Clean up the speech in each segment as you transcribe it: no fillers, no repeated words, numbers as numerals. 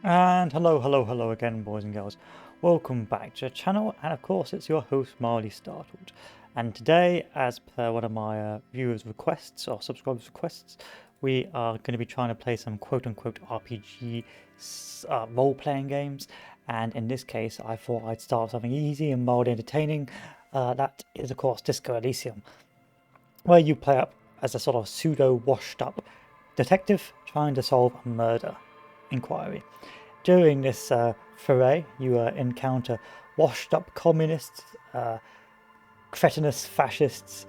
And hello again, boys and girls. Welcome back to the channel, and of course, it's your host Marley Startled. And today, as per one of my viewers' requests or subscribers' requests, we are going to be trying to play some quote-unquote RPG role-playing games. And in this case, I thought I'd start with something easy and mildly entertaining. That is, of course, Disco Elysium, where you play up as a sort of pseudo-washed-up detective trying to solve a murder inquiry. During this foray, you encounter washed up communists, cretinous fascists,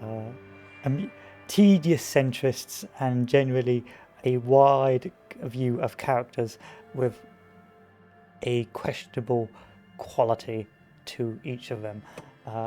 um, tedious centrists, and generally a wide view of characters with a questionable quality to each of them.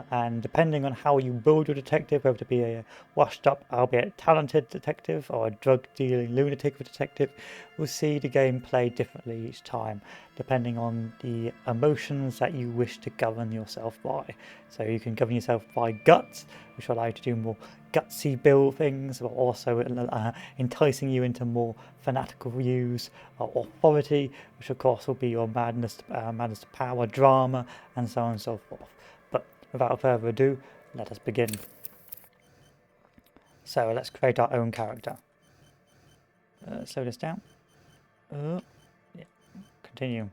And depending on how you build your detective, whether to be a washed up, albeit talented detective or a drug dealing lunatic detective, we'll see the game play differently each time, depending on the emotions that you wish to govern yourself by. So you can govern yourself by guts, which will allow you to do more gutsy build things, but also enticing you into more fanatical views, authority, which of course will be your madness to power, drama, and so on and so forth. But without further ado, let us begin. So let's create our own character. Slow this down. Yeah. Continue.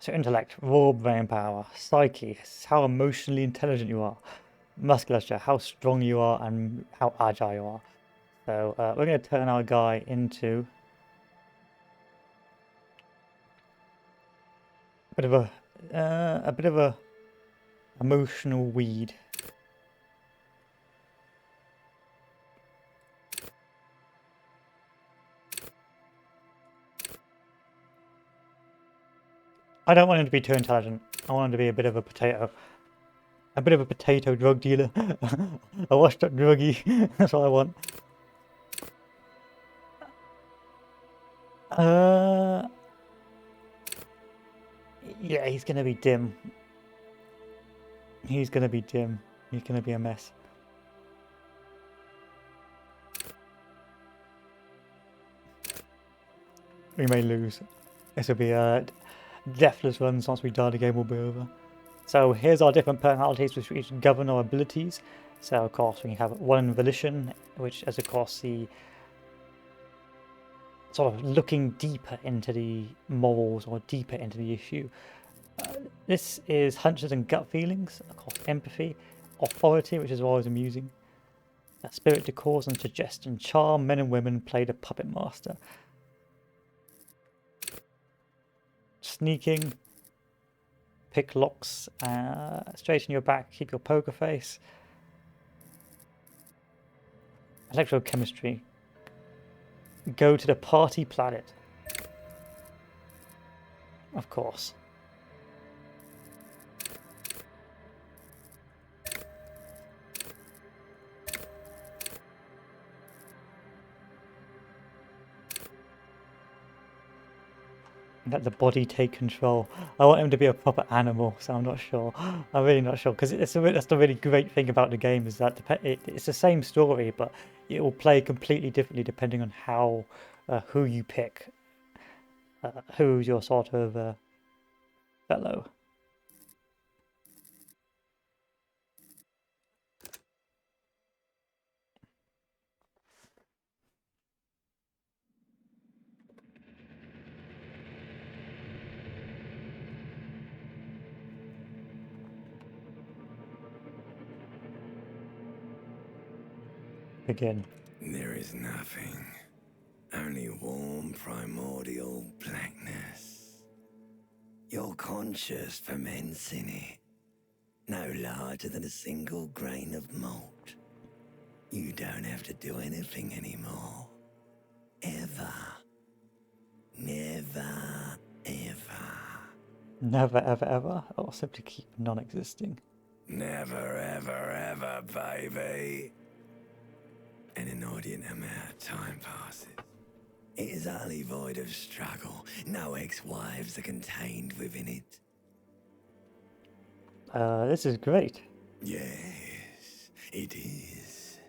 So intellect, raw brain power, psyche, how emotionally intelligent you are, musculature, how strong you are and how agile you are. So we're going to turn our guy into a bit of a emotional weed. I don't want him to be too intelligent. I want him to be a bit of a potato. A bit of a potato drug dealer. A washed up druggie. That's what I want. Yeah, he's gonna be dim. He's gonna be dim. He's gonna be a mess. We may lose. This will be a deathless run. Once we die, the game will be over. So here's our different personalities which govern our abilities. So of course we have one volition, which is of course the sort of looking deeper into the morals or deeper into the issue. This is hunches and gut feelings, of course empathy, authority, which is always amusing, spirit to cause and suggestion, charm, men and women, play the puppet master, sneaking, pick locks, straighten your back, keep your poker face, electrochemistry, go to the party planet, of course. Let the body take control. I want him to be a proper animal, so I'm not sure. I'm really not sure, because that's the really great thing about the game is that it's the same story, but it will play completely differently depending on how who you pick, who's your sort of fellow. Begin. There is nothing, only warm primordial blackness. Your conscious ferments in it, no larger than a single grain of malt. You don't have to do anything anymore. Ever. Never, ever. Never, ever, ever, or simply keep non-existing. Never, ever, ever, baby. An inordinate amount of time passes. It is utterly void of struggle. No ex-wives are contained within it. This is great. Yes, it is.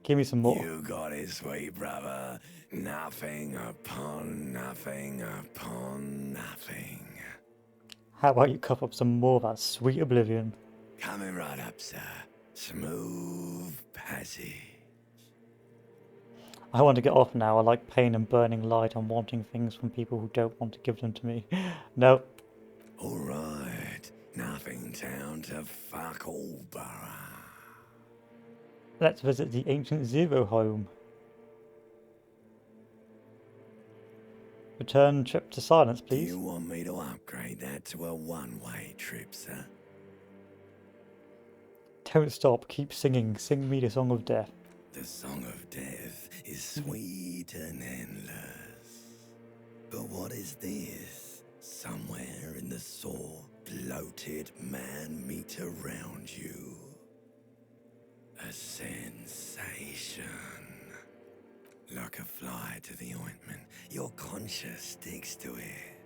Give me some more. You got it, sweet brother. Nothing upon nothing upon nothing. How about you cup up some more of that sweet oblivion? Coming right up, sir. Smooth passage. I want to get off now. I like pain and burning light and wanting things from people who don't want to give them to me. Nope. All right. Nothing town to fuck all borough. Let's visit the ancient Zero home. Return trip to silence, Do please. you want me to upgrade that to a one-way trip, sir? Don't stop. Keep singing. Sing me the song of death. The song of death is sweet and endless. But what is this? Somewhere in the sore, bloated man meet around you. A sensation. Like a fly to the ointment, your conscience sticks to it.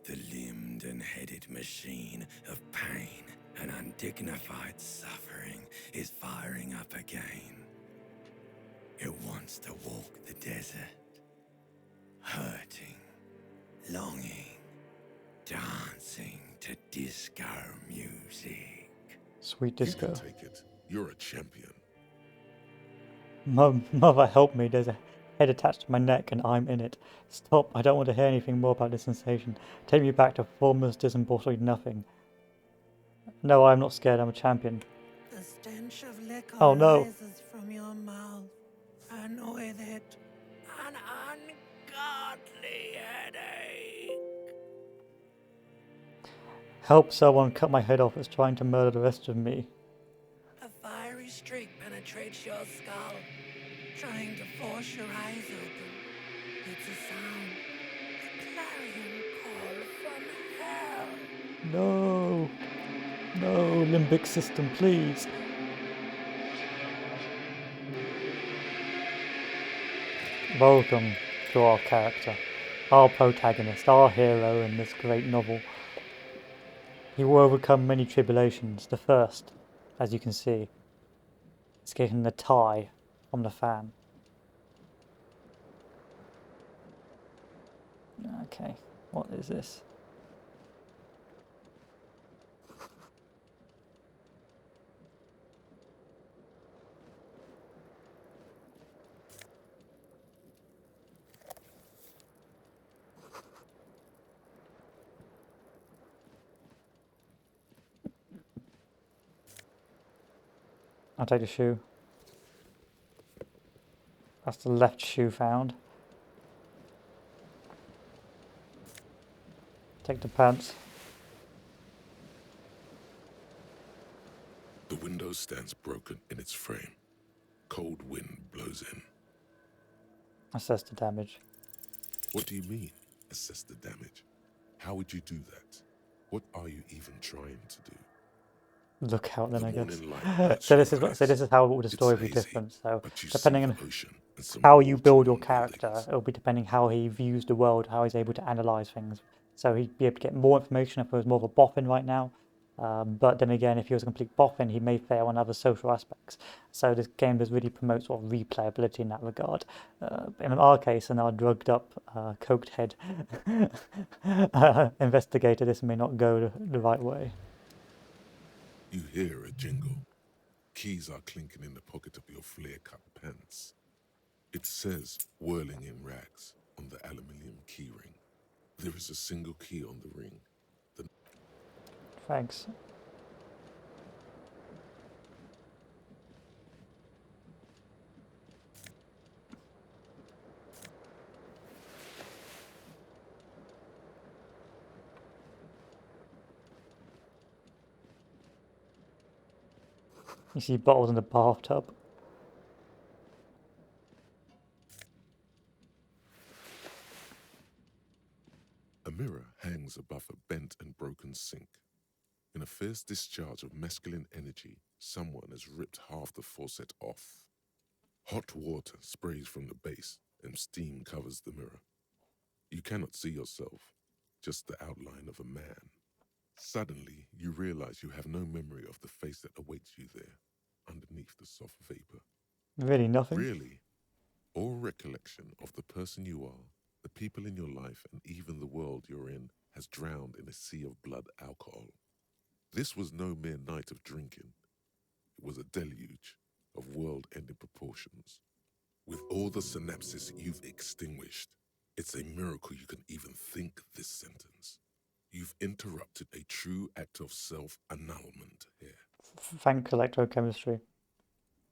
The limbed and headed machine of pain and undignified suffering is firing up again. It wants to walk the desert, hurting, longing, dancing to disco music. Sweet You disco. can take it. You're a champion. Mother, help me. There's a head attached to my neck and I'm in it. Stop. I don't want to hear anything more about this sensation. Take me back to formless, disembodied nothing. No, I'm not scared. I'm a champion. The stench of liquor Oh, no. rises from your mouth, and with it, an ungodly headache. Help someone cut my head off. It's trying to murder the rest of me. A fiery streak penetrates your skull, trying to force your eyes open. It's a sound, a clarion call from hell. No. No, limbic system, please. Welcome to our character, our protagonist, our hero in this great novel. He will overcome many tribulations. The first, as you can see, is getting the tie from the fan. Okay, what is this? I'll take the shoe. That's the left shoe found. Take the pants. The window stands broken in its frame. Cold wind blows in. Assess the damage. What do you mean, assess the damage? How would you do that? What are you even trying to do? Look out then, The I guess. morning light hurts So your this is eyes. how the It's story will be hazy, different. So but you depending see on the ocean and some how you build your waterworn character, buildings. it'll be depending how he views the world, how he's able to analyze things. So he'd be able to get more information if he was more of a boffin right now. But then again, if he was a complete boffin, he may fail on other social aspects. So this game does really promote sort of replayability in that regard. In our case, in our drugged up, coked head investigator, this may not go the right way. You hear a jingle. Keys are clinking in the pocket of your flare-cut pants. It says, whirling in rags, on the aluminium keyring. There is a single key on the ring. Thanks. You see bottles in the bathtub. A mirror hangs above a bent and broken sink. In a fierce discharge of masculine energy, someone has ripped half the faucet off. Hot water sprays from the base and steam covers the mirror. You cannot see yourself, just the outline of a man. Suddenly, you realize you have no memory of the face that awaits you there, underneath the soft vapor. Really nothing. Really, All recollection of the person you are, the people in your life, and even the world you're in has drowned in a sea of blood alcohol. This was no mere night of drinking. It was a deluge of world-ending proportions. With all the synapses you've extinguished, it's a miracle you can even think this sentence. You've interrupted a true act of self-annulment here. Thank electrochemistry.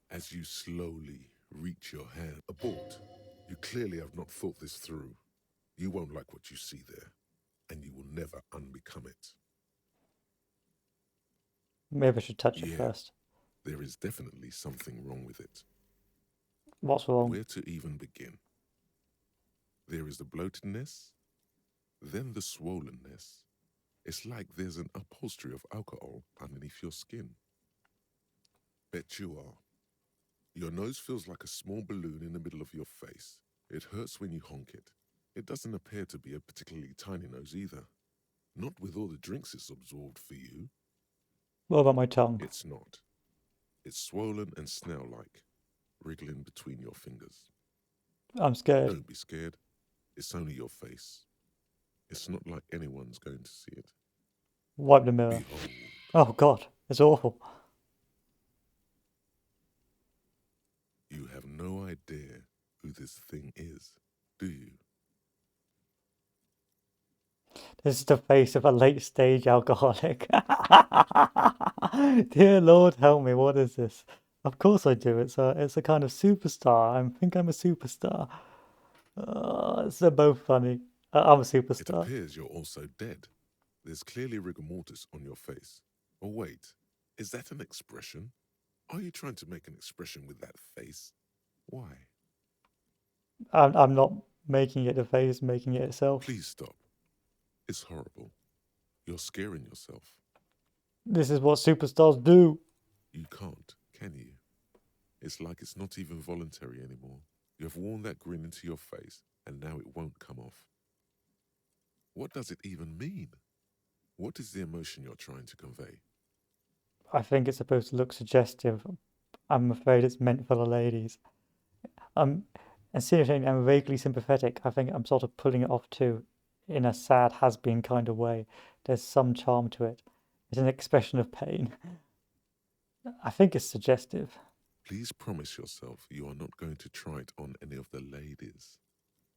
As you slowly reach your hand abort, you clearly have not thought this through. You won't like what you see there, and you will never unbecome it. Maybe I should touch it Yeah. first. There is definitely something wrong with it. What's wrong? Where to even begin? There is the bloatedness, then the swollenness. It's like there's an upholstery of alcohol underneath your skin. Bet you are. Your nose feels like a small balloon in the middle of your face. It hurts when you honk it. It doesn't appear to be a particularly tiny nose either. Not with all the drinks it's absorbed for you. What about my tongue? It's not. It's swollen and snail-like, wriggling between your fingers. I'm scared. Don't be scared. It's only your face. It's not like anyone's going to see it. Wipe the mirror. Behold. Oh God, it's awful. You have no idea who this thing is, do you? This is the face of a late-stage alcoholic. Dear Lord, help me! What is this? Of course I do. It's a kind of superstar. I think I'm a superstar. They're both funny. I'm a It superstar. appears you're also dead. There's clearly rigor mortis on your face. Oh wait, is that an expression? Are you trying to make an expression with that face? Why? I'm not making it the face, making it itself. Please stop. It's horrible. You're scaring yourself. This is what superstars do. You can't, can you? It's like it's not even voluntary anymore. You have worn that grin into your face, and now it won't come off. What does it even mean? What is the emotion you're trying to convey? I think it's supposed to look suggestive. I'm afraid it's meant for the ladies. And seriously, I'm vaguely sympathetic. I think I'm sort of pulling it off too, in a sad has-been kind of way. There's some charm to it. It's an expression of pain. I think it's suggestive. Please promise yourself you are not going to try it on any of the ladies,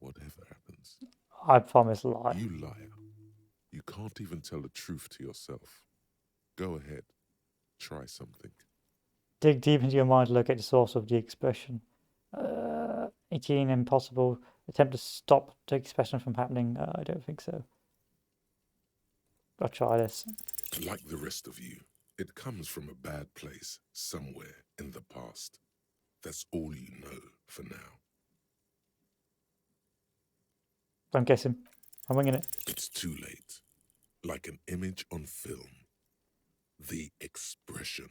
whatever happens. I promise lie. You liar. You can't even tell the truth to yourself. Go ahead. Try something. Dig deep into your mind to locate the source of the expression. 18, impossible. Attempt to stop the expression from happening. I don't think so. I'll try this. Like the rest of you, it comes from a bad place somewhere in the past. That's all you know for now. I'm guessing. I'm winging it. It's too late. Like an image on film. The expression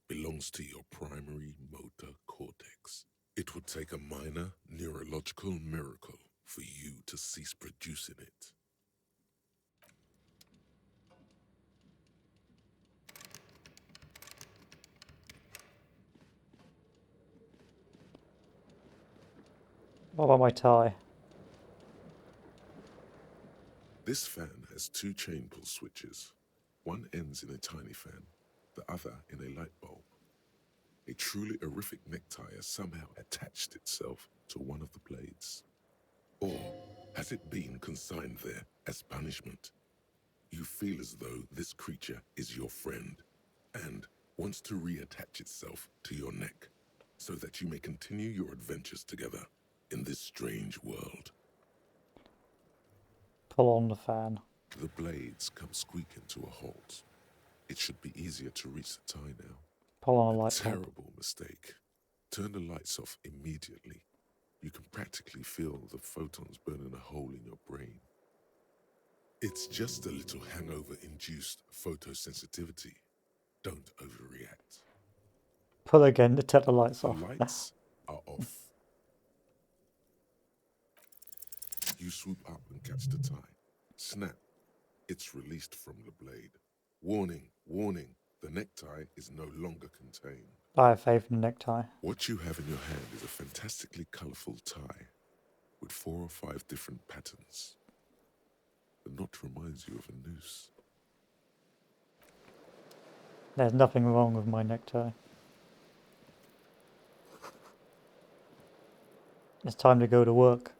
belongs to your primary motor cortex. It would take a minor neurological miracle for you to cease producing it. What about my tie? This fan has two chain pull switches. One ends in a tiny fan, the other in a light bulb. A truly horrific necktie has somehow attached itself to one of the blades. Or has it been consigned there as punishment? You feel as though this creature is your friend and wants to reattach itself to your neck so that you may continue your adventures together in this strange world. Pull on the fan. The blades come squeaking to a halt. It should be easier to reach the tie now. Pull on a light bulb. Terrible mistake. Turn the lights off immediately. You can practically feel the photons burning a hole in your brain. It's just a little hangover-induced photosensitivity. Don't overreact. Pull again to turn the lights The off. lights are off. You swoop up and catch the tie. Snap. It's released from the blade. Warning, warning. The necktie is no longer contained. I have faith in the necktie. What you have in your hand is a fantastically colourful tie with 4 or 5 different patterns. The knot reminds you of a noose. There's nothing wrong with my necktie. It's time to go to work.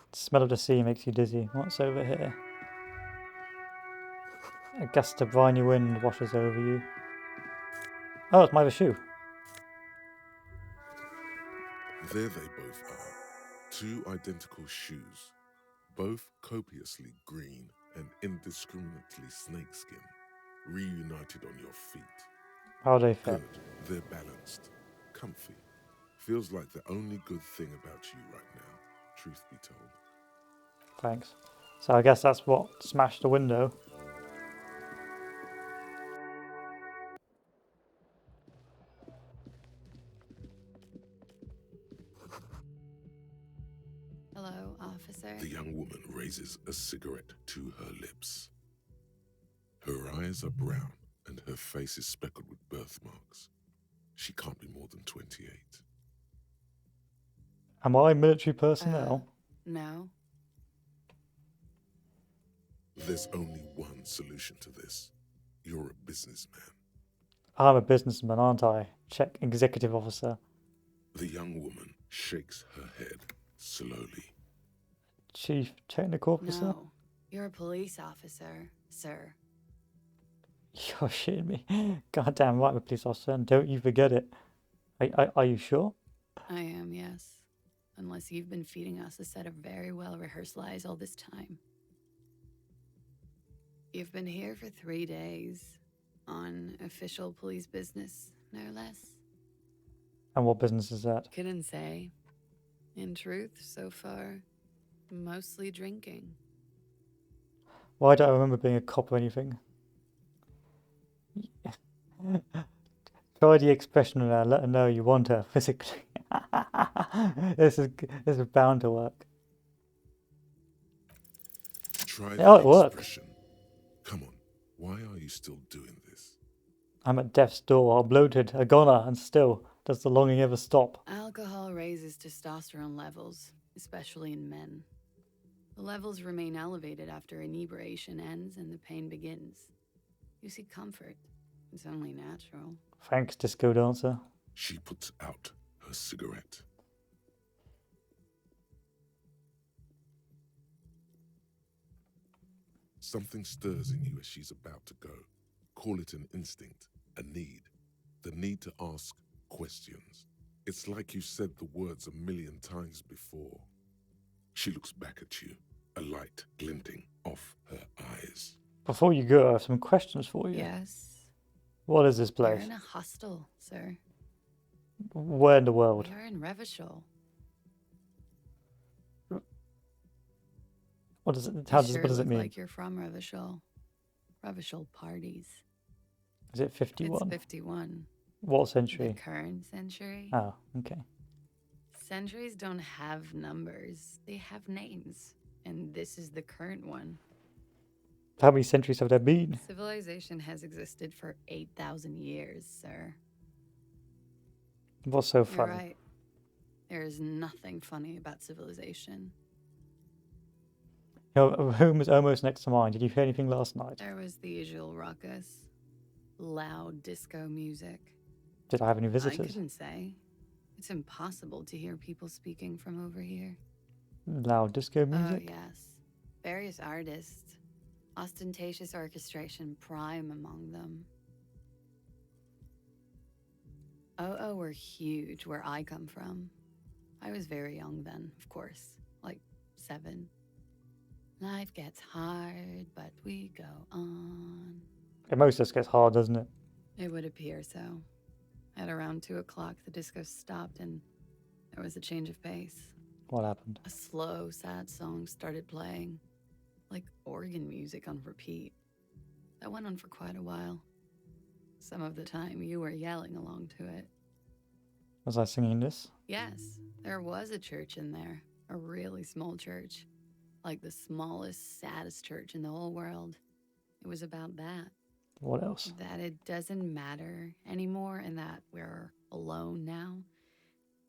The smell of the sea makes you dizzy. What's over here? A gust of briny wind washes over you. Oh, it's my other shoe. There they both are. 2 identical shoes, both copiously green and indiscriminately snakeskin, reunited on your feet. How do they fit? Good, they're balanced, comfy. Feels like the only good thing about you right now, truth be told. Thanks. So I guess that's what smashed the window. Hello, officer. The young woman raises a cigarette to her lips. Her eyes are brown and her face is speckled with birthmarks. She can't be more than 28. Am I military personnel? No. There's only one solution to this. You're a businessman. I'm a businessman, aren't I? Check executive officer. The young woman shakes her head slowly. Chief technical officer? No. You're a police officer, sir. You're shitting me. Goddamn right, I'm a police officer, and don't you forget it. Are you sure? I am, yes. Unless you've been feeding us a set of very well-rehearsed lies all this time. You've been here for 3 days. On official police business, no less. And what business is that? Couldn't say. In truth, so far, mostly drinking. Why don't I remember being a cop or anything? Try the expression and let her know you want her physically. This is bound to work. Try Oh, the it worked. expression. Come on, why are you still doing this? I'm at death's door. I'm bloated, a goner, and still, does the longing ever stop? Alcohol raises testosterone levels, especially in men. The levels remain elevated after inebriation ends and the pain begins. You seek comfort. It's only natural. Thanks, disco dancer. She puts out her cigarette. Something stirs in you as she's about to go. Call it an instinct, a need. The need to ask questions. It's like you said the words 1,000,000 times before. She looks back at you, a light glinting off her eyes. Before you go, I have some questions for you. Yes. What is this You're place? in a hostel, sir. Where in the world? You're in Revachol. What does it? You What sure does it look mean? like you're from Revachol. Revachol parties. Is it It's 51? 51. What The century? current century. Oh, okay. Centuries don't have numbers. They have names. And this is the current one. How many centuries have there been? Civilization has existed for 8,000 years, sir. What's so You're funny? right. There is nothing funny about civilization. Your room is almost next to mine. Did you hear anything last night? There was the usual ruckus. Loud disco music. Did I have any I visitors? couldn't say. It's impossible to hear people speaking from over here. Loud disco Oh, music? yes. Various artists. Ostentatious orchestration prime among them. Oh, were huge where I come from. I was very young then, of course. Like 7. Life gets hard, but we go on. It most just gets hard, doesn't it? It would appear so. At around 2 o'clock, the disco stopped and there was a change of pace. What happened? A slow, sad song started playing, like organ music on repeat. That went on for quite a while. Some of the time you were yelling along to it. Was I singing this? Yes, there was a church in there. A really small church. Like the smallest, saddest church in the whole world. It was about that. What else? That it doesn't matter anymore and that we're alone now.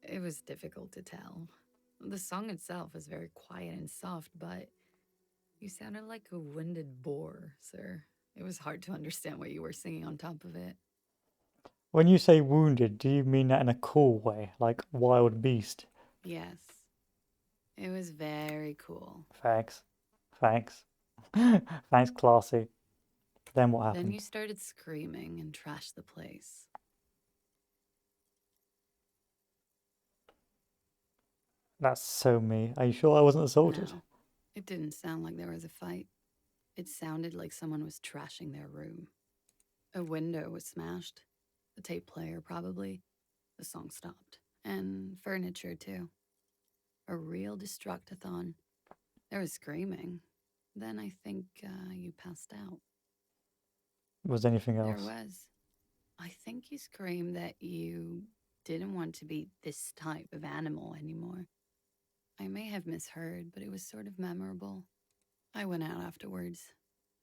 It was difficult to tell. The song itself is very quiet and soft, but you sounded like a winded boar, sir. It was hard to understand what you were singing on top of it. When you say wounded, do you mean that in a cool way, like wild beast? Yes, it was very cool. Thanks. Thanks. Thanks, classy. Then what Then you happened? started screaming and trashed the place. That's so me. Are you sure I wasn't assaulted? No, it didn't sound like there was a fight. It sounded like someone was trashing their room. A window was smashed. The tape player, probably. The song stopped. And furniture, too. A real destructathon. There was screaming. Then I think you passed out. Was anything There else? was. I think you screamed that you didn't want to be this type of animal anymore. I may have misheard, but it was sort of memorable. I went out afterwards.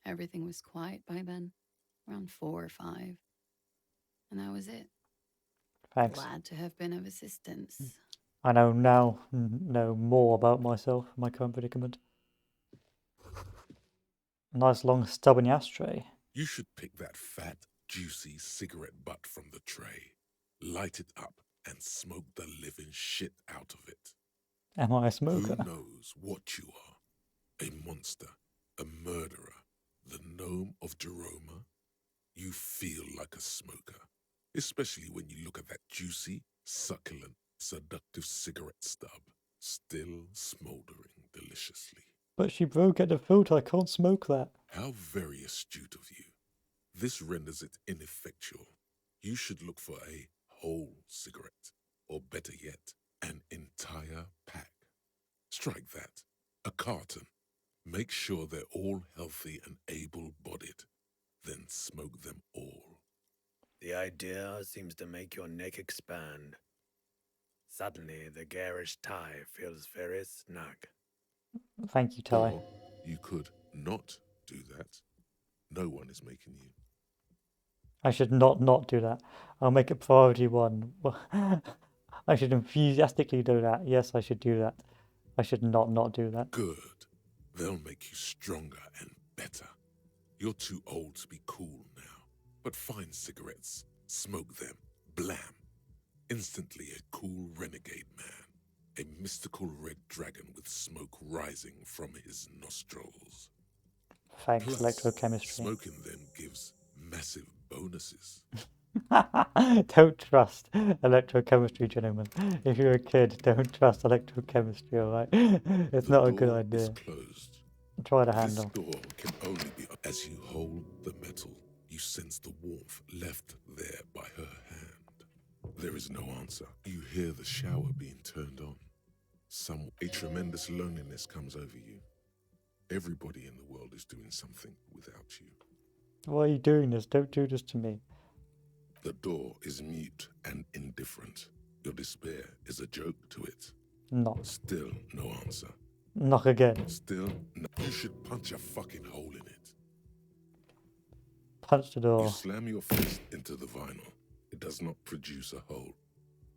Everything was quiet by then, around 4 or 5. And that was it. Thanks. Glad to have been of assistance. I know more about myself, my current predicament. Nice long stubborn ashtray. You should pick that fat, juicy cigarette butt from the tray, light it up, and smoke the living shit out of it. Am I a Who smoker? knows what you are? A monster, a murderer, the gnome of Jeroma? You feel like a smoker, especially when you look at that juicy, succulent, seductive cigarette stub, still smoldering deliciously. But she broke at the filter, I can't smoke that. How very astute of you. This renders it ineffectual. You should look for a whole cigarette, or better yet, an entire pack. Strike that. A carton. Make sure they're all healthy and able-bodied. Then smoke them all. The idea seems to make your neck expand. Suddenly, the garish tie feels very snug. Thank you, Ty. Or you could not do that. No one is making you. I should not do that. I'll make it priority 1. I should enthusiastically do that. Yes, I should do that. I should not do that. Good. They'll make you stronger and better. You're too old to be cool now. But find cigarettes, smoke them, blam. Instantly a cool renegade man. A mystical red dragon with smoke rising from his nostrils. Thanks, Plus, electrochemistry. smoking them gives massive bonuses. Don't trust electrochemistry, gentlemen. If you're a kid, don't trust electrochemistry, alright? It's not a good door idea. is closed. Try the This handle. door can only be as you hold the metal. You sense the warmth left there by her hand. There is no answer. You hear the shower being turned on. A tremendous loneliness comes over you. Everybody in the world is doing something without you. Why are you doing this? Don't do this to me. The door is mute and indifferent. Your despair is a joke to it. Not. Still no answer. Knock again. Still no. You should punch a fucking hole in it. Punch the You door. slam your fist into the vinyl. It does not produce a hole.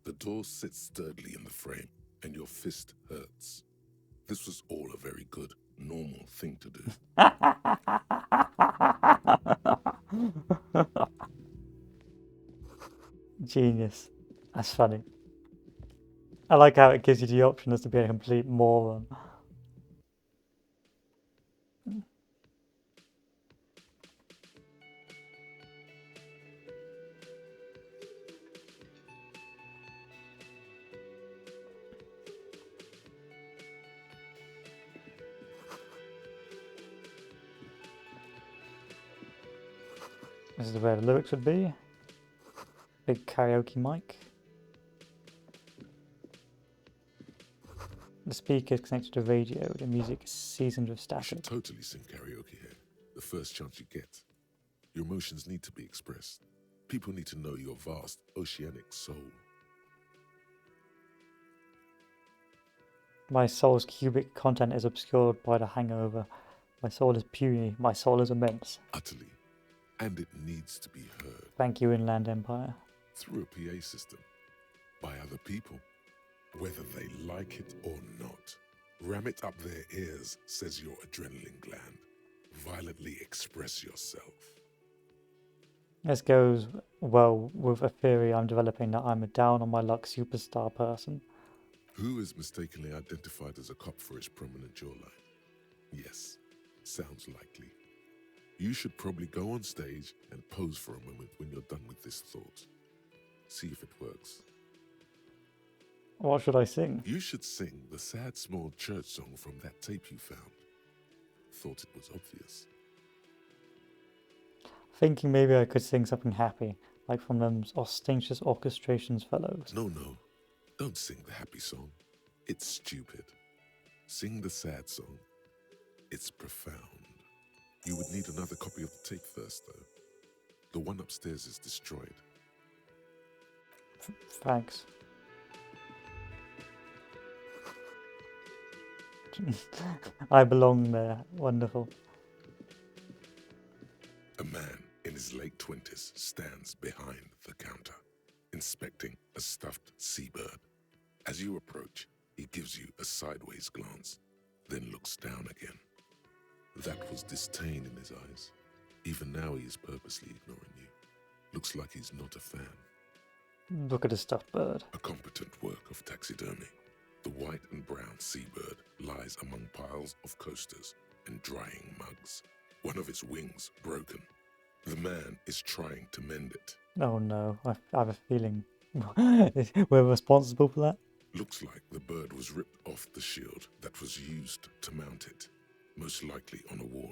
The door sits sturdily in the frame, and your fist hurts. This was all a very good, normal thing to do. Genius. That's funny. I like how it gives you the option as to be a complete moron. This is where the lyrics would be. Big karaoke mic. The speaker is connected to radio. The music is seasoned with You should static. totally sing karaoke here. The first chance you get. Your emotions need to be expressed. People need to know your vast oceanic soul. My soul's cubic content is obscured by the hangover. My soul is puny. My soul is immense. Utterly. And it needs to be heard. Thank you, Inland Empire. Through a PA system. By other people. Whether they like it or not. Ram it up their ears, says your adrenaline gland. Violently express yourself. This goes well with a theory I'm developing that I'm a down-on-my-luck superstar person. Who is mistakenly identified as a cop for his prominent jawline? Yes, sounds likely. You should probably go on stage and pose for a moment when you're done with this thought. See if it works. What should I sing? You should sing the sad small church song from that tape you found. Thought it was obvious. Thinking maybe I could sing something happy, like from them ostentatious orchestrations fellows. No, don't sing the happy song. It's stupid. Sing the sad song. It's profound. You would need another copy of the tape first, though. The one upstairs is destroyed. Thanks. I belong there. Wonderful. A man in his late 20s stands behind the counter, inspecting a stuffed seabird. As you approach, he gives you a sideways glance, then looks down again. That was disdain in his eyes. Even now he is purposely ignoring you. Looks like he's not a fan. Look at the stuffed bird. A competent work of taxidermy. The white and brown seabird lies among piles of coasters and drying mugs. One of its wings broken. The man is trying to mend it. Oh no, I have a feeling we're responsible for that. Looks like the bird was ripped off the shield that was used to mount it, most likely on a wall.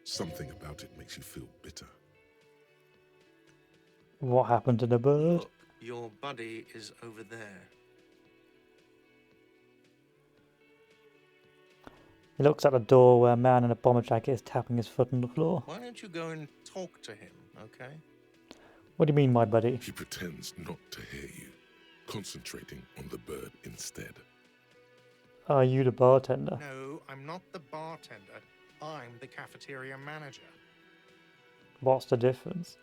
Something about it makes you feel bitter. What happened to the bird? Look, your buddy is over there. He looks at the door where a man in a bomber jacket is tapping his foot on the floor. Why don't you go and talk to him, okay? What do you mean, my buddy? He pretends not to hear you, concentrating on the bird instead. Are you the bartender? No, I'm not the bartender. I'm the cafeteria manager. What's the difference?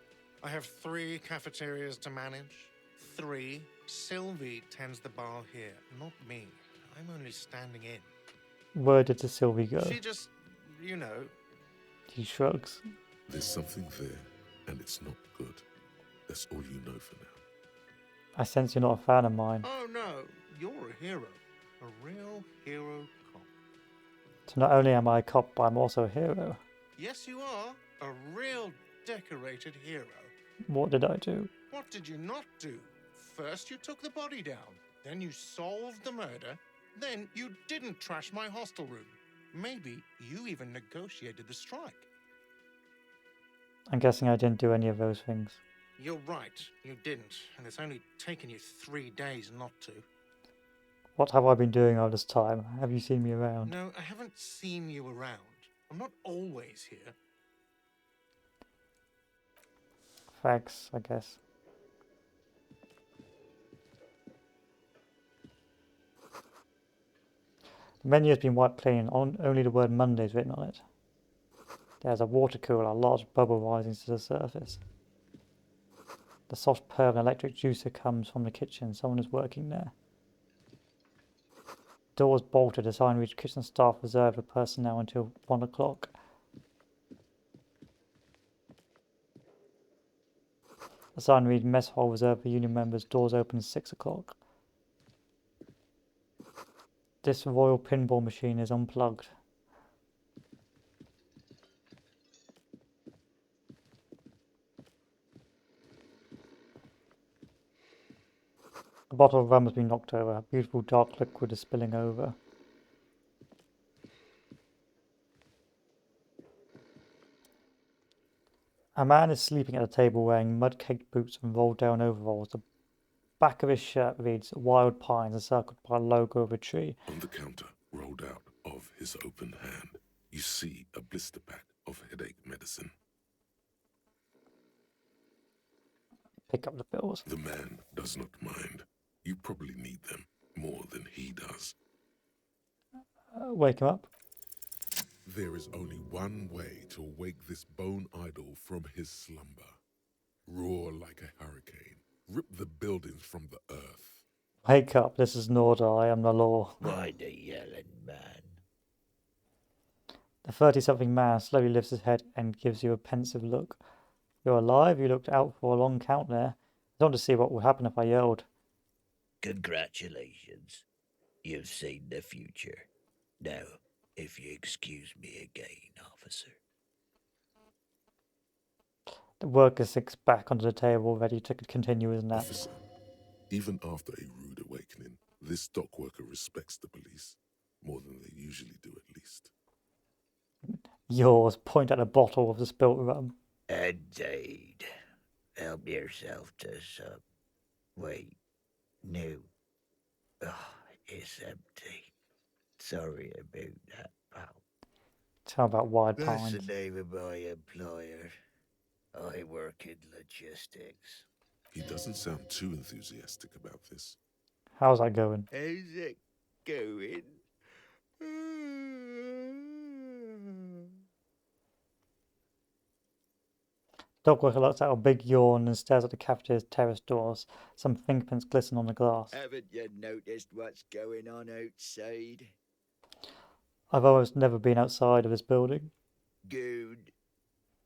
I have 3 cafeterias to manage. 3. Sylvie tends the bar here, not me. I'm only standing in. Where did the Sylvie go? She just, you know. He shrugs. There's something there, and it's not good. That's all you know for now. I sense you're not a fan of mine. Oh no, you're a hero. A real hero cop. So not only am I a cop, but I'm also a hero. Yes, you are. A real decorated hero. What did I do? What did you not do? First you took the body down, then you solved the murder, then you didn't trash my hostel room. Maybe you even negotiated the strike. I'm guessing I didn't do any of those things. You're right, you didn't, and it's only taken you 3 days not to. What have I been doing all this time? Have you seen me around? No, I haven't seen you around. I'm not always here. Thanks, I guess. The menu has been wiped clean, only the word Monday is written on it. There's a water cooler, a large bubble rising to the surface. The soft purr of an electric juicer comes from the kitchen. Someone is working there. Doors bolted. A sign reads kitchen staff reserved for personnel until 1 o'clock. The sign reads mess hall reserved for union members. Doors open at 6 o'clock. This royal pinball machine is unplugged. A bottle of rum has been knocked over. A beautiful dark liquid is spilling over. A man is sleeping at a table wearing mud-caked boots and rolled-down overalls. The back of his shirt reads Wild Pines, encircled by a logo of a tree. On the counter, rolled out of his open hand, you see a blister pack of headache medicine. pick up the bills. The man does not mind. You probably need them more than he does. Wake him up. There is only one way to wake this bone idol from his slumber. Roar like a hurricane. Rip the buildings from the earth. Wake up, this is an order, I am the law. By the yelling man. The 30-something man slowly lifts his head and gives you a pensive look. You're alive, you looked out for a long count there. I want to see what would happen if I yelled. Congratulations. You've seen the future. Now, if you excuse me again, officer. The worker sinks back onto the table, ready to continue his nap. Officer, even after a rude awakening, this dock worker respects the police. More than they usually do, at least. Yours, point at a bottle of the spilt rum. Indeed. Help yourself to some. Wait. No. Oh, it's empty. Sorry about that, pal. Tell about wide That's pines. the name of my employer. I work in logistics. He doesn't sound too enthusiastic about this. How's that going? How's it going? Dog worker lets out a big yawn and stares at the cafeteria's terrace doors. Some fingerprints glisten on the glass. Haven't you noticed what's going on outside? I've almost never been outside of this building. Good.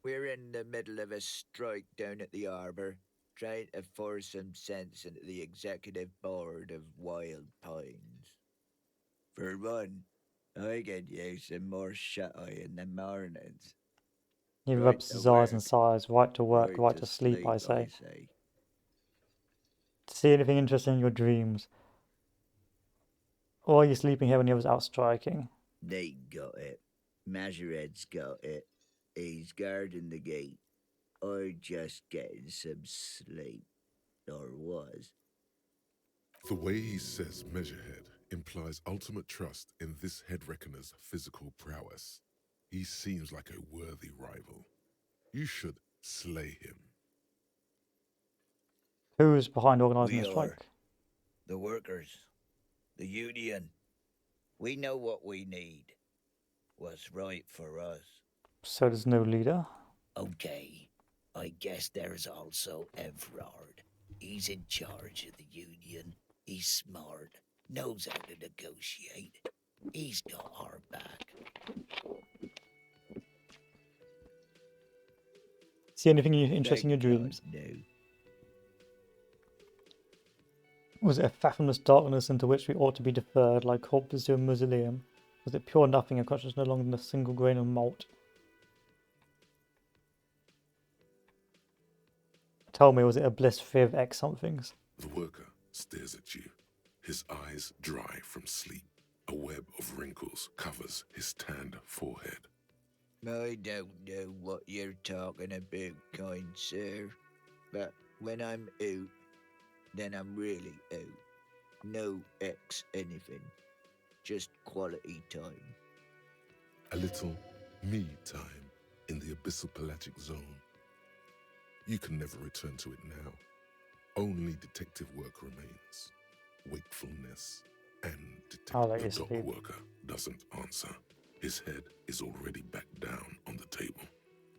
We're in the middle of a strike down at the harbour, trying to force some sense into the executive board of Wild Pines. For one, I could use some more shut-eye in the mornings. He Right rubs to his eyes and work. sighs. Right to work, right to sleep, I say. See anything interesting in your dreams? Or are you sleeping here when the others out striking? They got it. Majoret's got it. He's guarding the gate. I'm just getting some sleep. Or was. The way he says Measurehead implies ultimate trust in this head reckoner's physical prowess. He seems like a worthy rival. You should slay him. Who's behind organising We the are. strike? The workers. The union. We know what we need. What's right for us. So there's no leader? Okay. I guess there's also Everard. He's in charge of the union. He's smart. Knows how to negotiate. He's got our back. See anything interesting in your Thank dreams? God, no. Was it a fathomless darkness into which we ought to be deferred, like corpses to a mausoleum? Was it pure nothing and conscious no longer than a single grain of malt? Tell me, was it a bliss free of X somethings? The worker stares at you, his eyes dry from sleep. A web of wrinkles covers his tanned forehead. I don't know what you're talking about, kind sir. But when I'm out, then I'm really out. No X anything. Just quality time. A little me time in the abyssal pelagic zone. You can never return to it now. Only detective work remains. Wakefulness and I'll let the you dock sleep. worker doesn't answer. His head is already back down on the table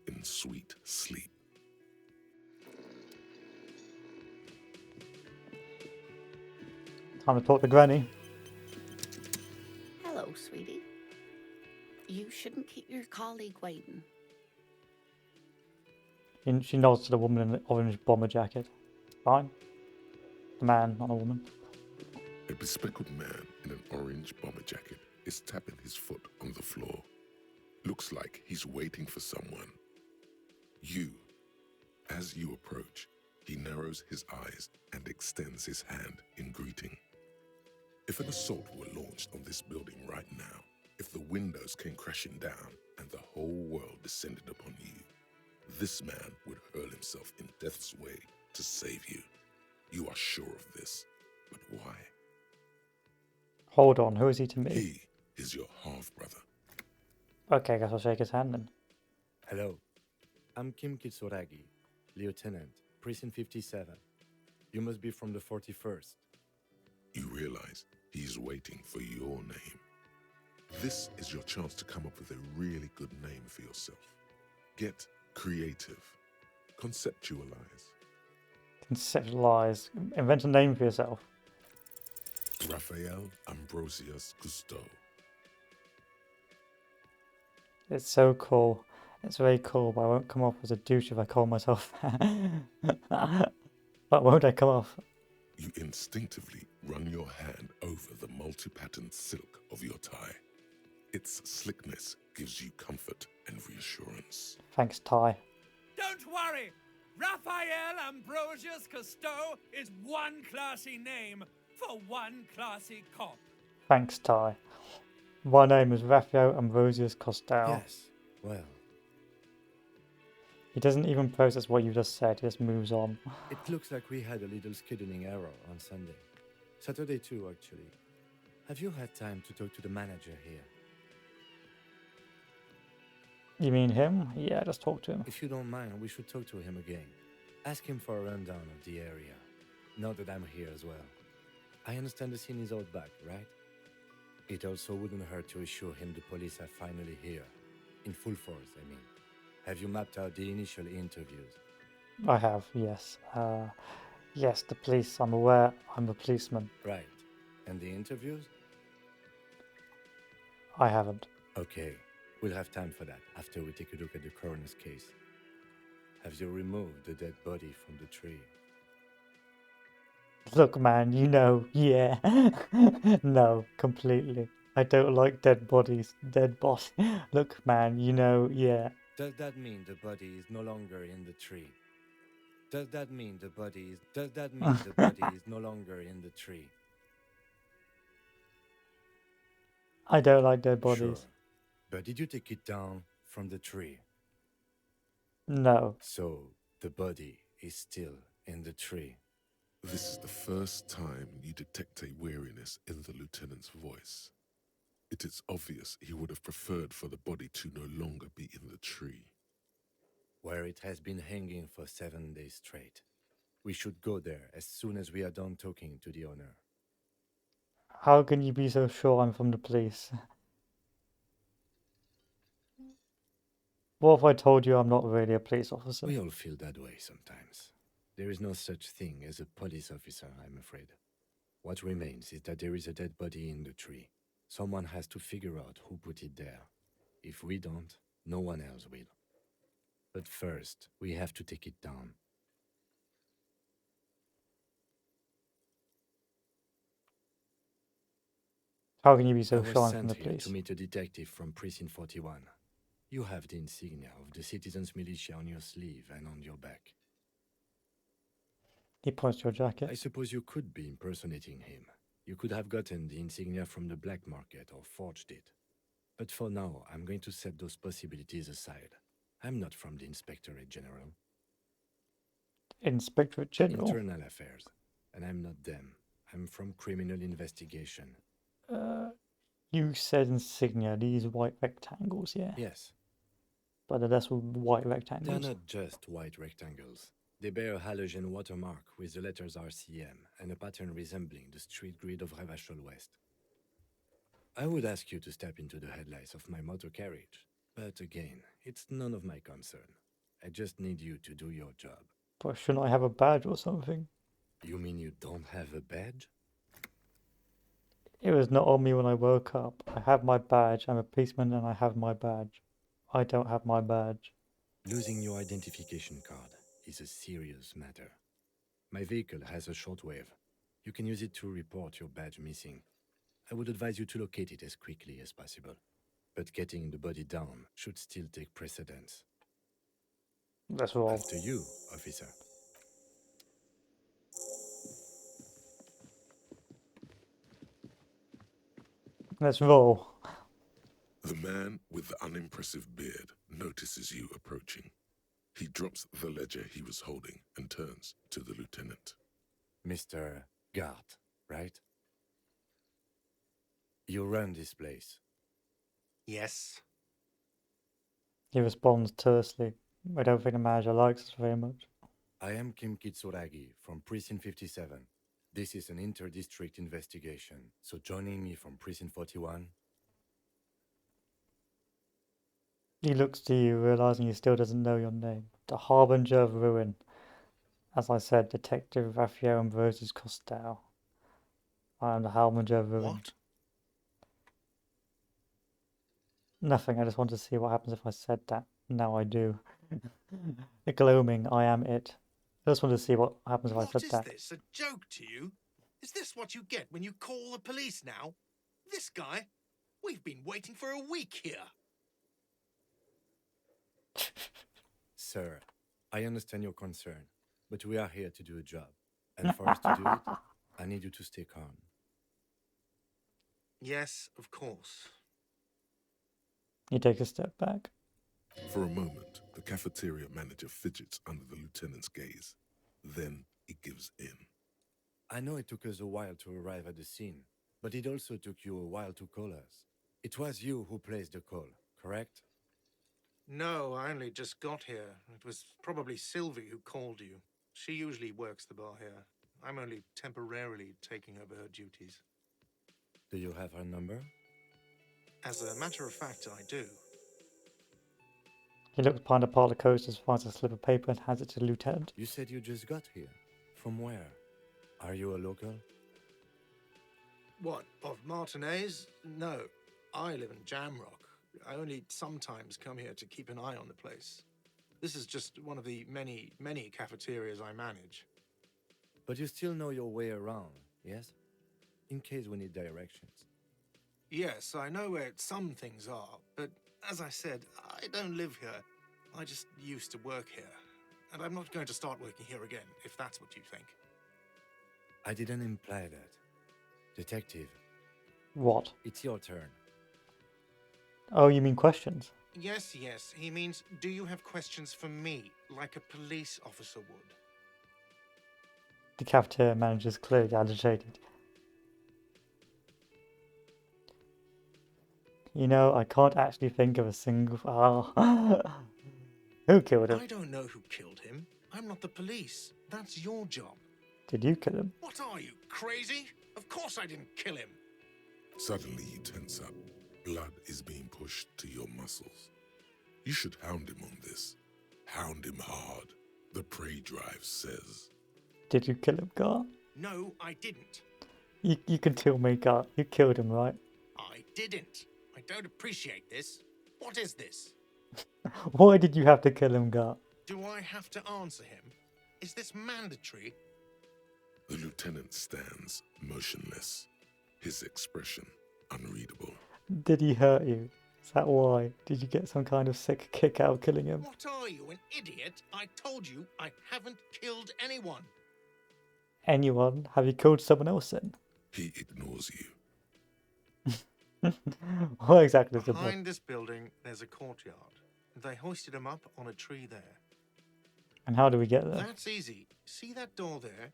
in sweet sleep. Time to talk to Granny. Hello, sweetie. You shouldn't keep your colleague waiting. She nods to the woman in the orange bomber jacket. Fine. The man, not a woman. A bespectacled man in an orange bomber jacket is tapping his foot on the floor. Looks like he's waiting for someone. You. As you approach, he narrows his eyes and extends his hand in greeting. If an assault were launched on this building right now, if the windows came crashing down and the whole world descended upon you, this man would hurl himself in death's way to save you. You are sure of this, but why? Hold on, who is he to me? He is your half-brother. Okay, I guess I'll shake his hand then. Hello, I'm Kim Kitsuragi, Lieutenant, Precinct 57. You must be from the 41st. You realize he's waiting for your name. This is your chance to come up with a really good name for yourself. Get creative. Conceptualize. Conceptualize. Invent a name for yourself. Raphael Ambrosius Cousteau. It's so cool. It's very cool, but I won't come off as a douche if I call myself that. But won't I come off? You instinctively run your hand over the multi-patterned silk of your tie. Its slickness gives you comfort and reassurance. Thanks, Ty. Don't worry! Raphael Ambrosius Cousteau is one classy name for one classy cop. Thanks, Ty. My name is Raphael Ambrosius Cousteau. Yes, well, He doesn't even process what you just said, he just moves on. it looks like we had a little scheduling error on Sunday. Saturday too, actually. Have you had time to talk to the manager here? You mean him? Yeah, just talk to him. If you don't mind, we should talk to him again. Ask him for a rundown of the area. Now that I'm here as well. I understand the scene is out back, right? It also wouldn't hurt to assure him the police are finally here. In full force, I mean. Have you mapped out the initial interviews? I have, yes. Yes, the police, I'm aware, I'm a policeman. Right. And the interviews? I haven't. Okay. We'll have time for that after we take a look at the coroner's case. Have you removed the dead body from the tree? Look, man, you know, yeah. No, completely. I don't like dead bodies, dead body. Look, man, you know, yeah. Does that mean the body is no longer in the tree? Does that mean the body is no longer in the tree? I don't like dead Sure. bodies. But did you take it down from the tree? No. So the body is still in the tree. This is the first time you detect a weariness in the lieutenant's voice. It is obvious he would have preferred for the body to no longer be in the tree. Where it has been hanging for 7 days straight. We should go there as soon as we are done talking to the owner. How can you be so sure I'm from the police? What if I told you I'm not really a police officer? We all feel that way sometimes. There is no such thing as a police officer, I'm afraid. What remains is that there is a dead body in the tree. Someone has to figure out who put it there. If we don't, no one else will. But first, we have to take it down. How can you be so I was sure I'm from sent the here police? to meet a detective from Precinct 41. You have the insignia of the Citizens Militia on your sleeve and on your back. He points to your jacket. I suppose you could be impersonating him. You could have gotten the insignia from the black market or forged it. But for now, I'm going to set those possibilities aside. I'm not from the Inspectorate General. Inspectorate General. Internal Affairs. And I'm not them. I'm from Criminal Investigation. You said insignia, these white rectangles, yeah. Yes, But that's white they're rectangles. not just white rectangles. They bear a halogen watermark with the letters RCM and a pattern resembling the street grid of Revachol West. I would ask you to step into the headlights of my motor carriage, but again, it's none of my concern. I just need you to do your job. But shouldn't I have a badge or something? You mean you don't have a badge? It was not on me when I woke up. I have my badge. I'm a policeman and I have my badge. I don't have my badge. Losing your identification card is a serious matter. My vehicle has a shortwave. You can use it to report your badge missing. I would advise you to locate it as quickly as possible. But getting the body down should still take precedence. That's all. After you, officer. Let's roll. The man with the unimpressive beard notices you approaching. He drops the ledger he was holding and turns to the lieutenant. Mr. Gart, right? You run this place. Yes. He responds tersely. I don't think the manager likes us very much. I am Kim Kitsuragi from Precinct 57. This is an inter-district investigation, so joining me from Precinct 41. He looks to you, realizing he still doesn't know your name. The Harbinger of Ruin. As I said, Detective Raphael Ambrosius Costello. I am the Harbinger of Ruin. What? Nothing, I just want to see what happens if I said that. Now I do. The gloaming, I am it. I just want to see what happens if I What said is that. this? A joke to you? Is this what you get when you call the police now? This guy? We've been waiting for a week here. Sir, I understand your concern, but we are here to do a job. And for us to do it, I need you to stay calm. Yes, of course. You take a step back. For a moment, the cafeteria manager fidgets under the lieutenant's gaze. Then he gives in. I know it took us a while to arrive at the scene, but it also took you a while to call us. It was you who placed the call, correct? No, I only just got here. It was probably Sylvie who called you. She usually works the bar here. I'm only temporarily taking over her duties. Do you have her number? As a matter of fact, I do. He looks behind a pile of coasters, finds a slip of paper and hands it to the lieutenant. You said you just got here. From where? Are you a local? What, of Martinez? No, I live in Jamrock. I only sometimes come here to keep an eye on the place. This is just one of the many, many cafeterias I manage. But you still know your way around, yes? In case we need directions. Yes, I know where some things are, but as I said, I don't live here. I just used to work here. And I'm not going to start working here again, if that's what you think. I didn't imply that. Detective, What? it's your turn. Oh, you mean questions? Yes, he means, do you have questions for me, like a police officer would? The cafeteria manager's clearly agitated. You know, I can't actually think of a single... Who killed him? I don't know who killed him. I'm not the police. That's your job. Did you kill him? What are you, crazy? Of course I didn't kill him. Suddenly you tense up. Blood is being pushed to your muscles. You should hound him on this. Hound him hard. The prey drive says. Did you kill him, Gar? No, I didn't. You can tell me, Gar. You killed him, right? I didn't. I don't appreciate this. What is this? Why did you have to kill him, Gar? Do I have to answer him? Is this mandatory? The lieutenant stands motionless, his expression unreadable. Did he hurt you? Is that why? Did you get some kind of sick kick out of killing him? What are you, an idiot? I told you I haven't killed anyone. Anyone? Have you killed someone else then? He ignores you. What exactly is the point? Behind this building, there's a courtyard. They hoisted him up on a tree there. And how do we get there? That's easy. See that door there?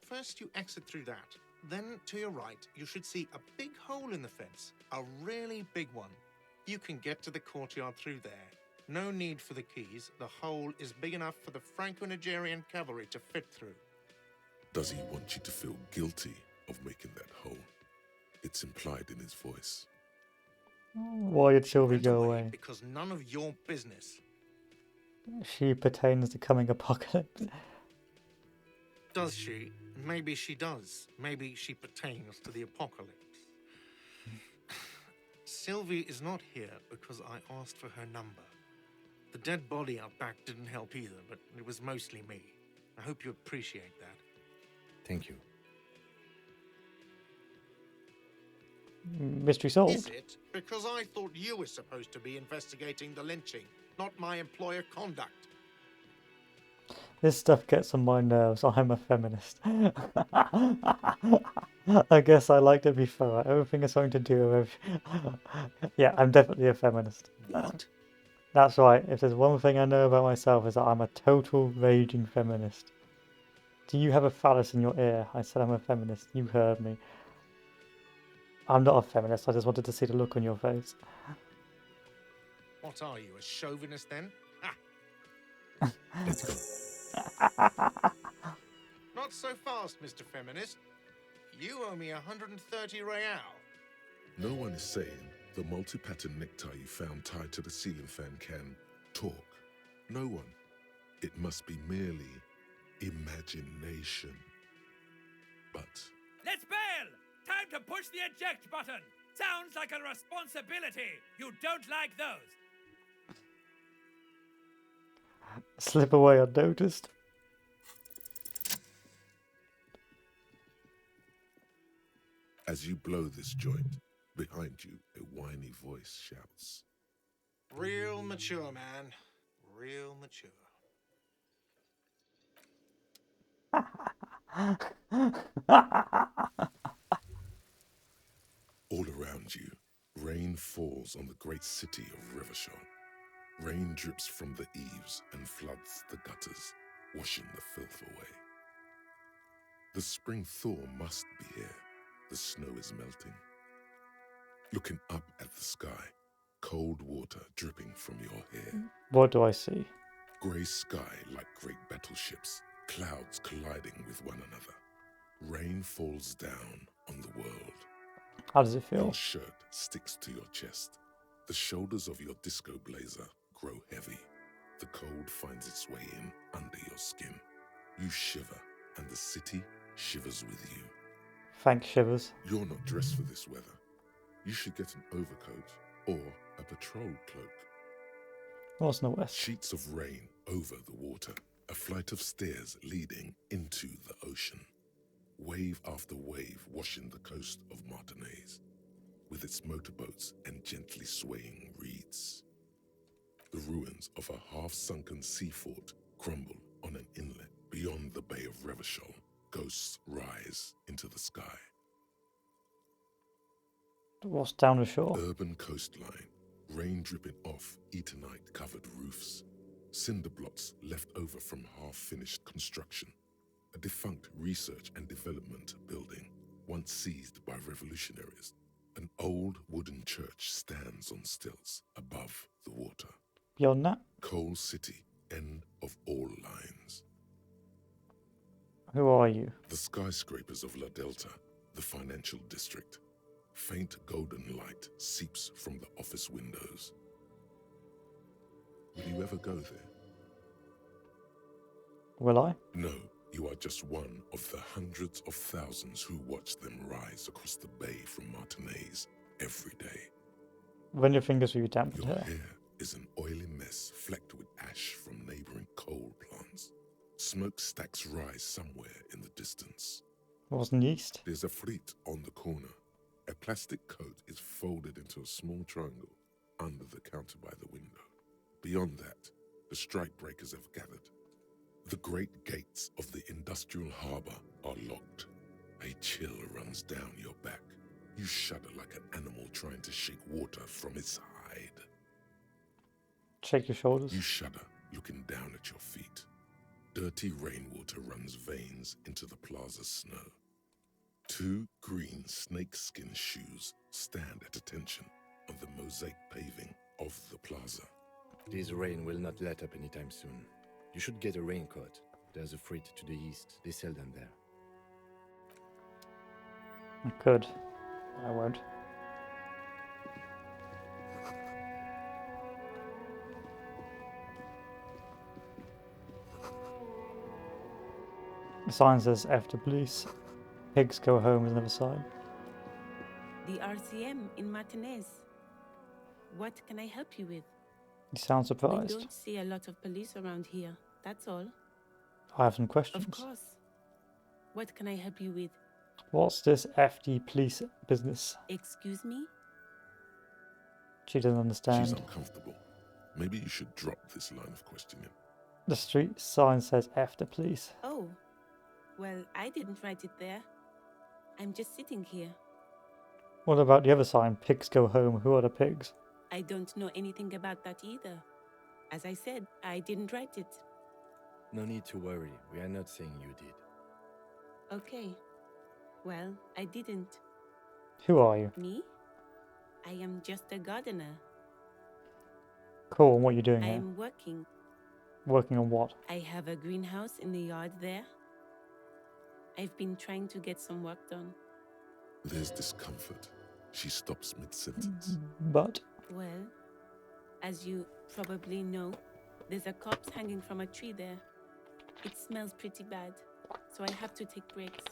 First you exit through that. Then to your right, you should see a big hole in the fence. A really big one. You can get to the courtyard through there. No need for the keys. The hole is big enough for the Franco-Nigerian cavalry to fit through. Does he want you to feel guilty of making that hole? It's implied in his voice. Why did Sylvie Went go away? Because none of your business. She pertains to coming apocalypse. Does she? Maybe she does. Maybe she pertains to the apocalypse. Sylvie is not here because I asked for her number. The dead body out back didn't help either, but it was mostly me. I hope you appreciate that. Thank you. Mystery solved. Is it? Because I thought you were supposed to be investigating the lynching, not my employer conduct. This stuff gets on my nerves. I'm a feminist. I guess I like to be thorough. Everything is something to do with... Yeah, I'm definitely a feminist. What? That's right. If there's one thing I know about myself is that I'm a total raging feminist. Do you have a phallus in your ear? I said I'm a feminist. You heard me. I'm not a feminist. I just wanted to see the look on your face. What are you, a chauvinist then? Ha! Let's go. Not so fast, Mr. Feminist. You owe me 130 real. No one is saying the multi-pattern necktie you found tied to the ceiling fan can talk. No one. It must be merely imagination. But Let's bail! Time to push the eject button! Sounds like a responsibility! You don't like those! Slip away unnoticed. as you blow this joint, behind you a whiny voice shouts. Real mature, man. Real mature. All around you, rain falls on the great city of Revachol. Rain drips from the eaves and floods the gutters, washing the filth away. The spring thaw must be here. The snow is melting. Looking up at the sky, cold water dripping from your hair. What do I see? Grey sky like great battleships, clouds colliding with one another. Rain falls down on the world. How does it feel? Your shirt sticks to your chest. The shoulders of your disco blazer grow heavy. The cold finds its way in under your skin. You shiver, and the city shivers with you. Thanks, Shivers. You're not dressed for this weather. You should get an overcoat or a patrol cloak. What's in the west? Sheets of rain over the water, a flight of stairs leading into the ocean. Wave after wave washing the coast of Martinaise, with its motorboats and gently swaying reeds. The ruins of a half-sunken sea fort crumble on an inlet beyond the Bay of Revachol. Ghosts rise into the sky. What's down the shore? Urban coastline, rain dripping off Eternite-covered roofs. Cinder blocks left over from half-finished construction. A defunct research and development building, once seized by revolutionaries. An old wooden church stands on stilts above the water. Beyond that? Coal City, end of all lines. Who are you? The skyscrapers of La Delta, the financial district. Faint golden light seeps from the office windows. Will you ever go there? Will I? No. You are just one of the hundreds of thousands who watch them rise across the bay from Martinaise every day. Run your fingers through your damp Your hair. hair is an oily mess flecked with ash from neighboring coal plants. Smokestacks rise somewhere in the distance. Wasn't yeast? There's a frit on the corner. A plastic coat is folded into a small triangle under the counter by the window. Beyond that, the strike breakers have gathered. The great gates of the industrial harbour are locked. A chill runs down your back. You shudder like an animal trying to shake water from its hide. Shake your shoulders. You shudder, looking down at your feet. Dirty rainwater runs veins into the plaza's snow. Two green snakeskin shoes stand at attention on the mosaic paving of the plaza. This rain will not let up anytime soon. You should get a raincoat. There's a freight to the east. They sell them there. I could. I won't. The sign says F to police. Pigs go home is another sign. The RCM in Martinaise. What can I help you with? You sound We surprised. don't see a lot of police around here, that's all. I have some questions. Of course. What can I help you with? What's this FD police business? Excuse me? She doesn't understand. She's uncomfortable. Maybe you should drop this line of questioning. The street sign says F the police. Oh, well, I didn't write it there. I'm just sitting here. What about the other sign? Pigs go home. Who are the pigs? I don't know anything about that either. As I said, I didn't write it. No need to worry. We are not saying you did. Okay. Well, I didn't. Who are you? Me? I am just a gardener. Cool, and what are you doing I here? am working. Working on what? I have a greenhouse in the yard there. I've been trying to get some work done. There's discomfort. She stops mid-sentence. But Well, as you probably know, there's a corpse hanging from a tree there. It smells pretty bad, so I have to take breaks.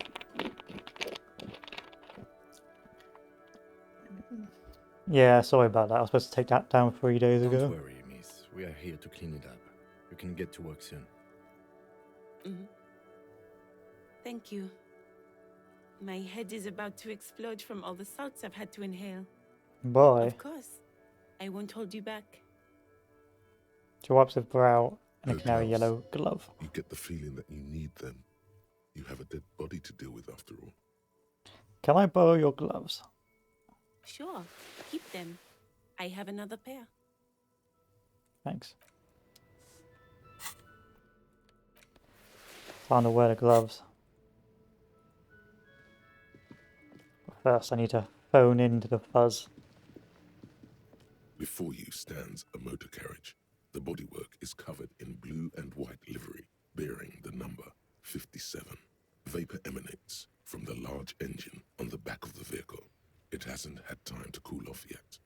yeah, sorry about that. I was supposed to take that down 3 days Don't ago. worry, miss. We are here to clean it up. You can get to work soon. Thank you. My head is about to explode from all the salts I've had to inhale. Bye. Of course. I won't hold you back. She wipes her brow and a Her canary gloves. yellow glove. You get the feeling that you need them. You have a dead body to deal with after all. Can I borrow your gloves? Sure, keep them. I have another pair. Thanks. Time to wear the gloves. But first, I need to phone into the fuzz. Before you stands a motor carriage. The bodywork is covered in blue and white livery, bearing the number 57. Vapor emanates from the large engine on the back of the vehicle. It hasn't had time to cool off yet.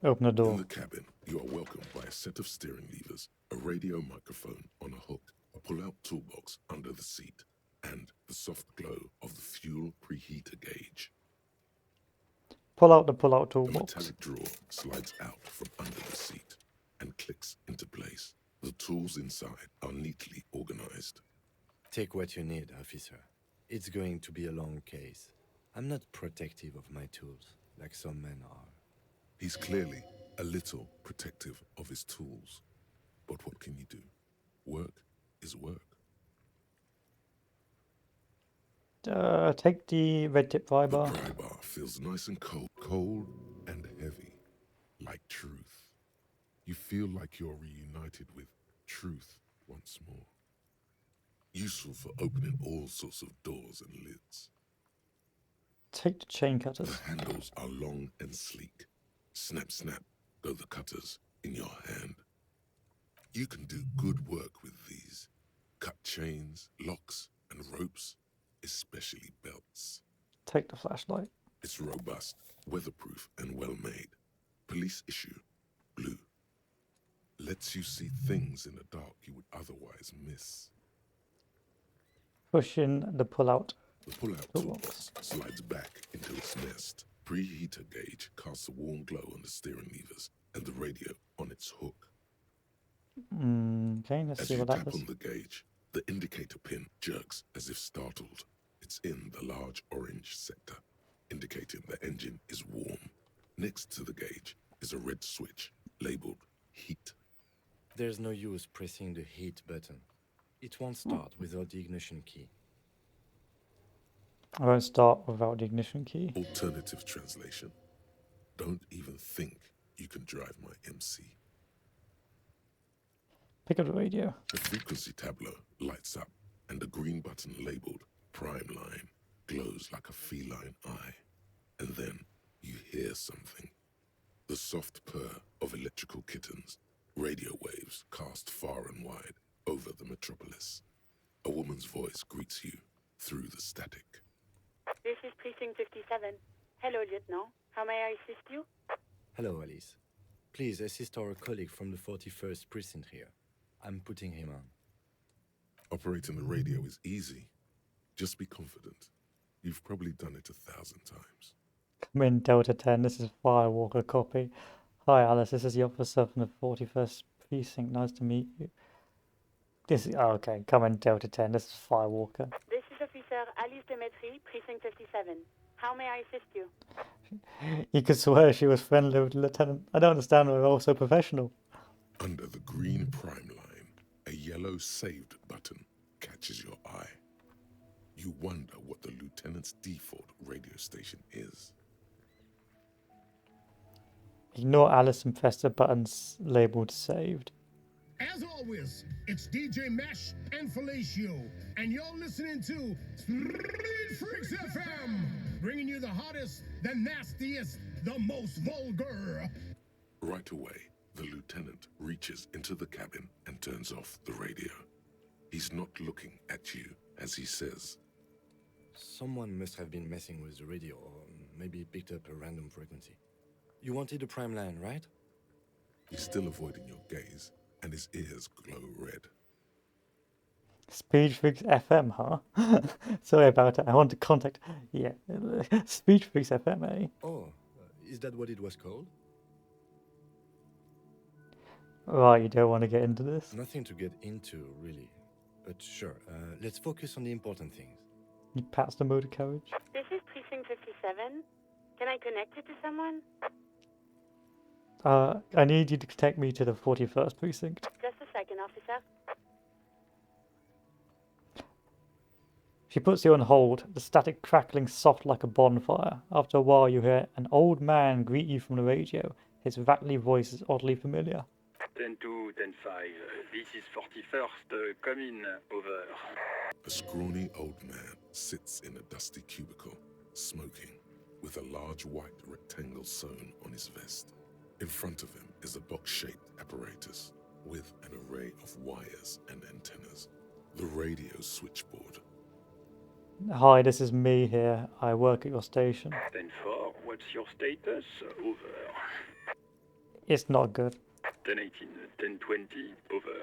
Open the In door. the cabin, you are welcomed by a set of steering levers, a radio microphone on a hook, a pull-out toolbox under the seat, and the soft glow of the fuel preheater gauge. Pull out the pull-out The toolbox. metallic drawer slides out from under the seat and clicks into place. The tools inside are neatly organized. Take what you need, officer. It's going to be a long case. I'm not protective of my tools, like some men are. He's clearly a little protective of his tools. But what can you do? Work is work. Take the red tip pry The bar. pry bar feels nice and cold and heavy, like truth. You feel like you're reunited with truth once more. Useful for opening all sorts of doors and lids. Take the chain The cutters. handles are long and sleek. Snap, snap, go the cutters in your hand. You can do good work with these. Cut chains, locks, and ropes, especially belts. Take the flashlight. It's robust, weatherproof, and well-made. Police issue, blue. Lets you see things in the dark you would otherwise miss. Push in the pull-out. The pull-out Toolbox. toolbox slides back into its nest. Preheater gauge casts a warm glow on the steering levers and the radio on its hook. Okay, let's As see you what that tap does. on the gauge, the indicator pin jerks as if startled. It's in the large orange sector, indicating the engine is warm. Next to the gauge is a red switch labeled heat. There's no use pressing the heat button. It won't start without the ignition key. I won't start without the ignition key. Alternative translation. Don't even think you can drive my MC. Pick up the radio. The frequency tableau lights up, and the green button labeled Prime Line glows like a feline eye. And then you hear something. The soft purr of electrical kittens, radio waves cast far and wide over the metropolis. A woman's voice greets you through the static. This is Precinct 57. Hello, Lieutenant. How may I assist you? Hello, Alice. Please assist our colleague from the 41st precinct here. I'm putting him on. Operating the radio is easy. Just be confident. You've probably done it 1,000 times. Come in, Delta 10. This is Firewalker copy. Hi, Alice. This is the officer from the 41st Precinct. Nice to meet you. This is... Oh, okay. Come in, Delta 10. This is Firewalker. This is Officer Alice Demetri, Precinct 57. How may I assist you? You could swear she was friendly with the lieutenant. I don't understand why they're all so professional. Under the green prime line, a yellow saved button catches your eye. You wonder what the lieutenant's default radio station is. Ignore Alice and press the buttons labeled saved. As always, it's DJ Mesh and Felicio, and you're listening to Street Freaks FM, bringing you the hottest, the nastiest, the most vulgar. Right away, The lieutenant reaches into the cabin and turns off the radio. He's not looking at you as he says, Someone must have been messing with the radio, or maybe picked up a random frequency. You wanted a prime line, right? he's still avoiding your gaze, and his ears glow red. Speedfreaks FM, huh? Sorry about it. I want to contact. Yeah, Speedfreaks FM, eh? Oh, is that what it was called? Right, you don't want to get into this. Nothing to get into, really. But sure, let's focus on the important things. He pats the motor carriage. This is Precinct 57. Can I connect you to someone? I need you to take me to the 41st precinct. Just a second, officer. She puts you on hold, the static crackling soft like a bonfire. After a while, you hear an old man greet you from the radio. His rattly voice is oddly familiar. 10-2, 10-5. This is 41st. Come in. Over. A scrawny old man sits in a dusty cubicle, smoking, with a large white rectangle sewn on his vest. In front of him is a box-shaped apparatus with an array of wires and antennas. The radio switchboard. Hi, this is me here. I work at your station. 10-4. What's your status? Over. It's not good. 10-18. 10-20. Over.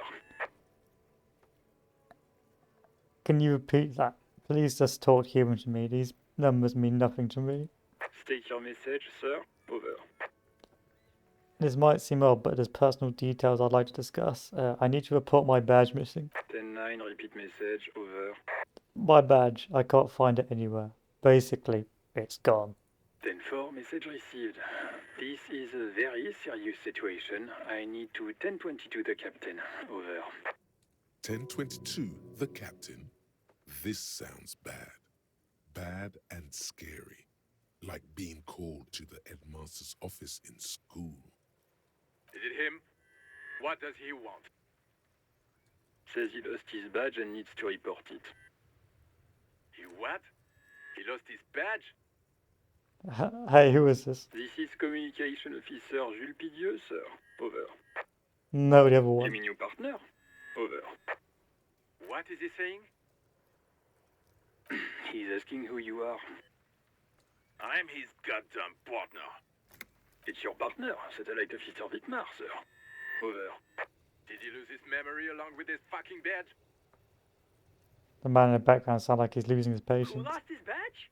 Can you repeat that? Please just talk human to me. These numbers mean nothing to me. State your message, sir. Over. This might seem odd, but there's personal details I'd like to discuss. I need to report my badge missing. 10-9. Repeat message. Over. My badge, I can't find it anywhere. Basically, it's gone. 10-4. Message received. This is a very serious situation. I need to 10-22 the captain. Over. 1022, the captain. This sounds bad. Bad and scary. Like being called to the headmaster's office in school. Is it him? What does he want? Says he lost his badge and needs to report it. He what? He lost his badge? Hey, who is this? This is Communication Officer Jules Pidieux, sir. Over. No, the other You one. mean your partner? Over. What is he saying? He's asking who you are. I'm his goddamn partner. It's your partner, Satellite Officer Vitmar, sir. Over. Did he lose his memory along with his fucking badge? The man in the background sounds like he's losing his Who patience. lost his badge?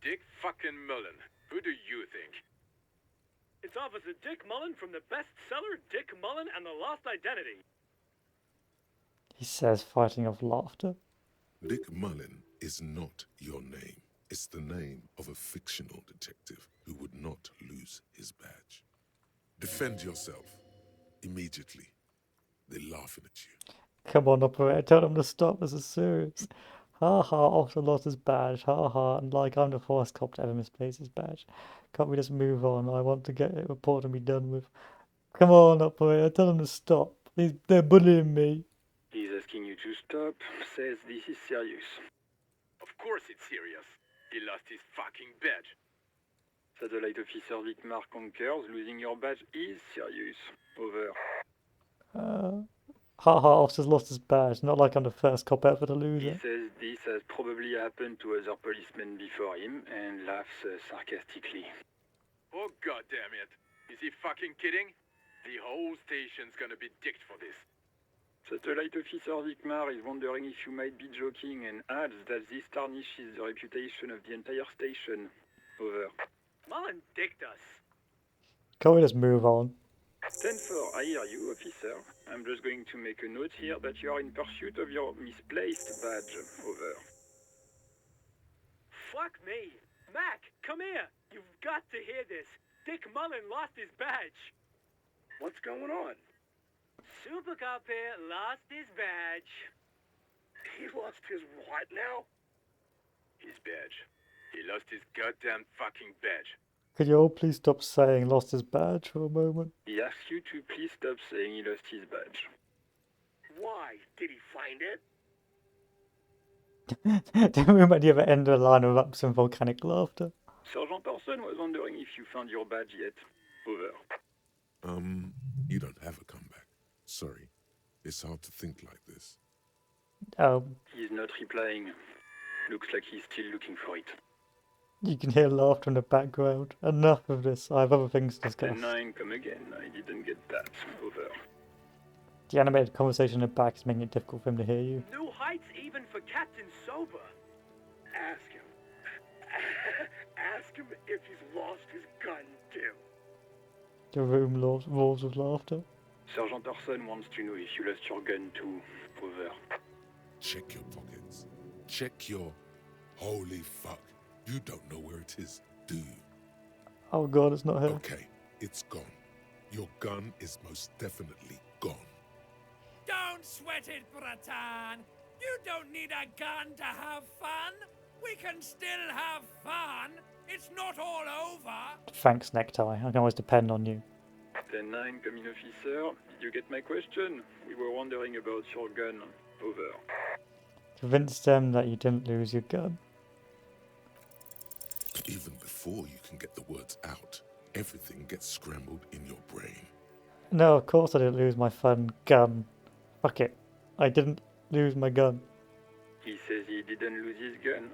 Dick fucking Mullen. Who do you think? It's Officer Dick Mullen from the bestseller Dick Mullen and the Lost Identity. He says, fighting off laughter. Dick Mullen is not your name. It's the name of a fictional detective who would not lose his badge. Defend yourself. Immediately. They're laughing at you. Come on, operator, tell them to stop. This is serious. Ha ha, Officer lost his badge. Ha ha, and like I'm the first cop to ever misplace his badge. Can't we just move on? I want to get a report and be done with. Come on, operator, tell them to stop. They're bullying me. He's asking you to stop. Says this is serious. Of course it's serious. He lost his fucking badge. Satellite Officer Vitmar concurs. Losing your badge is serious. Over. Ha ha, Officer's lost his badge. Not like I'm the first cop ever to lose He it. says this has probably happened to other policemen before him and laughs sarcastically. Oh god damn it. Is he fucking kidding? The whole station's gonna be dicked for this. Satellite Officer Vitmar is wondering if you might be joking and adds that this tarnishes the reputation of the entire station. Over. Mullen dicked us. Can't we just move on? 10-4, I hear you, officer. I'm just going to make a note here that you are in pursuit of your misplaced badge. Over. Fuck me. Mac, come here. You've got to hear this. Dick Mullen lost his badge. What's going on? Super Cop here lost his badge. He lost his what now? His badge. He lost his goddamn fucking badge. Could you all please stop saying lost his badge for a moment? He asks you to please stop saying he lost his badge. Why? Did he find it? Don't remember the other end of the line of some volcanic laughter. Sergeant Orson was wondering if you found your badge yet. Over. You don't have a comeback. Sorry. It's hard to think like this. Oh, He's not replying. Looks like he's still looking for it. you can hear laughter in the background. Enough of this. I have other things to discuss. 10-9, come again. I didn't get that. Over. The animated conversation in the back is making it difficult for him to hear you. New heights even for Captain Soba. Ask him. Ask him if he's lost his gun, too. The room roars with laughter. Sergeant Orson wants to know if you lost your gun too. Over. Check your pockets. Check your... Holy fuck. You don't know where it is, do you? Oh god, it's not her. Okay, it's gone. Your gun is most definitely gone. Don't sweat it, Bratan. You don't need a gun to have fun. We can still have fun. It's not all over. Thanks, Necktie. I can always depend on you. 10-9, come in, officer. Did you get my question? We were wondering about your gun. Over. Convince them that you didn't lose your gun. Even before you can get the words out, everything gets scrambled in your brain. No, of course I didn't lose my fun gun. Fuck it. I didn't lose my gun. He says he didn't lose his gun.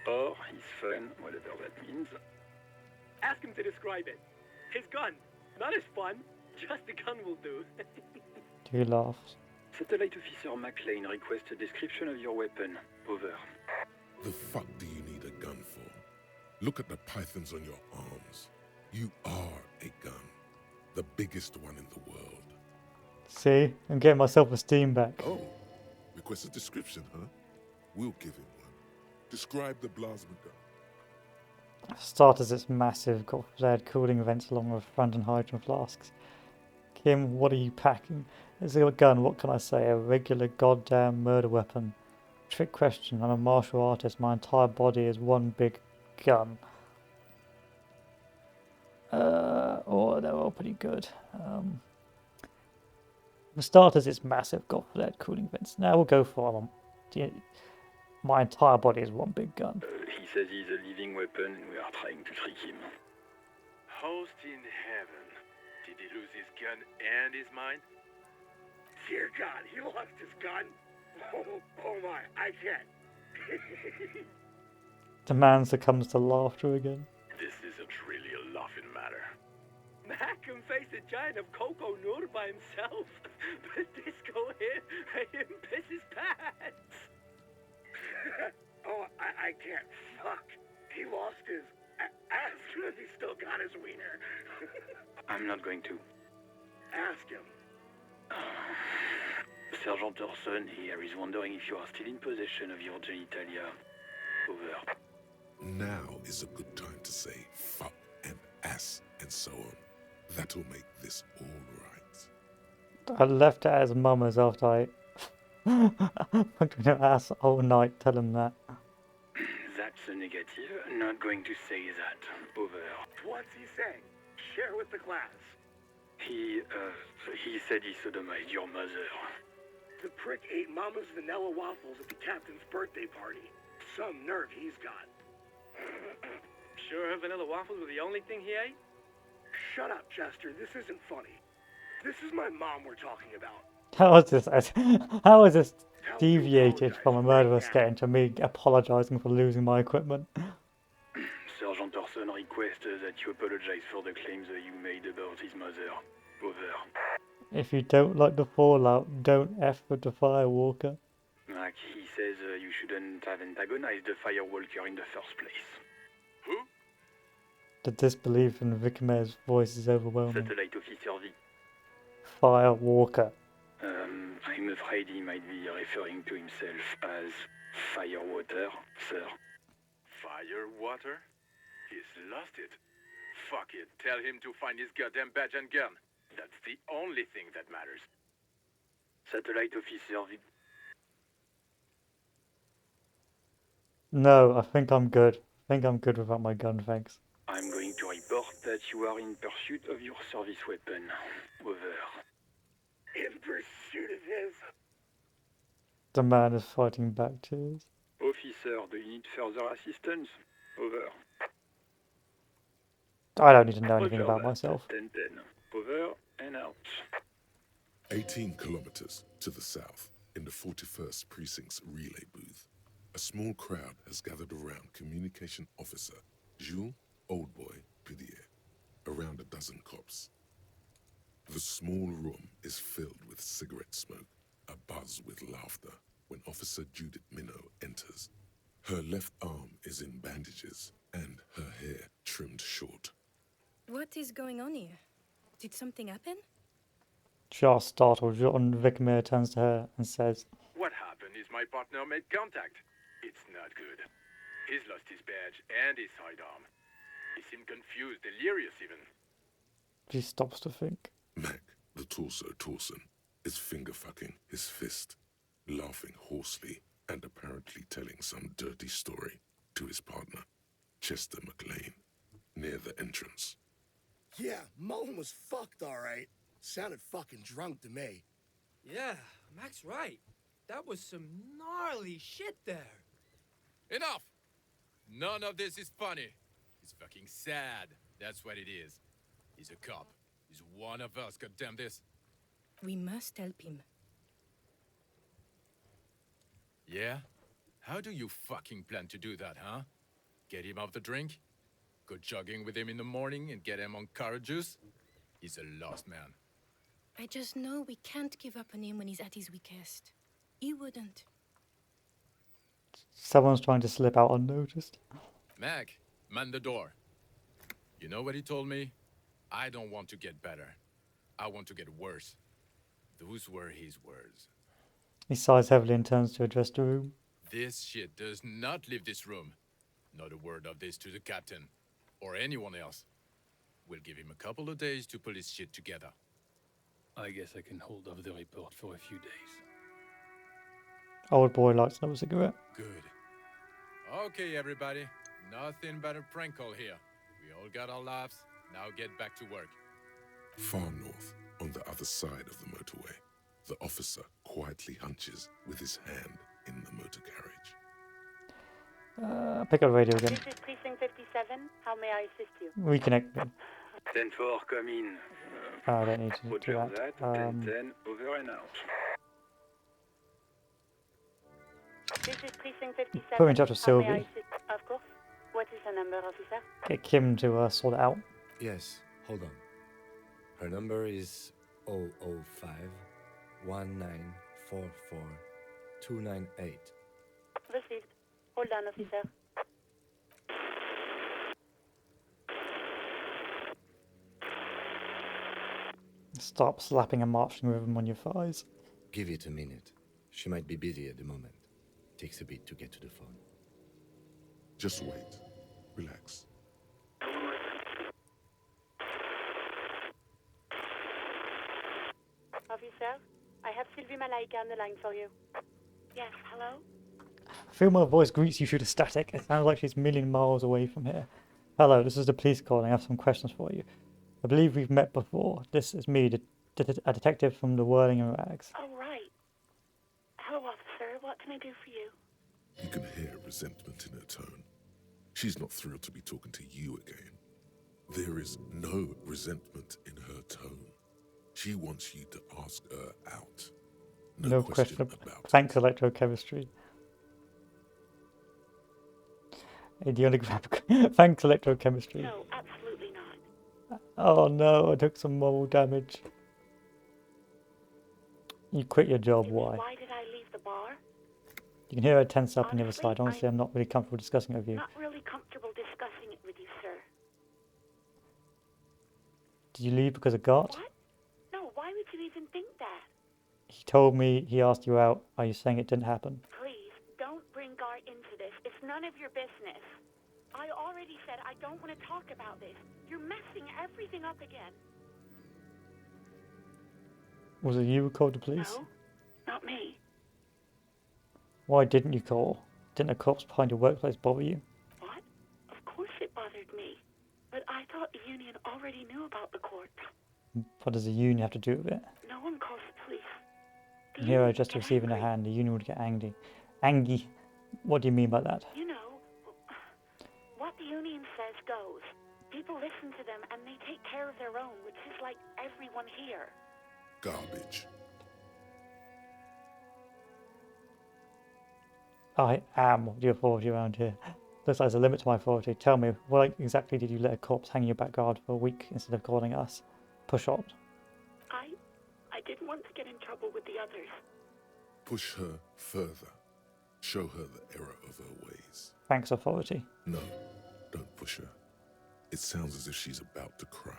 Or his fun, whatever that means. Ask him to describe it. His gun. Not his fun. Just the gun will do. He laughs. Satellite Officer McLean requests a description of your weapon. Over. The fuck do you need a gun for? Look at the pythons on your arms. You are a gun. The biggest one in the world. See? I'm getting my self-esteem back. Oh, request a description, huh? We'll give him one. Describe the plasma gun. Start as its massive, got-flared cooling vents along with front and hydrogen flasks. Kim, what are you packing? It's a gun, what can I say? A regular goddamn murder weapon. Trick question, I'm a martial artist. My entire body is one big gun. Oh, they're all pretty good. For starters, it's massive, got-flared cooling vents. Now we'll go for my entire body is one big gun. He says he's a living weapon and we are trying to trick him. Host in heaven. Did he lose his gun and his mind? Dear God, he lost his gun? Oh my, I can't. The man succumbs to laughter again. This isn't really a laughing matter. Mac can face a giant of Coco Nur by himself, but Disco here made him piss his pants. Oh, I can't. Fuck. He lost his... Ask him if he still got his wiener. I'm not going to. Ask him. Sergeant Orson here is wondering if you are still in possession of your genitalia. Over. Now is a good time to say fuck and ass and so on. That'll make this all right. I left it as mama's after I fucked an ass all night, tell him that. That's a negative. Not going to say that. Over. What's he saying? Share with the class. He said he sodomized your mother. The prick ate Mama's vanilla waffles at the captain's birthday party. Some nerve he's got. Sure her vanilla waffles were the only thing he ate? Shut up, Chester. This isn't funny. This is my mom we're talking about. How is this deviated from a murderer sketch to me apologising for losing my equipment? Sergeant Orson requests that you apologize for the claims that you made about his mother. Over. If you don't like the fallout, don't F with the Firewalker. Like he says you shouldn't have antagonized the Firewalker in the first place. Who? The disbelief in Vicker's voice is overwhelming. Satellite Officer V. Firewalker. I'm afraid he might be referring to himself as Firewater, sir. Firewater? He's lost it. Fuck it. Tell him to find his goddamn badge and gun. That's the only thing that matters. Satellite Officer V. No, I think I'm good. I think I'm good without my gun, thanks. I'm going to report that you are in pursuit of your service weapon. Over. In pursuit of his... The man is fighting back tears. Officer, do you need further assistance? Over. I don't need to know anything about myself. 10-10. Over out. 18 kilometers to the south, in the 41st Precinct's relay booth, a small crowd has gathered around Communication Officer Jules Oldboy Pidier, around a dozen cops. The small room is filled with cigarette smoke, a buzz with laughter, when Officer Judith Minot enters. Her left arm is in bandages, and her hair trimmed short. What is going on here? Did something happen? Just startled, John Vicmere turns to her and says, What happened is my partner made contact. It's not good. He's lost his badge and his sidearm. He seemed confused, delirious even. she stops to think. Mac, the torso Torson, is finger-fucking his fist, laughing hoarsely and apparently telling some dirty story to his partner, Chester McLean, near the entrance. Yeah, Mullen was fucked, all right. Sounded fucking drunk to me. Yeah, Mac's right. That was some gnarly shit there. Enough! None of this is funny. He's fucking sad. That's what it is. He's a cop. He's one of us, goddamn this. We must help him. Yeah? How do you fucking plan to do that, huh? Get him off the drink? Go jogging with him in the morning and get him on carrot juice? He's a lost man. I just know we can't give up on him when he's at his weakest. He wouldn't. Someone's trying to slip out unnoticed. Mac, man the door. You know what he told me? I don't want to get better. I want to get worse. Those were his words. He sighs heavily and turns to address the room. This shit does not leave this room. Not a word of this to the captain. Or anyone else. We'll give him a couple of days to pull his shit together. I guess I can hold off the report for a few days. Old boy lights another cigarette. Good. Okay, everybody. Nothing but a prank call here. We all got our laughs. Now get back to work. Far north, on the other side of the motorway, the officer quietly hunches with his hand in the motor carriage. Pick up the radio again. This is Precinct 57. How may I assist you? Reconnect me. 10-4, come in. I don't need to do Roger that. that. 10-10, over and out. This is Precinct 57. Put me in touch with How may I Sylvie. assist? Of course. What is the number, officer? Get Kim to sort it out. Yes, hold on. Her number is 005 1944 298. Received. Hold on, officer. Stop slapping a marching rhythm on your thighs. Give it a minute. She might be busy at the moment. Takes a bit to get to the phone. Just wait. Relax. Officer, I have Sylvie Malaika on the line for you. Yes, hello? I feel my voice greets you through the static. It sounds like she's a million miles away from here. Hello, this is the police calling. I have some questions for you. I believe we've met before. This is me, a detective from the Whirling and Rags. Oh, right. Hello, officer. What can I do for you? You can hear resentment in her tone. She's not thrilled to be talking to you again. There is no resentment in her tone. She wants you to ask her out. No question about thanks, electrochemistry. Ideogram. Thanks, electrochemistry. No, absolutely not. Oh no, I took some moral damage. You quit your job, why? Why did I leave the bar? You can hear her tense up on the other side. Honestly, I'm not really comfortable discussing it with you. Not really comfortable discussing it with you, sir. Did you leave because of Gart? What? No, why would you even think that? He told me he asked you out. Are you saying it didn't happen? Please, don't bring Gart into this. It's none of your business. I already said I don't want to talk about this. You're messing everything up again. Was it you who called the police? No, not me. Why didn't you call? Didn't the cops behind your workplace bother you? What? Of course it bothered me. But I thought the union already knew about the court. What does the union have to do with it? No one calls the police. You hear her just receiving a hand. The union would get angry. Angry? What do you mean by that? You know, what the union says goes. People listen listen to them and they take care of their own, which is like everyone here. Garbage. I am the authority around here. Looks like there's a limit to my authority. Tell me, why exactly did you let a corpse hang in your backyard for a week instead of calling us? Push on. I didn't want to get in trouble with the others. Push her further. Show her the error of her ways. Thanks, authority. No, don't push her. It sounds as if she's about to cry.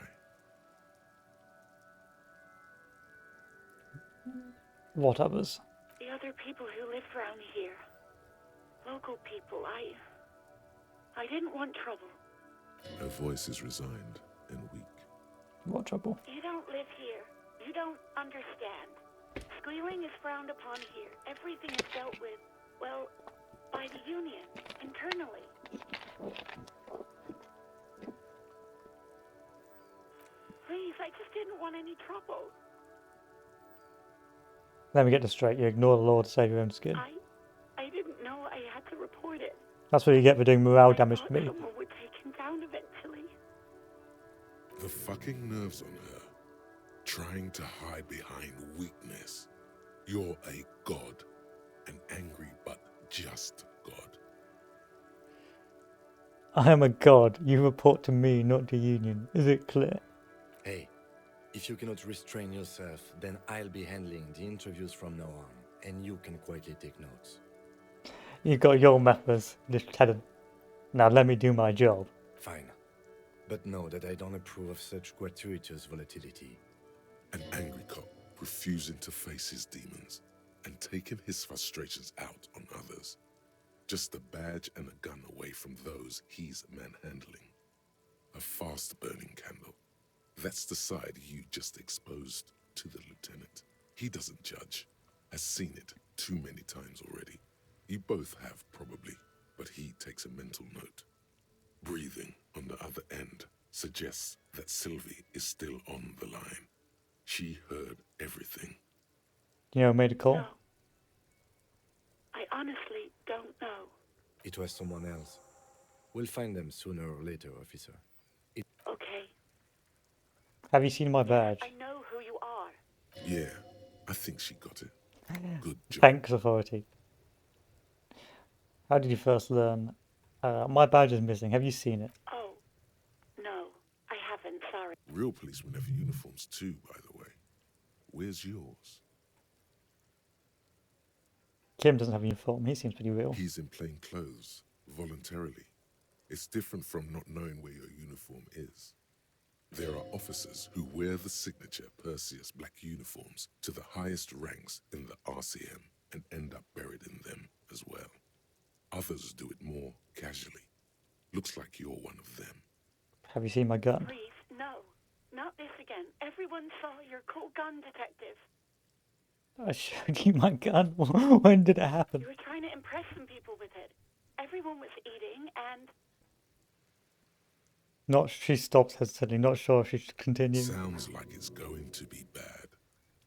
What others? The other people who live around here. Local people. I didn't want trouble. Her voice is resigned and weak. What trouble? You don't live here. You don't understand. Squealing is frowned upon here. Everything is dealt with, well, by the Union, internally. Please, I just didn't want any trouble. Let me get this straight. You ignore the law to save your own skin. I didn't know I had to report it. That's what you get for doing morale damage to me. Someone would take him down eventually. The fucking nerves on her. Trying to hide behind weakness. You're a god. An angry but just god. I am a god. You report to me, not the Union. Is it clear? Hey, if you cannot restrain yourself, then I'll be handling the interviews from now on, and you can quietly take notes. You've got your methods, Lieutenant. Now let me do my job. Fine. But know that I don't approve of such gratuitous volatility. An angry cop refusing to face his demons and taking his frustrations out on others. Just a badge and a gun away from those he's manhandling. A fast-burning candle. That's the side you just exposed to the lieutenant. He doesn't judge. Has seen it too many times already. You both have, probably, but he takes a mental note. Breathing on the other end suggests that Sylvie is still on the line. She heard everything. You know who made a call? No. I honestly don't know. It was someone else. We'll find them sooner or later, officer. Okay. Have you seen my badge? I know who you are. Yeah, I think she got it. Good job. Thanks, authority. How did you first learn? My badge is missing. Have you seen it? Oh, no, I haven't, sorry. Real policemen have uniforms too, by the way. Where's yours? Kim doesn't have a uniform. He seems pretty real. He's in plain clothes, voluntarily. It's different from not knowing where your uniform is. There are officers who wear the signature Perseus black uniforms to the highest ranks in the RCM and end up buried in them as well. Others do it more casually. Looks like you're one of them. Have you seen my gun? Please, no. Not this again. Everyone saw your cool gun, detective. I showed you my gun. When did it happen? You were trying to impress some people with it. Everyone was eating and... She stops hesitantly, not sure if she should continue. Sounds like it's going to be bad.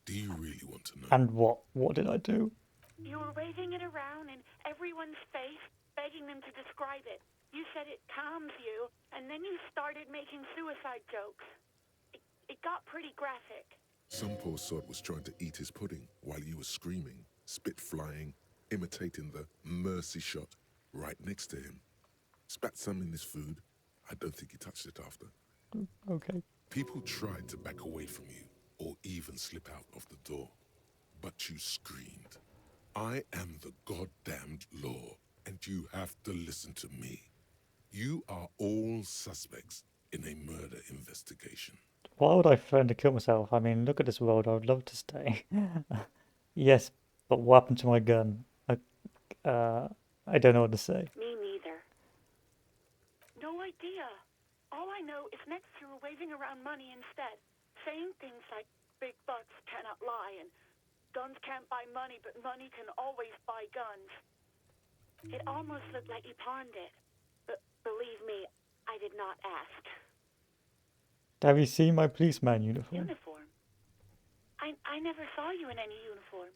Do you really want to know? And what? What did I do? You were waving it around in everyone's face, begging them to describe it. You said it calms you, and then you started making suicide jokes. It got pretty graphic. Some poor sod was trying to eat his pudding while you were screaming, spit flying, imitating the mercy shot right next to him. Spat some in his food. I don't think he touched it after. Okay. People tried to back away from you, or even slip out of the door. But you screamed, I am the goddamned law, and you have to listen to me. You are all suspects in a murder investigation. Why would I threaten to kill myself? I mean, look at this world. I would love to stay. Yes, but what happened to my gun? I don't know what to say. Me neither. No idea. All I know is next you were waving around money instead, saying things like big bucks cannot lie and guns can't buy money, but money can always buy guns. It almost looked like you pawned it. But believe me, I did not ask. Have you seen my policeman uniform? Uniform? I never saw you in any uniform.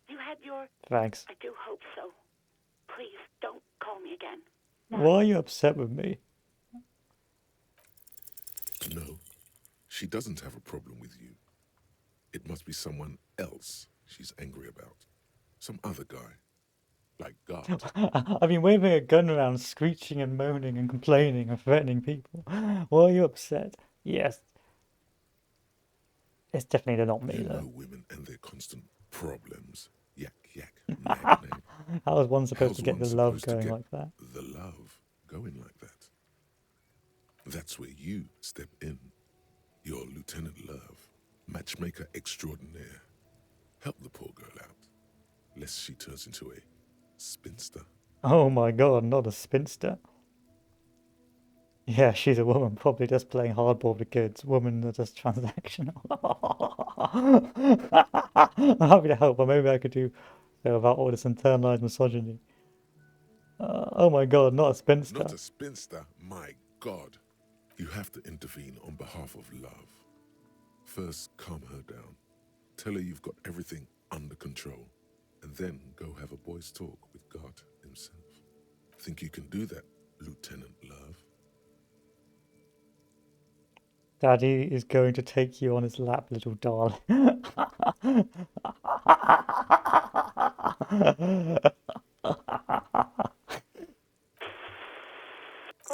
You had your... Thanks. I do hope so. Please, don't call me again. Why are you upset with me? She doesn't have a problem with you. It must be someone else she's angry about. Some other guy. Like God. I've been waving a gun around, screeching and moaning and complaining and threatening people. Why are you upset? Yes. It's definitely not me, You though. know women and their constant problems. Yak, yak, nag, nag. How was one supposed How's to get one the love supposed to going get like that? the love going like that? That's where you step in. You're Lieutenant Love, matchmaker extraordinaire. Help the poor girl out, lest she turns into a spinster. Oh my god, not a spinster. Yeah, she's a woman, probably just playing hardball with the kids. Women are just transactional. I'm happy to help, but maybe I could do about all this internalized misogyny. Oh my god, not a spinster. Not a spinster, my God. You have to intervene on behalf of love. First, calm her down. Tell her you've got everything under control. And then go have a boy's talk with God himself. Think you can do that, Lieutenant Love? Daddy is going to take you on his lap, little darling. Call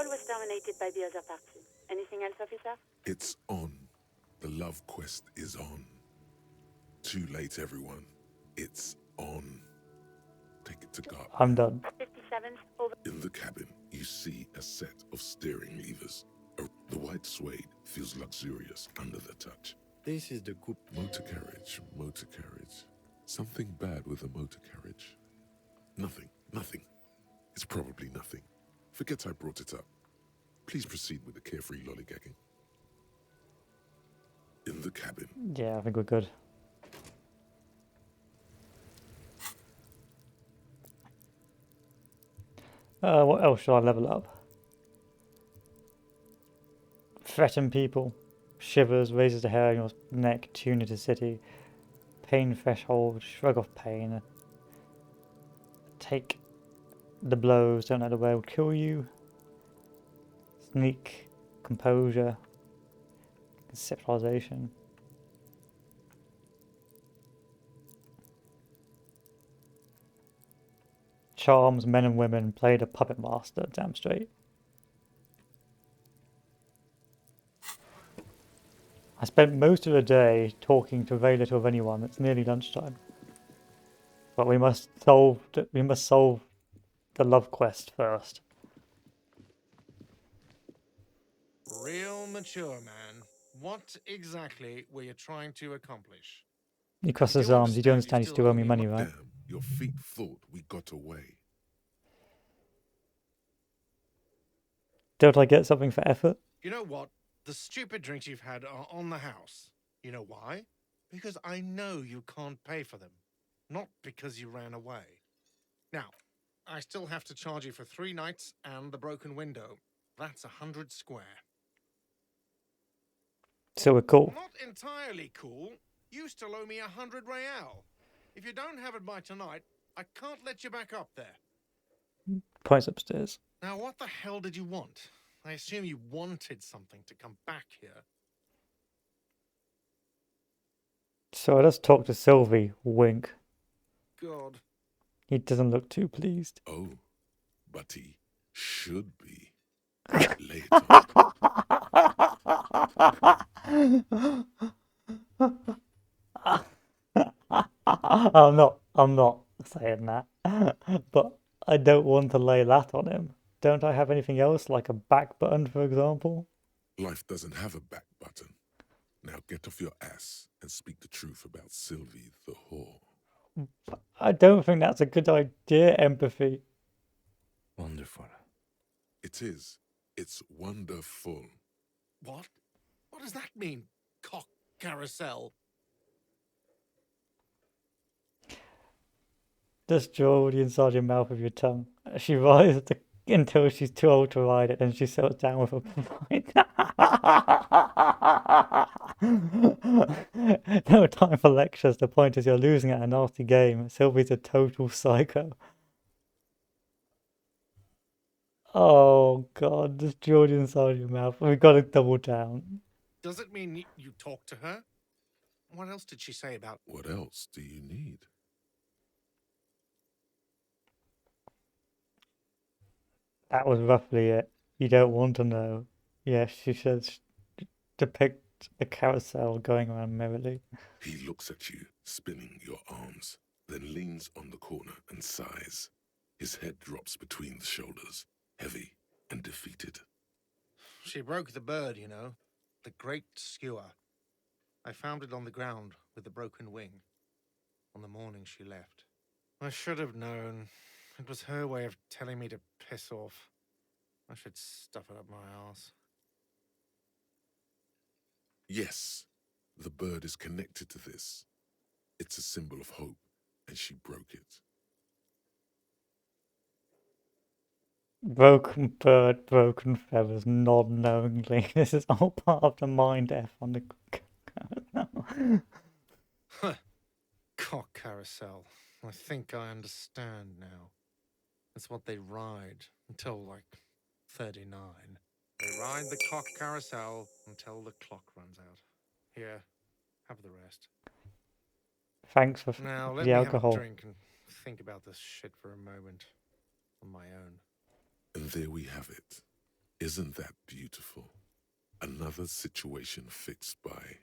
was terminated by the other party. Anything else, officer? It's on. The love quest is on. Too late, everyone. It's on. Take it to God. I'm done. 57, over. In the cabin, you see a set of steering levers. The white suede feels luxurious under the touch. This is the coupe. Motor carriage, motor carriage. Something bad with a motor carriage. Nothing, nothing. It's probably nothing. Forget I brought it up. Please proceed with the carefree lollygagging. In the cabin. Yeah, I think we're good. What else should I level up? Threaten people. Shivers, raises the hair on your neck, tune into city. Pain threshold, shrug off pain. Take the blows, don't let the world kill you. Sneak, composure, conceptualization. Charms, men and women, played a puppet master, damn straight. I spent most of the day talking to very little of anyone. It's nearly lunchtime. But we must solve the love quest first. Real mature, man. What exactly were you trying to accomplish? He crosses his arms. You do understand you still owe me money, right? Damn, your feet thought we got away. Don't I get something for effort? You know what? The stupid drinks you've had are on the house. You know why? Because I know you can't pay for them. Not because you ran away. Now, I still have to charge you for 3 nights and the broken window. That's 100 square. So we're cool. Not entirely cool. You still owe me 100 real. If you don't have it by tonight, I can't let you back up there. Points upstairs. Now, what the hell did you want? I assume you wanted something to come back here. So I just talked to Sylvie. Wink. God. He doesn't look too pleased. Oh, but he should be. Later. I'm not saying that. But I don't want to lay that on him. Don't I have anything else, like a back button, for example? Life doesn't have a back button. Now get off your ass and speak the truth about Sylvie the whore. I don't think that's a good idea, empathy. Wonderful. It is. It's wonderful. What? What does that mean, cock carousel? Just draw the inside your mouth with your tongue. She rides until she's too old to ride it, and she settles down with her pride. No time for lectures. The point is you're losing at a nasty game. Sylvie's a total psycho. Oh god, just draw the inside of your mouth. We've got to double down. Does it mean you talked to her? What else did she say about... What else do you need? That was roughly it. You don't want to know. Yes, she says depict a carousel going around merrily. He looks at you, spinning your arms, then leans on the corner and sighs. His head drops between the shoulders, heavy and defeated. She broke the bird, you know. The great skewer. I found it on the ground with the broken wing. On the morning she left. I should have known. It was her way of telling me to piss off. I should stuff it up my arse. Yes, the bird is connected to this. It's a symbol of hope, and she broke it. Broken bird, broken feathers, nod knowingly. This is all part of the mind F on the carousel. Huh. Cock carousel. I think I understand now. It's what they ride until, like, 39. They ride the cock carousel until the clock runs out. Here, have the rest. Thanks for Now, let the me have a alcohol. drink and think about this shit for a moment. On my own. And there we have it. Isn't that beautiful? Another situation fixed by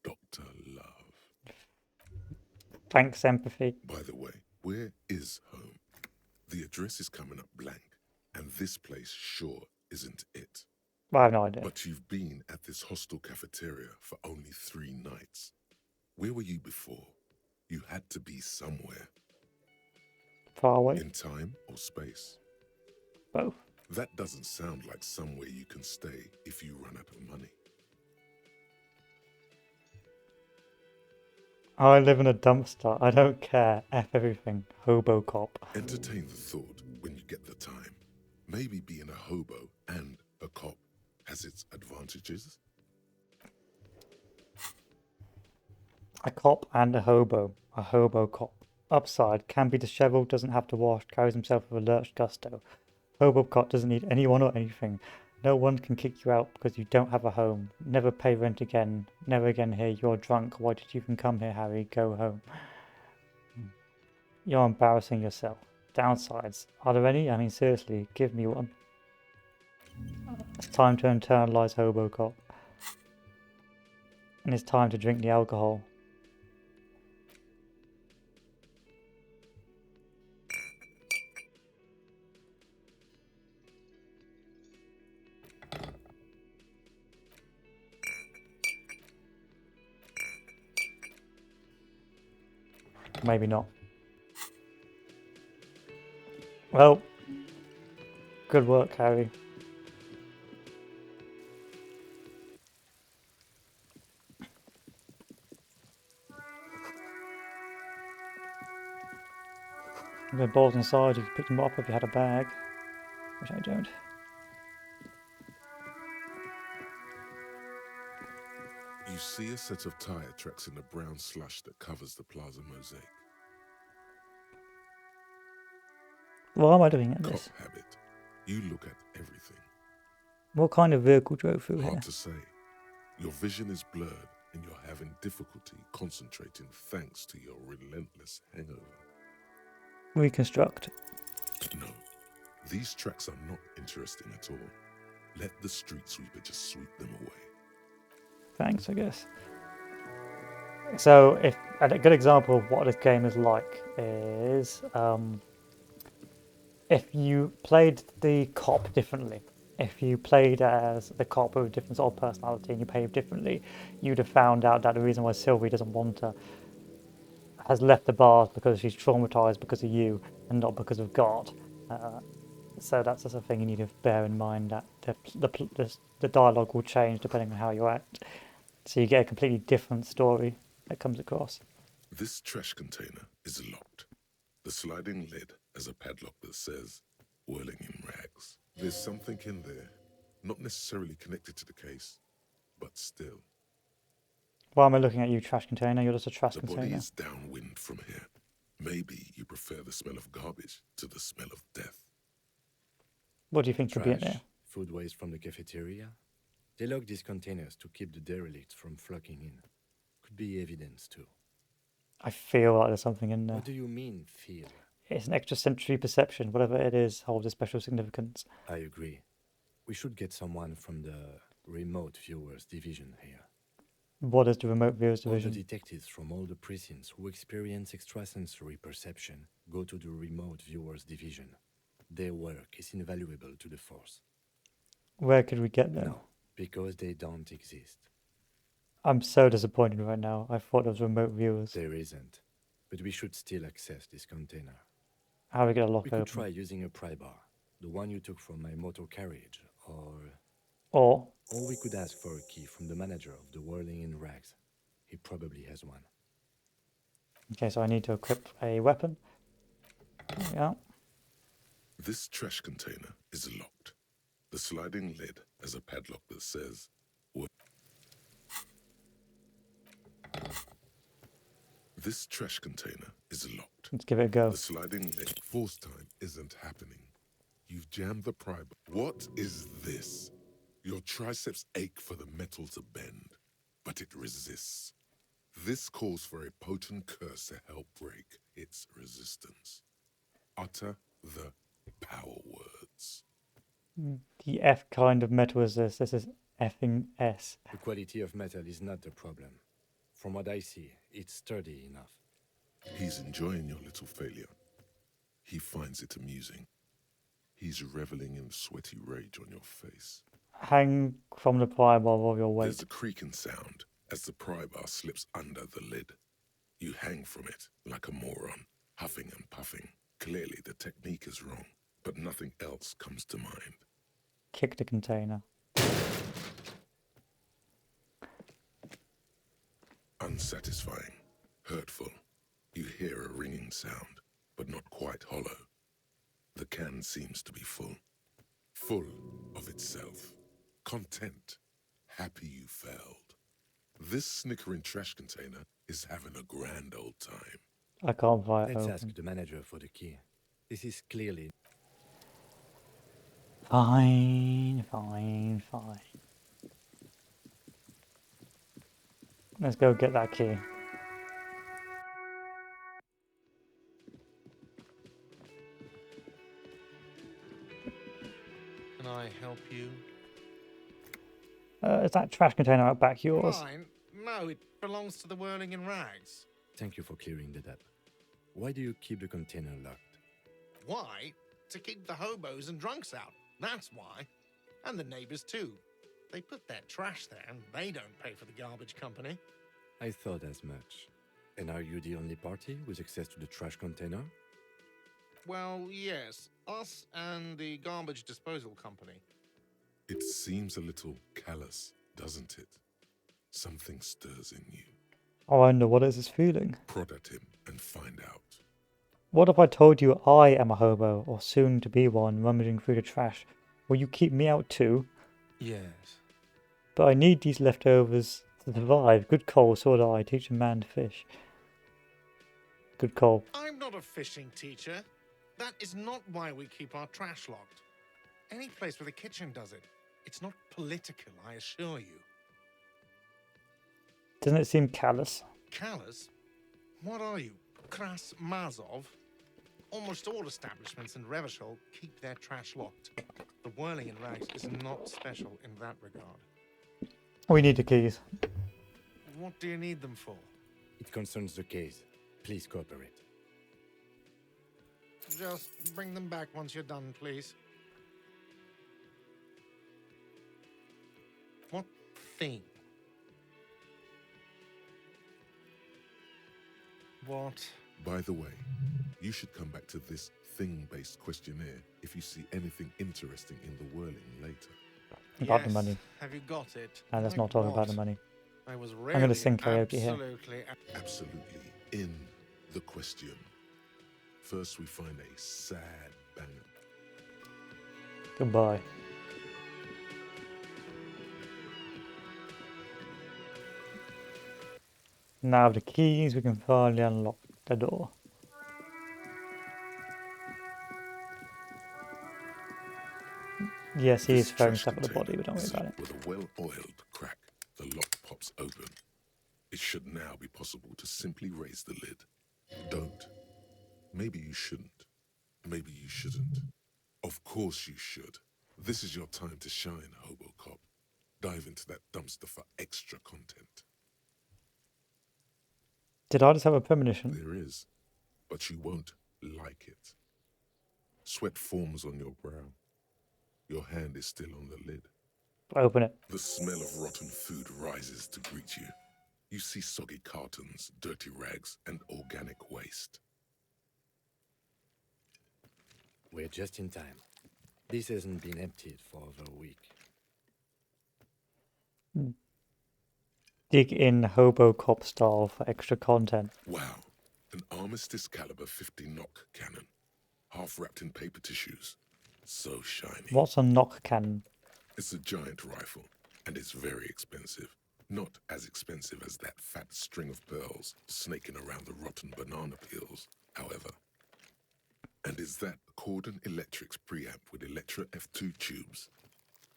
Dr. Love. Thanks, empathy. By the way, where is home? The address is coming up blank, and this place sure isn't it. I have no idea. But you've been at this hostel cafeteria for only 3 nights. Where were you before? You had to be somewhere. Far away? In time or space? Both. That doesn't sound like somewhere you can stay if you run out of money. I live in a dumpster. I don't care. F everything. Hobo cop. Entertain the thought when you get the time. Maybe being a hobo and a cop has its advantages. A cop and a hobo. A hobo cop. Upside, can be disheveled, doesn't have to wash, carries himself with a lurched gusto. Hobo cop doesn't need anyone or anything. No one can kick you out because you don't have a home. Never pay rent again. Never again hear you're drunk. Why did you even come here, Harry? Go home. You're embarrassing yourself. Downsides. Are there any? I mean, seriously, give me one. It's time to internalize hobo cop. And it's time to drink the alcohol. Maybe not. Well, good work, Harry. The balls inside, you could pick them up if you had a bag, which I don't. You see a set of tire tracks in the brown slush that covers the plaza mosaic. Why am I doing at this? Cop habit. You look at everything. What kind of vehicle drove through Hard here? to say. Your vision is blurred and you're having difficulty concentrating thanks to your relentless hangover. Reconstruct. No, these tracks are not interesting at all. Let the street sweeper just sweep them away. Thanks, I guess. So, if a good example of what this game is like is if you played the cop differently. If you played as the cop with a different sort of personality and you behaved differently, you'd have found out that the reason why Sylvie doesn't want to has left the bars because she's traumatized because of you and not because of God. So that's just a thing you need to bear in mind, that the dialogue will change depending on how you act. So you get a completely different story that comes across. This trash container is locked. The sliding lid has a padlock that says, whirling in rags. There's something in there, not necessarily connected to the case, but still. Why am I looking at you, trash container? You're just a trash The container. body is downwind from here. Maybe you prefer the smell of garbage to the smell of death. What do you think could be in Trash, there? food waste from the cafeteria. They lock these containers to keep the derelicts from flocking in. Could be evidence too. I feel like there's something in there. What do you mean, feel? It's an extrasensory perception. Whatever it is holds a special significance. I agree. We should get someone from the remote viewers division here. What is the remote viewers All the division? detectives from all the precincts who experience extrasensory perception go to the remote viewers division. Their work is invaluable to the force. Where could we get them? No, because they don't exist. I'm so disappointed right now. I thought there was remote viewers. There isn't. But we should still access this container. How do we get a lock We open? could try using a pry bar, the one you took from my motor carriage, or we could ask for a key from the manager of the Whirling in Rags. He probably has one. Okay, so I need to equip a weapon. There we are. This trash container is locked. The sliding lid has a padlock that says, This trash container is locked. Let's give it a go. The sliding lid. Force time isn't happening. You've jammed the pry bar. What is this? Your triceps ache for the metal to bend, but it resists. This calls for a potent curse to help break its resistance. Utter the power words. The F kind of metal is this. This is effing S. The quality of metal is not the problem. From what I see, it's sturdy enough. He's enjoying your little failure. He finds it amusing. He's reveling in sweaty rage on your face. Hang from the pry bar of your weight. There's a creaking sound as the pry bar slips under the lid. You hang from it like a moron, huffing and puffing. Clearly the technique is wrong, but nothing else comes to mind. Kick the container. Unsatisfying, hurtful. You hear a ringing sound, but not quite hollow. The can seems to be full. Full of itself. Content. Happy you failed. This snickering trash container is having a grand old time. I can't pry it Let's open. ask the manager for the key. This is clearly... Fine. Let's go get that key. Can I help you? Is that trash container out back yours? Mine? No, it belongs to the Whirling in Rags. Thank you for clearing that up. Why do you keep the container locked? Why? To keep the hobos and drunks out. That's why. And the neighbors too. They put their trash there and they don't pay for the garbage company. I thought as much. And are you the only party with access to the trash container? Well, yes. Us and the garbage disposal company. It seems a little callous, doesn't it? Something stirs in you. I wonder what is this feeling. Prod at him and find out. What if I told you I am a hobo, or soon to be one, rummaging through the trash? Will you keep me out too? Yes. But I need these leftovers to survive. Good call, so would I. Teach a man to fish. Good call. I'm not a fishing teacher. That is not why we keep our trash locked. Any place with a kitchen does it. It's not political, I assure you. Doesn't it seem callous? Callous? What are you, Kras Mazov? Almost all establishments in Revachol keep their trash locked. The Whirling in Rags is not special in that regard. We need the keys. What do you need them for? It concerns the case. Please cooperate. Just bring them back once you're done, please. What thing? What? By the way, you should come back to this thing-based questionnaire if you see anything interesting in the Whirling later. About the money. Have you got it? And let's not talk about the money. I was I'm going to sing karaoke here. Absolutely in the question. First we find a sad banger. Goodbye. Now with the keys, we can finally unlock the door. Yes, he This is throwing trash stuff at the body, but don't worry container about is it. sealed with a well-oiled crack. The lock pops open. It should now be possible to simply raise the lid. Don't. Maybe you shouldn't. Maybe you shouldn't. Of course you should. This is your time to shine, Hobo Cop. Dive into that dumpster for extra content. Did I just have a premonition? There is, but you won't like it. Sweat forms on your brow. Your hand is still on the lid. Open it. The smell of rotten food rises to greet you. You see soggy cartons, dirty rags, and organic waste. We're just in time. This hasn't been emptied for over a week. Dig in Hobo Cop style for extra content. Wow, an Armistice caliber 50 knock cannon, half wrapped in paper tissues. So shiny. What's a knock cannon? It's a giant rifle, and it's very expensive. Not as expensive as that fat string of pearls snaking around the rotten banana peels, however. And is that Cordon Electric's preamp with Electra F2 tubes?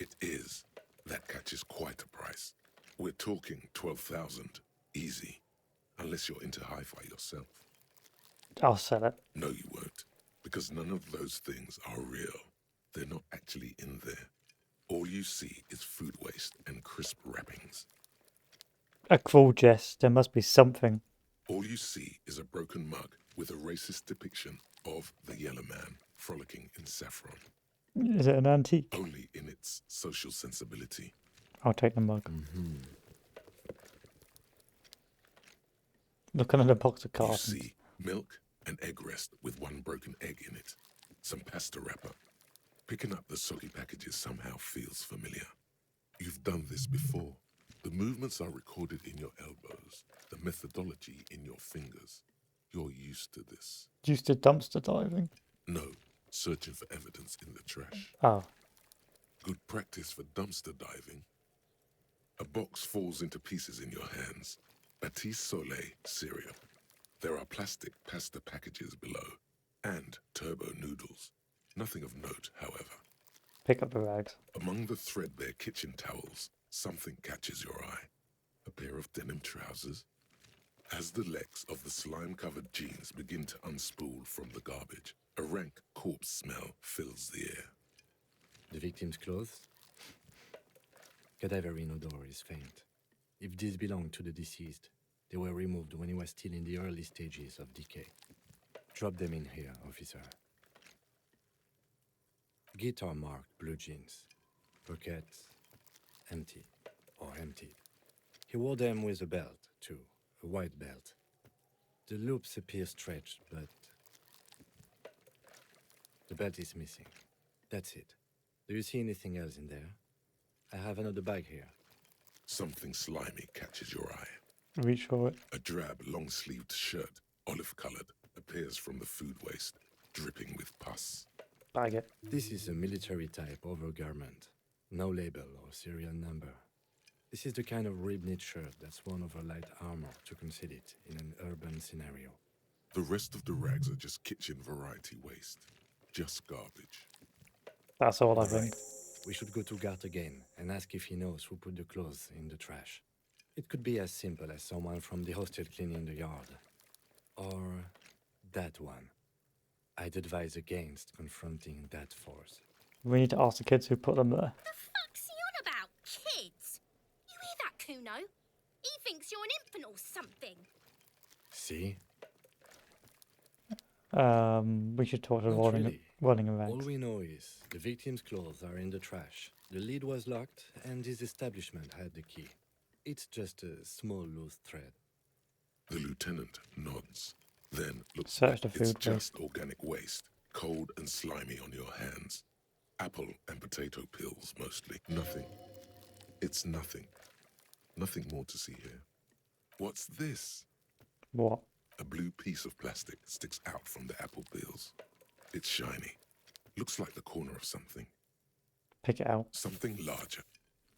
It is. That catches quite a price. We're talking 12,000, easy. Unless you're into hi-fi yourself. I'll sell it. No, you won't. Because none of those things are real. They're not actually in there. All you see is food waste and crisp wrappings. A cruel jest. There must be something. All you see is a broken mug with a racist depiction of the Yellow Man frolicking in saffron. Is it an antique? Only in its social sensibility. I'll take the mug. Looking at a box of You cartons. see milk and egg rest with one broken egg in it. Some pasta wrapper. Picking up the soggy packages somehow feels familiar. You've done this before. The movements are recorded in your elbows, the methodology in your fingers. You're used to this. Used to dumpster diving? No, searching for evidence in the trash. Oh. Good practice for dumpster diving. A box falls into pieces in your hands. Batiste Soleil cereal. There are plastic pasta packages below, and turbo noodles. Nothing of note, however. Pick up the rags. Among the threadbare kitchen towels, something catches your eye. A pair of denim trousers. As the legs of the slime-covered jeans begin to unspool from the garbage, a rank corpse smell fills the air. The victim's clothes? Cadaverine odor is faint. If these belong to the deceased, they were removed when he was still in the early stages of decay. Drop them in here, officer. Guitar marked blue jeans. Pockets empty or emptied. He wore them with a belt, too. A white belt. The loops appear stretched, but the belt is missing. That's it. Do you see anything else in there? I have another bag here. Something slimy catches your eye. Reach for it. A drab, long-sleeved shirt, olive-colored, appears from the food waste, dripping with pus. Bag it. This is a military-type overgarment. No label or serial number. This is the kind of rib-knit shirt that's worn over light armor to conceal it in an urban scenario. The rest of the rags are just kitchen variety waste. Just garbage. That's all I think. We should go to Gart again and ask if he knows who put the clothes in the trash. It could be as simple as someone from the hostel cleaning the yard. Or that one. I'd advise against confronting that force. We need to ask the kids who put them there. The fuck's he on about? Kids? You hear that, Kuno? He thinks you're an infant or something. See? We should talk to Not Rolling really. and All Rags. we know is the victim's clothes are in the trash. The lid was locked and his establishment had the key. It's just a small loose thread. The lieutenant nods, then looks Search back. the It's food just organic waste, cold and slimy on your hands. Apple and potato peels, mostly. Nothing. It's nothing. Nothing more to see here. What's this? What? A blue piece of plastic sticks out from the apple peels. It's shiny. Looks like the corner of something. Pick it out. Something larger.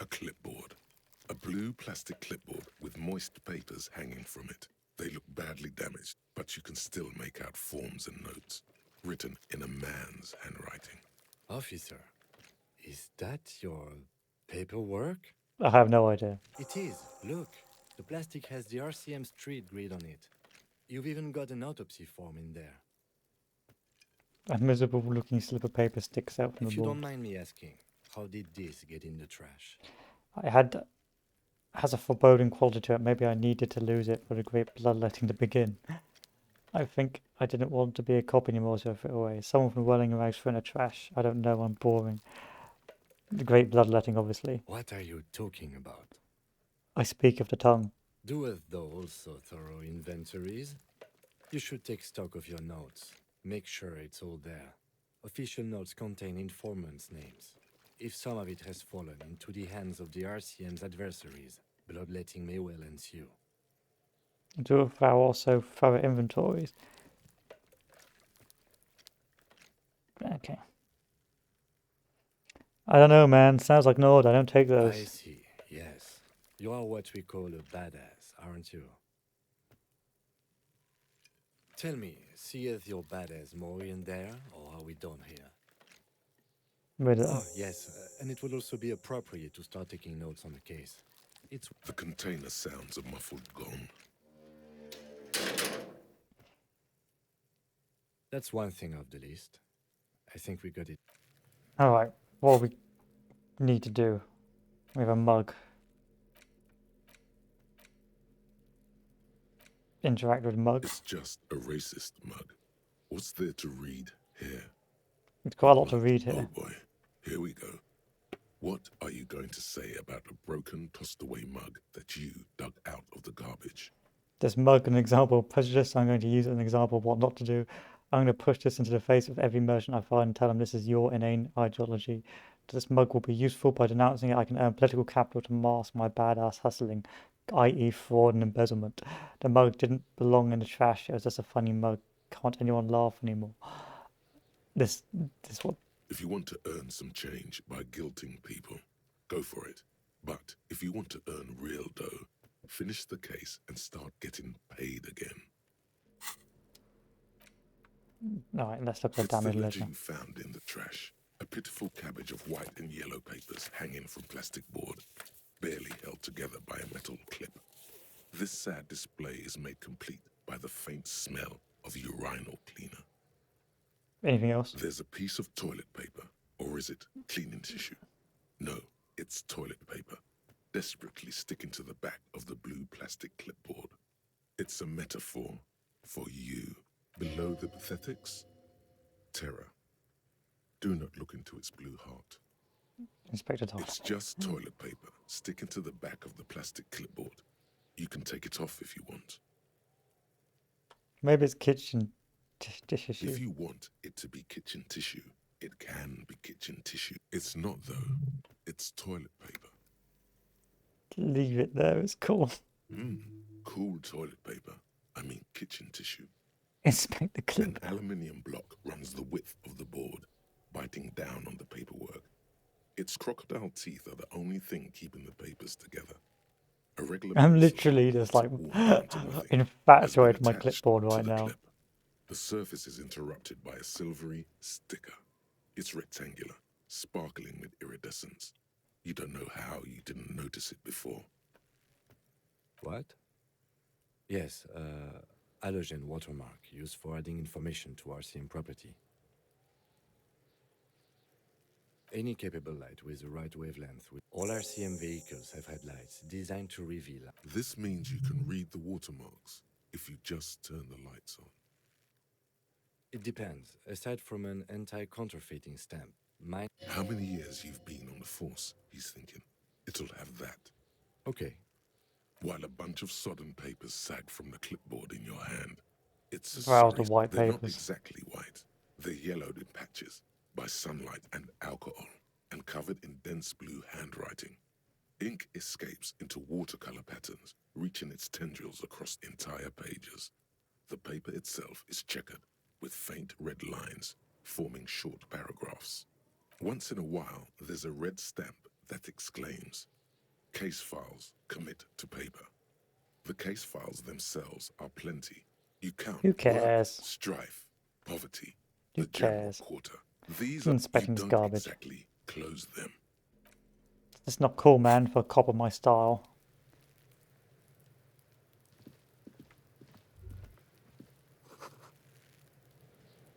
A clipboard. A blue plastic clipboard with moist papers hanging from it. They look badly damaged, but you can still make out forms and notes, written in a man's handwriting. Officer, Is that your paperwork? I have no idea. It is. Look, the plastic has the RCM street grid on it. You've even got an autopsy form in there. A miserable looking slip of paper sticks out from If the you board. don't mind me asking, how did this get in the trash? Has a foreboding quality to it. Maybe I needed to lose it for the great bloodletting to begin. I think I didn't want to be a cop anymore, so I threw it away. Someone from Welling around threw in the trash. I don't know, I'm boring. The great bloodletting, obviously. What are you talking about? I speak of the tongue. Doeth thou also thorough inventories? You should take stock of your notes. Make sure it's all there. Official notes contain informants' names. If some of it has fallen into the hands of the RCM's adversaries, bloodletting may well ensue. Do thou also thorough inventories? Okay. I don't know, man. Sounds like Nord. I don't take those. I see, yes. You are what we call a badass, aren't you? Tell me, seeth your badass more in there, or are we done here? Oh, yes, and it will also be appropriate to start taking notes on the case. It's... The container sounds a muffled gong. That's one thing off the list. I think we got it. Alright, what we need to do. We have a mug. Interact with mug. It's just a racist mug. What's there to read here? It's quite a lot to read here. Oh boy, here we go. What are you going to say about a broken, tossed-away mug that you dug out of the garbage? This mug, an example of prejudice. I'm going to use it as an example of what not to do. I'm going to push this into the face of every merchant I find and tell them this is your inane ideology. This mug will be useful. By denouncing it, I can earn political capital to mask my badass hustling, i.e. fraud and embezzlement. The mug didn't belong in the trash. It was just a funny mug. Can't anyone laugh anymore? This what... If you want to earn some change by guilting people, go for it. But if you want to earn real dough, finish the case and start getting paid again. Alright, let's look at the It's the damage ledger ledger. you found in the trash. A pitiful cabbage of white and yellow papers hanging from plastic board, barely held together by a metal clip. This sad display is made complete by the faint smell of urinal cleaner. Anything else? There's a piece of toilet paper, or is it cleaning tissue? No, it's toilet paper, desperately sticking to the back of the blue plastic clipboard. It's a metaphor for you. Below the pathetics, terror. Do not look into its blue heart. Inspector Todd. It's just toilet paper sticking to the back of the plastic clipboard. You can take it off if you want. Maybe it's kitchen tissue. If you want it to be kitchen tissue, it can be kitchen tissue. It's not, though. It's toilet paper. Leave it there, it's cool. Cool toilet paper. I mean kitchen tissue. Inspect the clip. An aluminium block runs the width of the board, biting down on the paperwork. Its crocodile teeth are the only thing keeping the papers together. A regular I'm pencil literally just like infatuated has with been my attached clipboard to right the now. clip. The surface is interrupted by a silvery sticker. It's rectangular, sparkling with iridescence. You don't know how you didn't notice it before. What? Yes, halogen watermark used for adding information to RCM property. Any capable light with the right wavelength. All RCM vehicles have headlights designed to reveal. This means you can read the watermarks if you just turn the lights on. It depends. Aside from an anti-counterfeiting stamp, mine... How many years you've been on the force, he's thinking. It'll have that. Okay. While a bunch of sodden papers sag from the clipboard in your hand, it's a Wow, the series. white They're not papers. exactly white. They're yellowed in patches by sunlight and alcohol, and covered in dense blue handwriting. Ink escapes into watercolor patterns, reaching its tendrils across entire pages. The paper itself is checkered with faint red lines, forming short paragraphs. Once in a while, there's a red stamp that exclaims, "Case files commit to paper." The case files themselves are plenty. You count Who work, cares? strife, poverty, Who the general cares? quarter. These I'm are, you inspecting this don't garbage. exactly close them. It's not cool, man, for a cop of my style.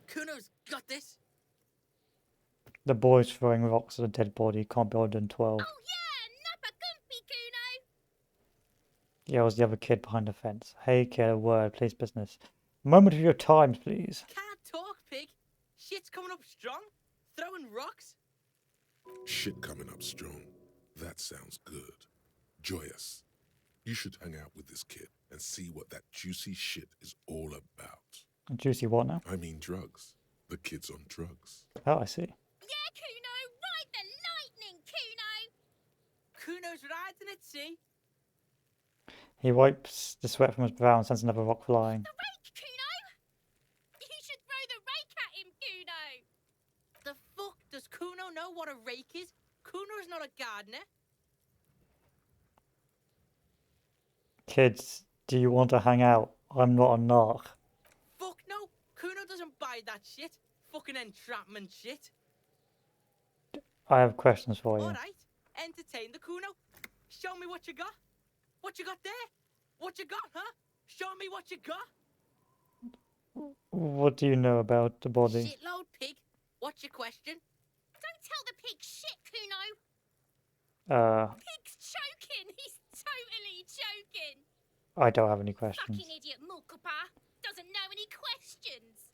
Kuno's got this. The boy's throwing rocks at a dead body. Can't be older than 12. Oh yeah, Nappa Gumpy Kuno! Yeah, was the other kid behind the fence. Hey kid, a word, please business. Moment of your time, please. Can't talk, pig. Shit's coming up strong. Throwing rocks. Shit coming up strong. That sounds good. Joyous, you should hang out with this kid and see what that juicy shit is all about. Juicy what now? I mean drugs. The kid's on drugs. Oh, I see. Yeah, Kuno, ride the lightning, Kuno! Kuno's riding it, see? He wipes the sweat from his brow and sends another rock flying. The rake, Kuno! You should throw the rake at him, Kuno! The fuck does Kuno know what a rake is? Kuno's not a gardener. Kids, do you want to hang out? I'm not a narc. Fuck no. Kuno doesn't buy that shit. Fucking entrapment shit. I have questions for you. Alright, entertain the Kuno. Show me what you got. What you got there? What you got, huh? Show me what you got. What do you know about the body? Shitload, pig. What's your question? Don't tell the pig shit, Kuno! Pig's choking! He's totally choking! I don't have any questions. Fucking idiot Mulkapa! Doesn't know any questions!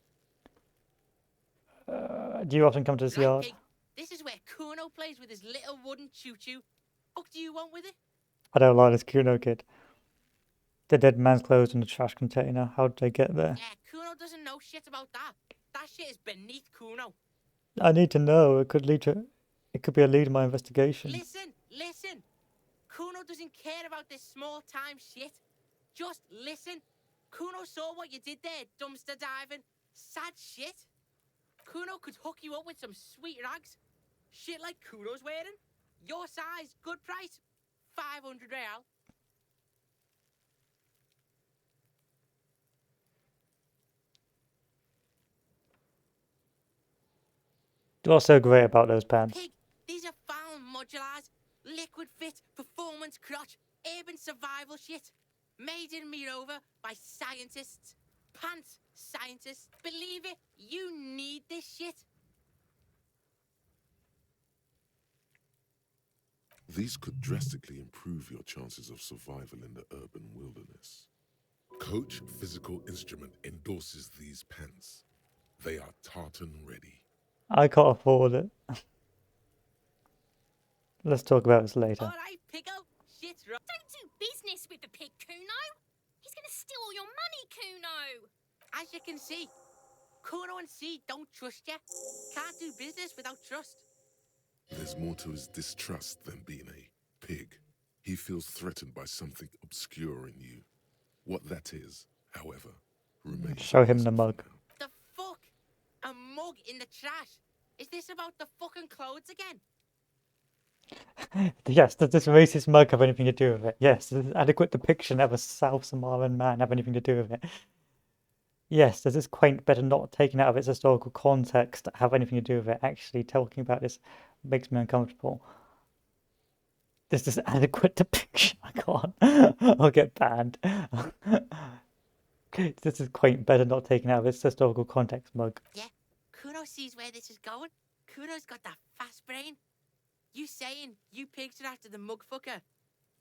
Do you often come to this yard? Pig. This is where Kuno plays with his little wooden choo-choo. What do you want with it? I don't like this Kuno kid. The dead man's clothes in the trash container. How did they get there? Yeah, Kuno doesn't know shit about that. That shit is beneath Kuno. I need to know. It could lead to. It could be a lead in my investigation. Listen. Kuno doesn't care about this small-time shit. Just listen. Kuno saw what you did there, dumpster diving. Sad shit. Kuno could hook you up with some sweet rags. Shit like Kuno's wearing. Your size, good price. 500 real. What's so great about those pants? Pig, these are found modulars. Liquid fit, performance crotch, urban survival shit. Made in Mirova by scientists. Pants scientists. Believe it, you need this shit. These could drastically improve your chances of survival in the urban wilderness. Coach Physical Instrument endorses these pants. They are tartan ready. I can't afford it. Let's talk about this later. Alright, Pico. Shit's right. Don't do business with the pig, Kuno! He's gonna steal all your money, Kuno! As you can see, Kuno and C don't trust you. Can't do business without trust. There's more to his distrust than being a pig. He feels threatened by something obscure in you. What that is, however, remains. Show him the mug. The fuck? A mug in the trash? Is this about the fucking clothes again? Yes, does this racist mug have anything to do with it? Yes, does this adequate depiction of a South Samoan man have anything to do with it? Yes, does this quaint better not taken out of its historical context have anything to do with it? Actually, talking about this makes me uncomfortable. This is adequate depiction. I can't. I'll get banned. This is quaint better not taken out of its historical context mug. Yeah, Kuno sees where this is going. Kuno's got that fast brain. You saying you pigs are after the mug fucker?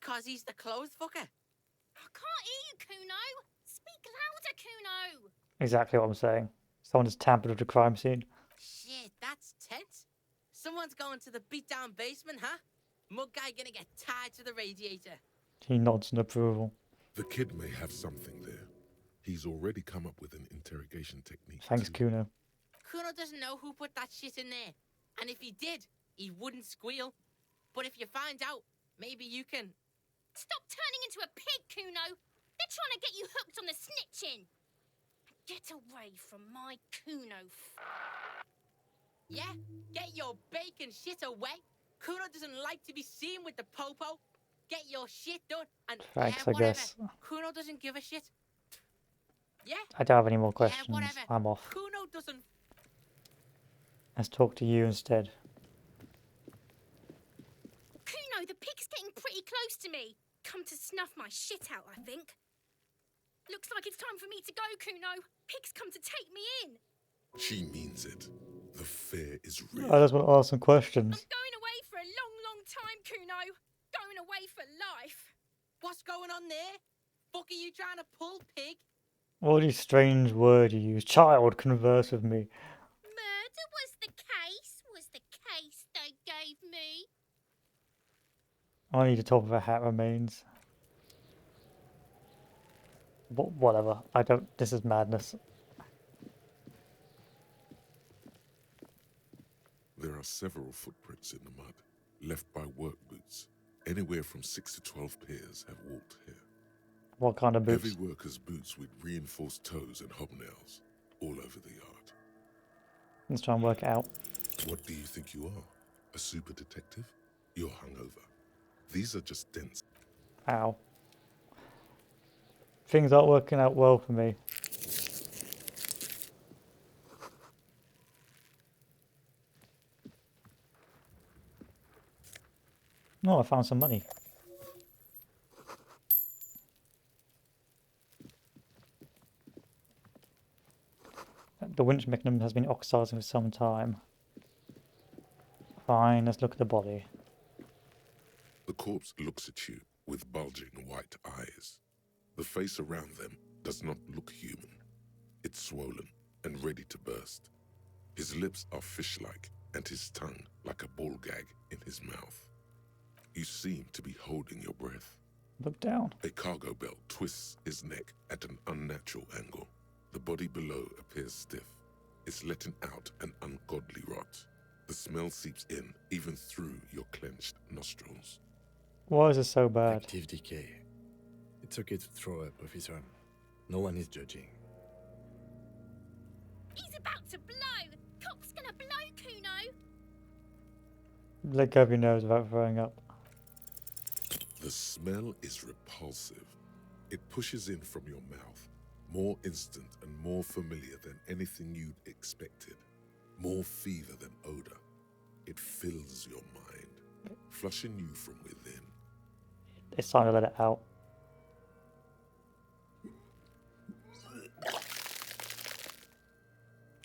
Cause he's the clothes fucker? I can't hear you, Kuno! Speak louder, Kuno! Exactly what I'm saying. Someone has tampered with the crime scene. Shit, that's tense. Someone's going to the beat-down basement, huh? Mug guy gonna get tied to the radiator. He nods in approval. The kid may have something there. He's already come up with an interrogation technique. Thanks, Kuno. Kuno doesn't know who put that shit in there. And if he did, he wouldn't squeal. But if you find out, maybe you can... Stop turning into a pig, Kuno! They're trying to get you hooked on the snitching! Get away from my Kuno. Yeah, get your bacon shit away. Kuno doesn't like to be seen with the popo. Get your shit done and Thanks, yeah, I guess. Kuno doesn't give a shit. Yeah. I don't have any more questions. Yeah, whatever. I'm off. Kuno doesn't. Let's talk to you instead. Kuno, the pig's getting pretty close to me. Come to snuff my shit out, I think. Looks like it's time for me to go, Kuno. Pig's come to take me in. She means it. The fear is I real. just want to ask some questions. Going away for a long, long time, Kuno. Going away for life. What's going on there? Fuck are you trying to pull, pig? What a strange word you use. Child, converse with me. Murder was the case they gave me. Only the top of a hat remains. But whatever. I don't. This is madness. There are several footprints in the mud, left by work boots. Anywhere from 6 to 12 pairs have walked here. What kind of boots? Heavy workers' boots with reinforced toes and hobnails, all over the yard. Let's try and work it out. What do you think you are? A super detective? You're hungover. These are just dents. Ow. Things aren't working out well for me. Oh, I found some money. The winch mechanism has been oxidizing for some time. Fine, let's look at the body. The corpse looks at you with bulging white eyes. The face around them does not look human. It's swollen and ready to burst. His lips are fish-like and his tongue like a ball gag in his mouth. You seem to be holding your breath. Look down. A cargo belt twists his neck at an unnatural angle. The body below appears stiff. It's letting out an ungodly rot. The smell seeps in even through your clenched nostrils. Why is this so bad? Active decay. It's okay to throw up, officer. No one is judging. He's about to blow. Cop's gonna blow, Kuno. Let go of your nose without throwing up. The smell is repulsive. It pushes in from your mouth, more instant and more familiar than anything you'd expected. More fever than odor. It fills your mind, flushing you from within. It's time to let it out.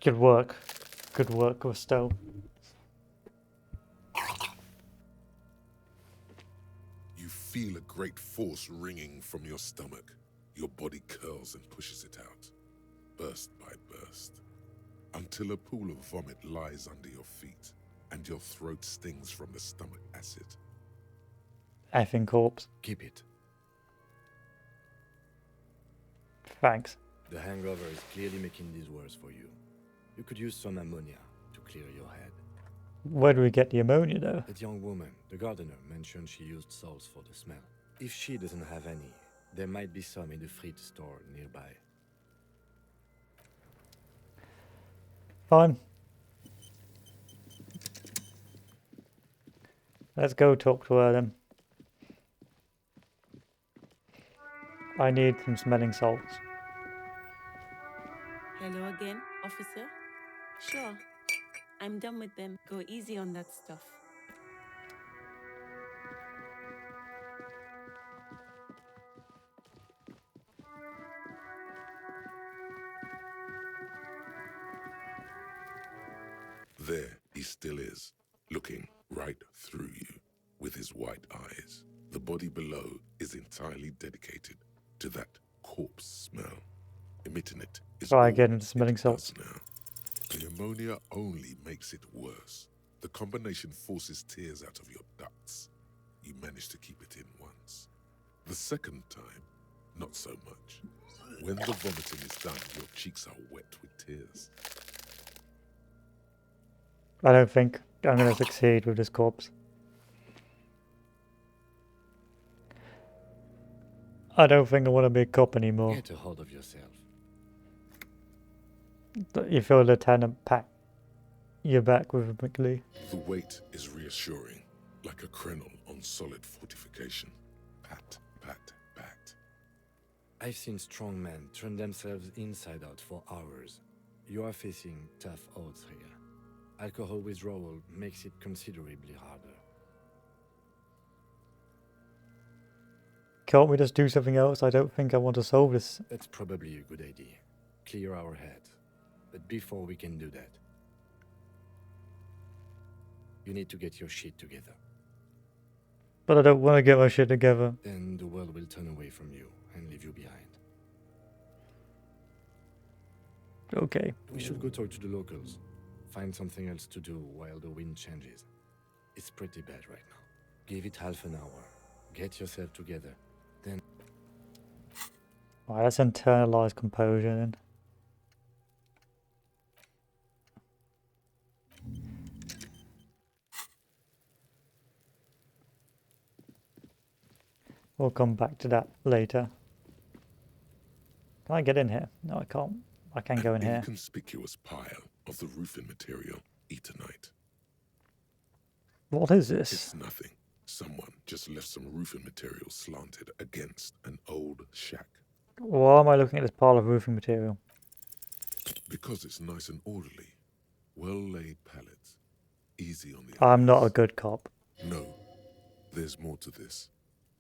Good work. Good work, Gusto. You feel a great force ringing from your stomach. Your body curls and pushes it out, burst by burst, until a pool of vomit lies under your feet and your throat stings from the stomach acid. Effing corpse. Keep it. Thanks. The hangover is clearly making these worse for you. You could use some ammonia to clear your head. Where do we get the ammonia, though? That young woman, the gardener, mentioned she used salts for the smell. If she doesn't have any, there might be some in the fridge store nearby. Fine. Let's go talk to her then. I need some smelling salts. Hello again, officer? Sure. I'm done with them. Go easy on that stuff. There he still is, looking right through you with his white eyes. The body below is entirely dedicated to that corpse smell. Emitting it is Try all again with the smelling it salts. does now. The ammonia only makes it worse. The combination forces tears out of your ducts. You manage to keep it in once. The second time, not so much. When the vomiting is done, your cheeks are wet with tears. I don't think I'm going to succeed with this corpse. I don't think I want to be a cop anymore. Get a hold of yourself. You feel Lieutenant pat your back rhythmically. The weight is reassuring, like a crenel on solid fortification. Pat, pat, pat. I've seen strong men turn themselves inside out for hours. You are facing tough odds here. Alcohol withdrawal makes it considerably harder. Can't we just do something else? I don't think I want to solve this. That's probably a good idea. Clear our heads. But before we can do that, you need to get your shit together. But I don't want to get my shit together. Then the world will turn away from you and leave you behind. Okay. We should go talk to the locals. Find something else to do while the wind changes. It's pretty bad right now. Give it half an hour. Get yourself together. Then... Alright, let's internalize composure then. We'll come back to that later. Can I get in here? No, I can't. I can go in here. An inconspicuous pile of the roofing material, Eternite. What is this? It's nothing. Someone just left some roofing material slanted against an old shack. Why am I looking at this pile of roofing material? Because it's nice and orderly. Well-laid pallets. Easy on the I'm not a good cop. No. There's more to this.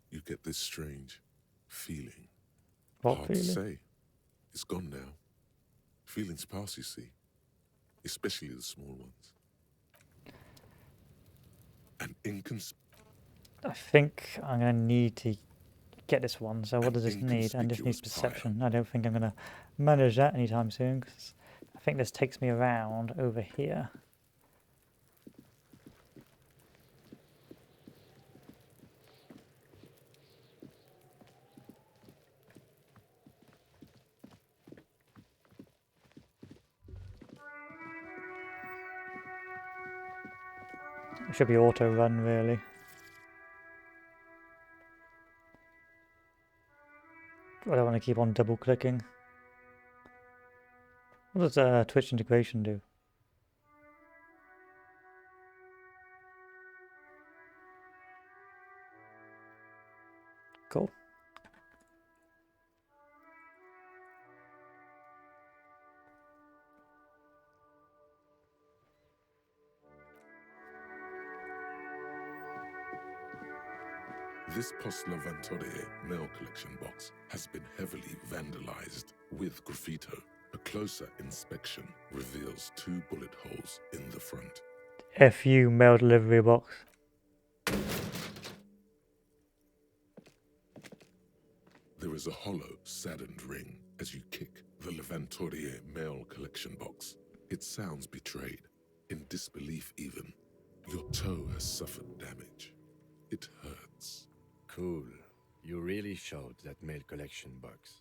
You get this strange feeling. What Hard feeling? to say. It's gone now. Feelings pass, you see. Especially the small ones. An I think I'm going to need to get this one. So what does this need? And this needs inconspicuous perception. I don't think I'm going to manage that anytime soon, because I think this takes me around over here. It should be auto run, really. I don't want to keep on double clicking. What does Twitch integration do? Cool. This Post Lavantore mail collection box has been heavily vandalized with graffito. A closer inspection reveals 2 bullet holes in the front. FU mail delivery box. There is a hollow, saddened ring as you kick the Lavantore mail collection box. It sounds betrayed, in disbelief even. Your toe has suffered damage. It hurts. Cool. You really showed that mail collection box.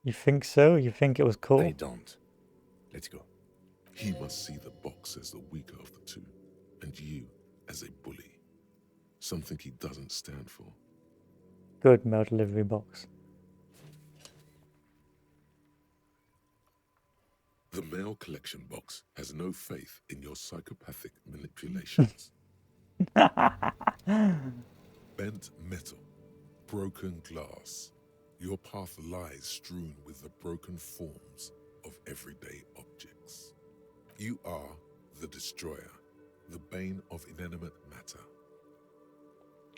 You think so? You think it was cool? I don't. Let's go. He must see the box as the weaker of the two, and you as a bully. Something he doesn't stand for. Good mail delivery box. The mail collection box has no faith in your psychopathic manipulations. Bent metal, broken glass. Your path lies strewn with the broken forms of everyday objects. You are the destroyer, the bane of inanimate matter.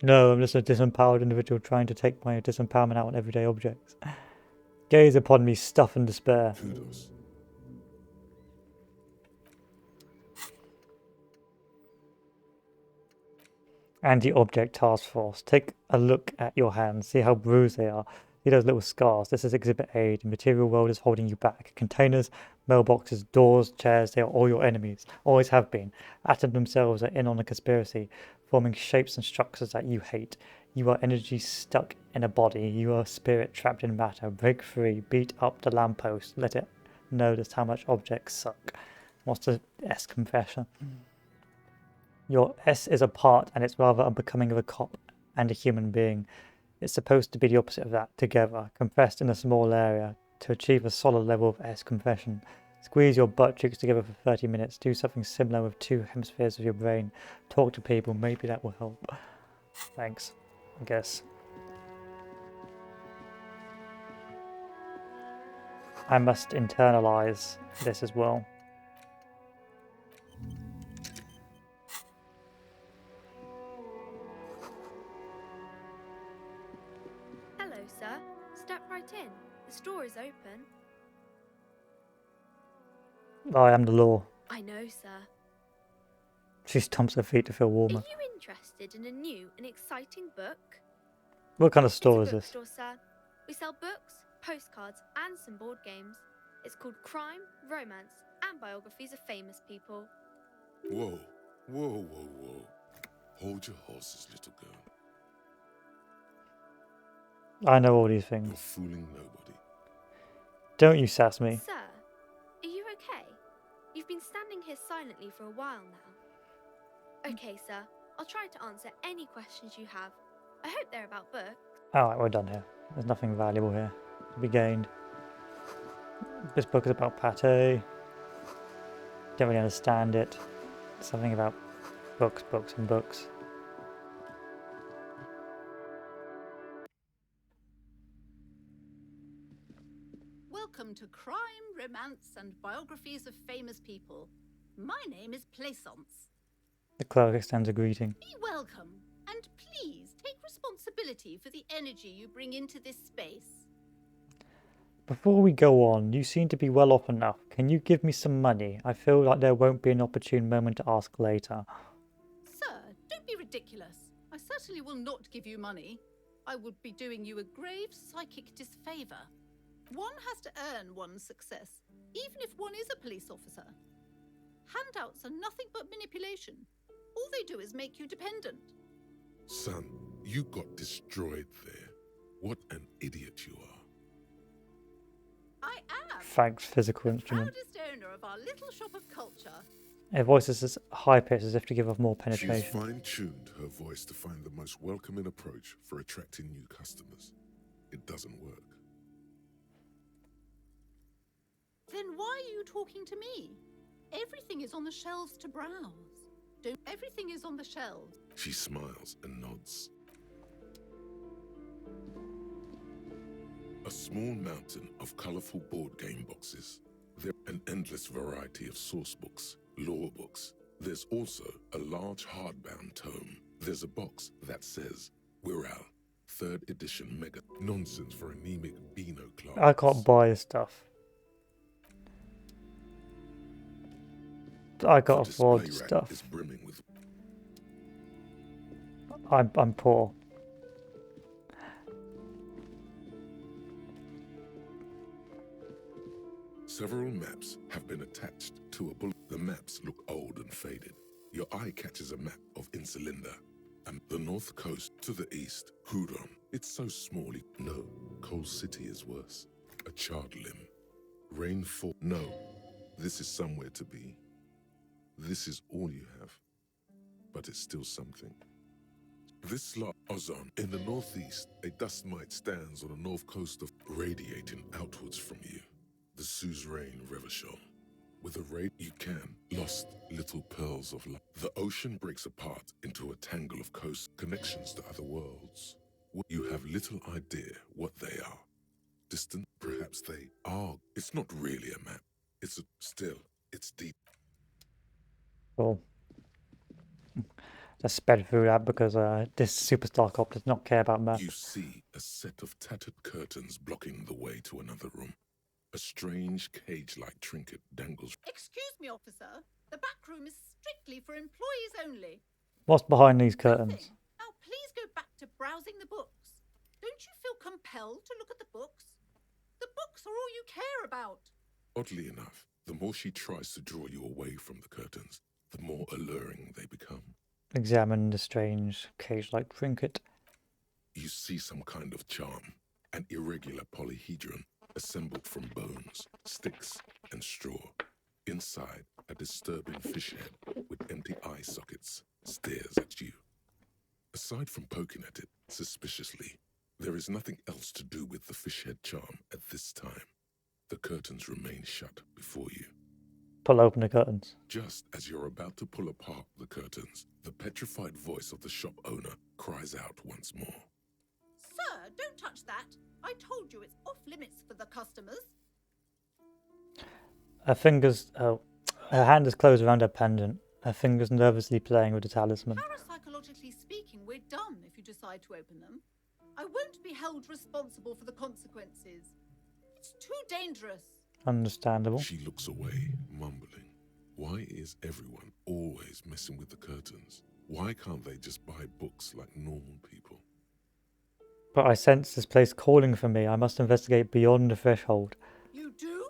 No, I'm just a disempowered individual trying to take my disempowerment out on everyday objects. Gaze upon me, stuff and despair. Kudos. Anti-object task force. Take a look at your hands. See how bruised they are. See those little scars. This is Exhibit A. The material world is holding you back. Containers, mailboxes, doors, chairs, they are all your enemies. Always have been. Atoms themselves are in on a conspiracy, forming shapes and structures that you hate. You are energy stuck in a body. You are spirit trapped in matter. Break free. Beat up the lamppost. Let it know just how much objects suck. What's the S confession? Your S is a part, and it's rather unbecoming of a cop and a human being. It's supposed to be the opposite of that, together, compressed in a small area, to achieve a solid level of S confession. Squeeze your butt cheeks together for 30 minutes, do something similar with 2 hemispheres of your brain, talk to people, maybe that will help. Thanks, I guess. I must internalize this as well. The store is open. I am the law. I know, sir. She stomps her feet to feel Are warmer. you interested in a new and exciting book? What kind of store is It's a this? bookstore, sir. We sell books, postcards, and some board games. It's called Crime, Romance, and Biographies of Famous People. Whoa, whoa, whoa, whoa. Hold your horses, little girl. I know all these You're things. fooling nobody. Don't you sass me. Sir, are you okay? You've been standing here silently for a while now. Okay, sir. I'll try to answer any questions you have. I hope they're about books. Alright, we're done here. There's nothing valuable here to be gained. This book is about pate. Don't really understand it. Something about books, books, and books. Welcome to Crime, Romance, and Biographies of Famous People. My name is Plaisance. The clerk extends a greeting. Be welcome, and please take responsibility for the energy you bring into this space. Before we go on, you seem to be well off enough. Can you give me some money? I feel like there won't be an opportune moment to ask later. Sir, don't be ridiculous. I certainly will not give you money. I would be doing you a grave psychic disfavor. One has to earn one's success, even if one is a police officer. Handouts are nothing but manipulation. All they do is make you dependent. Son, you got destroyed there. What an idiot you are. I am Thanks, physical the instrument. proudest owner of our little shop of culture. Her voice is as high pitched as if to give off more She's penetration. fine-tuned her voice to find the most welcoming approach for attracting new customers. It doesn't work. Then why are you talking to me? Everything is on the shelves to browse. Everything is on the shelves. She smiles and nods. A small mountain of colorful board game boxes. There's an endless variety of source books, lore books. There's also a large hardbound tome. There's a box that says, Wirral, 3rd edition mega. Nonsense for anemic Beano class. I can't buy this stuff. I can't afford Display rack stuff. is brimming with I'm poor. Several maps have been attached to a bullet. The maps look old and faded. Your eye catches a map of Insulinda and the north coast to the east, Huron. It's so small. No, Coal City is worse. A charred limb. Rainfall. No, this is somewhere to be. This is all you have. But it's still something. This lot, Ozon, in the northeast, a dust mite stands on the north coast of radiating outwards from you. The suzerain Revachol. With a raid you can, lost little pearls of light. The ocean breaks apart into a tangle of coast connections to other worlds. You have little idea what they are. Distant, perhaps they are. It's not really a map. It's deep. Cool. Just sped through that because this superstar cop does not care about math. You see a set of tattered curtains blocking the way to another room. A strange cage-like trinket dangles. Excuse me, officer. The back room is strictly for employees only. What's behind these curtains? Now, please go back to browsing the books. Don't you feel compelled to look at the books? The books are all you care about. Oddly enough, the more she tries to draw you away from the curtains, the more alluring they become. Examine the strange cage-like trinket. You see some kind of charm, an irregular polyhedron assembled from bones, sticks, and straw. Inside, a disturbing fish head with empty eye sockets stares at you. Aside from poking at it suspiciously, there is nothing else to do with the fish head charm at this time. The curtains remain shut before you. Pull open the curtains. Just as you're about to pull apart the curtains, the petrified voice of the shop owner cries out once more. Sir, don't touch that. I told you it's off limits for the customers. Her hand is closed around her pendant. Her fingers nervously playing with the talisman. Parapsychologically speaking, we're done if you decide to open them. I won't be held responsible for the consequences. Too dangerous. Understandable. She looks away, mumbling. Why is everyone always messing with the curtains? Why can't they just buy books like normal people? But I sense this place calling for me. I must investigate beyond the threshold. You do?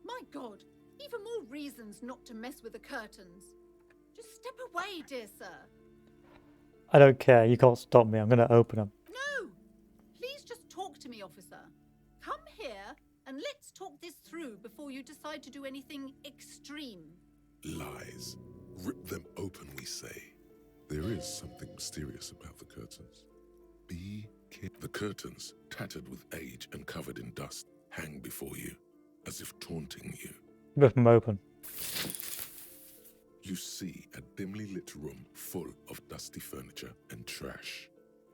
My God, even more reasons not to mess with the curtains. Just step away, dear sir. I don't care. You can't stop me. I'm going to open them. No! Please just talk to me, officer. Come here and let's talk this through before you decide to do anything extreme. Lies. Rip them open, we say. There is something mysterious about the curtains. Be careful. The curtains, tattered with age and covered in dust, hang before you, as if taunting you. Rip them open. You see a dimly lit room full of dusty furniture and trash.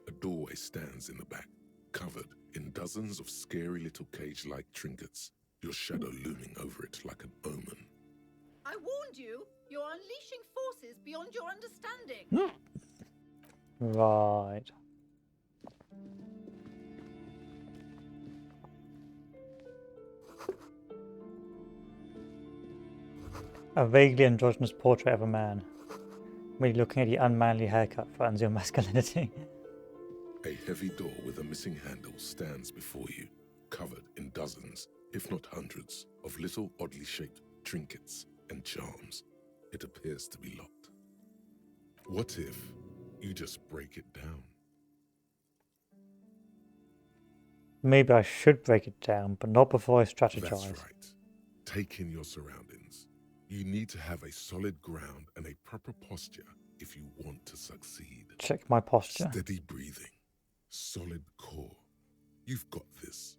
A doorway stands in the back, covered in dozens of scary little cage-like trinkets, your shadow looming over it like an omen. I warned you, you're unleashing forces beyond your understanding. Right. A vaguely androgynous portrait of a man. Really looking at the unmanly haircut threatens your masculinity. A heavy door with a missing handle stands before you, covered in dozens, if not hundreds, of little oddly shaped trinkets and charms. It appears to be locked. What if you just break it down? Maybe I should break it down, but not before I strategize. That's right. Take in your surroundings. You need to have a solid ground and a proper posture if you want to succeed. Check my posture. Steady breathing. Solid core. You've got this.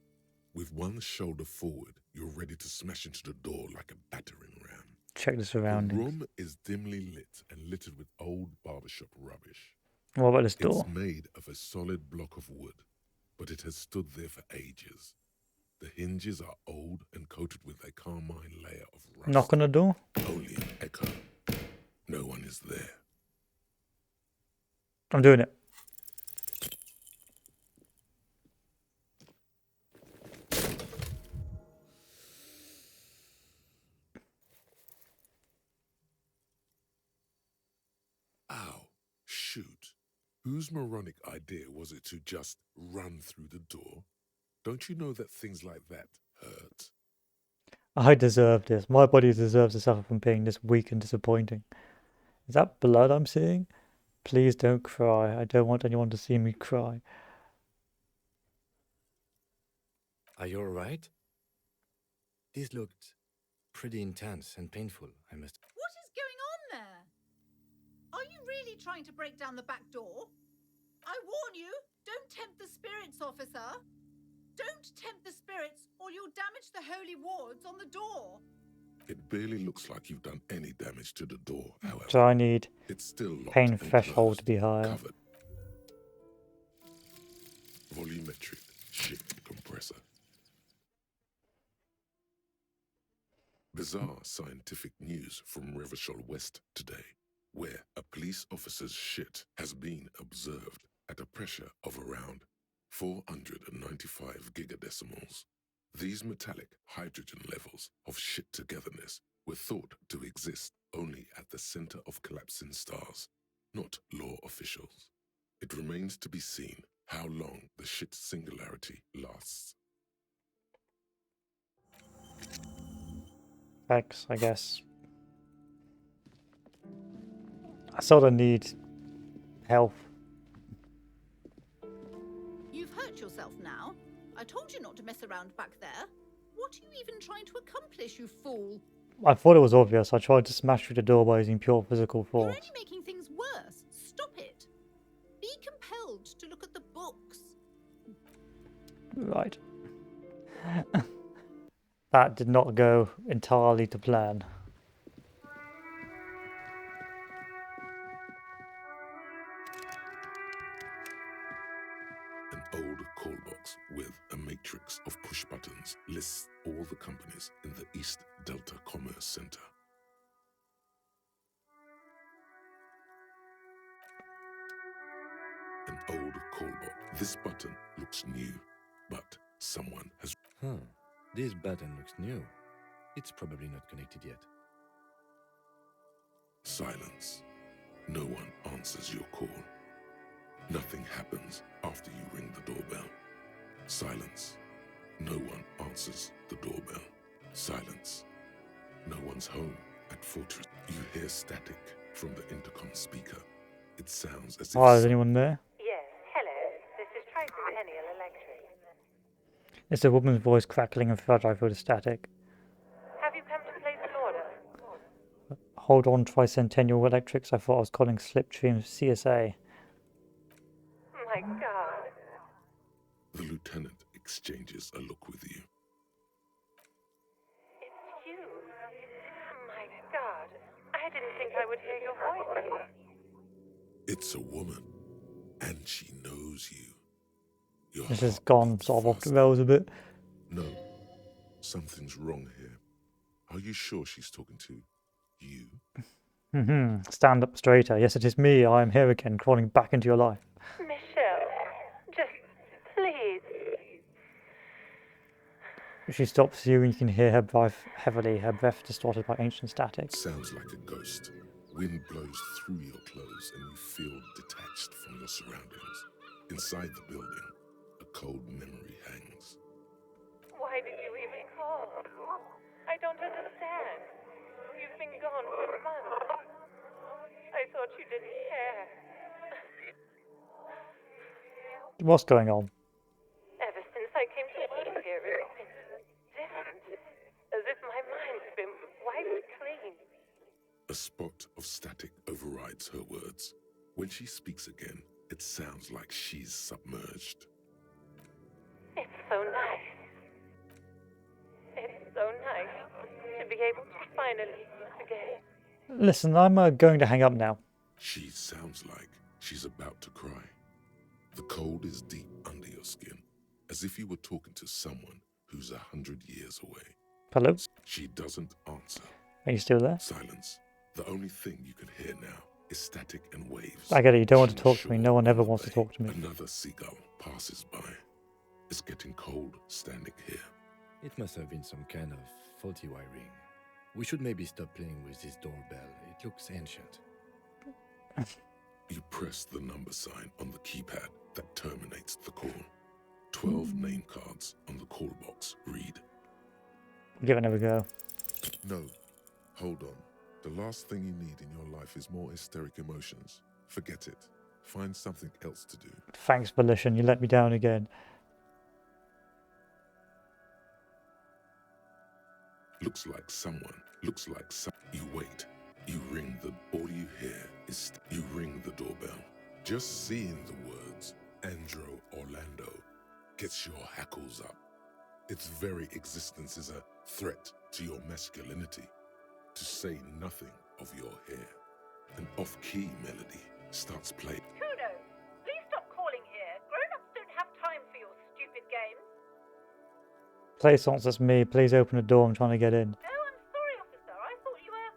With one shoulder forward, you're ready to smash into the door like a battering ram. Check the surroundings. The room is dimly lit and littered with old barbershop rubbish. What about this door? It's made of a solid block of wood, but it has stood there for ages. The hinges are old and coated with a carmine layer of rust. Knock on the door? Only an echo. No one is there. I'm doing it. Ow. Shoot. Whose moronic idea was it to just run through the door? Don't you know that things like that hurt? I deserve this. My body deserves to suffer from being this weak and disappointing. Is that blood I'm seeing? Please don't cry. I don't want anyone to see me cry. Are you alright? This looked pretty intense and painful, I must. What is going on there? Are you really trying to break down the back door? I warn you, don't tempt the spirits, officer. Don't tempt the spirits or you'll damage the holy wards on the door. It barely looks like you've done any damage to the door, however. So I need It's still locked pain and threshold closed, to be higher. Covered. Volumetric ship compressor. Bizarre scientific news from Revachol West today, where a police officer's shit has been observed at a pressure of around 495 gigadecimals. These metallic hydrogen levels of shit togetherness were thought to exist only at the center of collapsing stars, not law officials. It remains to be seen how long the shit singularity lasts. Thanks, I guess. I sort of need health. You've hurt yourself now. I told you not to mess around back there. What are you even trying to accomplish, you fool? I thought it was obvious. I tried to smash through the door by using pure physical You're force. only making things worse. Stop it. Be compelled to look at the books. Right. That did not go entirely to plan. An old call box with a matrix of push buttons lists all the companies in the East Delta Commerce Center. An old call box. This button looks new, but someone has... This button looks new. It's probably not connected yet. Silence. No one answers your call. Nothing happens after you ring the doorbell. Silence. No one answers the doorbell. Silence. No one's home at Fortress. You hear static from the intercom speaker. It sounds as if... Oh, is anyone there? Yes, hello. This is Tricentennial Electric. It's a woman's voice crackling and fragile through the static. Have you come to place an order? Hold on, Tricentennial Electrics. I thought I was calling Slipstream CSA. My God. The lieutenant exchanges a look with you. It's you. My God. I didn't think I would hear your voice here. It's a woman, and she knows you. Your This has heart gone beats sort of off the faster. rails a bit. No, something's wrong here. Are you sure she's talking to you? Stand up straighter. Yes, it is me. I am here again, crawling back into your life. Michelle, just please. She stops you and you can hear her breath heavily, her breath distorted by ancient static. Sounds like a ghost. Wind blows through your clothes and you feel detached from your surroundings. Inside the building, a cold memory hangs. Why did you even call? I don't understand. You've been gone for months. I thought you didn't care. What's going on? Ever since I came to work here, it's been different. As if my mind's been wiped clean. A spot of static overrides her words. When she speaks again, it sounds like she's submerged. It's so nice. It's so nice to be able to finally forget. Listen, I'm going to hang up now. She sounds like she's about to cry. The cold is deep under your skin, as if you were talking to someone who's 100 years away. Hello? She doesn't answer. Are you still there? Silence. The only thing you can hear now is static and waves. I get it, you don't want to talk to me. No one ever wants to talk to me. Another seagull passes by. It's getting cold standing here. It must have been some kind of faulty wiring. We should maybe stop playing with this doorbell. It looks ancient. You press the number sign on the keypad that terminates the call. 12 name cards on the call box read. Give it another go. No, hold on. The last thing you need in your life is more hysteric emotions. Forget it. Find something else to do. Thanks, Volition. You let me down again. Looks like someone. You wait. You ring the... All you hear is... You ring the doorbell. Just seeing the words, Andro Orlando, gets your hackles up. Its very existence is a threat to your masculinity. To say nothing of your hair. An off-key melody starts playing. Kuno, please stop calling here. Grown-ups don't have time for your stupid games. Play songs, that's me. Please open the door. I'm trying to get in. No, I'm sorry, officer. I thought you were...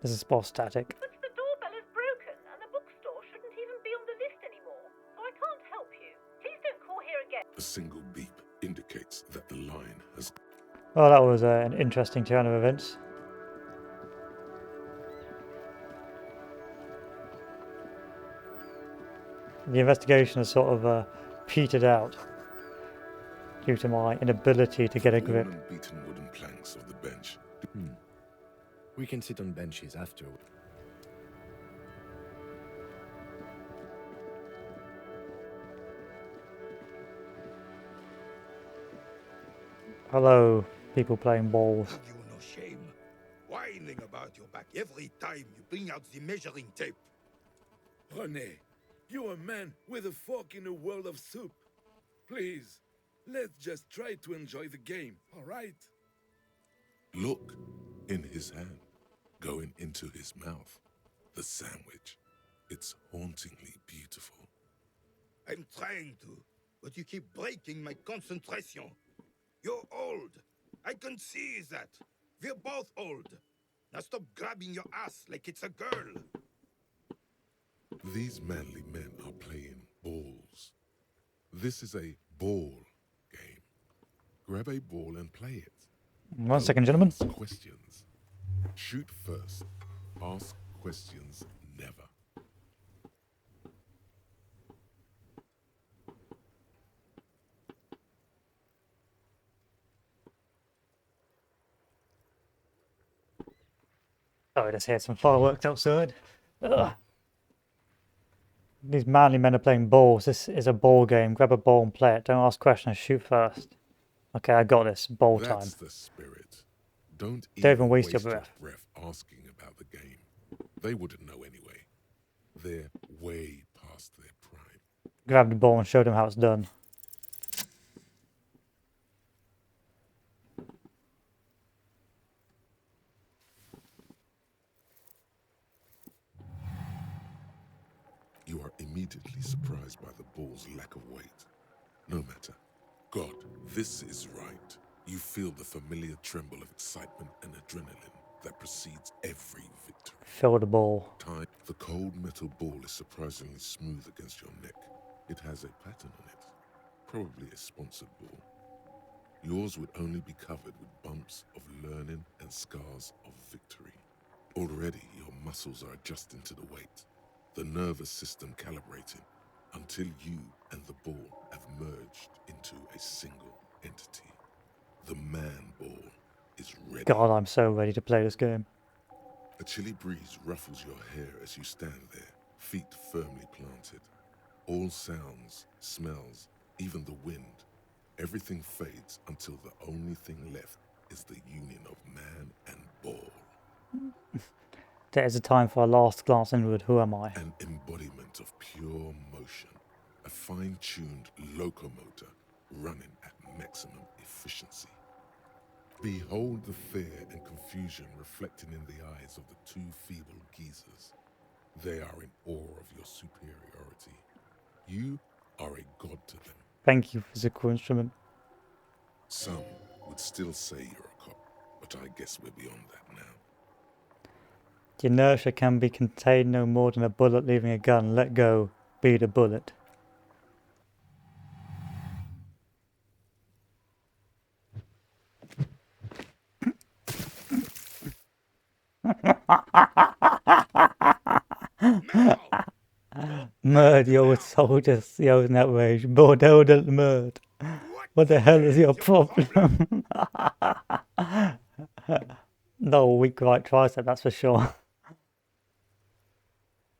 This is spot static. But the doorbell is broken, and the bookstore shouldn't even be on the list anymore. So I can't help you. Please don't call here again. A single beep indicates that the line has... Well, that was an interesting turn of events. The investigation has sort of petered out due to my inability to get a grip. Worn and beaten wooden planks of the bench. We can sit on benches after. Hello, people playing balls. Have you no shame? Whining about your back every time you bring out the measuring tape. René, you're a man with a fork in a world of soup. Please, let's just try to enjoy the game, all right? Look, in his hand, going into his mouth. The sandwich. It's hauntingly beautiful. I'm trying to, but you keep breaking my concentration. You're old. I can see that. We're both old. Now stop grabbing your ass like it's a girl. These manly men are playing balls. This is a ball game. Grab a ball and play it. One second, gentlemen. Ask questions. Shoot first. Ask questions never. Oh, I just heard some fireworks outside. Ugh. These manly men are playing balls. This is a ball game. Grab a ball and play it. Don't ask questions. Shoot first. Okay, I got this. Ball time. That's the spirit. Don't even waste your breath. asking about the game. They wouldn't know anyway. They're way past their prime. Grab the ball and show them how it's done. You are immediately surprised by the ball's lack of weight. No matter. God, this is right. You feel the familiar tremble of excitement and adrenaline that precedes every victory. Fill the ball. The cold metal ball is surprisingly smooth against your neck. It has a pattern on it. Probably a sponsored ball. Yours would only be covered with bumps of learning and scars of victory. Already, your muscles are adjusting to the weight. The nervous system calibrating until you and the ball have merged into a single entity. The man ball is ready. God, I'm so ready to play this game. A chilly breeze ruffles your hair as you stand there, feet firmly planted. All sounds, smells, even the wind, everything fades until the only thing left is the union of man and ball. There is a time for a last glance inward. Who am I? An embodiment of pure motion, a fine-tuned locomotor running at maximum efficiency. Behold the fear and confusion reflecting in the eyes of the two feeble geezers. They are in awe of your superiority. You are a god to them. Thank you, physical instrument. Some would still say you're a cop, but I guess we're beyond that now. The inertia can be contained no more than a bullet leaving a gun. Let go. Be the bullet. Murd, the old soldiers yells in outrage. Bordeaux de murd. What the hell is your problem? No weak right tricep, that's for sure.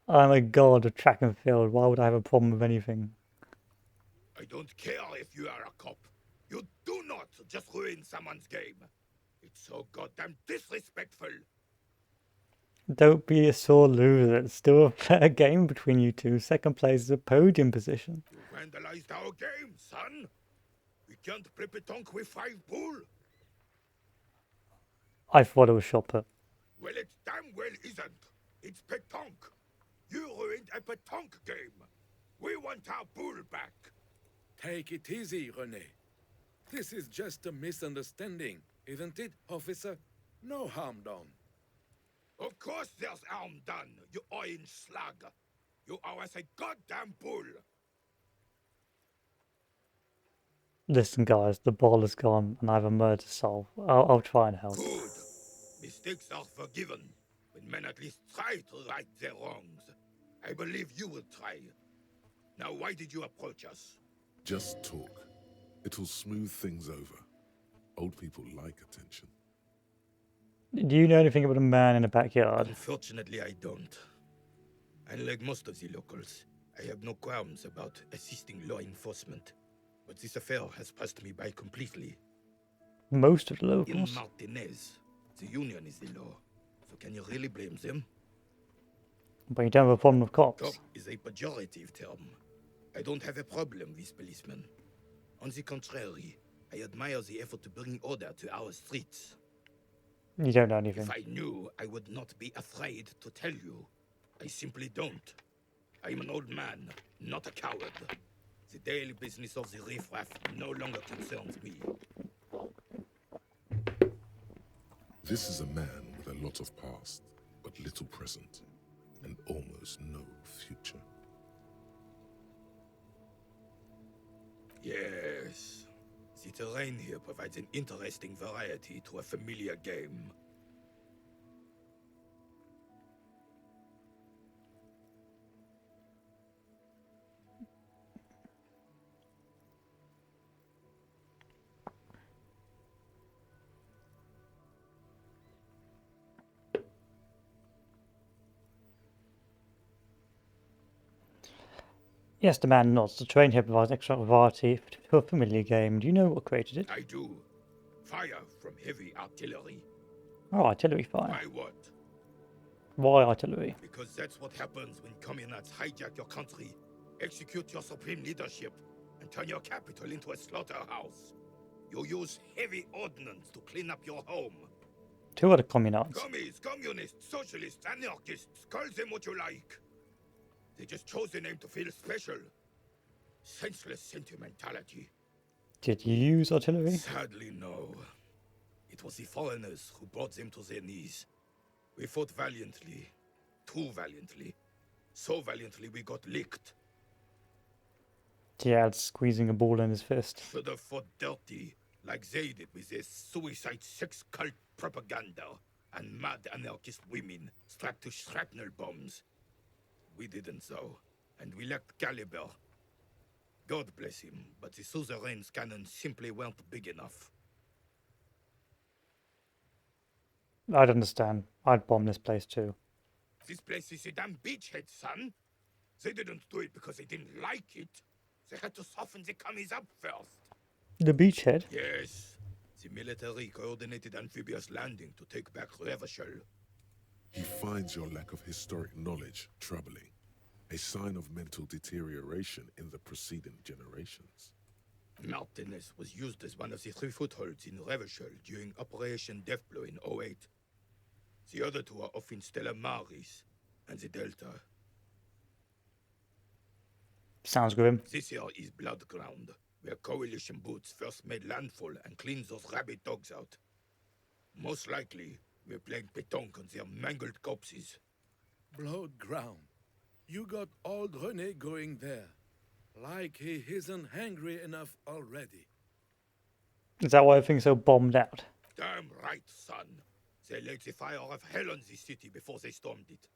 I'm a god of track and field. Why would I have a problem with anything? I don't care if you are a cop. You do not just ruin someone's game. It's so goddamn disrespectful. Don't be a sore loser. It's still a fair game between you two. Second place is a podium position. You vandalized our game, son. We can't play pétanque with 5 bull. I thought it was shot put. Well, it damn well isn't. It's pétanque. You ruined a pétanque game. We want our bull back. Take it easy, René. This is just a misunderstanding, isn't it, officer? No harm done. Of course there's harm done, you orange slug. You owe us a goddamn bull. Listen, guys, the ball is gone and I have a murder to solve. I'll try and help. Good. Mistakes are forgiven when men at least try to right their wrongs. I believe you will try. Now, why did you approach us? Just talk. It'll smooth things over. Old people like attention. Do you know anything about a man in the backyard? Unfortunately, I don't. Unlike most of the locals, I have no qualms about assisting law enforcement. But this affair has passed me by completely. Most of the In locals? Martinez, the union is the law. So can you really blame them? But you don't have a problem with cops. Cop is a pejorative term. I don't have a problem with policemen. On the contrary, I admire the effort to bring order to our streets. You don't know anything. If I knew, I would not be afraid to tell you. I simply don't. I am an old man, not a coward. The daily business of the riffraff no longer concerns me. This is a man with a lot of past, but little present, and almost no future. Yes. The terrain here provides an interesting variety to a familiar game. Yes, the man nods. The terrain here provides extra variety to a familiar game. Do you know what created it? I do. Fire from heavy artillery. Oh, artillery fire. Why what? Why artillery? Because that's what happens when communards hijack your country, execute your supreme leadership, and turn your capital into a slaughterhouse. You use heavy ordnance to clean up your home. Who are the communards? Commies, communists, socialists, anarchists, call them what you like. They just chose the name to feel special. Senseless sentimentality. Did you use artillery? Sadly, no. It was the foreigners who brought them to their knees. We fought valiantly. Too valiantly. So valiantly we got licked. Yeah, squeezing a ball in his fist. Should have fought dirty, like they did with their suicide sex cult propaganda and mad anarchist women strapped to shrapnel bombs. We didn't though, and we lacked caliber. God bless him, but the suzerain's cannons simply weren't big enough. I'd understand. I'd bomb this place too. This place is a damn beachhead, son. They didn't do it because they didn't like it. They had to soften the commies up first. The beachhead? Yes. The military coordinated amphibious landing to take back Revachol. He finds your lack of historic knowledge troubling, a sign of mental deterioration in the preceding generations. Martinez was used as one of the 3 footholds in Revachol during Operation Deathblow in 08. The other 2 are off in Stella Maris and the Delta. Sounds grim. This here is Blood Ground, where coalition boots first made landfall and cleaned those rabid dogs out. Most likely, we're playing pétanque on their mangled corpses. Blood ground. You got old René going there. Like he isn't hungry enough already. Is that why everything's so bombed out? Damn right, son. They laid the fire of hell on this city before they stormed it.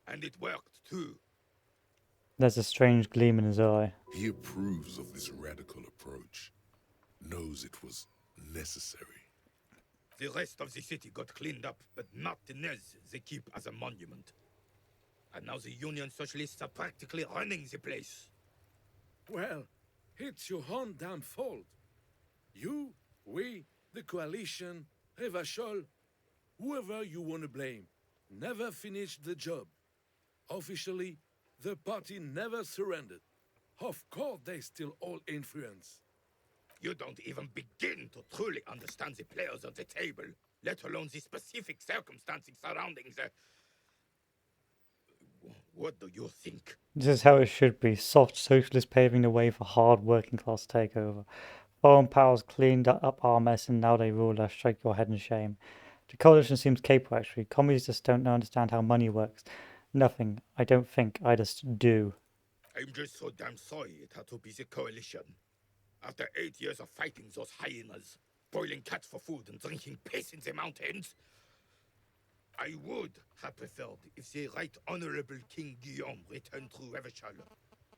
And it worked, too. There's a strange gleam in his eye. He approves of this radical approach, knows it was necessary. The rest of the city got cleaned up, but Martinez they keep as a monument. And now the Union Socialists are practically running the place. Well, it's your own damn fault. You, we, the coalition, Revachol, whoever you want to blame, never finished the job. Officially, the party never surrendered. Of course, they still all influence. You don't even begin to truly understand the players at the table, let alone the specific circumstances surrounding the... What do you think? This is how it should be. Soft socialists paving the way for hard working class takeover. Foreign powers cleaned up our mess and now they rule us. Shake your head in shame. The coalition seems capable actually. Commies just don't understand how money works. Nothing. I don't think. I just do. I'm just so damn sorry it had to be the coalition. After 8 years of fighting those hyenas, boiling cats for food and drinking piss in the mountains, I would have preferred if the Right Honorable King Guillaume returned through Revachol,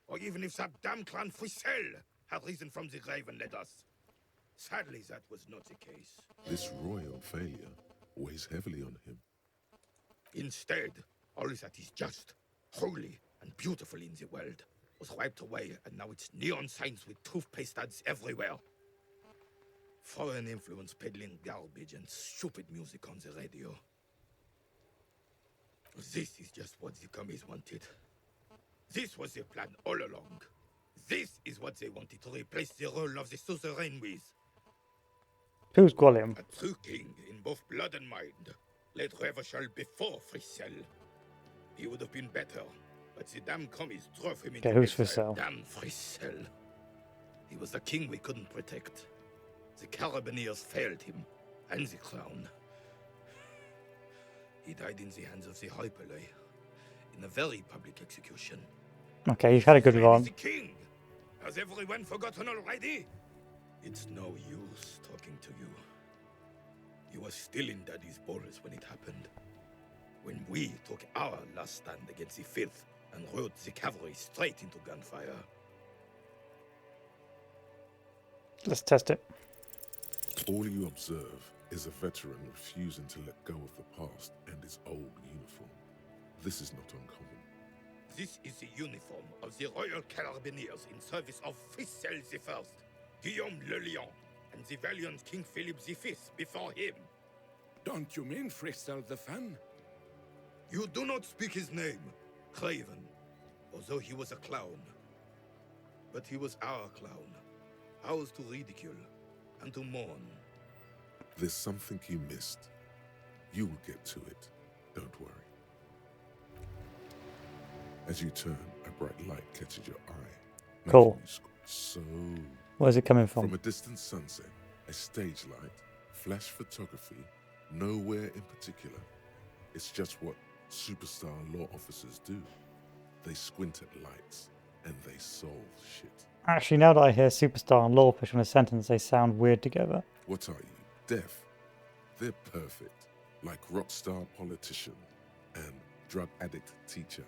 or even if that damn clan Frisel had risen from the grave and led us. Sadly, that was not the case. This royal failure weighs heavily on him. Instead, all that is just, holy, and beautiful in the world was wiped away, and now it's neon signs with toothpaste ads everywhere. Foreign influence peddling garbage and stupid music on the radio. This is just what the commies wanted. This was their plan all along. This is what they wanted to replace the role of the suzerain with. Who's Gwalium? A true king in both blood and mind led Revachol before Frisel. He would have been better, but the damn commies drove him into who's exile. Frisel? Damn Frisel. He was the king we couldn't protect. The Carabineers failed him, and the crown. He died in the hands of the Hyperlay, in a very public execution. Okay, you've had a good He run. is the king. Has everyone forgotten already? It's no use talking to you. You were still in Daddy's bowls when it happened. When we took our last stand against the filth and rode the cavalry straight into gunfire. Let's test it. All you observe is a veteran refusing to let go of the past and his old uniform. This is not uncommon. This is the uniform of the Royal Carabineers in service of Frissel I, Guillaume Le Lion, and the valiant King Philip V before him. Don't you mean Frissel the Fan? You do not speak his name, Craven, although he was a clown. But he was our clown, ours to ridicule and to mourn. There's something you missed. You will get to it. Don't worry. As you turn, a bright light catches your eye. Cool. So, where's it coming from? From a distant sunset, a stage light, flash photography, nowhere in particular. It's just what superstar law officers do. They squint at lights and they solve shit. Actually, now that I hear superstar and lawfish in a sentence, they sound weird together. What are you, deaf? They're perfect, like rock star politician and drug addict teacher.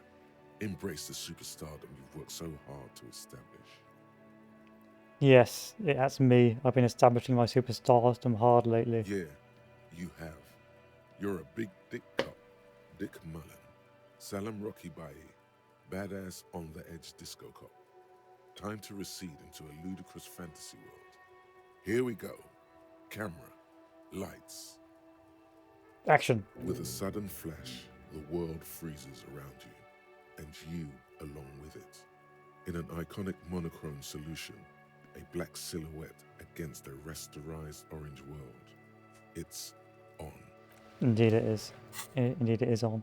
Embrace the superstardom you've worked so hard to establish. Yes, that's me. I've been establishing my superstardom hard lately. Yeah, you have. You're a big dick cop, Dick Mullen, Salem Rocky Baye, badass on the edge disco cop. Time to recede into a ludicrous fantasy world. Here we go. Camera, lights. Action. With a sudden flash, the world freezes around you, and you along with it. In an iconic monochrome solution, a black silhouette against a rasterized orange world. It's on. Indeed it is. Indeed it is on.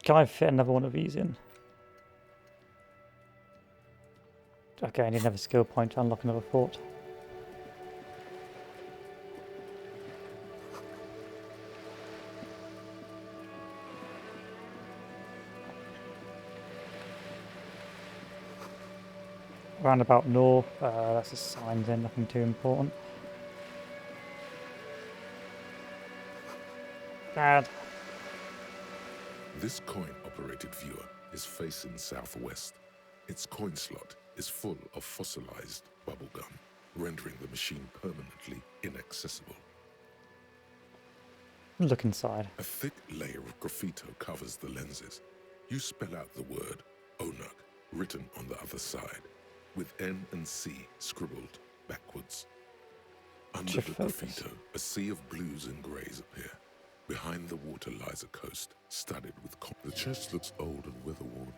Can I fit another one of these in? Okay, I need another skill point to unlock another fort. Roundabout north, that's a sign then, nothing too important. Bad. This coin-operated viewer is facing southwest. Its coin slot is full of fossilized bubblegum, rendering the machine permanently inaccessible. Look inside. A thick layer of graffito covers the lenses. You spell out the word Onug, written on the other side, with N and C scribbled backwards. Under the graffito, a sea of blues and greys appear. Behind the water lies a coast, studded with The church looks old and weather-worn.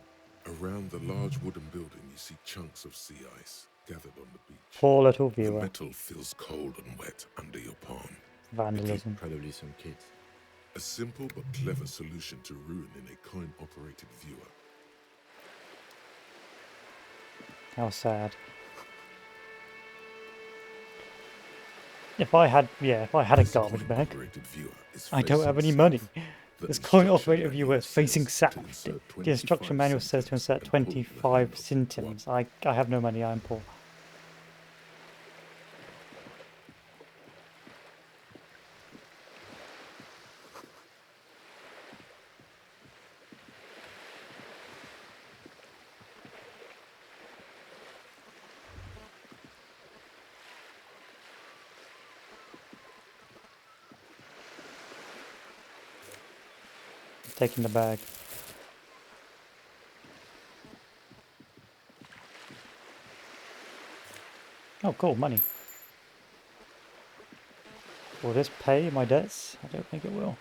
Around the large wooden building, you see chunks of sea ice gathered on the beach. Poor little The viewer. metal feels cold and wet under your palm. Vandalism. Probably some kids. A simple but clever solution to ruin in a coin-operated viewer. How sad. If I had a garbage bag, I don't have any money. This coin-operated viewer is facing south. The instruction manual says to insert 25 centimes. I have no money, I'm poor. Taking the bag. Oh, cool, money. Will this pay my debts? I don't think it will.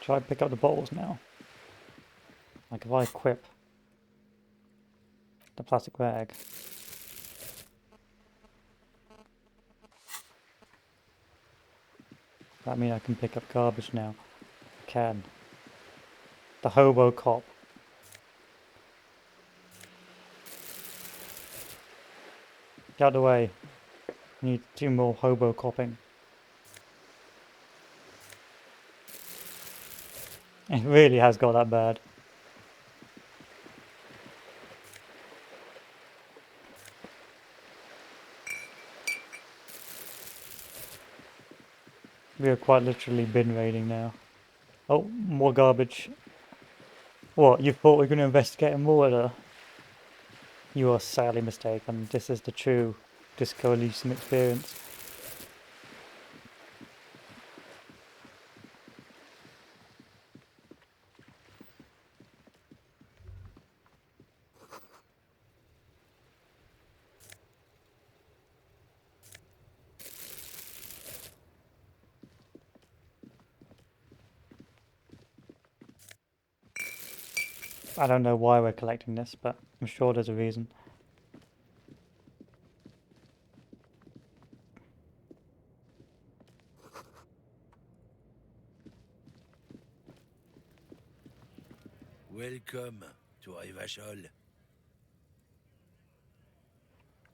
Try to pick up the bottles now. Like if I equip the plastic bag. That means I can pick up garbage now. I can. The hobo cop. Get out of the way. Need 2 more hobo copping. It really has got that bad. We are quite literally bin raiding now. Oh, more garbage. What, you thought we were going to investigate more water? You are sadly mistaken. This is the true Disco Elysium experience. I don't know why we're collecting this, but I'm sure there's a reason. Welcome to Revachol.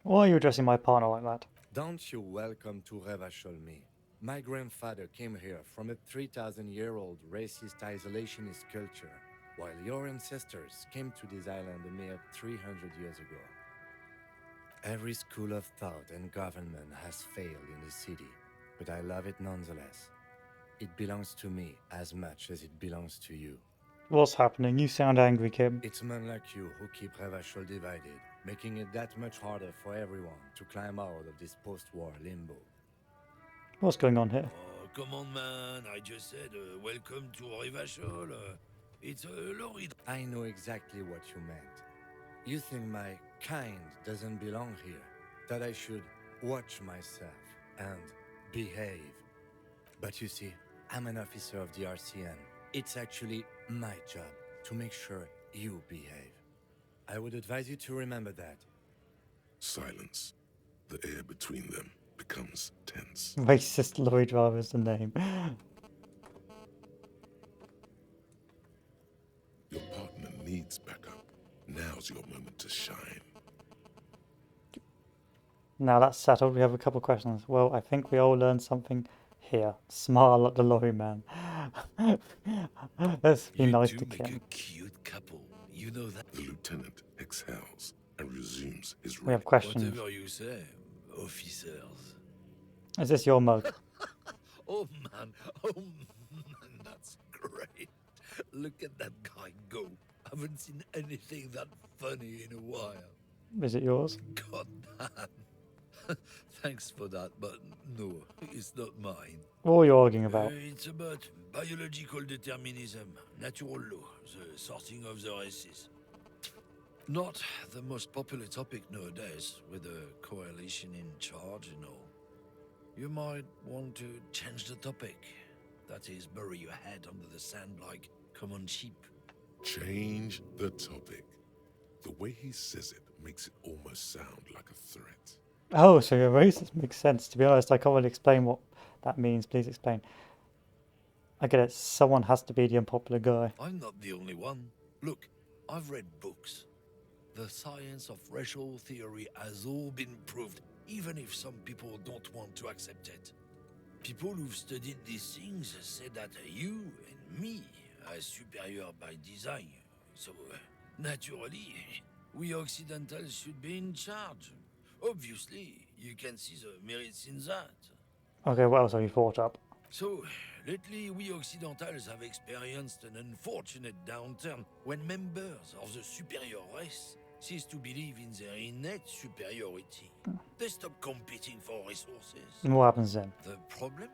Why are you addressing my partner like that? Don't you welcome to Revachol me. My grandfather came here from a 3,000-year-old racist isolationist culture, while your ancestors came to this island a mere 300 years ago. Every school of thought and government has failed in the city, but I love it nonetheless. It belongs to me as much as it belongs to you. What's happening? You sound angry, Kim. It's men like you who keep Revachol divided, making it that much harder for everyone to climb out of this post-war limbo. What's going on here? Oh, come on, man. I just said, welcome to Revachol. It's Laurie. I know exactly what you meant. You think my kind doesn't belong here, that I should watch myself and behave. But you see, I'm an officer of the RCM. It's actually my job to make sure you behave. I would advise you to remember that. Silence. The air between them becomes tense. Racist lorry driver is the name. Your partner needs backup. Now's your moment to shine. Now that's settled, we have a couple of questions. Well, I think we all learned something here. Smile at the lorry man. Let's be nice to Kim. A cute couple. You know that. The lieutenant exhales and resumes his We have questions. Whatever you say, officers. Is this your mug? Oh man, that's great. Look at that guy go. Haven't seen anything that funny in a while. Is it yours? God damn. Thanks for that, but no, it's not mine. What are you arguing about? It's about biological determinism, natural law, the sorting of the races. Not the most popular topic nowadays, with the coalition in charge and all. You might want to change the topic. That is, bury your head under the sand like common sheep. Change the topic. The way he says it makes it almost sound like a threat. Oh, so you're racist. Makes sense. To be honest, I can't really explain what that means. Please explain. I get it. Someone has to be the unpopular guy. I'm not the only one. Look, I've read books. The science of racial theory has all been proved, even if some people don't want to accept it. People who've studied these things say that you and me are superior by design. So, naturally, we Occidentals should be in charge. Obviously, you can see the merits in that. Okay, what else have you thought up? So, lately we Occidentals have experienced an unfortunate downturn when members of the superior race cease to believe in their innate superiority. They stop competing for resources. And what happens then? The problem?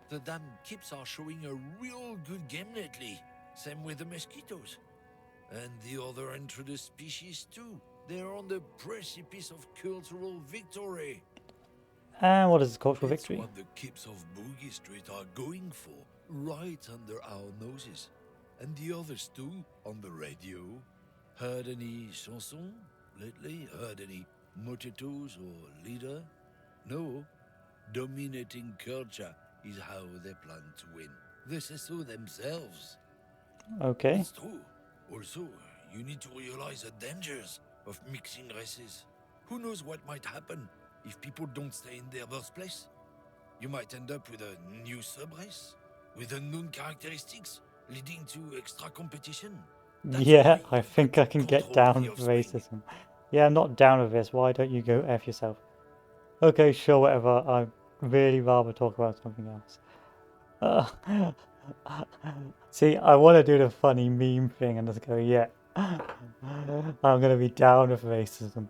The damn kips are showing a real good game lately. Same with the mosquitoes. And the other introduced species too. They're on the precipice of cultural victory. And what is cultural victory? It's what the kips of Boogie Street are going for, right under our noses. And the others too, on the radio. Heard any chansons lately? Heard any motetos or leader? No. Dominating culture is how they plan to win. They say so themselves. Okay. It's true. Also, you need to realize the dangers of mixing races. Who knows what might happen? if people don't stay in their birthplace, you might end up with a new sub-race, with unknown characteristics, leading to extra competition. Yeah, I think I can get down with racism. Yeah, I'm not down with this. Why don't you go F yourself? Okay, sure, whatever. I'd really rather talk about something else. See, I want to do the funny meme thing and just go, yeah, I'm going to be down with racism.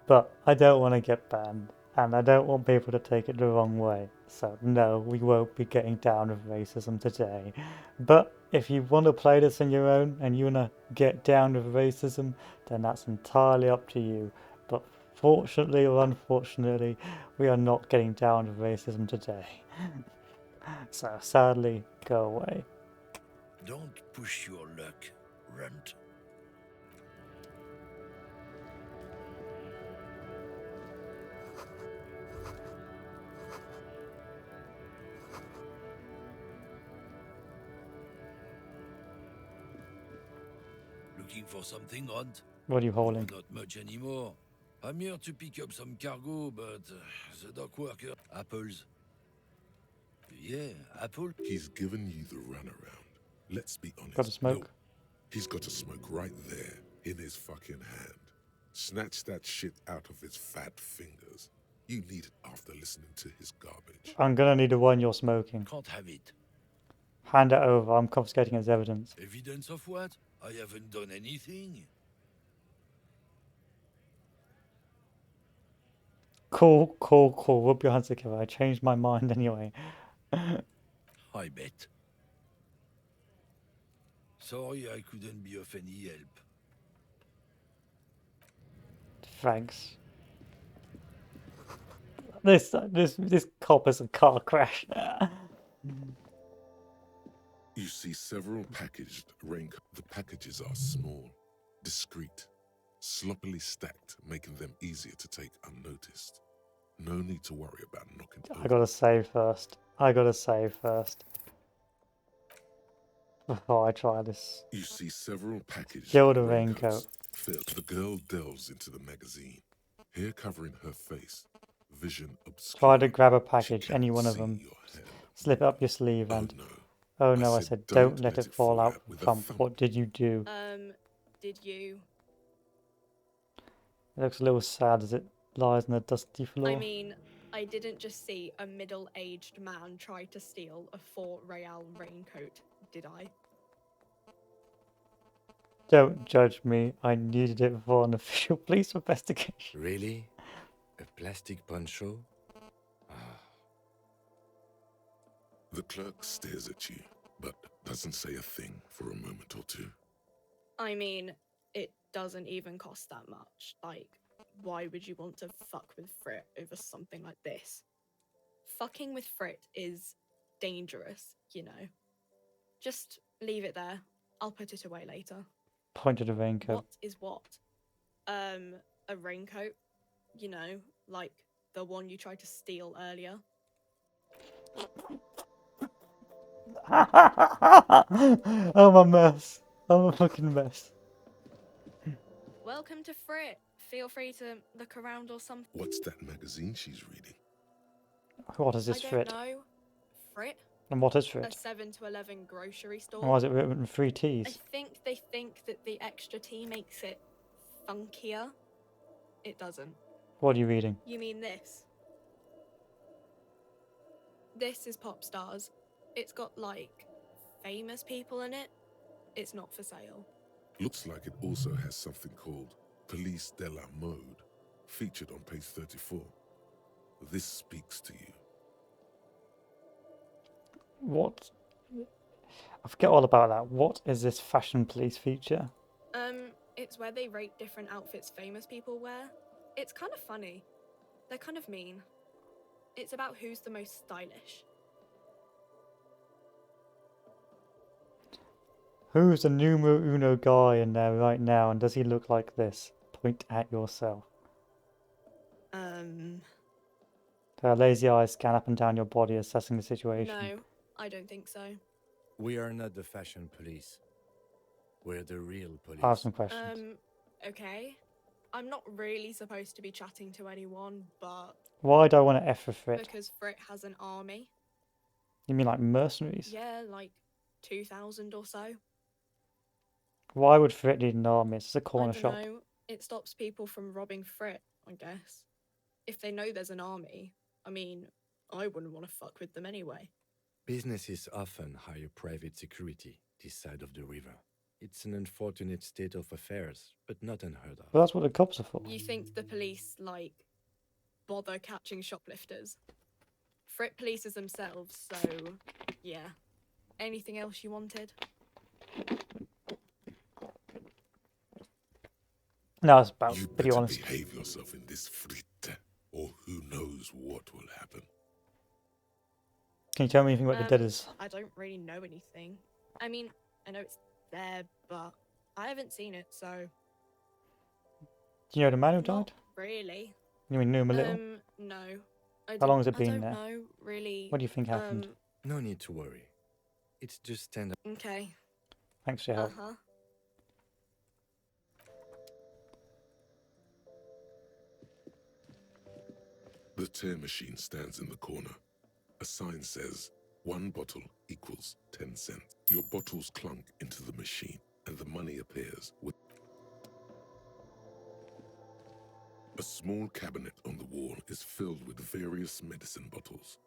But I don't want to get banned. And I don't want people to take it the wrong way. So, no, we won't be getting down with racism today. But if you want to play this on your own and you want to get down with racism, then that's entirely up to you. But fortunately or unfortunately, we are not getting down with racism today. So sadly, go away. Don't push your luck, Runt. Looking for something, Runt? What are you holding? Not much anymore. I'm here to pick up some cargo, but the dock worker... Apples. Yeah, apple. He's given you the runaround. Let's be honest. Got a smoke? No, he's got a smoke right there in his fucking hand. Snatch that shit out of his fat fingers. You need it after listening to his garbage. I'm gonna need the one you're smoking. Can't have it. Hand it over. I'm confiscating as evidence. Evidence of what? I haven't done anything. Cool, cool, cool. Rub your hands together. I changed my mind anyway. I bet. Sorry I couldn't be of any help. Thanks. This cop is a car crash. You see several packaged raincoats. The packages are small, discreet, sloppily stacked, making them easier to take unnoticed. No need to worry about knocking over. I gotta save first. Before I try this. You see several packaged Kill the raincoat. The girl delves into the magazine. Hair covering her face. Vision obscured. Try to grab a package, any one of them. Slip it up your sleeve and... Oh no, I said don't let it fall out. Thump. What did you do? Did you? It looks a little sad as it lies on the dusty floor. I mean, I didn't just see a middle-aged man try to steal a 4 real raincoat, did I? Don't judge me. I needed it for an official police investigation. Really? A plastic poncho? The clerk stares at you, but doesn't say a thing for a moment or two. I mean, it doesn't even cost that much. Like, why would you want to fuck with Frit over something like this? Fucking with Frit is dangerous, you know. Just leave it there. I'll put it away later. Point to the raincoat. What is what? A raincoat? You know, like the one you tried to steal earlier. I'm a mess. I'm a fucking mess. Welcome to Frit. Feel free to look around or something. What's that magazine she's reading? What is this, Frit? I don't know. Frit? And what is Frit? A 7-Eleven grocery store. And why is it written 3 T's? I think they think that the extra T makes it funkier. It doesn't. What are you reading? You mean this? This is Pop Stars. It's got, like, famous people in it. It's not for sale. Looks like it also has something called Police de la Mode, featured on page 34. This speaks to you. What? I forget all about that. What is this fashion police feature? It's where they rate different outfits famous people wear. It's kind of funny. They're kind of mean. It's about who's the most stylish. Who's the numero uno guy in there right now, and does he look like this? Point at yourself. Her lazy eyes scan up and down your body, assessing the situation. No, I don't think so. We are not the fashion police. We're the real police. I have some questions. Okay. I'm not really supposed to be chatting to anyone, but Why do I want to F for Frit? because Frit has an army. You mean like mercenaries? Yeah, like 2,000 or so. Why would Frit need an army? It's a I corner don't shop. know. It stops people from robbing Frit, I guess. If they know there's an army, I mean, I wouldn't want to fuck with them anyway. Businesses often hire private security this side of the river. It's an unfortunate state of affairs, but not unheard of. Well, that's what the cops are for. You think the police, like, bother catching shoplifters? Frit polices themselves, so yeah. Anything else you wanted? No, it's about You pretty better honest. behave yourself in this Frit, or who knows what will happen. Can you tell me anything about the deaders? I don't really know anything. I mean, I know it's there, but I haven't seen it, so Do you know the man who died? not really. You mean knew him a little? No. How long has it I been don't there? know, really. What do you think happened? No need to worry. It's just standard. Okay. Thanks for your help. Uh-huh. The tear machine stands in the corner. A sign says, 1 bottle equals 10 cents. Your bottles clunk into the machine, and the money appears with a small cabinet on the wall is filled with various medicine bottles.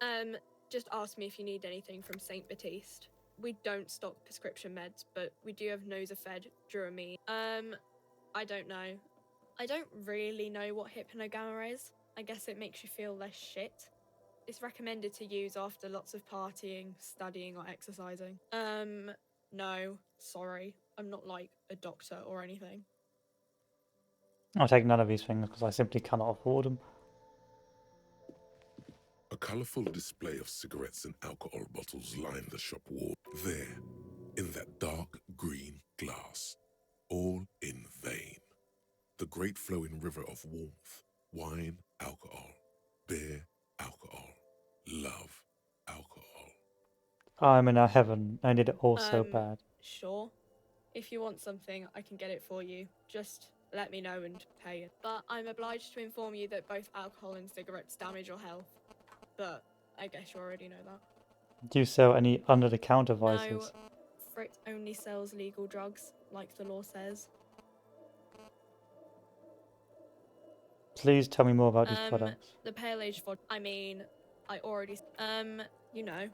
Just ask me if you need anything from St. Baptiste. We don't stock prescription meds, but we do have Nosafed, Duramine. I don't know. I don't really know what hypnogamma is. I guess it makes you feel less shit. It's recommended to use after lots of partying, studying, or exercising. No, sorry. I'm not like a doctor or anything. I'll take none of these things because I simply cannot afford them. A colourful display of cigarettes and alcohol bottles line the shop wall. There, in that dark green glass, all in vain. The great flowing river of warmth, wine, alcohol, beer, alcohol, love, alcohol. I'm in a heaven. I need it all so bad. Sure. If you want something, I can get it for you. Just let me know and pay it. But I'm obliged to inform you that both alcohol and cigarettes damage your health. But I guess you already know that. Do you sell any under-the-counter vices? No, Frit only sells legal drugs, like the law says. Please tell me more about these products. The pale age vodka. I mean, I already. You know.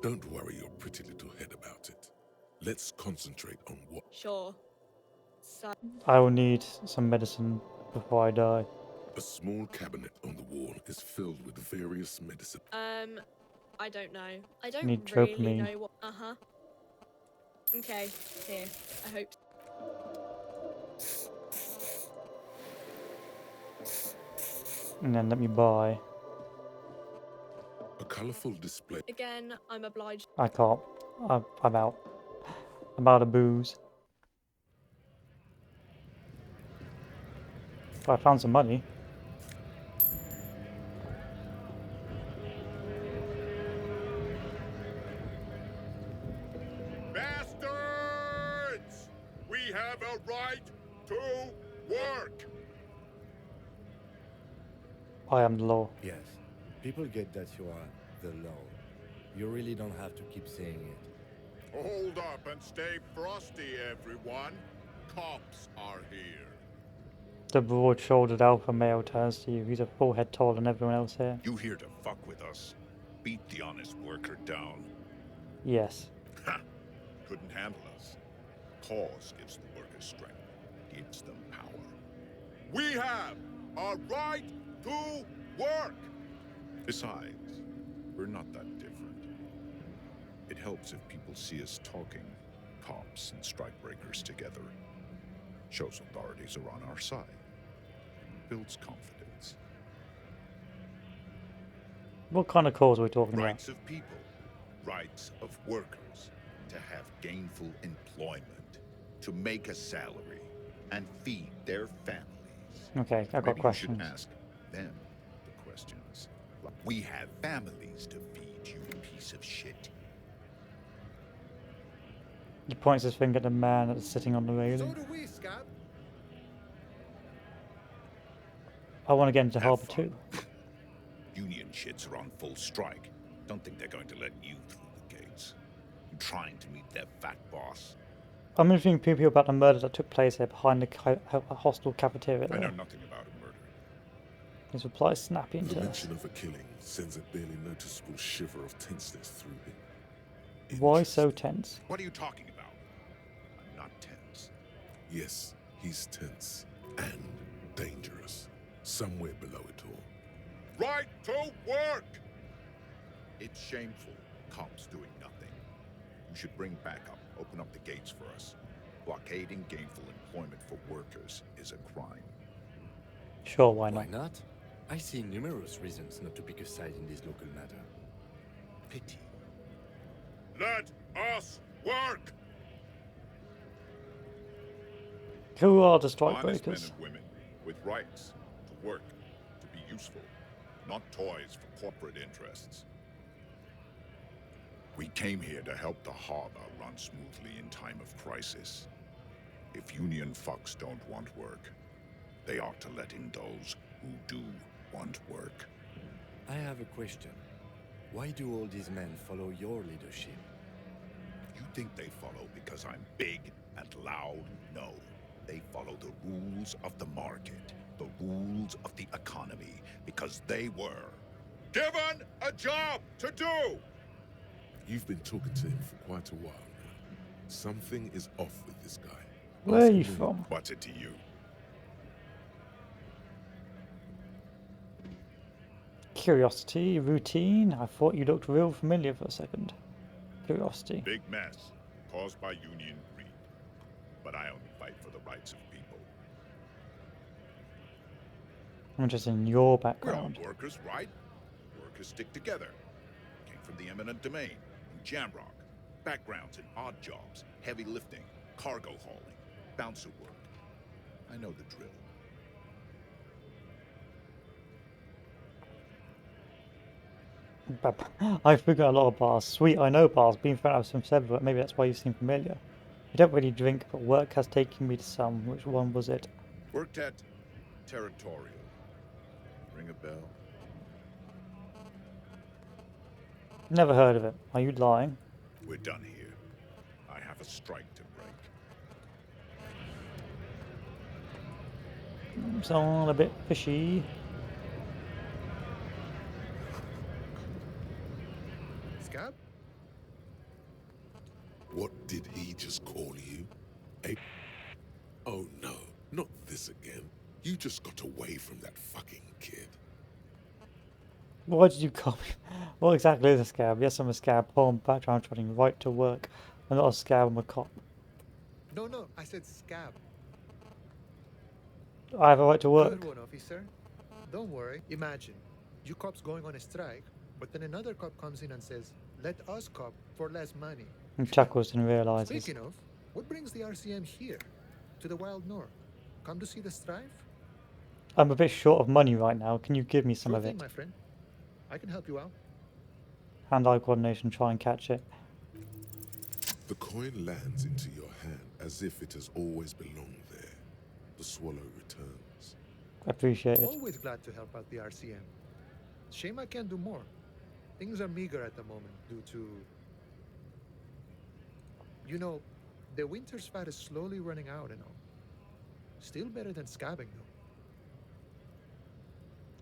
Don't worry your pretty little head about it. Let's concentrate on what. Sure. So. I will need some medicine before I die. A small cabinet on the wall is filled with various medicine. I don't know. I don't Need really dopamine. know what. Okay, here. I hope. And then let me buy. A colourful display. Again, I'm obliged. I can't. I'm out. I'm out of booze. I found some money. Bastards! We have a right to work! I am the law. Yes, people get that you are the law. You really don't have to keep saying it. Hold up and stay frosty, everyone. Cops are here. The broad-shouldered alpha male turns to you. He's a full head taller than everyone else here. You here to fuck with us? Beat the honest worker down. Yes. Ha! Couldn't handle us. Cause gives the workers strength, gives them power. We have a right to work! Besides, we're not that different. It helps if people see us talking, cops and strikebreakers together. Shows authorities are on our side. Builds confidence. What kind of cause are we talking Rights of people, rights of workers, to have gainful employment, to make a salary, and feed their families. Okay, I've got Maybe questions. You should ask them the questions. We have families to feed, you piece of shit. He points his finger at the man that's sitting on the railing. do we, Scott. I want to get into Have Harbour fun. too. Union shits are on full strike. Don't think they're going to let you through the gates. You trying to meet their fat boss? I'm interviewing people about the murder that took place here behind the hostel cafeteria I know there. nothing about a murder. His reply is snappy and The terse. mention of a killing sends a barely noticeable shiver of tenseness through him. Why so tense? What are you talking about? I'm not tense. Yes, he's tense and dangerous. Somewhere below it all. Right to work! It's shameful. Cops doing nothing. You should bring backup. Open up the gates for us. Blockading gainful employment for workers is a crime. Sure, why not? Why not? I see numerous reasons not to pick a side in this local matter. Pity. Let us work! Who are the strike Honest breakers? men and women with rights to work, to be useful, not toys for corporate interests. We came here to help the harbor run smoothly in time of crisis. If union fucks don't want work, they ought to let in those who do want work. I have a question. Why do all these men follow your leadership? You think they follow because I'm big and loud? No. They follow the rules of the market, the rules of the economy, because they were given a job to do! You've been talking to him for quite a while now. Something is off with this guy. Where are you from? What's it to you? Curiosity, routine. I thought you looked real familiar for a second. Curiosity. Big mess caused by union greed. But I only fight for the rights of people. I'm interested in your We're all background. workers, right? Workers stick together. Came from the eminent domain, in Jamrock. Backgrounds in odd jobs, heavy lifting, cargo hauling, bouncer work. I know the drill. I forgot a lot of bars. Sweet, I know bars. Been found out some several. Maybe that's why you seem familiar. I don't really drink, but work has taken me to some. Which one was it? Worked at Territorial. Ring a bell? Never heard of it. Are you lying? We're done here. I have a strike to break. Sound a bit fishy. Scab? What did he just call you? Oh no, not this again. You just got away from that fucking kid. Why did you call me? What exactly is a scab? Yes, I'm a scab. Home, background trotting, right to work. I'm not a scab, I'm a cop. No, I said scab. I have a right to work. Good one, officer. Don't worry. Imagine, you cops going on a strike, but then another cop comes in and says, let us cop for less money. And chuckles and realizes. Speaking of, what brings the RCM here? To the wild north? Come to see the strife? I'm a bit short of money right now. Can you give me some Sure of thing, it? my friend. I can help you out. Hand-eye coordination, try and catch it. The coin lands into your hand as if it has always belonged there. The swallow returns. Appreciate it. Always glad to help out the RCM. Shame I can't do more. Things are meager at the moment due to... You know, the winter's fat is slowly running out and all. Still better than scabbing, though.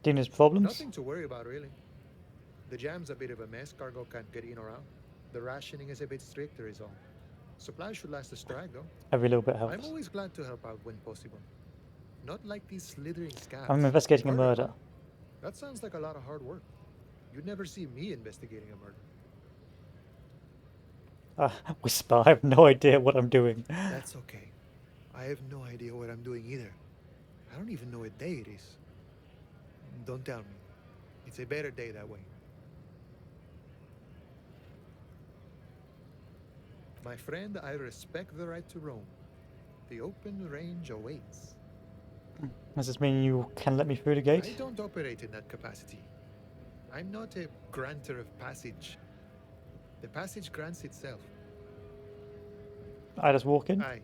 Dina's problems? Nothing to worry about, really. The jam's a bit of a mess. Cargo can't get in or out. The rationing is a bit stricter is all. Supplies should last the strike, though. Every little bit helps. I'm always glad to help out when possible. Not like these slithering scabs. I'm investigating a murder. That sounds like a lot of hard work. You'd never see me investigating a murder. Whisper, I have no idea what I'm doing. That's okay. I have no idea what I'm doing either. I don't even know what day it is. Don't tell me. It's a better day that way. My friend, I respect the right to roam. The open range awaits. Does this mean you can let me through the gate? I don't operate in that capacity. I'm not a granter of passage. The passage grants itself. I just walk in? I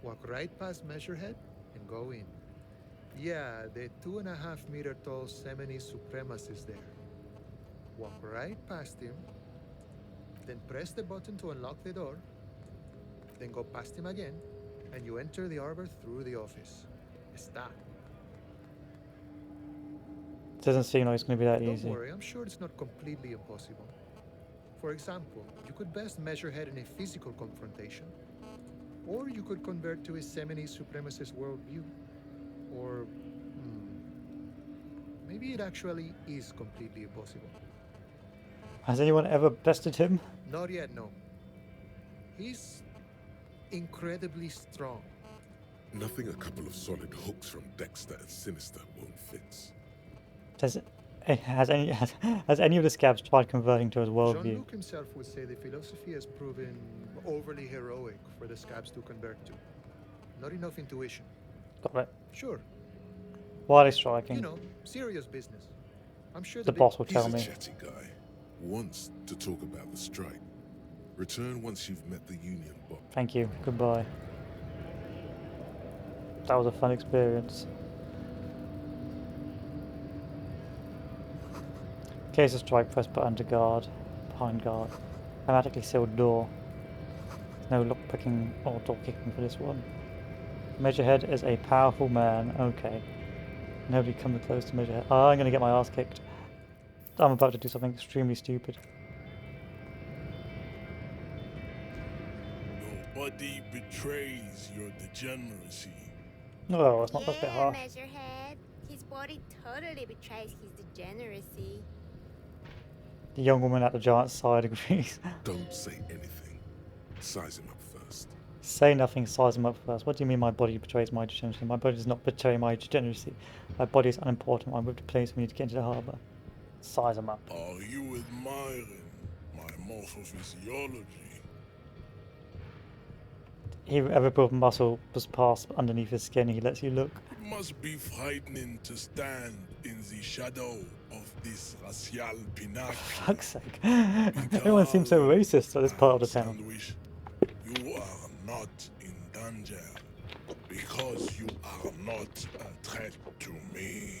walk right past Measurehead and go in. Yeah, the 2.5 meter tall Semini supremacist there. Walk right past him, then press the button to unlock the door, then go past him again, and you enter the arbor through the office. Está. Doesn't seem like it's going to be that Don't easy. worry, I'm sure it's not completely impossible. For example, you could best measure head in a physical confrontation, or you could convert to a Semini supremacist worldview. Or maybe it actually is completely impossible. Has anyone ever bested him? Not yet, no. He's incredibly strong. Nothing a couple of solid hooks from Dexter and Sinister won't fix. Has any of the scabs tried converting to his worldview? Jean-Luc himself would say the philosophy has proven overly heroic for the scabs to convert to. Not enough intuition. Got it. Sure. Why are they striking? You know, serious business. I'm sure the boss will tell He's me. a chatty guy. Wants to talk about the strike. Return once you've met the Union boss. Thank you. Goodbye. That was a fun experience. In case of strike, press button to guard. Behind guard. Automatically sealed door. No lock picking or door kicking for this one. Measurehead is a powerful man. Okay. Nobody comes close to Measurehead. Oh, I'm going to get my ass kicked. I'm about to do something extremely stupid. Nobody betrays your degeneracy. Oh, it's not that bit harsh. Measurehead. His body totally betrays his degeneracy. The young woman at the giant's side agrees. Don't say anything. Size him up first. Say nothing, size him up first. What do you mean my body betrays my degeneracy? My body does not betray my degeneracy. My body is unimportant. I'm with the place we need to get into the harbour. Size him up. Are you admiring my morphophysiology? Every bit of muscle was passed underneath his skin. He lets you look. It must be frightening to stand in the shadow of this racial pinnacle. For fuck's sake. Everyone seems so racist at this part of the town. You are not in danger because you are not a threat to me.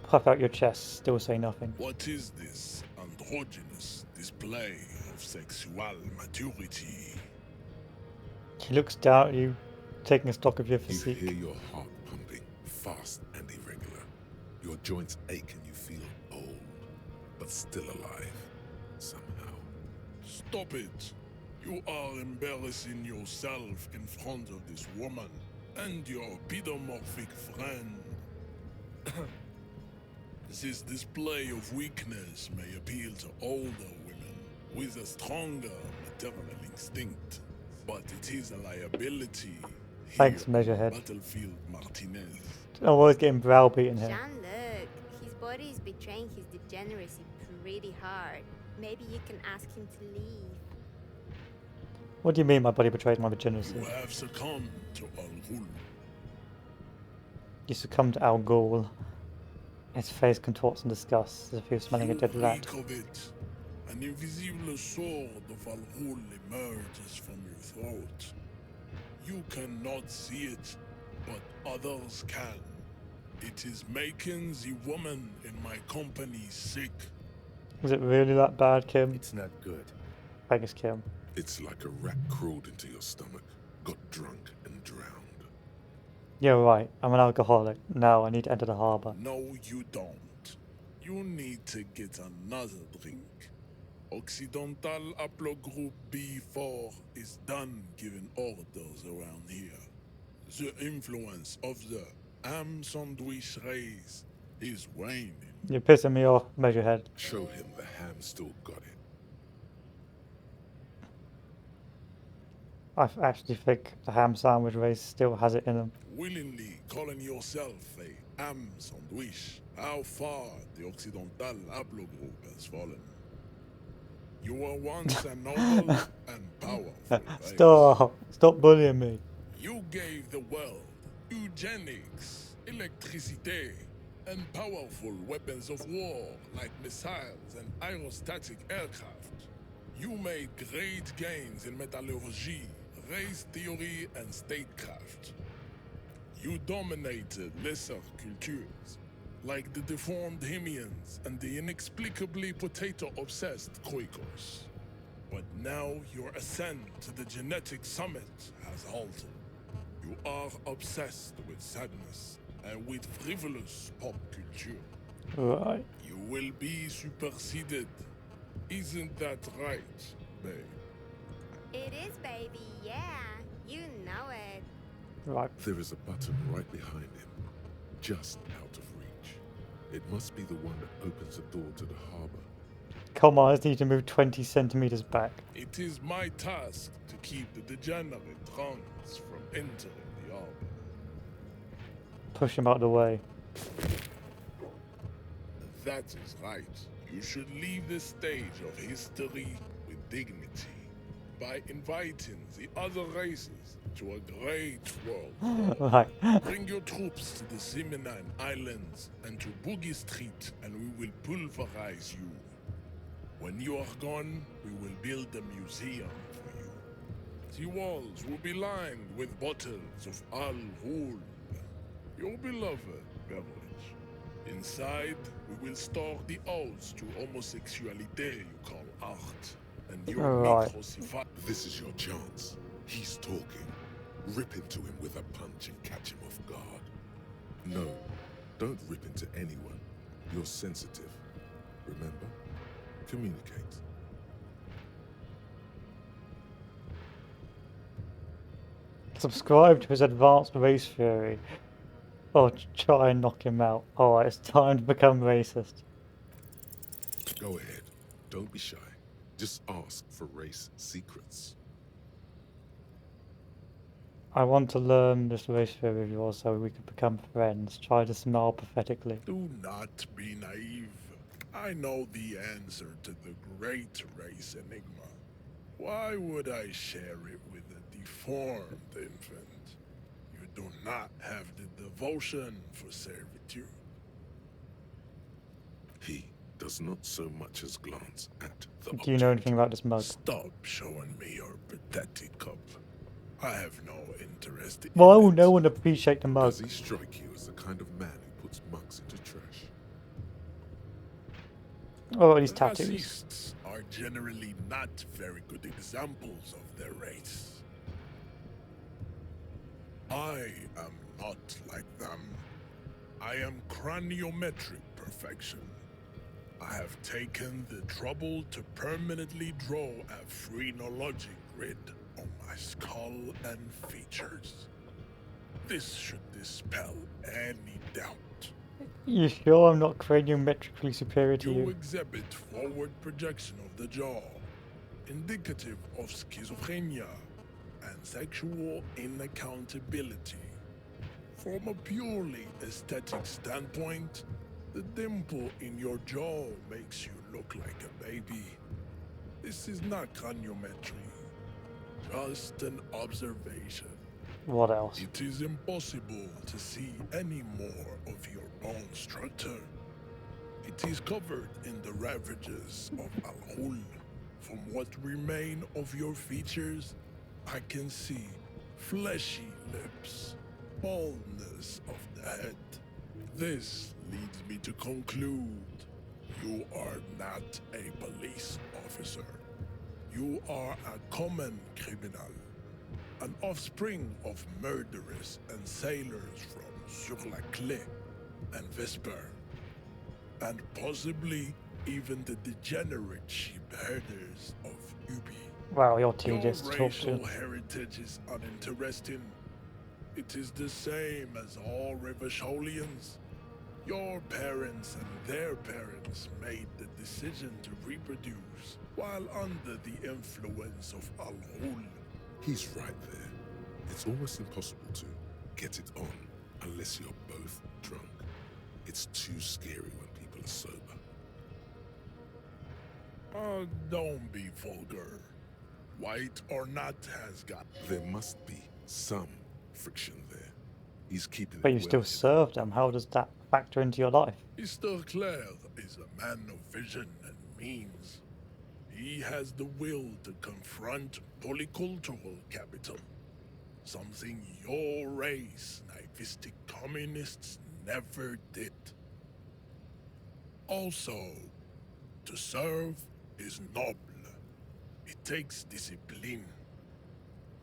Puff out your chest, still say nothing. What is this androgynous display of sexual maturity? He looks down at you, taking stock of your You physique. hear your heart pumping, fast and irregular. Your joints ache and you feel old, but still alive, somehow. Stop it! You are embarrassing yourself in front of this woman and your pedomorphic friend. This display of weakness may appeal to older women with a stronger maternal instinct, but it is a liability. Thanks, here Measurehead. Battlefield Martinez. I'm always getting browbeaten here. Jean-Luc, his body is betraying his degeneracy pretty hard. Maybe you can ask him to leave. What do you mean my body betrays my degeneracy? You have succumbed to Al Ghul. You succumb to Al Ghul. His face contorts in disgust as if he was smelling a dead rat. Reek of it. An invisible sword of Al Ghul emerges from your throat. You cannot see it, but others can. It is making the woman in my company sick. Is it really that bad, Kim? It's not good. I guess Kim. It's like a rat crawled into your stomach, got drunk and drowned. Yeah, right. I'm an alcoholic. Now I need to enter the harbour. No, you don't. You need to get another drink. Occidental Haplogroup B4 is done giving orders around here. The influence of the ham sandwich race is waning. You're pissing me off, Measurehead. Show him the ham still got it. I actually think the ham sandwich race still has it in them. Willingly calling yourself a ham sandwich, how far the Occidental Haplogroup has fallen. You were once a noble and powerful race. Stop bullying me. You gave the world eugenics, electricity, and powerful weapons of war like missiles and aerostatic aircraft. You made great gains in metallurgy, race theory and statecraft. You dominated lesser cultures, like the deformed Hemians and the inexplicably potato-obsessed Quakers. But now your ascent to the genetic summit has halted. You are obsessed with sadness and with frivolous pop culture. Right. You will be superseded. Isn't that right, babe? It is, baby, yeah. You know it. Right. There is a button right behind him, just out of reach. It must be the one that opens the door to the harbor. Come on, I just need to move 20 centimeters back. It is my task to keep the degenerate drunks from entering the harbor. Push him out of the way. That is right. You should leave the stage of history with dignity by inviting the other races to a great world. Right. Bring your troops to the Simenine Islands and to Boogie Street, and we will pulverize you. When you are gone, we will build a museum for you. The walls will be lined with bottles of Al Ghul, your beloved beverage. Inside, we will store the odes to homosexuality you call art, and your Right. microsify. This is your chance. He's talking. Rip into him with a punch and catch him off guard. No, don't rip into anyone. You're sensitive. Remember? Communicate. Subscribe to his advanced race theory. Or try and knock him out. Alright, it's time to become racist. Go ahead. Don't be shy. Just ask for race secrets. I want to learn this race theory of yours so we can become friends. Try to smile pathetically. Do not be naive. I know the answer to the great race enigma. Why would I share it with a deformed infant? You do not have the devotion for servitude. He does not so much as glance at the Do you know anything about this mug? Stop showing me your pathetic cup. I have no interest in Why will no one appreciate the mug? Does he strike you as the kind of man who puts mugs into trash? Or at least tattoos. Racists are generally not very good examples of their race. I am not like them. I am craniometric perfection. I have taken the trouble to permanently draw a phrenologic grid on my skull and features. This should dispel any doubt. You sure I'm not craniometrically superior to You you? exhibit forward projection of the jaw, indicative of schizophrenia and sexual inaccountability. From a purely aesthetic standpoint, the dimple in your jaw makes you look like a baby. This is not craniometry, just an observation. What else? It is impossible to see any more of your bone structure. It is covered in the ravages of Al Ghul. From what remain of your features, I can see fleshy lips, baldness of the head. This leads me to conclude you are not a police officer. You are a common criminal, an offspring of murderers and sailors from Sur la Clé and Vesper, and possibly even the degenerate sheep herders of Ubi. Wow, you're tedious to Your talk to. racial heritage is uninteresting. It is the same as all Revacholians. Your parents and their parents made the decision to reproduce while under the influence of Al Ghul. He's right there. It's almost impossible to get it on unless you're both drunk. It's too scary when people are sober. Don't be vulgar. White or not has got... There must be some friction there. He's keeping But it you still well. serve them. How does that factor into your life? Mr. Claire is a man of vision and means. He has the will to confront polycultural capital. Something your race, naivistic communists, never did. Also, to serve is noble. It takes discipline.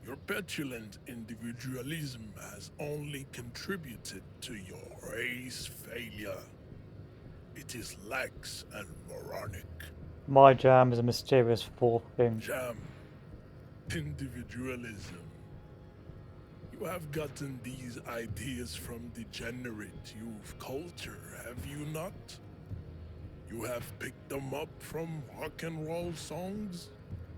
Your petulant individualism has only contributed to your race failure. It is lax and moronic. My jam is a mysterious fourth thing. Jam. Individualism. You have gotten these ideas from degenerate youth culture, have you not? You have picked them up from rock and roll songs?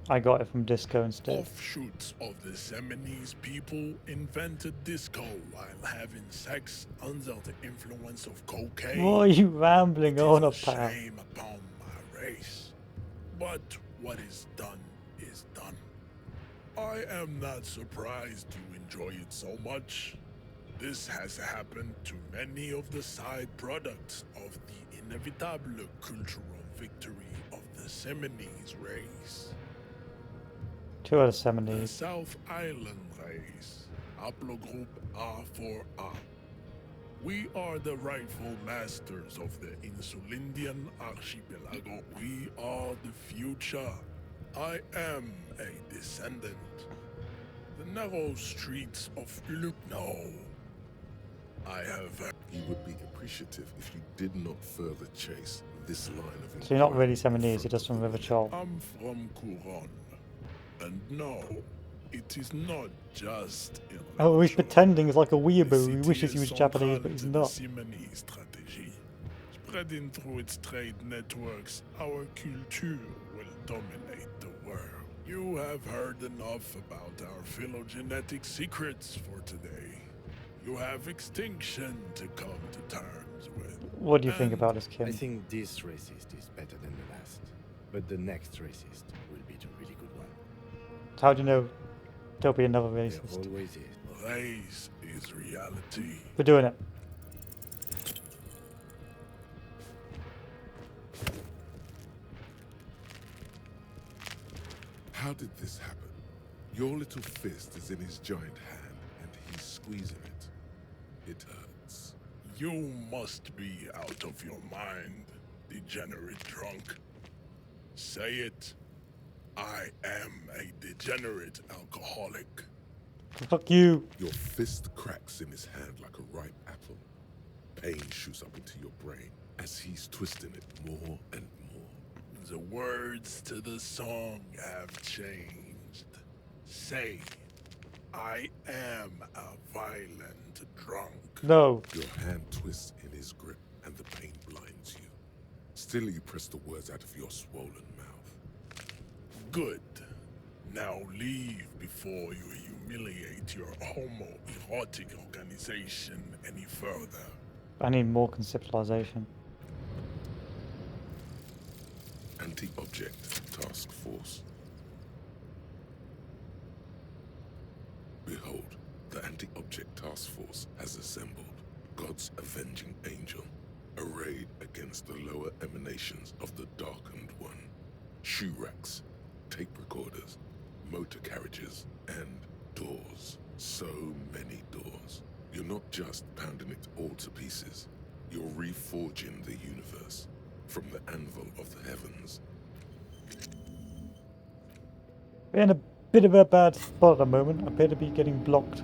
I got it from disco instead. Offshoots of the Seminoles people invented disco while having sex under the influence of cocaine. What are you rambling on about? Shame upon my race. But what is done is done. I am not surprised you enjoy it so much. This has happened to many of the side products of the inevitable cultural victory of the Seminoles race. Two of the The Seminoles. South Island race, haplogroup A4A. We are the rightful masters of the Insulindian archipelago. We are the future. I am a descendant. The narrow streets of No. I have... He would be appreciative if you did not further chase this line of So you're not really Seminoles, you're just from River Chol. I'm from Couronne. And no, it is not just in Oh, he's pretending he's like a weeaboo. He city wishes he is was Japanese, central but he's to the not. Simony strategy. Spreading through its trade networks, our culture will dominate the world. You have heard enough about our phylogenetic secrets for today. You have extinction to come to terms with. What do you think about this, Kim? I think this racist is better than the last. But the next racist will be the really good one. How do you know there'll be another There racist? always is. Race is reality. We're doing it. How did this happen? Your little fist is in his giant hand, and he's squeezing it. It hurts. You must be out of your mind, degenerate drunk. Say it. I am a degenerate alcoholic. Fuck you. Your fist cracks in his hand like a ripe apple. Pain shoots up into your brain as he's twisting it more and more. The words to the song have changed. Say, I am a violent drunk. No. Your hand twists in his grip and the pain blinds you. Still you press the words out of your swollen mouth. Good. Now leave before you humiliate your homoerotic organization any further. I need more conceptualization. Anti-Object Task Force. Behold, the Anti-Object Task Force has assembled. God's avenging angel, arrayed against the lower emanations of the Darkened One. Shoe racks, tape recorders, motor carriages, and doors. So many doors. You're not just pounding it all to pieces. You're reforging the universe from the anvil of the heavens. We're in a bit of a bad spot at the moment. I appear to be getting blocked.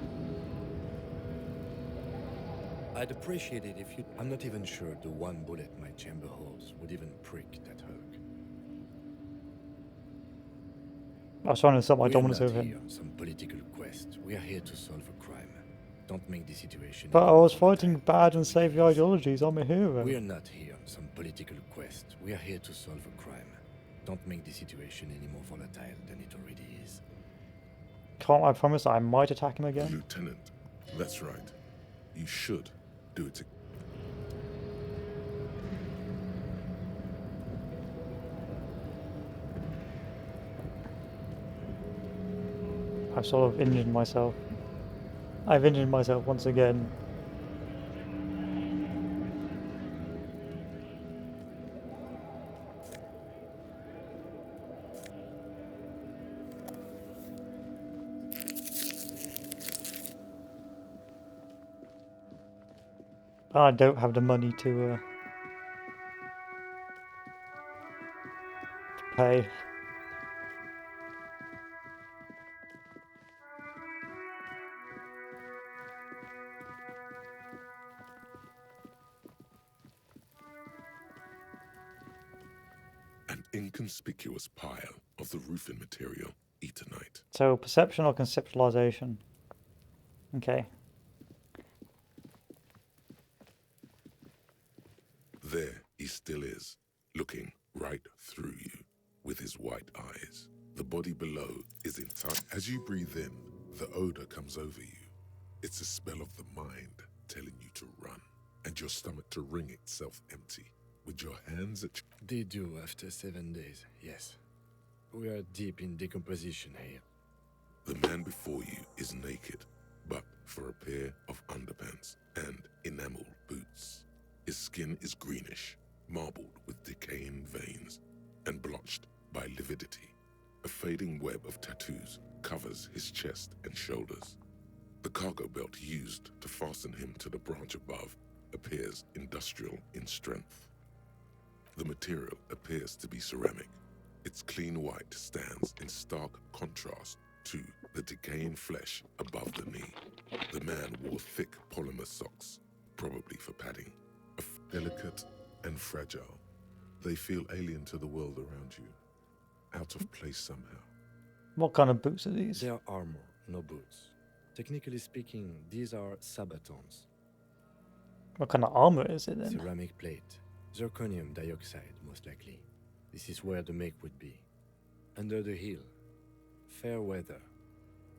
I'd appreciate it if you... I'm not even sure the one bullet my chamber holds would even prick that Hulk. I was trying to insult my We're dominance not over here him. on some political quest. We are here to solve a crime. Don't make the situation... But I was fighting bad and saviour ideologies. I'm a hero. We are not here on some political quest. We are here to solve a crime. Don't make the situation any more volatile than it already is. Can't I promise I might attack him again? Lieutenant, that's right. You should do it. I've sort of injured myself. I've injured myself once again. I don't have the money to pay. An inconspicuous pile of the roofing material, Eternite. So perception or conceptualization? Okay. There he still is, looking right through you with his white eyes. The body below is intact. As you breathe in, the odor comes over you. It's a spell of the mind telling you to run, and your stomach to wring itself empty. With your hands at... They do after 7 days, yes. We are deep in decomposition here. The man before you is naked, but for a pair of underpants and enamel boots. His skin is greenish, marbled with decaying veins, and blotched by lividity. A fading web of tattoos covers his chest and shoulders. The cargo belt used to fasten him to the branch above appears industrial in strength. The material appears to be ceramic. Its clean white stands in stark contrast to the decaying flesh above the knee. The man wore thick polymer socks, probably for padding. Delicate and fragile, they feel alien to the world around you, out of place somehow. What kind of boots are these? They are armor, no boots. Technically speaking, these are sabatons. What kind of armor is it then? Ceramic plate. Zirconium dioxide, most likely. This is where the make would be. Under the heel. Fair weather.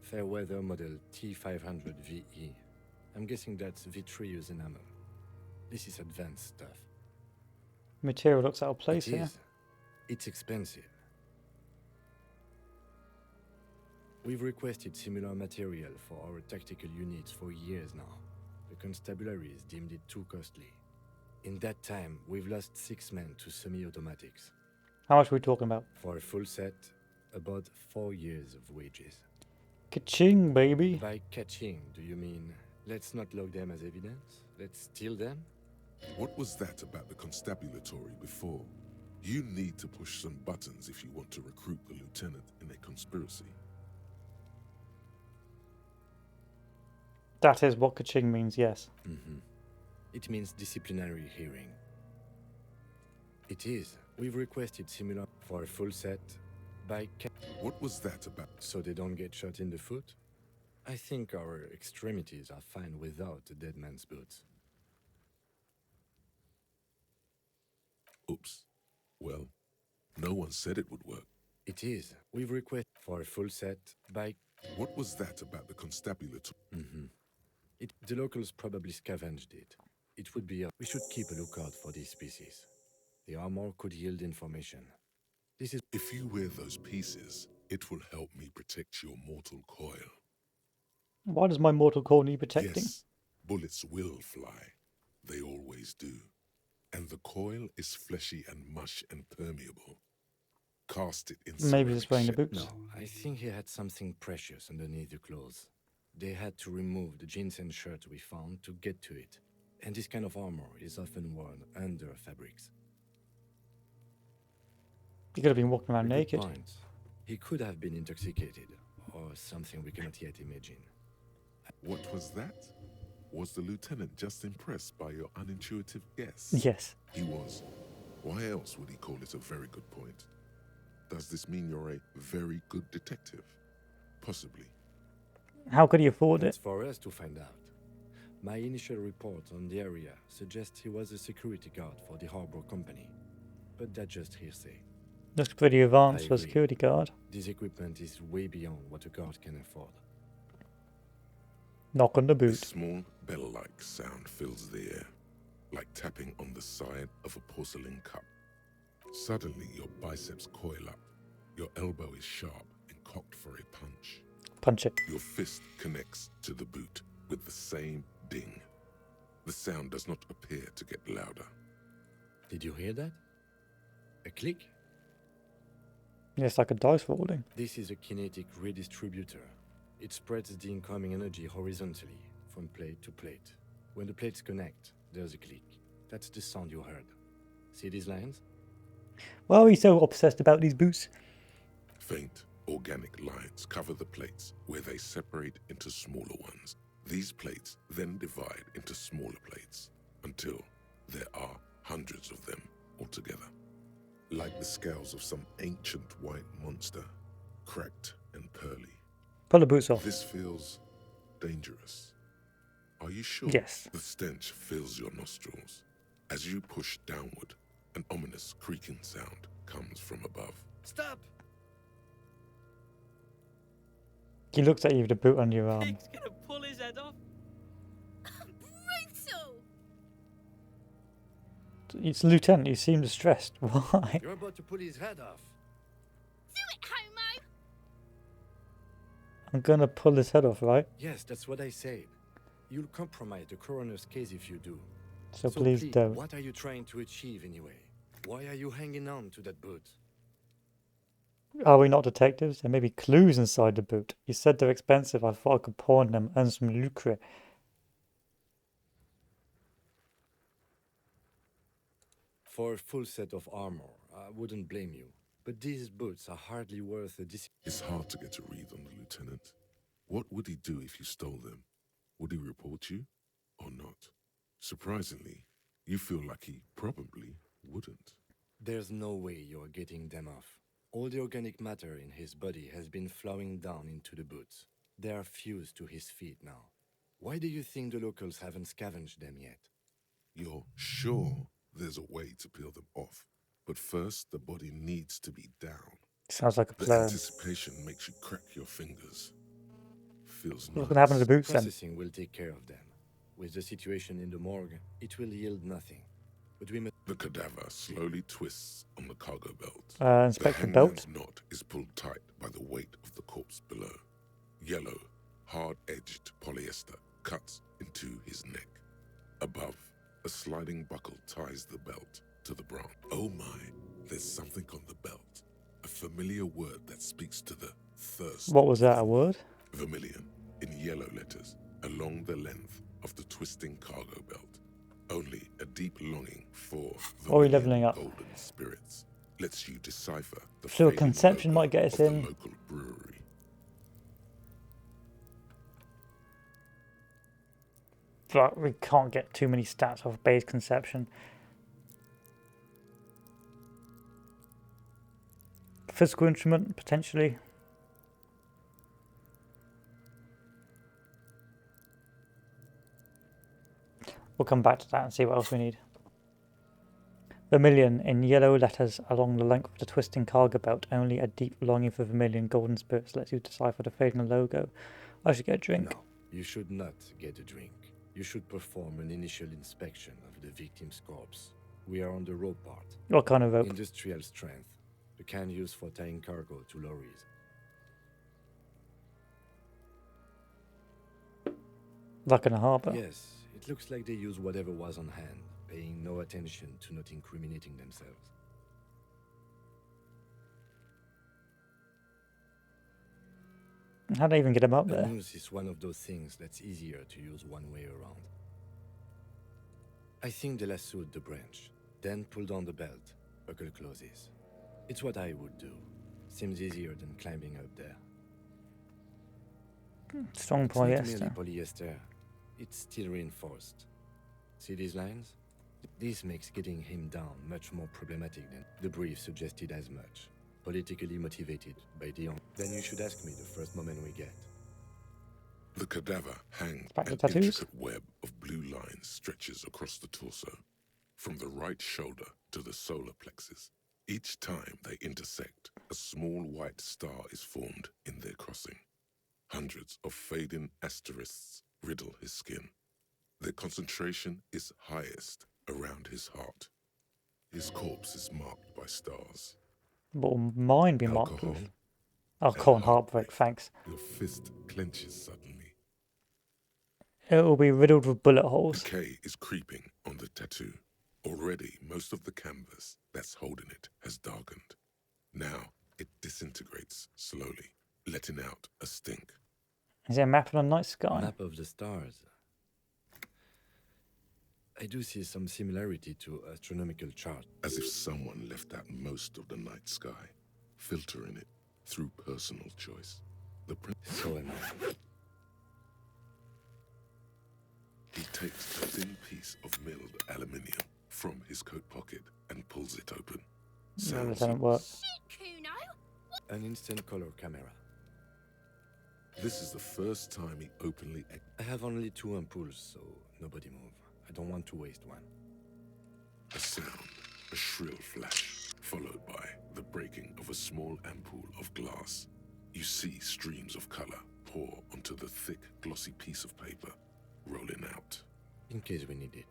Fair weather model T500 VE. I'm guessing that's vitreous enamel. This is advanced stuff. Material looks out of place here. It's expensive. We've requested similar material for our tactical units for years now. The constabularies deemed it too costly. In that time, we've lost 6 men to semi-automatics. How much are we talking about? For a full set, about 4 years of wages. Ka-ching, baby! By catching, do you mean let's not log them as evidence? Let's steal them? What was that about the constabulatory before? You need to push some buttons if you want to recruit the lieutenant in a conspiracy. That is what ka-ching means, yes. Mm-hmm. It means disciplinary hearing. It is. We've requested similar for a full set by... What was that about? So they don't get shot in the foot? I think our extremities are fine without a dead man's boots. Oops. Well, no one said it would work. It is. We've requested for a full set by... What was that about the constabulatory? Mm-hmm. The locals probably scavenged it. It would be... We should keep a lookout for these species. The armor could yield information. This is... If you wear those pieces, it will help me protect your mortal coil. Why does my mortal coil need protecting? Yes, bullets will fly. They always do. And the coil is fleshy and mush and permeable. Cast it in... Maybe he's wearing the boots. No, I think he had something precious underneath the clothes. They had to remove the jeans and shirt we found to get to it. And this kind of armor is often worn under fabrics. He could have been walking around naked. Point. He could have been intoxicated, or something we cannot yet imagine. What was that? Was the lieutenant just impressed by your unintuitive guess? Yes. He was. Why else would he call it a very good point? Does this mean you're a very good detective? Possibly. How could he afford It's it? for us to find out. My initial report on the area suggests he was a security guard for the harbor company. But that's just hearsay. Looks pretty advanced for a agree. security guard. This equipment is way beyond what a guard can afford. Knock on the A boot. small bell-like sound fills the air, like tapping on the side of a porcelain cup. Suddenly, your biceps coil up. Your elbow is sharp and cocked for a punch. Punch it. Your fist connects to the boot with the same ding. The sound does not appear to get louder. Did you hear that? A click? Yes, like a dice rolling. This is a kinetic redistributor. It spreads the incoming energy horizontally, from plate to plate. When the plates connect, there's a click. That's the sound you heard. See these lines? Why are we so obsessed about these boots? Faint, organic lines cover the plates where they separate into smaller ones. These plates then divide into smaller plates until there are hundreds of them altogether. Like the scales of some ancient white monster, cracked and pearly. Pull the boots off. This feels dangerous. Are you sure? Yes. The stench fills your nostrils. As you push downward, an ominous creaking sound comes from above. Stop! He looks at you with the boot on your arm. Pig's gonna pull his head off. Brutal! It's Lieutenant, you seem distressed. Why? You're about to pull his head off. Do it, homo! I'm gonna pull his head off, right? Yes, that's what I said. You'll compromise the coroner's case if you do. So please don't. What are you trying to achieve anyway? Why are you hanging on to that boot? Are we not detectives? There may be clues inside the boot. You said they're expensive. I thought I could pawn them and earn some lucre. For a full set of armor, I wouldn't blame you. But these boots are hardly worth a It's hard to get a read on the lieutenant. What would he do if you stole them? Would he report you or not? Surprisingly, you feel like he probably wouldn't. There's no way you're getting them off. All the organic matter in his body has been flowing down into the boots. They are fused to his feet now. Why do you think the locals haven't scavenged them yet? You're sure there's a way to peel them off, but first the body needs to be down. Sounds like a The plan. anticipation makes you crack your fingers. Feels What's gonna happen to the boots then? Processing will take care of them. With the situation in the morgue, it will yield nothing. But we must... The cadaver slowly twists on the cargo belt. Inspector The belt? hangman's knot is pulled tight by the weight of the corpse below. Yellow, hard-edged polyester cuts into his neck. Above, a sliding buckle ties the belt to the bra. Oh my, there's something on the belt. A familiar word that speaks to the thirst. What was that, a word? Vermilion, in yellow letters, along the length of the twisting cargo belt. Only a deep longing for Or are we leveling up? golden spirits lets you decipher the So fading conception logo might get us of in. the local brewery. But we can't get too many stats off base conception. Physical instrument, potentially. We'll come back to that and see what else we need. Vermilion in yellow letters along the length of the twisting cargo belt. Only a deep longing for vermilion golden spirits lets you decipher the fading logo. I should get a drink. No, you should not get a drink. You should perform an initial inspection of the victim's corpse. We are on the rope part. What kind of rope? Industrial strength. The kind used for tying cargo to lorries. Like in a harbour? Yes, it looks like they use whatever was on hand, paying no attention to not incriminating themselves. How'd I even get him up The there? noose is one of those things that's easier to use one way around. I think they lassoed the branch, then pulled on the belt. Buckle closes. It's what I would do. Seems easier than climbing up there. Strong It's not merely polyester. polyester. It's steel reinforced. See these lines? This makes getting him down much more problematic than the brief suggested as much. Politically motivated by Dion. Then you should ask me the first moment we get. The cadaver hangs. Back to An tattoos? intricate web of blue lines stretches across the torso, from the right shoulder to the solar plexus. Each time they intersect, a small white star is formed in their crossing. Hundreds of fading asterisks riddle his skin. Their concentration is highest around his heart. His corpse is marked by stars. What will mine be marked Alcohol with? Alcohol and heartbreak, thanks. Your fist clenches suddenly. It will be riddled with bullet holes. Decay is creeping on the tattoo. Already, most of the canvas that's holding it has darkened. Now, it disintegrates slowly, letting out a stink. Is it a map of the night sky? Map of the stars. I do see some similarity to astronomical chart. As if someone left out most of the night sky, filtering it through personal choice. So am I. He takes a thin piece of milled aluminium from his coat pocket and pulls it open. No, that doesn't work. An instant color camera. This is the first time he openly... I have only 2 ampoules, so nobody move. I don't want to waste one. A sound, a shrill flash, followed by the breaking of a small ampoule of glass. You see streams of color pour onto the thick, glossy piece of paper, rolling out. In case we need it.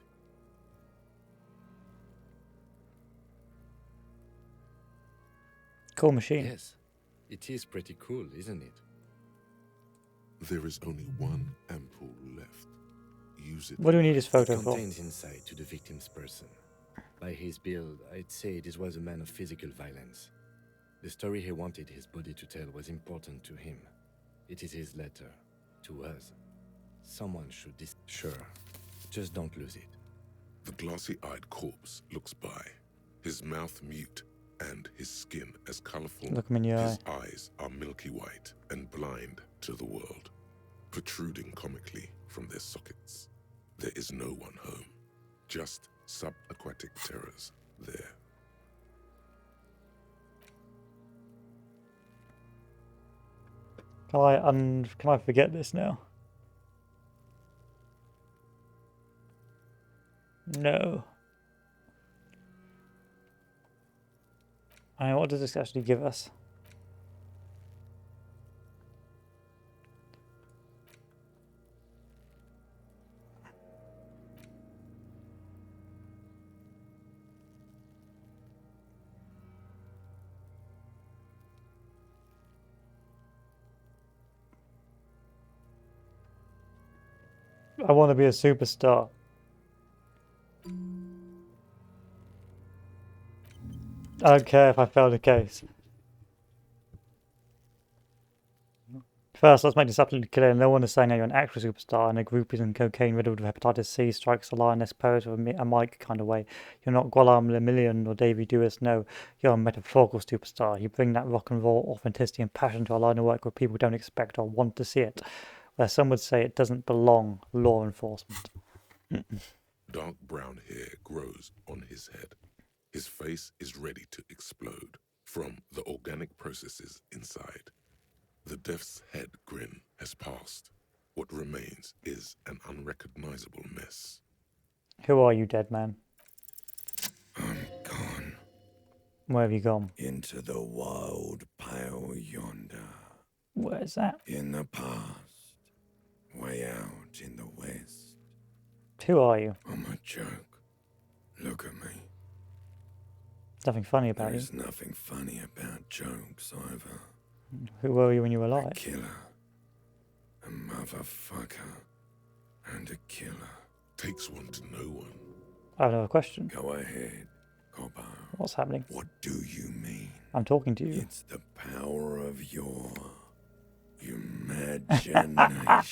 Cool machine. Yes, it is pretty cool, isn't it? There is only one ampoule left. Use it. What do we need his photo It for? contains insight to the victim's person. By his build, I'd say this was a man of physical violence. The story he wanted his body to tell was important to him. It is his letter to us. Someone should Sure, just don't lose it. The glossy-eyed corpse looks by, his mouth mute and his skin as colorful. Look him in your His eyes are milky white and blind to the world, protruding comically from their sockets. There is no one home, just subaquatic terrors there. Can I forget this now? No. What does this actually give us? I want to be a superstar. I don't care if I fail the case. First, let's make this absolutely clear. No one is saying that you're an actual superstar and a groupies and cocaine riddled with hepatitis C strikes a lioness pose with a mic kind of way. You're not Guillaume Lemillion or Davy Dewis. No, you're a metaphorical superstar. You bring that rock and roll authenticity and passion to a line of work where people don't expect or want to see it. Where some would say it doesn't belong, law enforcement. Dark brown hair grows on his head. His face is ready to explode from the organic processes inside. The death's head grin has passed. What remains is an unrecognizable mess. Who are you, dead man? I'm gone. Where have you gone? Into the wild pale yonder. Where's that? In the past. Way out in the west. Who are you? I'm a joke. Look at me. Nothing funny about you. There's nothing funny about jokes either. Who were you when you were alive? A killer. A motherfucker. And a killer. Takes one to know one. I have another question. Go ahead, Copper. What's happening? What do you mean? I'm talking to you. It's the power of your imagination. Yeah,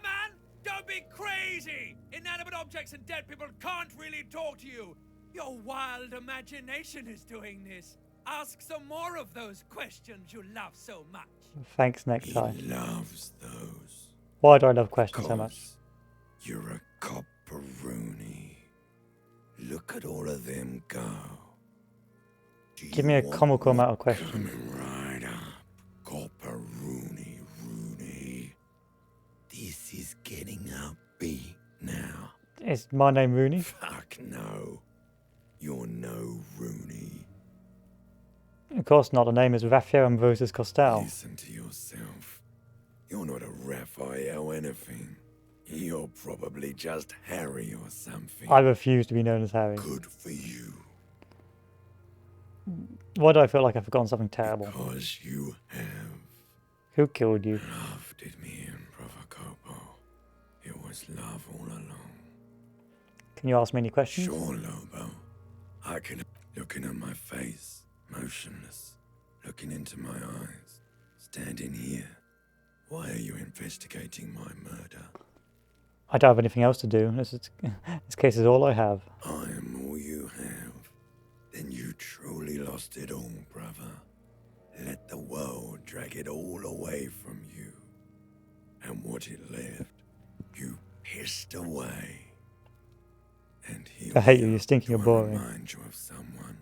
man! Don't be crazy! Inanimate objects and dead people can't really talk to you. Your wild imagination is doing this. Ask some more of those questions you love so much. Thanks, Necktie. He loves those. Why do I love questions so much? You're a copperoony. Look at all of them go. Give me a comical amount of questions. Coming right up. Copperoony, Rooney. This is getting upbeat now. Is my name Rooney? Fuck no. You're no Rooney. Of course not. The name is Raphael Ambrosius Costal. Listen to yourself. You're not a Raphael anything. You're probably just Harry or something. I refuse to be known as Harry. Good for you. Why do I feel like I've forgotten something terrible? Because you have. Who killed you? Love did me in, Provocopo. It was love all along. Can you ask me any questions? Sure, Lobo. I can. Looking at my face, motionless, looking into my eyes, standing here. Why are you investigating my murder? I don't have anything else to do. This case is all I have. I am all you have. Then you truly lost it all, brother. Let the world drag it all away from you. And what it left, you pissed away. And here I hate we you. are You're stinking. to You're boring. remind you of someone.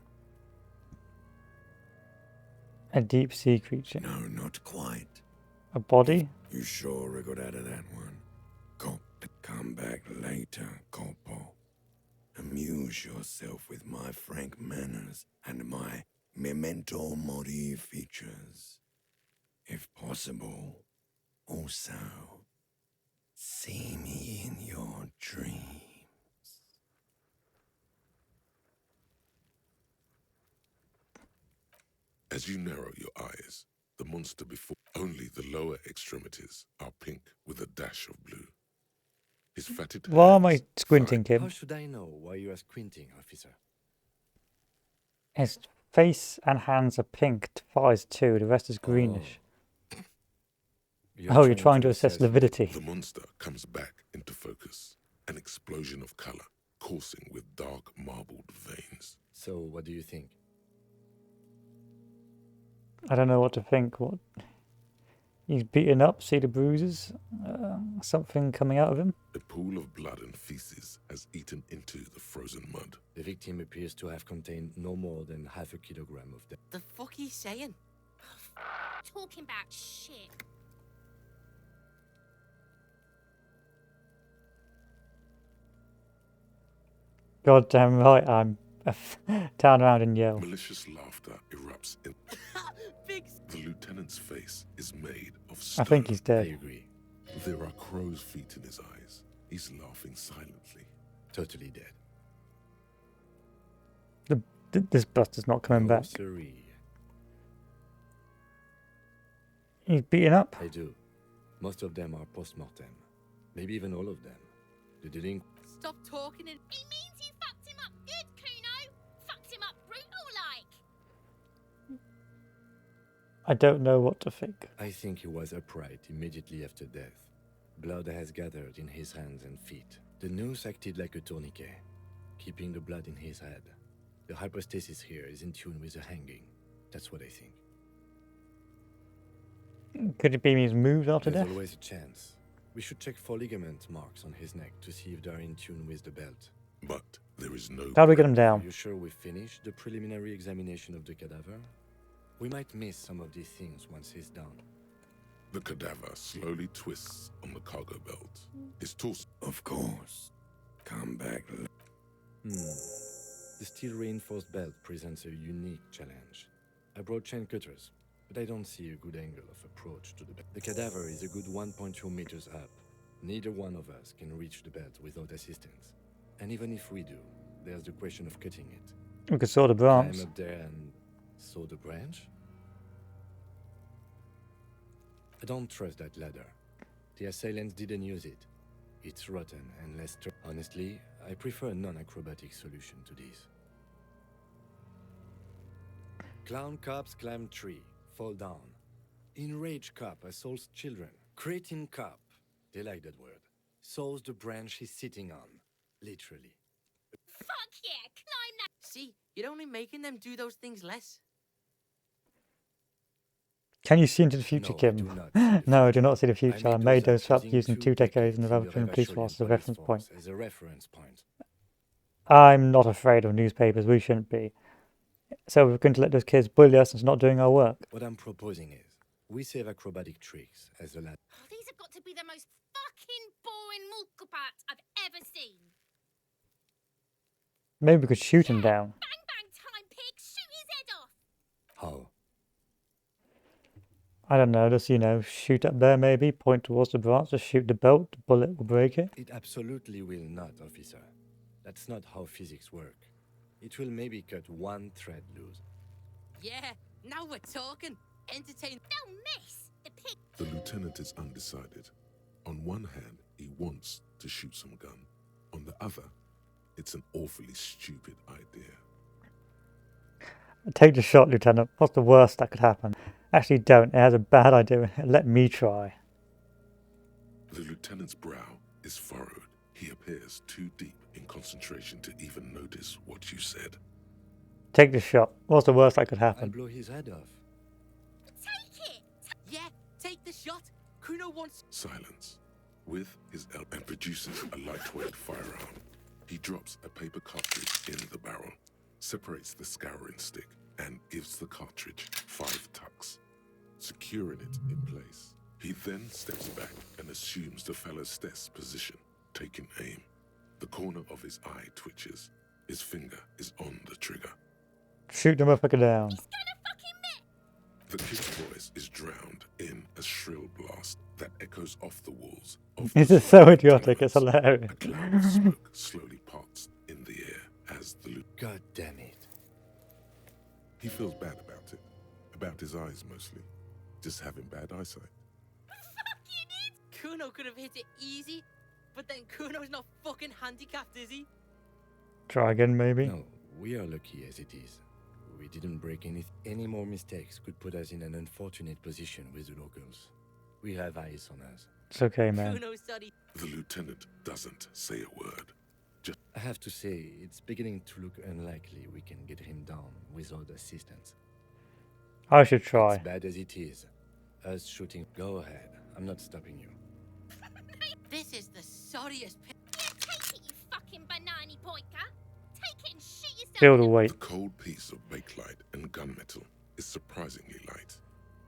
A deep sea creature. No, not quite. A body? You sure wriggled out of that one. Got to come back later, Corpo. Amuse yourself with my frank manners and my memento mori features. If possible, also, see me in your dreams. As you narrow your eyes, the monster before only the lower extremities are pink with a dash of blue. His fatted Why am I hands squinting, Kim? How should I know why you are squinting, officer? His face and hands are pink, thighs too, the rest is greenish. You're trying to assess lividity. The monster comes back into focus, an explosion of color, coursing with dark marbled veins. So, what do you think? I don't know what to think. What? He's beaten up, see the bruises? Something coming out of him? A pool of blood and feces has eaten into the frozen mud. The victim appears to have contained no more than half a kilogram of death. The fuck he's saying? Talking about shit. God damn right, I'm turn around and yell. Malicious laughter erupts in. The lieutenant's face is made of stone. I think he's dead. I agree. There are crow's feet in his eyes. He's laughing silently. Totally dead. This bastard's not coming back. Sorry. He's beaten up. I do. Most of them are post-mortem. Maybe even all of them. The delinquent. Stop talking and... He means you fucked him up good, Kuno. Fucked him up brutal-like. I don't know what to think. I think he was upright immediately after death. Blood has gathered in his hands and feet. The noose acted like a tourniquet, keeping the blood in his head. The hypostasis here is in tune with the hanging. That's what I think. Could it be he's moved after There's death? always a chance. We should check for ligament marks on his neck to see if they're in tune with the belt. But there is no... How do we get him down? Are you sure we finished the preliminary examination of the cadaver? We might miss some of these things once he's done. The cadaver slowly twists on the cargo belt. His torso... Of course. Come back. The steel-reinforced belt presents a unique challenge. I brought chain cutters, but I don't see a good angle of approach to the belt. The cadaver is a good 1.2 meters up. Neither one of us can reach the belt without assistance. And even if we do, there's the question of cutting it. We could saw the branch. Climb up there and saw the branch? I don't trust that ladder. The assailants didn't use it. It's rotten and less... Honestly, I prefer a non-acrobatic solution to this. Clown cops climb tree, fall down. Enraged cop assaults children. Cretin cop, they like that word, saws the branch he's sitting on. Literally. Fuck yeah, climb that. See, you're only making them do those things less. Can you see into the future, No, I Kim? do not see the No, I do not see the future. I made those up using using 2 decades in the Revolutionary Police Force as a reference point. As a reference point. I'm not afraid of newspapers. We shouldn't be. So we're going to let those kids bully us and not doing our work. What I'm proposing is, we save acrobatic tricks as the lad. Oh, these have got to be the most fucking boring mulkapats I've ever seen. Maybe we could shoot him down. Bang bang time, pig. Shoot his head off. How? I don't know, just, shoot up there maybe, point towards the branch, just shoot the belt, the bullet will break it. It absolutely will not, officer. That's not how physics work. It will maybe cut one thread loose. Yeah, now we're talking. Entertain. Don't miss. The pig. The lieutenant is undecided. On one hand, he wants to shoot some gun. On the other, it's an awfully stupid idea. Take the shot, Lieutenant. What's the worst that could happen? Actually, don't. It has a bad idea. Let me try. The lieutenant's brow is furrowed. He appears too deep in concentration to even notice what you said. Take the shot. What's the worst that could I'll happen? blow his head off. Take it! Yeah, take the shot. Kuno wants... Silence. With his elbow and produces a lightweight firearm. He drops a paper cartridge in the barrel, separates the scouring stick, and gives the cartridge 5 tucks, securing it in place. He then steps back and assumes the fellow's position, taking aim. The corner of his eye twitches. His finger is on the trigger. Shoot the motherfucker down. The kid's voice is drowned in a shrill blast that echoes off the walls of This the is so surrounding idiotic, it's tenements. hilarious. A cloud of smoke slowly parts in the air as the God damn it. He feels bad about it. About his eyes mostly. Just having bad eyesight. Kuno could have hit it easy, but then Kuno's not fucking handicapped, is he? Try again, maybe? No, we are lucky as it is. We didn't break anything. Any more mistakes could put us in an unfortunate position with the locals. We have eyes on us. It's okay, man. Kuno's study. The lieutenant doesn't say a word. Just I have to say, it's beginning to look unlikely we can get him down without assistance. I should try. As bad as it is, us shooting... Go ahead. I'm not stopping you. This is the sorriest... Take it, you fucking banana poiker. Take it and shoot yourself. Feel the weight. the cold piece of bakelite and gunmetal is surprisingly light.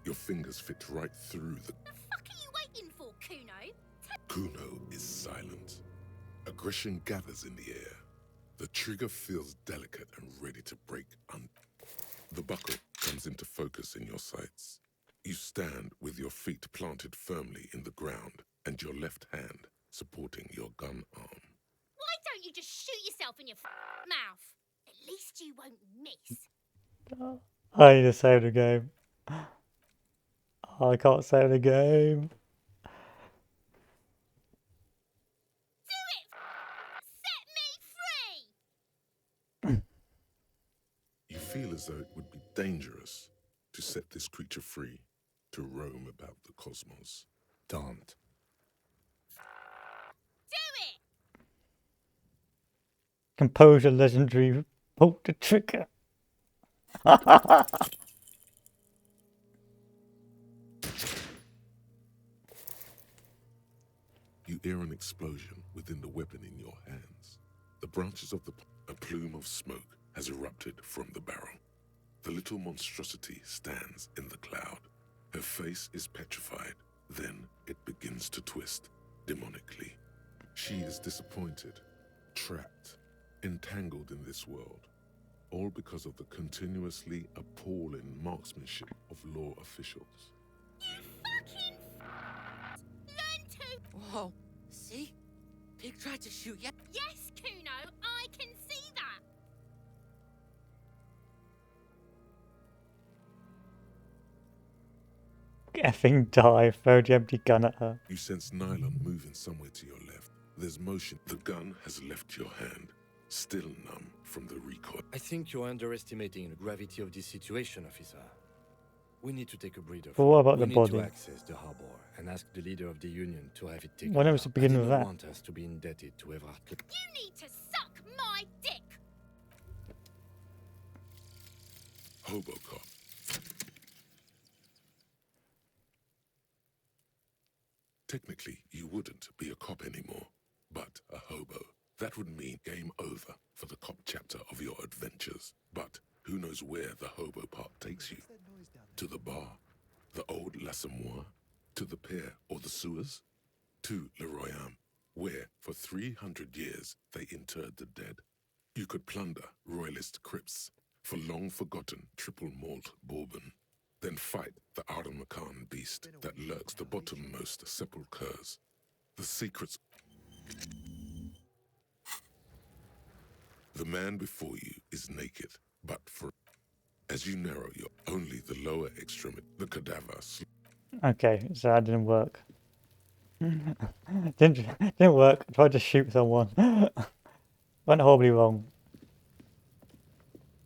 Your fingers fit right through the... The fuck are you waiting for, Kuno? Kuno is silent. Aggression gathers in the air. The trigger feels delicate and ready to break The buckle comes into focus in your sights. You stand with your feet planted firmly in the ground and your left hand supporting your gun arm. Why don't you just shoot yourself in your mouth? At least you won't miss. I need to save the game. I can't save the game. Do it! Set me free! You feel as though it would be dangerous to set this creature free to roam about the cosmos. Don't. Do it! Composure legendary. Pull the trigger. You hear an explosion within the weapon in your hands. The branches of a plume of smoke has erupted from the barrel. The little monstrosity stands in the cloud. Her face is petrified. Then it begins to twist, demonically. She is disappointed, trapped, entangled in this world. All because of the continuously appalling marksmanship of law officials. Whoa, see? Pig tried to shoot you. Yes, Kuno, I can see that. Effing die. Throw the empty gun at her. You sense nylon moving somewhere to your left. There's motion. The gun has left your hand, still numb from the recoil. I think you're underestimating the gravity of this situation, officer. We need to take a breather. But what about we the need body? to access the harbor and ask the leader of the union to have it taken. Why never to begin with I didn't that? want us to be indebted to Everard. You need to suck my dick. Hobocop. Technically, you wouldn't be a cop anymore, but a hobo. That would mean game over for the cop chapter of your adventures. But who knows where the hobo part takes you? To the bar, the old L'Assommoir, to the pier or the sewers, to Le Royaume, where for 300 years they interred the dead. You could plunder royalist crypts for long-forgotten triple malt bourbon, then fight the Aramakan beast that lurks the bottommost sepulchres. The secrets... The man before you is naked, but for... As you narrow your only the lower extremity, the cadaver... Okay, so that didn't work. didn't work. I tried to shoot someone. Went horribly wrong.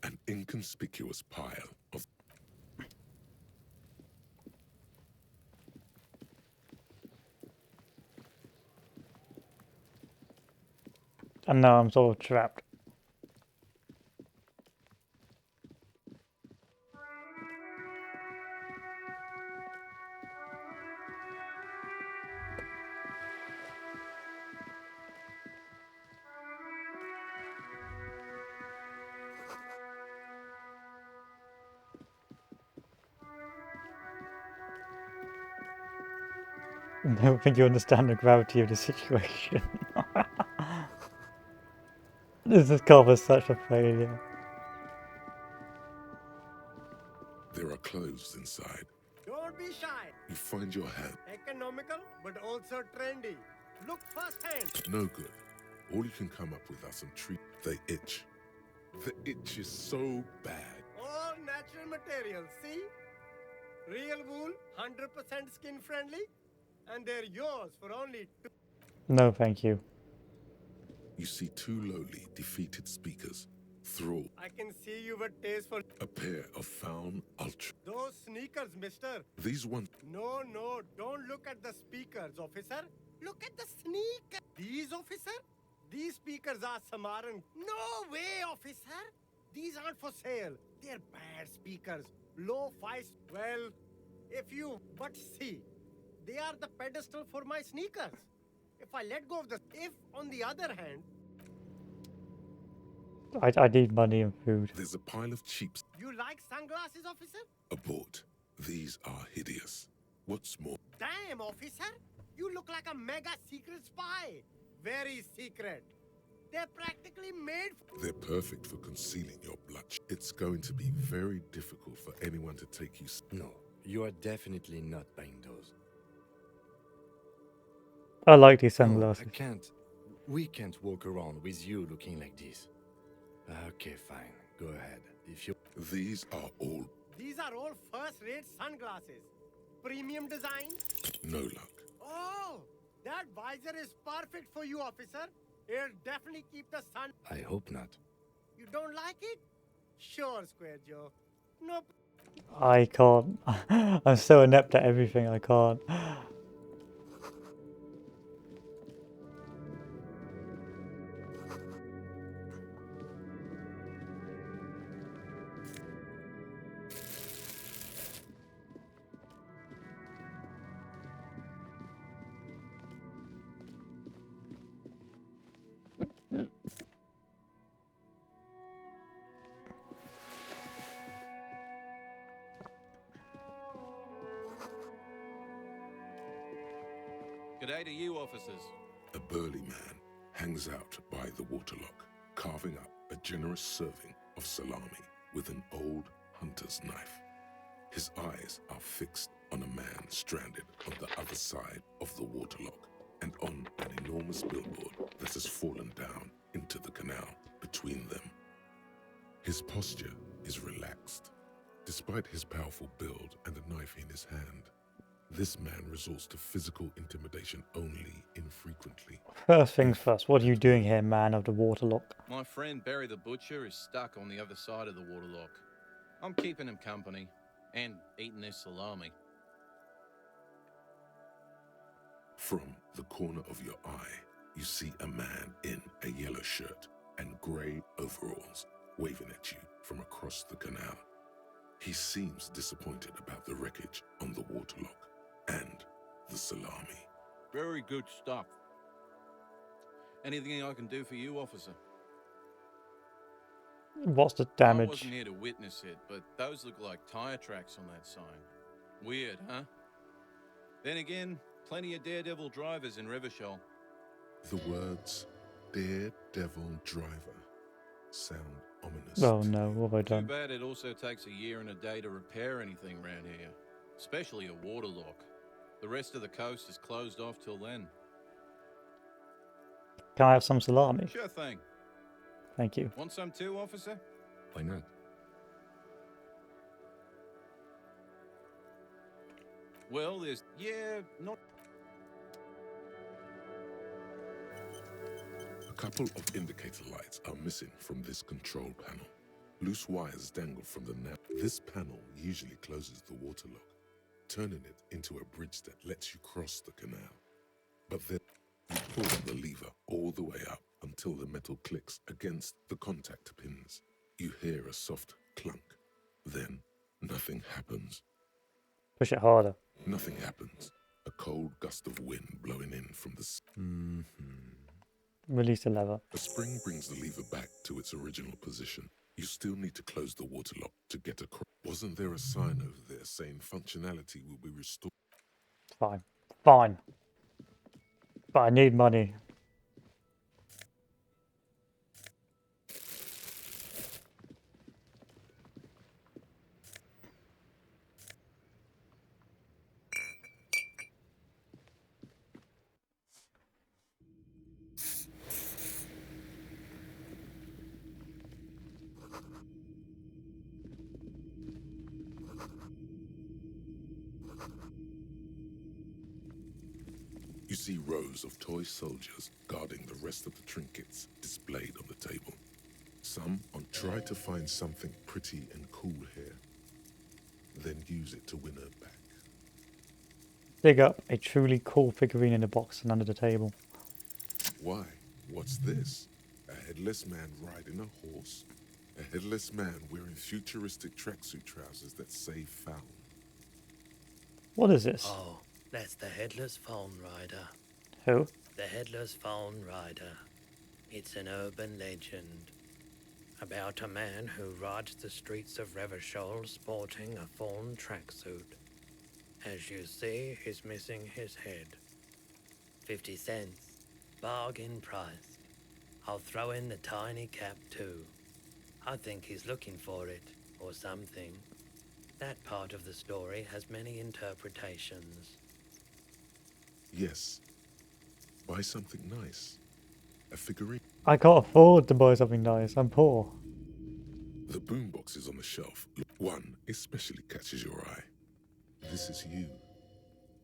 An inconspicuous pile of... And now I'm sort of trapped. I don't think you understand the gravity of the situation. This car was such a failure. There are clothes inside. Don't be shy. You find your hand. Economical, but also trendy. Look firsthand. No good. All you can come up with are some treats. They itch. The itch is so bad. All natural materials, see? Real wool, 100% skin friendly, and they're yours for only No, thank you. You see two lowly, defeated speakers. Thrall. I can see you were taste for A pair of found ultra. those sneakers, mister. These ones. No, don't look at the speakers, officer. Look at the sneakers. These, officer? These speakers are Samaran. No way, officer. These aren't for sale. They're bad speakers. Low-fi. Well, but see, they are the pedestal for my sneakers. If I let go of if, on the other hand, I need money and food. There's a pile of cheaps. You like sunglasses, officer? Abort. These are hideous. What's more? Damn, officer. You look like a mega secret spy. Very secret. They're practically made They're perfect for concealing your blood. It's going to be very difficult for anyone to take you. No, you are definitely not buying those. I like these sunglasses. I can't. We can't walk around with you looking like this. Okay, fine. Go ahead. If you. These are all. These are all first-rate sunglasses. Premium design. No luck. Oh, that visor is perfect for you, officer. It'll definitely keep the sun. I hope not. You don't like it? Sure, Square Joe. Nope. I can't. I'm so inept at everything, I can't. G'day to you, officers. A burly man hangs out by the waterlock, carving up a generous serving of salami with an old hunter's knife. His eyes are fixed on a man stranded on the other side of the waterlock and on an enormous billboard that has fallen down into the canal between them. His posture is relaxed. Despite his powerful build and a knife in his hand, this man resorts to physical intimidation only infrequently. First things first, what are you doing here, man of the waterlock? My friend Barry the Butcher is stuck on the other side of the waterlock. I'm keeping him company and eating his salami. From the corner of your eye, you see a man in a yellow shirt and grey overalls waving at you from across the canal. He seems disappointed about the wreckage on the waterlock and the salami. Very good stuff. Anything I can do for you, officer? What's the I damage? wasn't here to witness it, but those look like tire tracks on that sign. Weird, huh? Then again, plenty of daredevil drivers in Revachol. The words daredevil driver sound ominous. Oh no, what have I Too done? bad it also takes a year and a day to repair anything around here, especially a waterlock. The rest of the coast is closed off till then. Can I have some salami? Sure thing. Thank you. Want some too, officer? Why not? Well, there's... not... A couple of indicator lights are missing from this control panel. Loose wires dangle from the nav. This panel usually closes the waterlock, turning it into a bridge that lets you cross the canal. But then you pull the lever all the way up until the metal metal clicks against the contact pins. You hear a soft clunk. Then, nothing happens. Push it harder. Nothing happens. A cold gust of wind blowing in from the... Release the lever. A spring brings the lever back to its original position. You still need to close the water lock to get across. Wasn't there a sign over there saying functionality will be restored? Fine. Fine. But I need money. You see rows of toy soldiers guarding the rest of the trinkets displayed on the table. Some on try to find something pretty and cool here, then use it to win her back. Dig up a truly cool figurine in a box and under the table. Why? What's this? A headless man riding a horse? A headless man wearing futuristic tracksuit trousers that say found. What is this? Oh, that's the Headless Phone Rider. Who? The Headless Phone Rider. It's an urban legend about a man who rides the streets of Revachol sporting a fawn tracksuit. As you see, he's missing his head. 50 cents. Bargain price. I'll throw in the tiny cap too. I think he's looking for it, or something. That part of the story has many interpretations. Yes. Buy something nice. A figurine. I can't afford to buy something nice. I'm poor. The boombox is on the shelf. One especially catches your eye. This is you.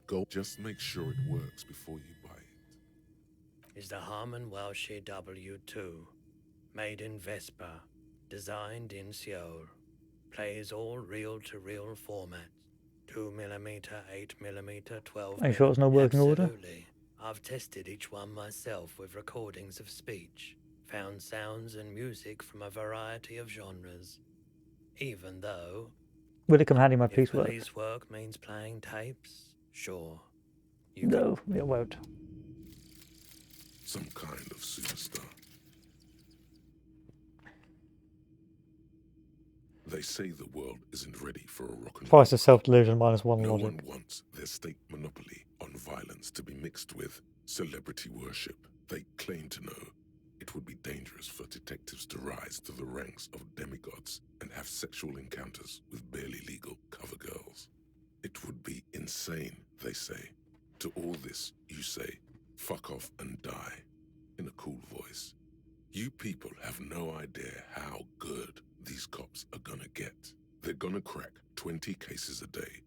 Go. Just make sure it works before you buy it. Is the Harman Welsh W2, made in Vespa, designed in Seoul, plays all reel-to-reel formats, 2mm, 8mm, 12mm. Are you sure it's no working order? Absolutely. I've tested each one myself with recordings of speech, found sounds and music from a variety of genres. Even though... Will it come handy in my if police work? police work means playing tapes, sure. No, it won't. Some kind of superstar. They say the world isn't ready for a rock and roll. Price of self-delusion minus one No logic. one wants their state monopoly on violence to be mixed with celebrity worship. They claim to know it would be dangerous for detectives to rise to the ranks of demigods and have sexual encounters with barely legal cover girls. It would be insane, they say. To all this, you say, fuck off and die, in a cool voice. You people have no idea how good these cops are gonna get. They're gonna crack 20 cases a day.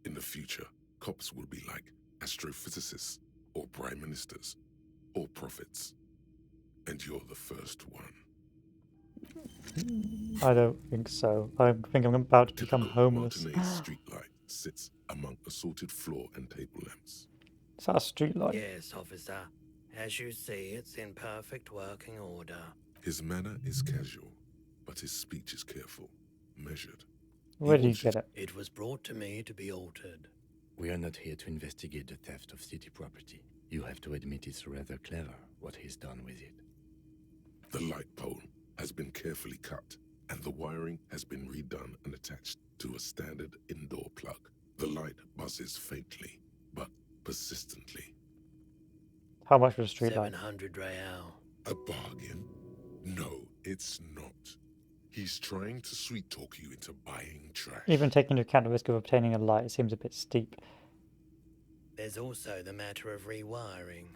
In the future, cops will be like astrophysicists, or prime ministers, or prophets. And you're the first one. I don't think so. I think I'm about to become homeless. Martinez streetlight sits among assorted floor and table lamps. Is that a street light? Yes, officer. As you see, it's in perfect working order. His manner is casual, but his speech is careful, measured. Where did you get it? It was brought to me to be altered. We are not here to investigate the theft of city property. You have to admit it's rather clever what he's done with it. The light pole has been carefully cut, and the wiring has been redone and attached to a standard indoor plug. The light buzzes faintly, but persistently. How much for a street light? 700 real. A bargain? No, it's not. He's trying to sweet-talk you into buying trash. Even taking into account the risk of obtaining a light, it seems a bit steep. There's also the matter of rewiring.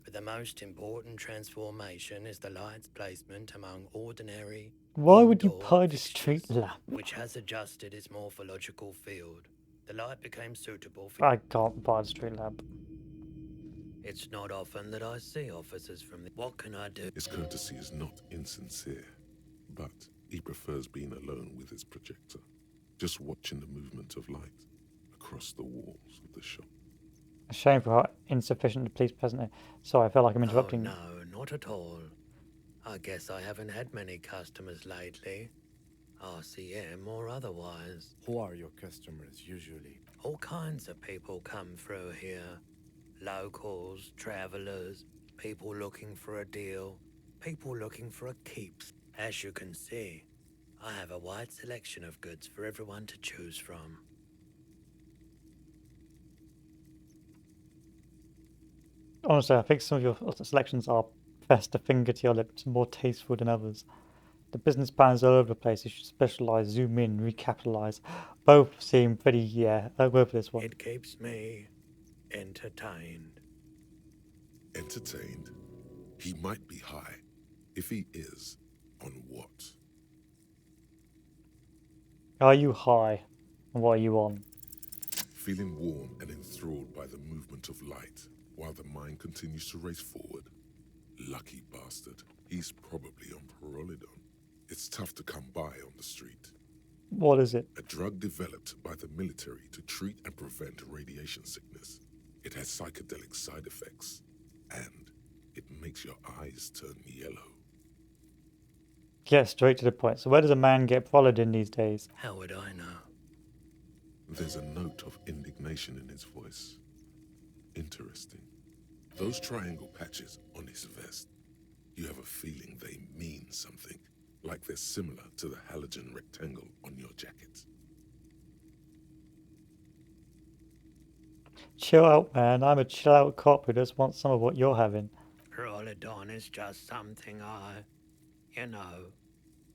But the most important transformation is the light's placement among ordinary... Why would you buy the street lamp? ...which has adjusted its morphological field. The light became suitable for... I can't buy the street lamp. It's not often that I see officers from the... What can I do? His courtesy is not insincere, but he prefers being alone with his projector, just watching the movement of light across the walls of the shop. A shame for how insufficient the police present are. Sorry, I feel like I'm interrupting. Oh, no, not at all. I guess I haven't had many customers lately, RCM or otherwise. Who are your customers usually? All kinds of people come through here. Locals, travelers, people looking for a deal, people looking for a keeps. As you can see, I have a wide selection of goods for everyone to choose from. Honestly, I think some of your selections are pressed a finger to your lips, more tasteful than others. The business plans all over the place. You should specialize, zoom in, recapitalize. Both seem pretty, yeah, I'll go for this one. It keeps me entertained. Entertained? He might be high. If he is, on what? Are you high? And what are you on? Feeling warm and enthralled by the movement of light, while the mind continues to race forward. Lucky bastard. He's probably on Pyrrolidon. It's tough to come by on the street. What is it? A drug developed by the military to treat and prevent radiation sickness. It has psychedelic side effects, and it makes your eyes turn yellow. Get straight to the point. So where does a man get Pyrrolidon these days? How would I know? There's a note of indignation in his voice. Interesting. Those triangle patches on his vest, you have a feeling they mean something, like they're similar to the halogen rectangle on your jacket. Chill out, man. I'm a chill out cop who just wants some of what you're having. Pyrrolidon is just something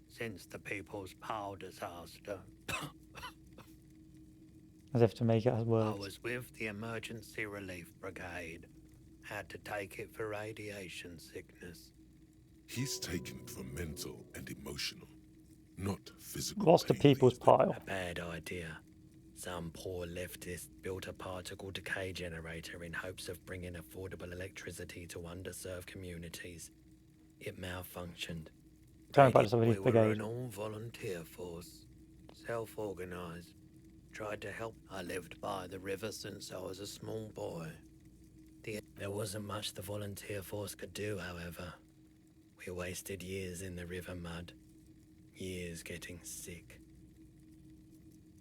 since the People's Power disaster. As if to make it as worse. I was with the Emergency Relief Brigade. Had to take it for radiation sickness. He's taken it for mental and emotional, not physical. What's the people's pile? A bad idea. Some poor leftist built a particle decay generator in hopes of bringing affordable electricity to underserved communities. It malfunctioned. Tell me about the We Relief were Brigade. an all-volunteer force, self-organized. Tried to help. I lived by the river since I was a small boy. There wasn't much the volunteer force could do, however. We wasted years in the river mud. Years getting sick.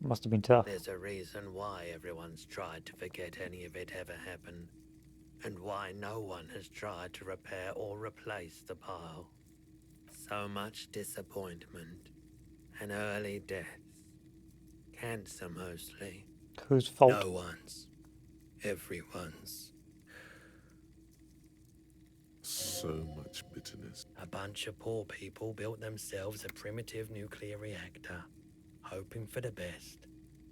Must have been tough. There's a reason why everyone's tried to forget any of it ever happened, and why no one has tried to repair or replace the pile. So much disappointment and early deaths. Cancer mostly. Whose fault? No one's. Everyone's. So much bitterness. A bunch of poor people built themselves a primitive nuclear reactor, hoping for the best.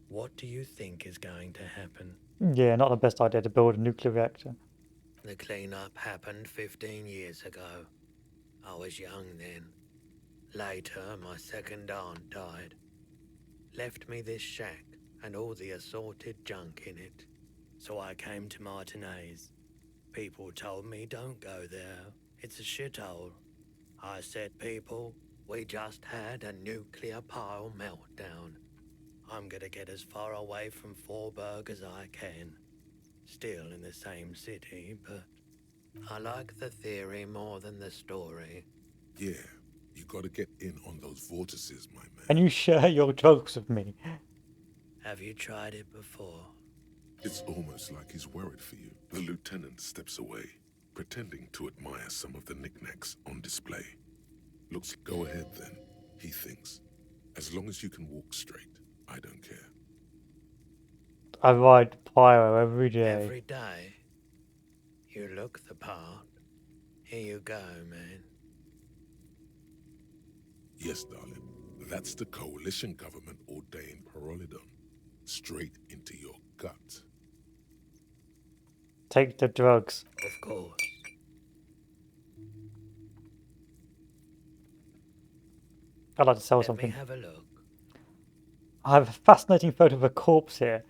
What do you think is going to happen? Yeah, not the best idea to build a nuclear reactor. The cleanup happened 15 years ago. I was young then. Later, my second aunt died. Left me this shack and all the assorted junk in it. So I came to Martinez. People told me don't go there. It's a shithole. I said, people, we just had a nuclear pile meltdown. I'm gonna get as far away from Forburg as I can. Still in the same city, but I like the theory more than the story. Yeah, you gotta get in on those vortices, my man. And you share your drugs with me. Have you tried it before? It's almost like he's worried for you. The lieutenant steps away, pretending to admire some of the knickknacks on display. Looks, go ahead then, he thinks. As long as you can walk straight, I don't care. I ride Pyro every day. Every day. You look the part. Here you go, man. Yes, darling. That's the coalition government ordained Pyrrolidon. Straight into your gut. Take the drugs. Of course. I'd like to sell Let something. me have a look. I have a fascinating photo of a corpse here.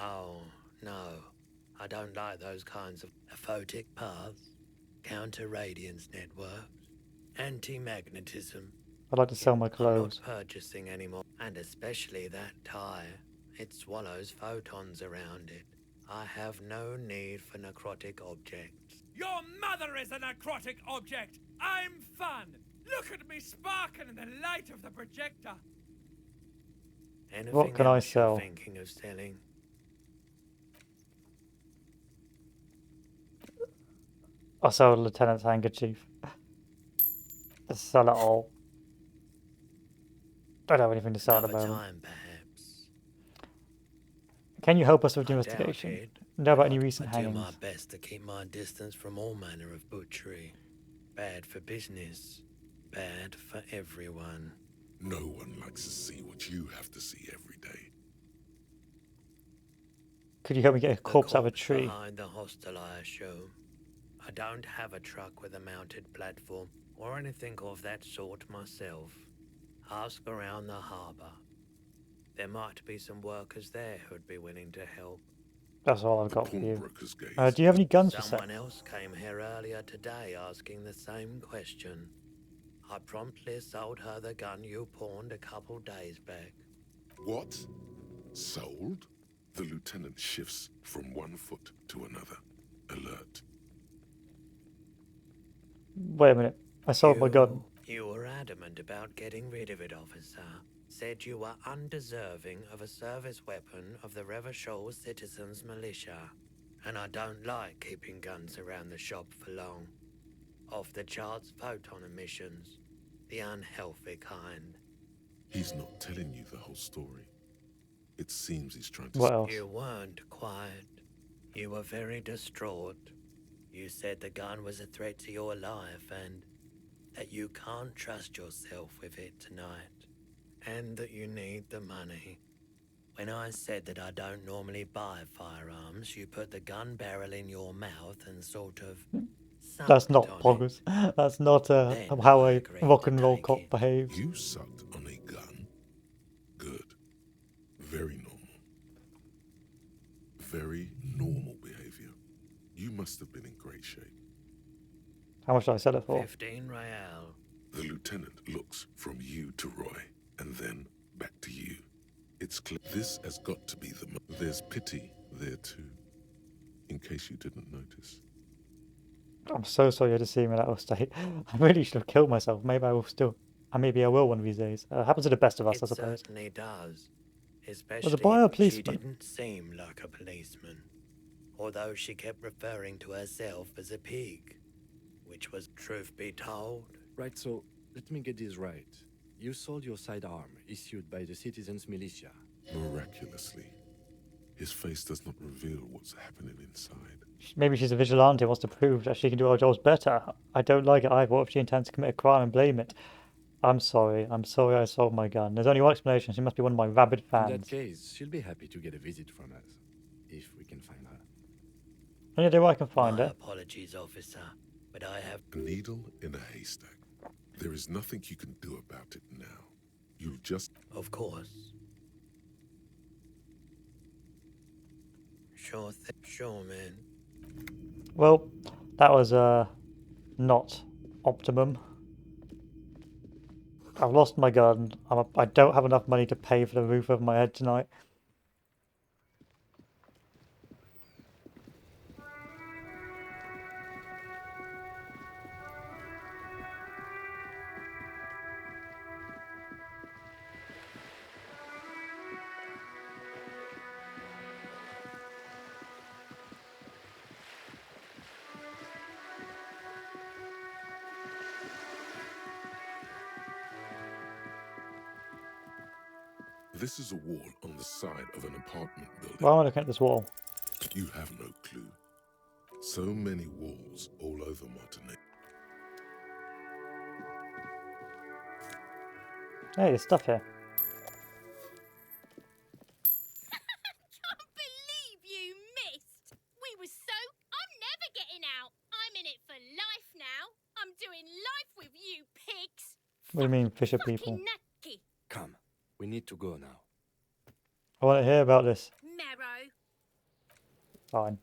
Oh, no. I don't like those kinds of aphotic paths, counter-radiance networks, anti-magnetism. I'd like to sell my clothes. I'm not purchasing anymore, and especially that tie. It swallows photons around it. I have no need for necrotic objects. Your mother is a necrotic object. I'm fun. Look at me sparkle in the light of the projector. Anything What can I else you're sell? thinking of selling? I'll sell the Lieutenant's handkerchief. Just sell it all. I don't have anything to sell at the Another moment. time, perhaps. Can you help us with the I doubt investigation? it. Know about any I recent do my hangings? best to keep my distance from all manner of butchery. Bad for business. Bad for everyone. No one likes to see what you have to see every day. Could you help me get a The corpse out of a corpse tree? behind the hostel, I assume. I don't have a truck with a mounted platform or anything of that sort myself. Ask around the harbour. There might be some workers there who'd be willing to help. That's all I've got for you. Pawnbroker's gaze. Do you have any guns for sale? Someone else came here earlier today asking the same question. I promptly sold her the gun you pawned a couple days back. What? Sold? The lieutenant shifts from one foot to another. Alert. Wait a minute. I sold my gun. You were adamant about getting rid of it, officer. Said you were undeserving of a service weapon of the Revachol Citizens Militia. And I don't like keeping guns around the shop for long. Off the charts photon emissions. The unhealthy kind. He's not telling you the whole story. It seems he's trying to... What else? You weren't quiet. You were very distraught. You said the gun was a threat to your life and that you can't trust yourself with it tonight. And that you need the money. When I said that I don't normally buy firearms, you put the gun barrel in your mouth and sort of... That's not sucked on poggers. That's not Then how I a agreed rock to and roll take cop it. behaves. You sucked on a gun? Good. Very normal. Very normal behavior. You must have been in great shape. How much did I sell it for? 15 real. The lieutenant looks from you to Roy, and then back to you. It's clear this has got to be the... There's pity there too, in case you didn't notice. I'm so sorry you had to see me in that state. I really should have killed myself. Maybe I will still... maybe I will one of these days. Happens to the best of us, I It suppose. certainly does. Was Especially it by a she policeman? didn't seem like a policeman. Although she kept referring to herself as a pig. Which was, truth be told... Right, so let me get this right. You sold your sidearm, issued by the Citizens Militia. Miraculously, his face does not reveal what's happening inside. Maybe she's a vigilante and wants to prove that she can do our jobs better. I don't like it either. What if she intends to commit a crime and blame it? I'm sorry. I'm sorry I sold my gun. There's only one explanation. She must be one of my rabid In that fans. case, she'll be happy to get a visit from us, if we can find her. Any idea where I can find My her? apologies, officer, but I have... A needle in a haystack. There is nothing you can do about it now. You'll just... Of course. Sure, man. Well, that was not optimum. I've lost my gun. I don't have enough money to pay for the roof over my head tonight. This is a wall on the side of an apartment building. Why am I looking at this wall? You have no clue. So many walls all over Montenegro. Hey, there's stuff here. Can't believe you missed. We were so... I'm never getting out. I'm in it for life now. I'm doing life with you pigs. What do you mean, Fisher people? Fucking Come, we need to go now. I want to hear about this. Marrow. Fine.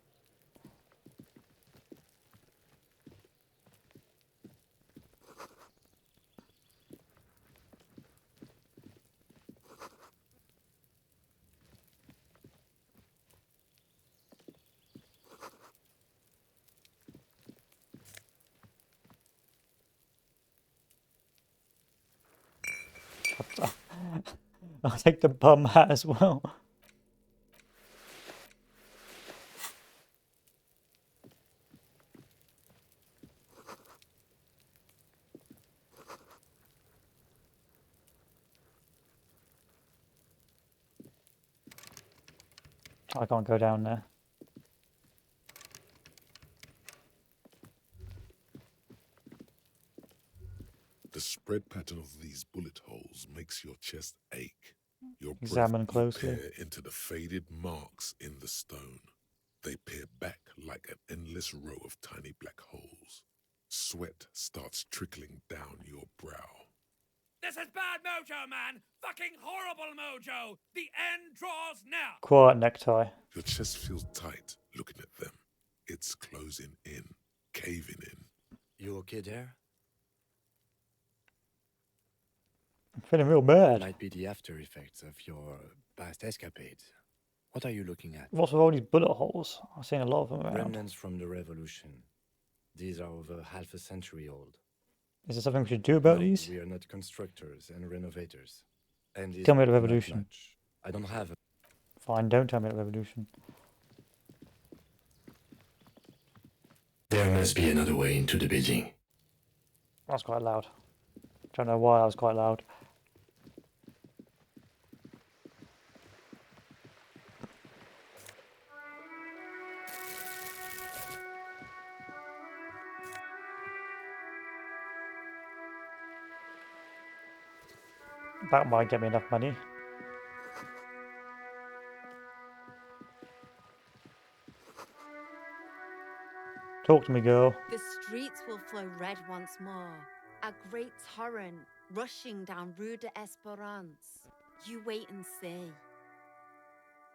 I'll take the bum hat as well. I can't go down there. The spread pattern of these bullet holes makes your chest ache. Your Examine breath closely. peer into the faded marks in the stone. They peer back like an endless row of tiny black holes. Sweat starts trickling down your brow. This is bad mojo, man! Fucking horrible mojo! The end draws near! Quiet necktie. Your chest feels tight looking at them. It's closing in, caving in. You okay there? I'm feeling real bad. Might be the after effects of your past escapades. What are you looking at? What's with all these bullet holes? I've seen a lot of them around. Remnants from the revolution. These are over half a century old. Is there something we should do about No, these? we are not constructors and renovators. And Tell me not the revolution. much. I don't have a... Fine, don't tell me the revolution. There must be another way into the building. That's quite loud. Don't know why that was quite loud. That might get me enough money. Talk to me, girl. The streets will flow red once more. A great torrent rushing down Rue de Esperance. You wait and see.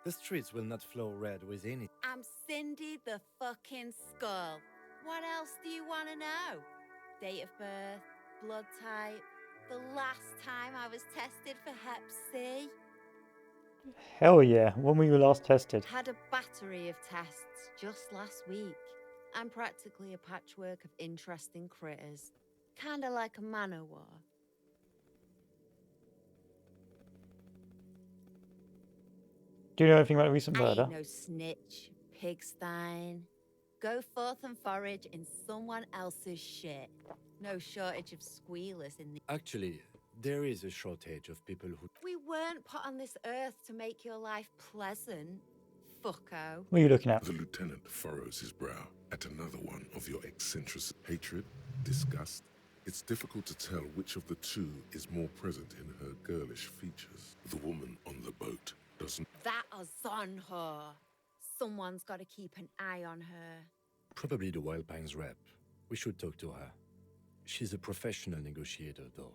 The streets will not flow red with any... I'm Cindy the fucking Skull. What else do you want to know? Date of birth, blood type, the last time I was tested for Hep C. Hell yeah. When were you last tested? Had a battery of tests just last week. I'm practically a patchwork of interesting critters. Kinda like a man-o'-war. Do you know anything about the recent I murder? ain't no snitch, pigstein. Go forth and forage in someone else's shit. No shortage of squealers in the... Actually, there is a shortage of people who... We weren't put on this earth to make your life pleasant, fucko. What are you looking at? The lieutenant furrows his brow at another one of your eccentric hatred, disgust. It's difficult to tell which of the two is more present in her girlish features. The woman on the boat doesn't... That is on her. Someone's got to keep an eye on her. Probably the Wild Pines rep. We should talk to her. She's a professional negotiator, though.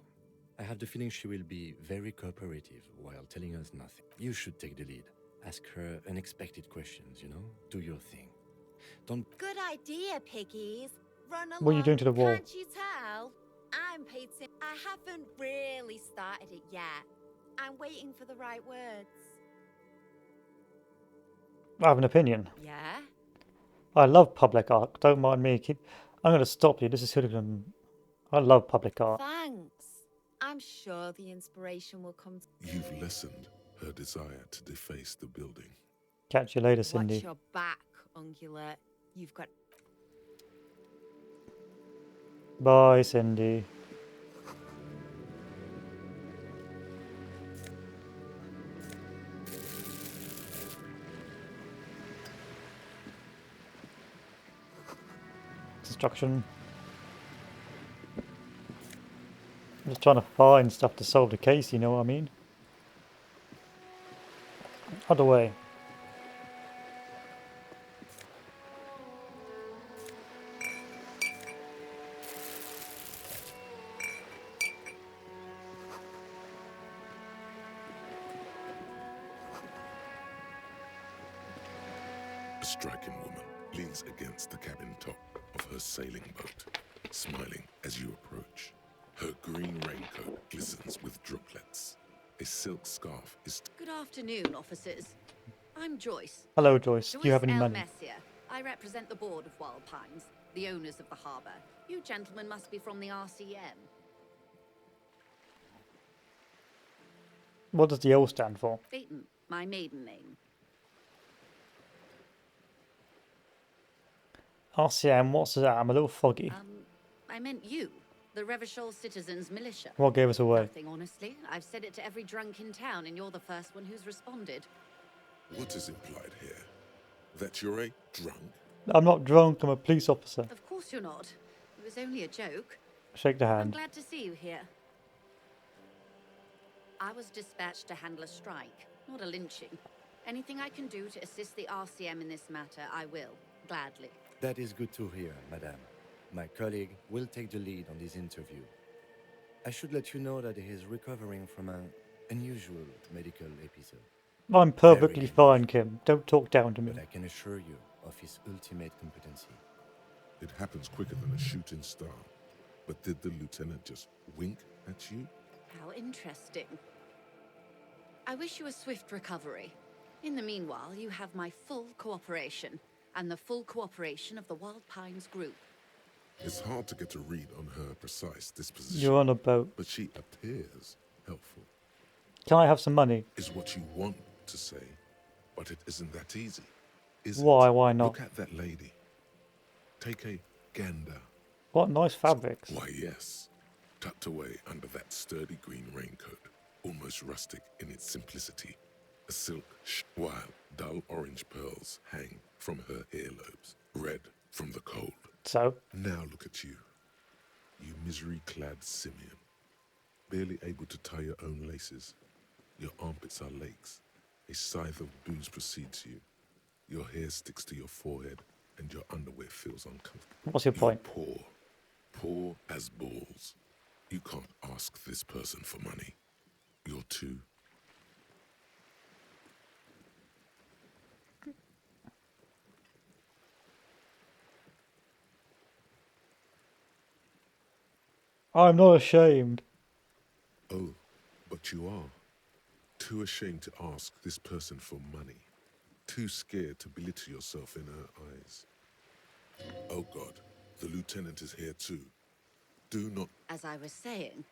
I have the feeling she will be very cooperative while telling us nothing. You should take the lead. Ask her unexpected questions, you know? Do your thing. Don't... Good idea, piggies. Run along. What are you doing to the wall? Can't you tell? I'm paid to... I haven't really started it yet. I'm waiting for the right words. I have an opinion. Yeah? I love public art. Don't mind me. I'm going to stop you. This is hooligan. I love public art. Thanks. I'm sure the inspiration will come. You've lessened her desire to deface the building. Catch you later, Cindy. Watch your back, ungulate. You've got... Bye, Cindy. Construction. I'm just trying to find stuff to solve the case, you know what I mean? Other way. A striking woman leans against the cabin top of her sailing boat, smiling as you approach. Her green raincoat glistens with droplets. A silk scarf is... Good afternoon, officers. I'm Joyce. Hello, Joyce. Do you have any L. money? Messier. I represent the board of Wild Pines, the owners of the harbour. You gentlemen must be from the RCM. What does the O stand for? Phaeton, my maiden name. RCM, what's that? I'm a little foggy. I meant you, the Revachol Citizens Militia. What gave us away? Nothing, honestly. I've said it to every drunk in town, and you're the first one who's responded. What is implied here? That you're a drunk? I'm not drunk, I'm a police officer. Of course you're not. It was only a joke. Shake the I'm hand. glad to see you here. I was dispatched to handle a strike, not a lynching. Anything I can do to assist the RCM in this matter, I will, gladly. That is good to hear, madame. My colleague will take the lead on this interview. I should let you know that he is recovering from an unusual medical episode. I'm perfectly fine, Kim. Don't talk down to me. But I can assure you of his ultimate competency. It happens quicker than a shooting star. But did the lieutenant just wink at you? How interesting. I wish you a swift recovery. In the meanwhile, you have my full cooperation, and the full cooperation of the Wild Pines group. It's hard to get a read on her precise disposition. You're on a boat. But she appears helpful. Can I have some money? Is what you want to say, but it isn't that easy, is Why? it? Why not? Look at that lady. Take a gander. What nice fabrics. Why, yes. Tucked away under that sturdy green raincoat, almost rustic in its simplicity. A silk while dull orange pearls hang from her earlobes, red from the cold. So? Now look at you. You misery-clad simian. Barely able to tie your own laces. Your armpits are lakes. A scythe of booze precedes you. Your hair sticks to your forehead, and your underwear feels uncomfortable. What's your point? You're poor. Poor as balls. You can't ask this person for money. You're too... I'm not ashamed. Oh, but you are. Too ashamed to ask this person for money. Too scared to belittle yourself in her eyes. Oh God, the lieutenant is here too. Do not... As I was saying,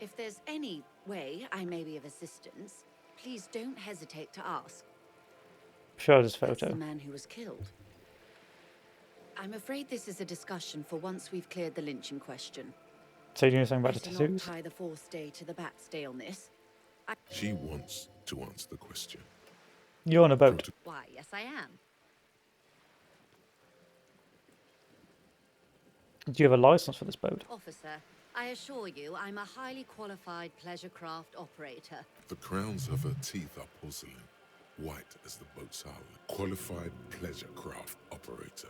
if there's any way I may be of assistance, please don't hesitate to ask. Show this That's photo. the man who was killed. I'm afraid this is a discussion for once we've cleared the lynching question. So you know something about the Better not tattoos? tie the fourth day to the bat stay on this. She wants to answer the question. You're on a boat. Why, yes I am. Do you have a license for this boat? Officer, I assure you I'm a highly qualified pleasure craft operator. The crowns of her teeth are porcelain, white as the boat's hull. Qualified pleasure craft operator.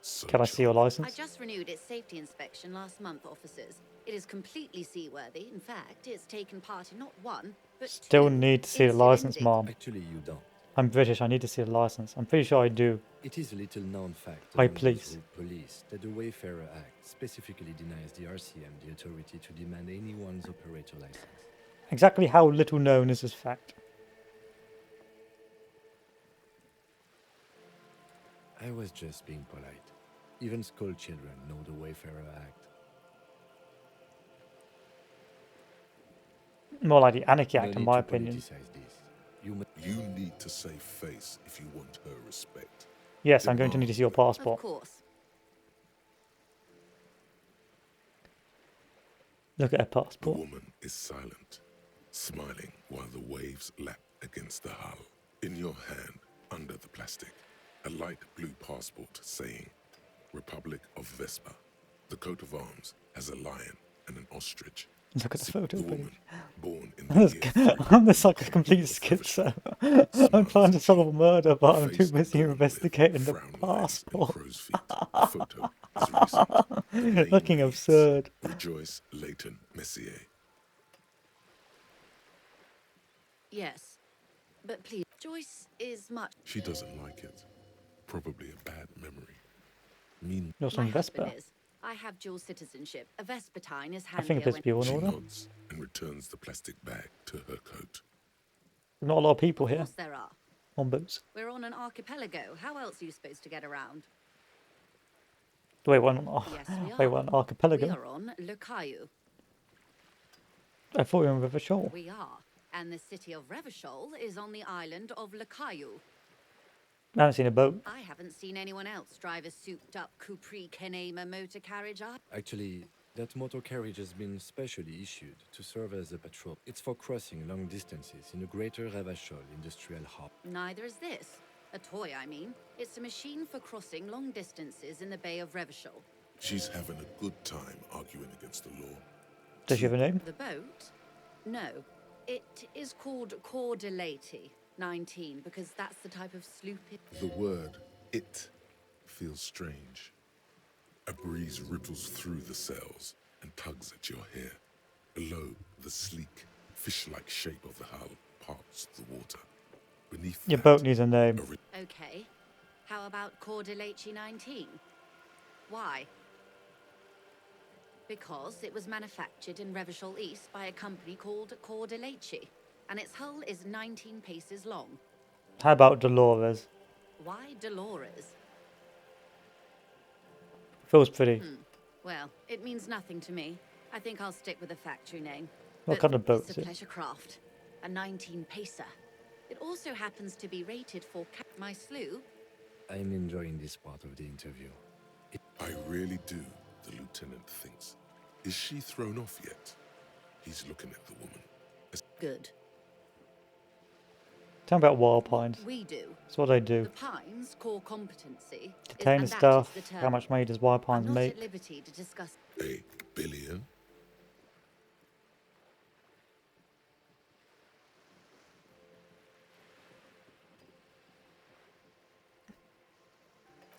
So Can I see your I license? just renewed its safety inspection last month, officers. It is completely seaworthy. In fact, it's taken part in not one, but Still two need to see the license, incidents. Mom. Actually, you don't. I'm British, I need to see the license. I'm pretty sure I do. It is a little known fact Why, among those please? who police that the Wayfarer Act specifically denies the RCM the authority to demand anyone's operator license. Exactly how little known is this fact? I was just being polite. Even school children know the Wayfarer Act. More like the Anarchy No Act, in need my to opinion. politicize this. You need to save face if you want her respect. Yes, I'm going to need to see your Of passport. course. Look at her The passport. woman is silent, smiling while the waves lap against the hull. In your hand, under the plastic, a light blue passport saying, Republic of Vespa. The coat of arms has a lion and an ostrich. Look at the photo, The please. woman, born in the year I'm just like a complete schizo. I'm trying to solve a murder, but I'm too busy investigating the passport. photo is recent. The name Looking reads, absurd. Rejoice Leighton Messier. Yes. But please, Joyce is much... She doesn't like it. Probably a bad memory. Mean. You're My some husband Vespa. is. I have dual citizenship. A Vespertine is I handier think this when... be all in She order. nods and returns the plastic bag to her coat. Not a lot of people Of here course there are. on boats. We're on an archipelago. How else are you supposed to get around? Wait, one. Yes, we Wait, are. one We archipelago. are on Le Caillou. I thought you were on River Shoal. We are. And the city of Revachol is on the island of Lakayu. I haven't seen a boat. I haven't seen anyone else drive a souped-up Capri Kenema motor carriage. Actually, that motor carriage has been specially issued to serve as a patrol. It's for crossing long distances in the greater Revachol industrial hub. Neither is this. A toy, I mean. It's a machine for crossing long distances in the Bay of Revachol. She's having a good time arguing against the law. Does she have a name? The boat? No. It is called Cordelati 19 because that's the type of sloop it... The word "it" feels strange. A breeze ripples through the sails and tugs at your hair. Below, the sleek, fish-like shape of the hull parts the water. Beneath Your that, boat needs a name. Okay. How about Cordelati 19? Why? Because it was manufactured in Revachol East by a company called Cordelati, and its hull is 19 paces long. How about Dolores? Why Dolores? Feels pretty. Well, it means nothing to me. I think I'll stick with the factory name. What But kind of boat it's is a it? pleasure craft. A 19 pacer. It also happens to be rated for my sloop. I'm enjoying this part of the interview. I really do, the lieutenant thinks. Is she thrown off yet? He's looking at the woman. Good. Tell me about Wild Pines. We do. That's what they do. The Pines' core competency Detain is, the and that is stuff. the term. How much money does Wild I'm Pines not make? at liberty to discuss. $1 billion?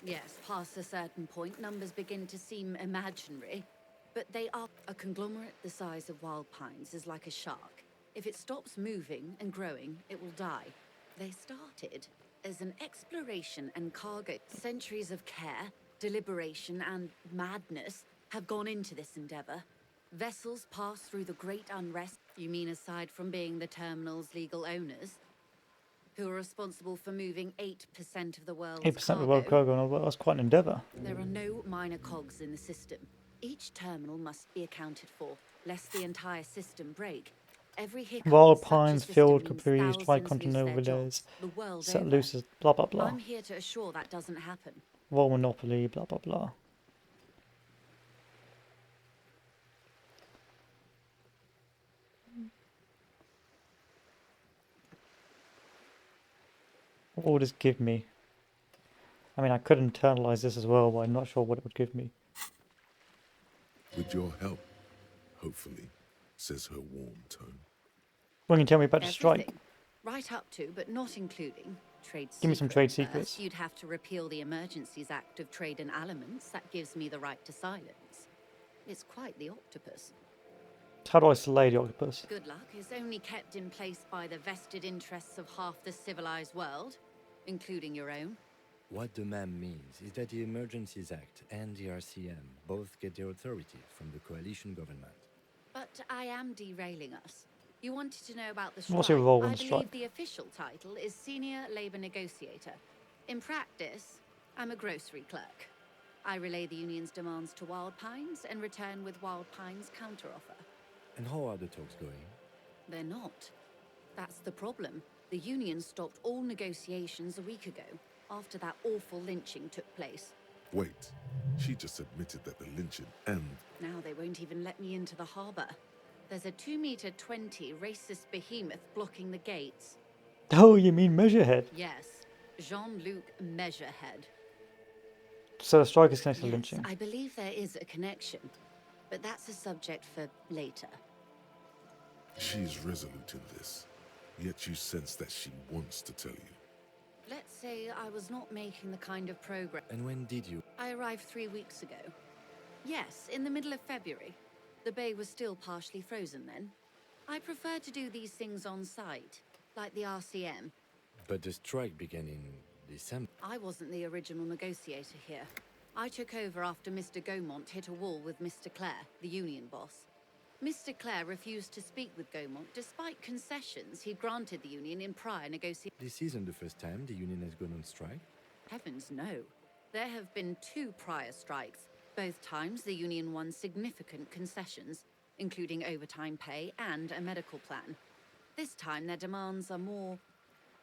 Yes, past a certain point, numbers begin to seem imaginary. But they are. A conglomerate the size of Wild Pines is like a shark. If it stops moving and growing, it will die. They started as an exploration and cargo. Centuries of care, deliberation, and madness have gone into this endeavor. Vessels pass through the great unrest. You mean aside from being the terminal's legal owners? Who are responsible for moving 8% of the world's 8% of the world cargo. Well, that's quite an endeavour. There are no minor cogs in the system. Each terminal must be accounted for, lest the entire system break. Every hiccup Wild in such a Pines, system Field, means Capris, thousands Tricontinental lose their Villas, jobs, the world Set over. Loose, blah blah blah. I'm here to assure that doesn't happen. Royal Monopoly, blah blah blah. What will this give me? I mean, I could internalize this as well, but I'm not sure what it would give me. With your help, hopefully, says her warm tone. Well, can you tell me about the strike? Everything. Right up to, but not including, trade secrets. Give me some trade First, secrets. you'd have to repeal the Emergencies Act of Trade in Elements. That gives me the right to silence. It's quite the octopus. How do I slay the octopus? Good luck is only kept in place by the vested interests of half the civilized world, including your own. What the ma'am means is that the Emergencies Act and the RCM both get their authority from the coalition government. But I am derailing us. You wanted to know about the What's strike. your role in I the believe strike? the official title is Senior Labor Negotiator. In practice, I'm a grocery clerk. I relay the union's demands to Wild Pines and return with Wild Pines' counteroffer. And how are the talks going? They're not. That's the problem. The union stopped all negotiations a week ago, after that awful lynching took place. Wait, she just admitted that the lynching and... Now they won't even let me into the harbour. There's a 2-meter 20 racist behemoth blocking the gates. Oh, you mean Measurehead? Yes, Jean-Luc Measurehead. So the strike is connected to Yes, lynching. I believe there is a connection, but that's a subject for later. She's resolute in this, yet you sense that she wants to tell you. Let's say I was not making the kind of progress. And when did you? I arrived 3 weeks ago. Yes, in the middle of February. The bay was still partially frozen then. I prefer to do these things on site, like the RCM. But the strike began in December. I wasn't the original negotiator here. I took over after Mr. Gaumont hit a wall with Mr. Clare, the union boss. Mr. Clare refused to speak with Gaumont despite concessions he'd granted the union in prior negotiations. This isn't the first time the union has gone on strike. Heavens no. There have been 2 prior strikes. Both times the union won significant concessions, including overtime pay and a medical plan. This time their demands are more,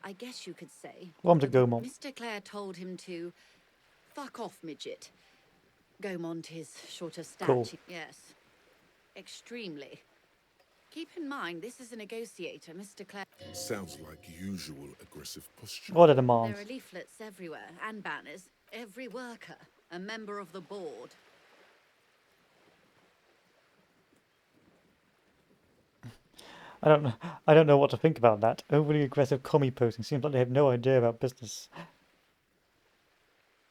I guess you could say. Welcome to Gaumont. Mr. Clare told him to fuck off, midget. Gaumont is short of stature. Cool. Yes. Extremely. Keep in mind, this is a negotiator, Mr. Clare. Sounds like usual aggressive posture. What are the demands? There are leaflets everywhere and banners. Every worker, a member of the board. I don't know what to think about that. Overly aggressive commie posting seems like they have no idea about business.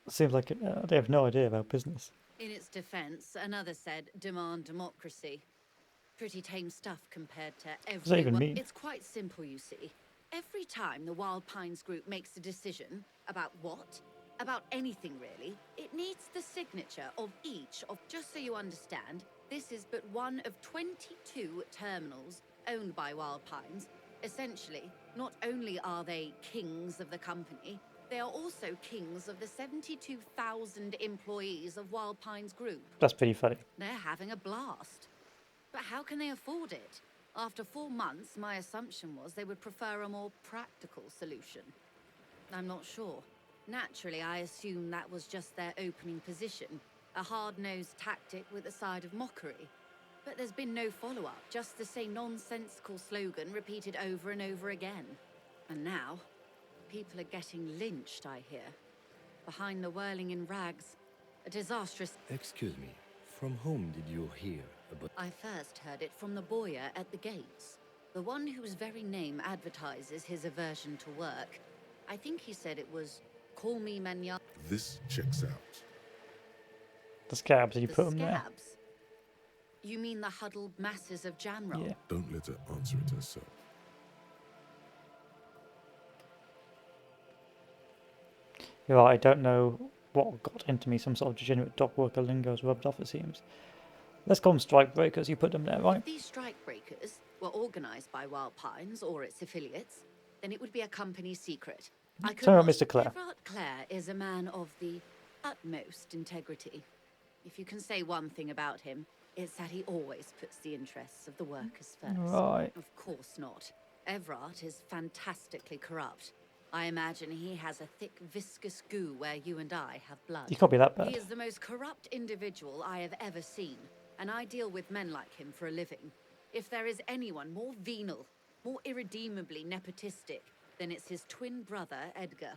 Seems like they have no idea about business. In its defense, another said, demand democracy. Pretty tame stuff compared to everyone. What does that even mean? It's quite simple, you see. Every time the Wild Pines group makes a decision about what? About anything really, it needs the signature of each of, just so you understand, this is but one of 22 terminals owned by Wild Pines. Essentially, not only are they kings of the company, they are also kings of the 72,000 employees of Wild Pines Group. That's pretty funny. They're having a blast. But how can they afford it? After 4 months, my assumption was they would prefer a more practical solution. I'm not sure. Naturally, I assumed that was just their opening position, a hard-nosed tactic with a side of mockery. But there's been no follow-up, just the same nonsensical slogan repeated over and over again. And now, people are getting lynched, I hear. Behind the whirling in rags, a disastrous... Excuse me, from whom did you hear about... I first heard it from the boyer at the gates. The one whose very name advertises his aversion to work. I think he said it was, call me Manya... This checks out. The scabs, did you The put them there? scabs? You mean the huddled masses of Jamroll? Yeah. Don't let her answer it herself. You're right, I don't know what got into me. Some sort of degenerate dock worker lingo has rubbed off, it seems. Let's call them strike breakers. You put them there, right? If these strike breakers were organised by Wild Pines or its affiliates, then it would be a company secret. I could Tell me not. about Mr. Clare. Everard Clare is a man of the utmost integrity. If you can say one thing about him, it's that he always puts the interests of the workers first. Right. Of course not. Everard is fantastically corrupt. I imagine he has a thick, viscous goo where you and I have blood. You can't be that bad. He is the most corrupt individual I have ever seen, and I deal with men like him for a living. If there is anyone more venal, more irredeemably nepotistic, then it's his twin brother, Edgar.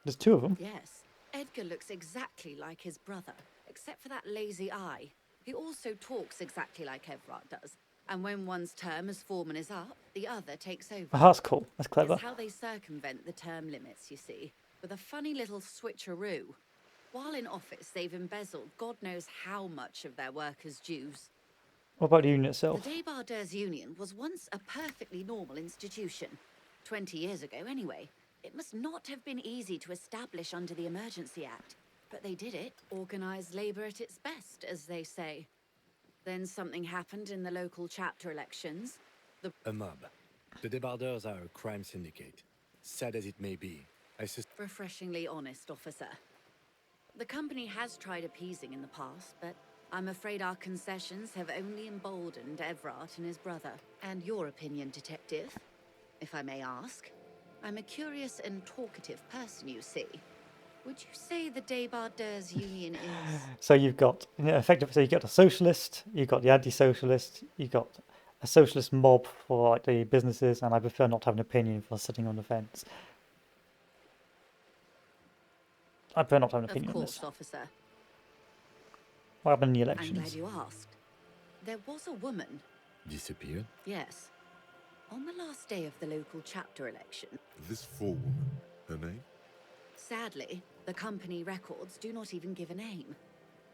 There's two of them. Yes, Edgar looks exactly like his brother, except for that lazy eye. He also talks exactly like Everard does. And when one's term as foreman is up, the other takes over. Oh, that's cool. That's clever. It's how they circumvent the term limits, you see, with a funny little switcheroo. While in office, they've embezzled God knows how much of their workers' dues. What about the union itself? The Débardeurs Union was once a perfectly normal institution. 20 years ago, anyway. It must not have been easy to establish under the Emergency Act. But they did it. Organised labour at its best, as they say. Then something happened in the local chapter elections. A mob. The Débardeurs are a crime syndicate. Sad as it may be, Refreshingly honest, officer. The company has tried appeasing in the past, but I'm afraid our concessions have only emboldened Everard and his brother. And your opinion, detective, if I may ask? I'm a curious and talkative person, you see. Would you say the Débardeurs Union is... So you've got, effectively, so you've got a socialist, you've got the anti-socialist, you've got a socialist mob for like the businesses, and I prefer not to have an opinion for sitting on the fence. I prefer not to have an opinion Of on course, this. officer. What happened in the I'm glad elections? you asked. There was a woman. disappeared. Yes. On the last day of the local chapter election. This forewoman, her name? Sadly, the company records do not even give a name.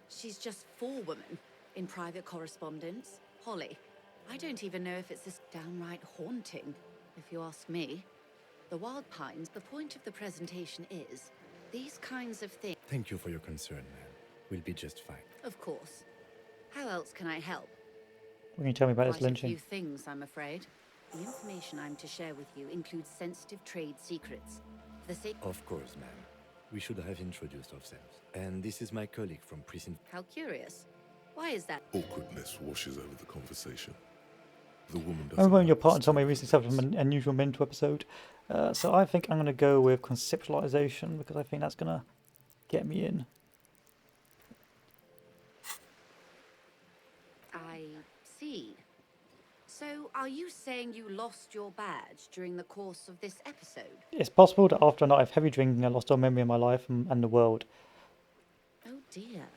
She's just forewoman in private correspondence. Holly. I don't even know if it's this downright haunting, if you ask me. The Wild Pines, the point of the presentation is, these kinds of things... Thank you for your concern, man. We'll be just fine. Of course. How else can I help? What can you tell me about this Quite a few lynching? things, I'm afraid. The information I'm to share with you includes sensitive trade secrets. For the sake... Of course, ma'am. We should have introduced ourselves. And this is my colleague from Precinct... How curious. Why is that? Awkwardness washes over the conversation. The woman I doesn't remember when your like partner this told me turn of recently something from an unusual mental episode. So I think I'm going to go with conceptualization because I think that's going to get me in. I see. So, are you saying you lost your badge during the course of this episode? It's possible that after a night of heavy drinking, I lost all memory of my life and the world. Oh dear.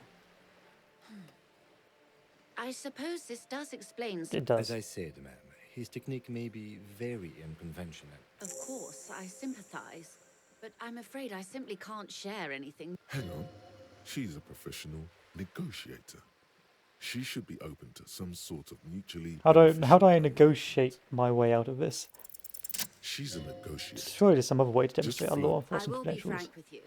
I suppose this does explain. It does. As I said, ma'am, his technique may be very unconventional. Of course, I sympathize, but I'm afraid I simply can't share anything. Hang on. She's a professional negotiator. She should be open to some sort of mutually How do I beneficial. negotiate my way out of this? She's a negotiator. Surely there's some other way to Just demonstrate our float. law I enforcement will be credentials. frank with you.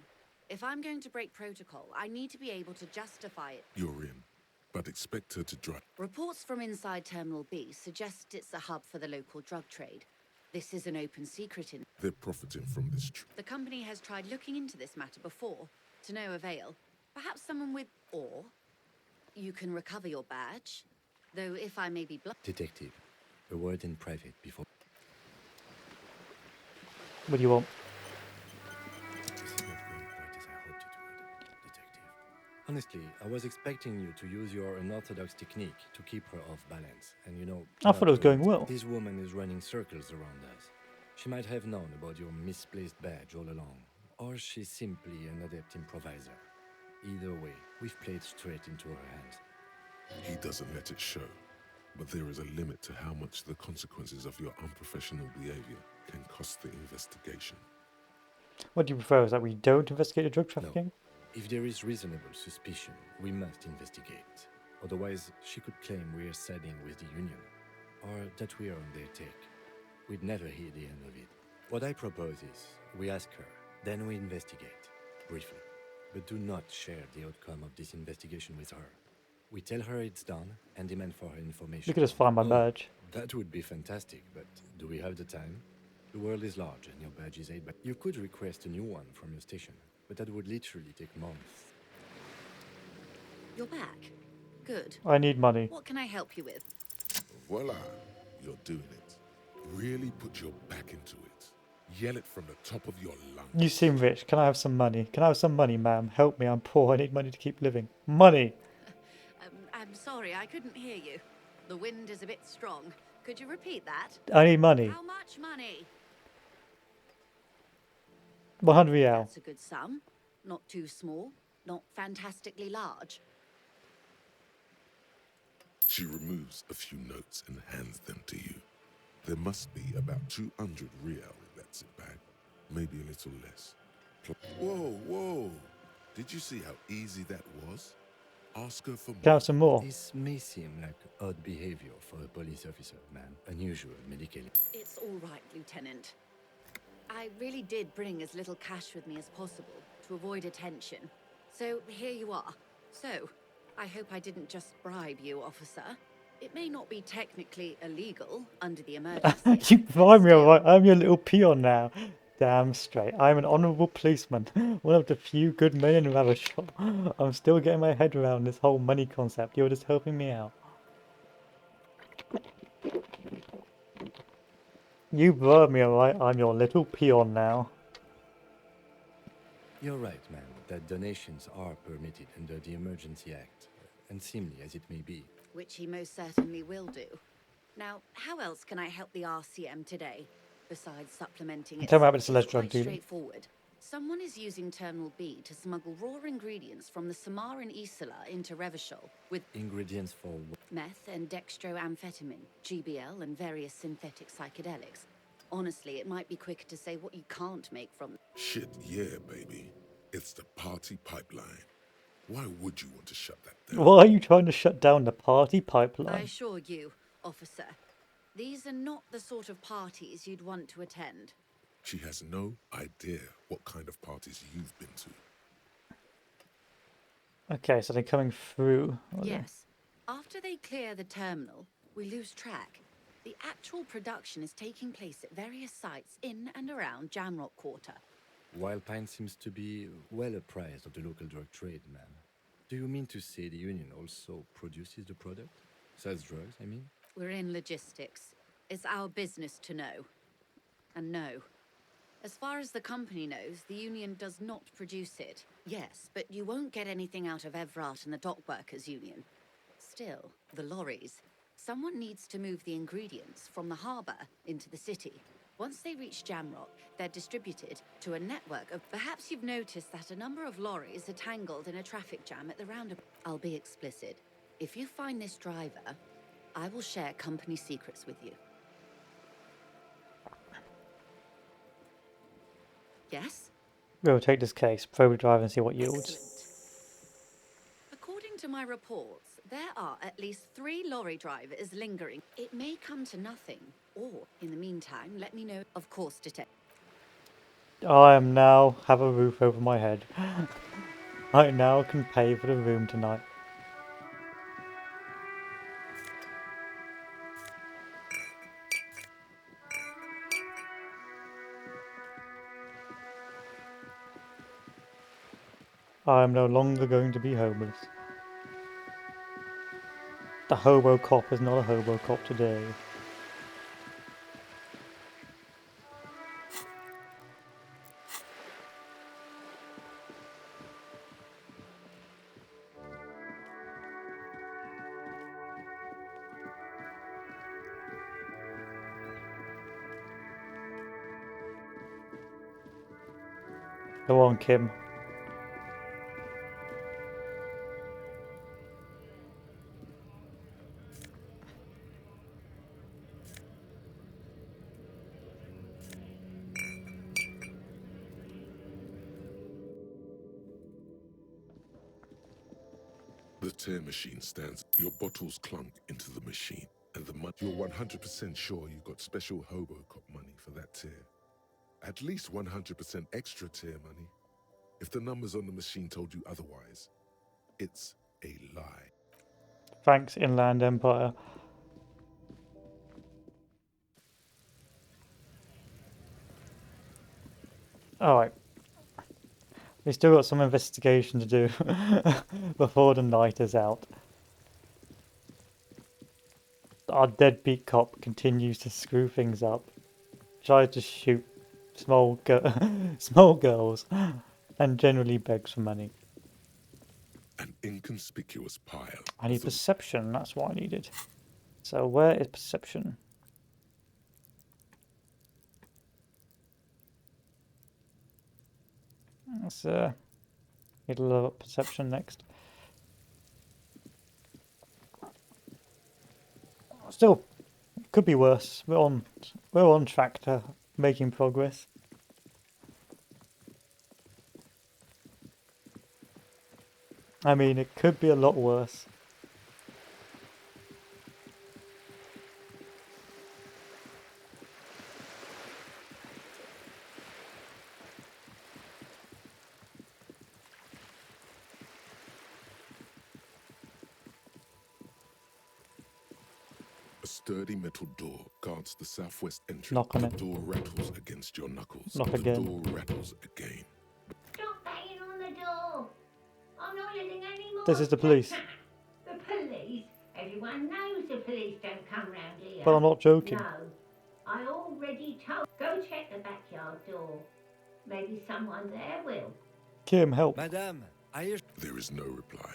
If I'm going to break protocol, I need to be able to justify it. You're in, but expect her to drive. Reports from inside Terminal B suggest it's a hub for the local drug trade. This is an open secret in... They're profiting from this. The company has tried looking into this matter before, to no avail. Perhaps someone with... Or you can recover your badge. Though if I may be blunt... Detective, a word in private before... What do you want? Honestly, I was expecting you to use your unorthodox technique to keep her off balance. And you know... I thought it was going well. This woman is running circles around us. She might have known about your misplaced badge all along. Or she's simply an adept improviser. Either way, we've played straight into her hands. He doesn't let it show. But there is a limit to how much the consequences of your unprofessional behavior can cost the investigation. What do you prefer? Is that we don't investigate the drug trafficking? No. If there is reasonable suspicion, we must investigate. Otherwise, she could claim we're siding with the Union, or that we are on their take. We'd never hear the end of it. What I propose is, we ask her, then we investigate, briefly. But do not share the outcome of this investigation with her. We tell her it's done, and demand for her information. You could just find my badge. That would be fantastic, but do we have the time? The world is large, and your badge is 8 by... You could request a new one from your station, but that would literally take months. You're back. Good. I need money. What can I help you with? Voila, you're doing it. Really put your back into it. Yell it from the top of your lungs. You seem rich. Can I have some money? Can I have some money, ma'am? Help me, I'm poor. I need money to keep living. Money! I'm sorry, I couldn't hear you. The wind is a bit strong. Could you repeat that? I need money. How much money? 100 real. That's a good sum. Not too small, not fantastically large. She removes a few notes and hands them to you. There must be about 200 real in that zip bag. Maybe a little less. Whoa, whoa. Did you see how easy that was? Ask her for more. Can I have some more? This may seem like odd behavior for a police officer, ma'am. Unusual medically. It's all right, Lieutenant. I really did bring as little cash with me as possible to avoid attention. So here you are. So, I hope I didn't just bribe you, officer. It may not be technically illegal under the emergency. You bribe me, alright? I'm your little peon now. Damn straight. I'm an honourable policeman. One of the few good men in Ravishall. I'm still getting my head around this whole money concept. You're just helping me out. You bribe me, alright? I'm your little peon now. You're right, ma'am, that donations are permitted under the Emergency Act, unseemly as it may be. Which he most certainly will do. Now, how else can I help the RCM today? Besides supplementing it, Tell me about this alleged drug quite dealing. straightforward. Someone is using Terminal B to smuggle raw ingredients from the Samar and Isola into Revachol with Ingredients for what? meth and dextroamphetamine, GBL, and various synthetic psychedelics. Honestly, it might be quicker to say what you can't make from them. Shit, yeah, baby. It's the party pipeline. Why would you want to shut that down? Why are you trying to shut down the party I pipeline? assure you, officer, these are not the sort of parties you'd want to attend. She has no idea what kind of parties you've been to. Okay, so they're coming through. Yes. After they clear the terminal, we lose track. The actual production is taking place at various sites in and around Jamrock Quarter. Wild Pine seems to be well apprised of the local drug trade, ma'am. Do you mean to say the Union also produces the product? Sells drugs, I mean? We're in logistics. It's our business to know. And no. As far as the company knows, the Union does not produce it. Yes, but you won't get anything out of Evrat and the Dockworkers Union. Still, the lorries. Someone needs to move the ingredients from the harbour into the city. Once they reach Jamrock, they're distributed to a network of... Perhaps you've noticed that a number of lorries are tangled in a traffic jam at the roundabout. I'll be explicit. If you find this driver, I will share company secrets with you. Yes? We'll take this case, probe the drive and see what yields. Excellent. According to my reports, there are at least 3 lorry drivers lingering. It may come to nothing, or, in the meantime, let me know. Of course, detective. I am now have a roof over my head. I now can pay for the room tonight. I am no longer going to be homeless. The hobo cop is not a hobo cop today. Go on, Kim. The tear machine stands. Your bottles clunk into the machine, and the money. You're 100% sure you got special hobo cop money for that tear. At least 100% extra tear money. If the numbers on the machine told you otherwise, it's a lie. Thanks, Inland Empire. Alright. We still got some investigation to do before the night is out. Our deadbeat cop continues to screw things up. Tries to shoot small girls and generally begs for money. An inconspicuous pile. I need perception, that's what I needed. So where is perception? Let's need a little perception next. Still, could be worse. We're on track to making progress. I mean, it could be a lot worse. A sturdy metal door guards the southwest entrance. Knock on the it. door rattles against your knuckles. Knock the again. door rattles again. Stop banging on the door. I'm not living anymore. This is the police. The police? Everyone knows the police don't come round here. But I'm not joking. No. I already told. Go check the backyard door. Maybe someone there will. Kim, help. Madame, I hear... There is no reply.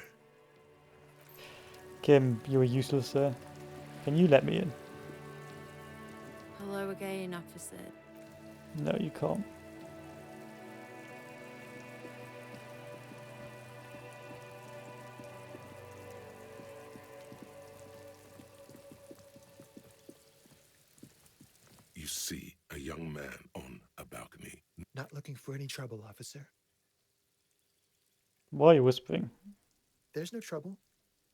Kim, you are useless, sir. Can you let me in? Hello again, officer. No, you can't. You see a young man on a balcony. Not looking for any trouble, officer. Why are you whispering? There's no trouble.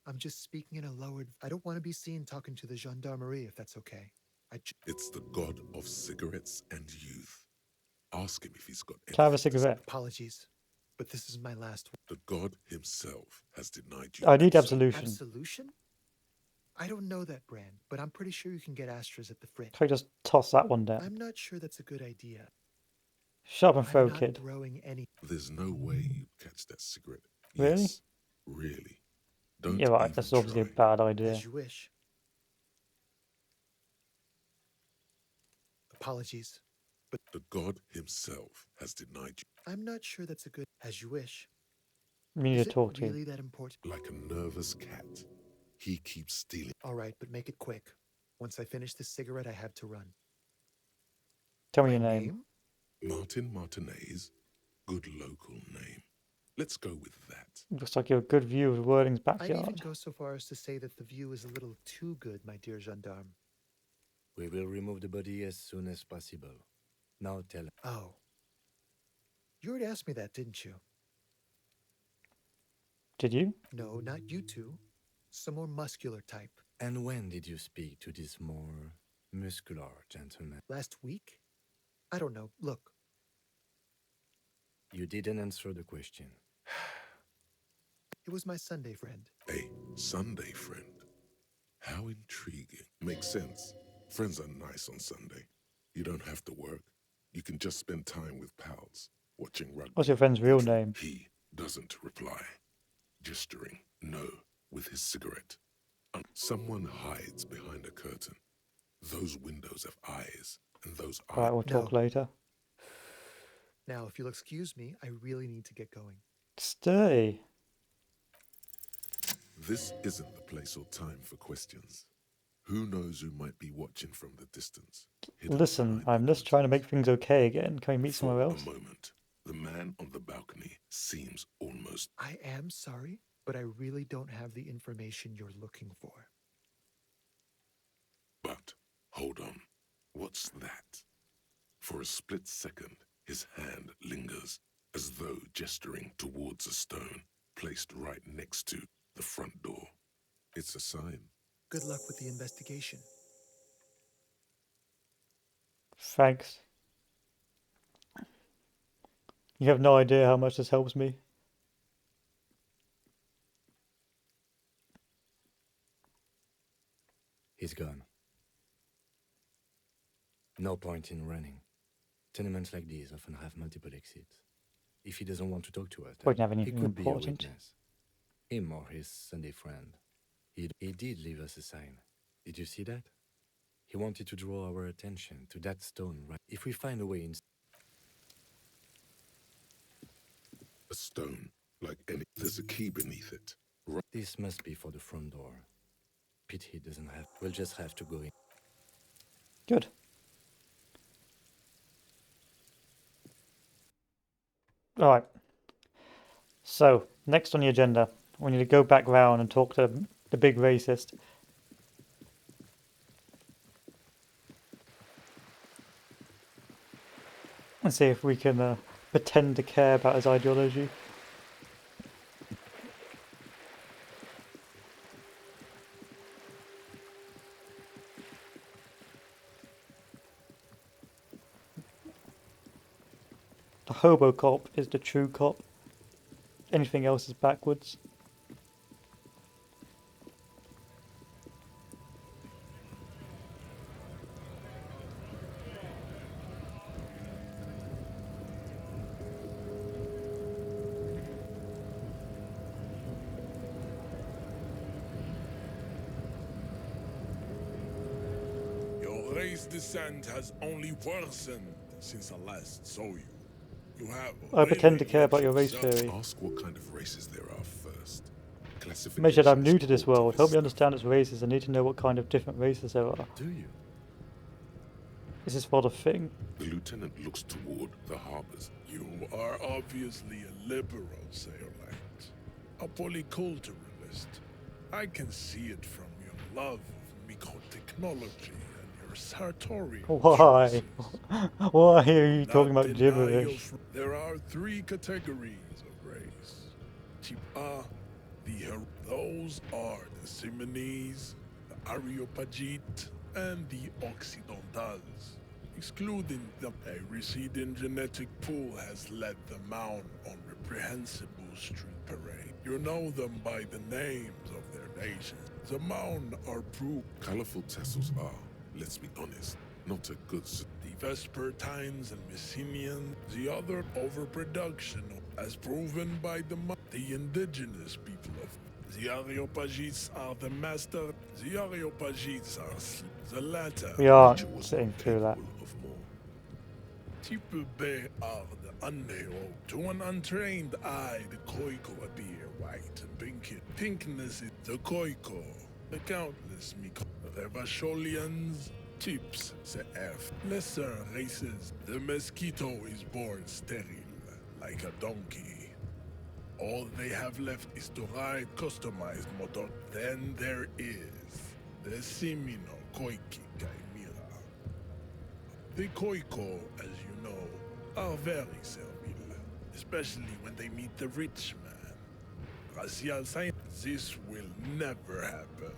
I'm just speaking in a lowered... I don't want to be seen talking to the gendarmerie, if that's okay. It's the god of cigarettes and youth. Ask him if he's got Can I have a anything to say. cigarette? Apologies, but this is my last one. The god himself has denied you. I need absolute. absolution. Absolution? I don't know that brand, but I'm pretty sure you can get Astras at the fridge. Can I just toss that one down? I'm not sure that's a good idea. Shut up and throw, I'm not kid. throwing any... There's no way you'd catch that cigarette. Really? Yes, really. Don't You're right, even that's obviously a try. bad idea. As you wish. Apologies. But the god himself has denied you. I'm not sure that's a good... As you wish. We need Is to it talk to really you. that important? Like a nervous cat, he keeps stealing. All right, but make it quick. Once I finish this cigarette, I have to run. Tell me your name. Martin Martinez, good local name. Let's go with that. Looks like you have a good view of Whirling's I'd even backyard. go so far as to say that the view is a little too good, my dear gendarme. We will remove the body as soon as possible. Now tell... Oh. You already asked me that, didn't you? Did you? No, not you two. Some more muscular type. And when did you speak to this more muscular gentleman? Last week? I don't know. Look. You didn't answer the question. It was my Sunday friend. A Sunday friend? How intriguing. Makes sense. Friends are nice on Sunday. You don't have to work. You can just spend time with pals, watching rugby. What's your friend's real name? He doesn't reply. Gesturing no with his cigarette. Someone hides behind a curtain. Those windows have eyes, and those eyes... Alright, we'll talk later. Now, if you'll excuse me, I really need to get going. Stay. This isn't the place or time for questions. Who knows who might be watching from the distance? Listen, I'm just trying to make things okay again. Can we meet somewhere else? For a moment, the man on the balcony seems almost... I am sorry, but I really don't have the information you're looking for. But, hold on. What's that? For a split second, his hand lingers, as though gesturing towards a stone placed right next to the front door. It's a sign. Good luck with the investigation. Thanks. You have no idea how much this helps me. He's gone. No point in running. Tenements like these often have multiple exits. If he doesn't want to talk to us, Wouldn't have he anything could be a important. witness. Him or his Sunday friend. He did leave us a sign. Did you see that? He wanted to draw our attention to that stone, right? If we find a way in... A stone, like any... There's a key beneath it. Right. This must be for the front door. Pity he doesn't have... We'll just have to go in. Good. Alright. So, next on the agenda, we need to go back round and talk to the big racist. And see if we can pretend to care about his ideology. The hobo cop is the true cop. Anything else is backwards. Your race descent has only worsened since I last saw you. You have... I pretend to care about your race yourself. theory. Ask what kind of races there are first. Major, I'm new to this world. Help me understand its races. I need to know what kind of different races there are. Do you? Is this for the thing? The lieutenant looks toward the harbors. You are obviously a liberal, Sailorite. A polyculturalist. I can see it from your love of microtechnology and your sartorial Why? choices. Why are you Not talking about deny gibberish? There are 3 categories of race. Type A, those are the Simonese, the Areopagite, and the Occidentals. Excluding them, a receding genetic pool has led them out on reprehensible street parade. You know them by the names of their nations. The Maun are proof. Colorful tassels are, let's be honest, not a good... The Vespertines and Messenians, the other overproduction, as proven by the indigenous people of... The Areopagites are the master, the Areopagites are the latter. We are sitting through that. Of more Type are the unneo. To an untrained eye, the koiko appear white and pinky. Pinkness is the koiko. The countless Revasholians, tips, the F. Lesser races, the mosquito is born sterile, like a donkey. All they have left is to ride customized motor. Then there is the Simino Koiki Chimera. The Koiko, as you know, are very servile, especially when they meet the rich man. Racial science, this will never happen.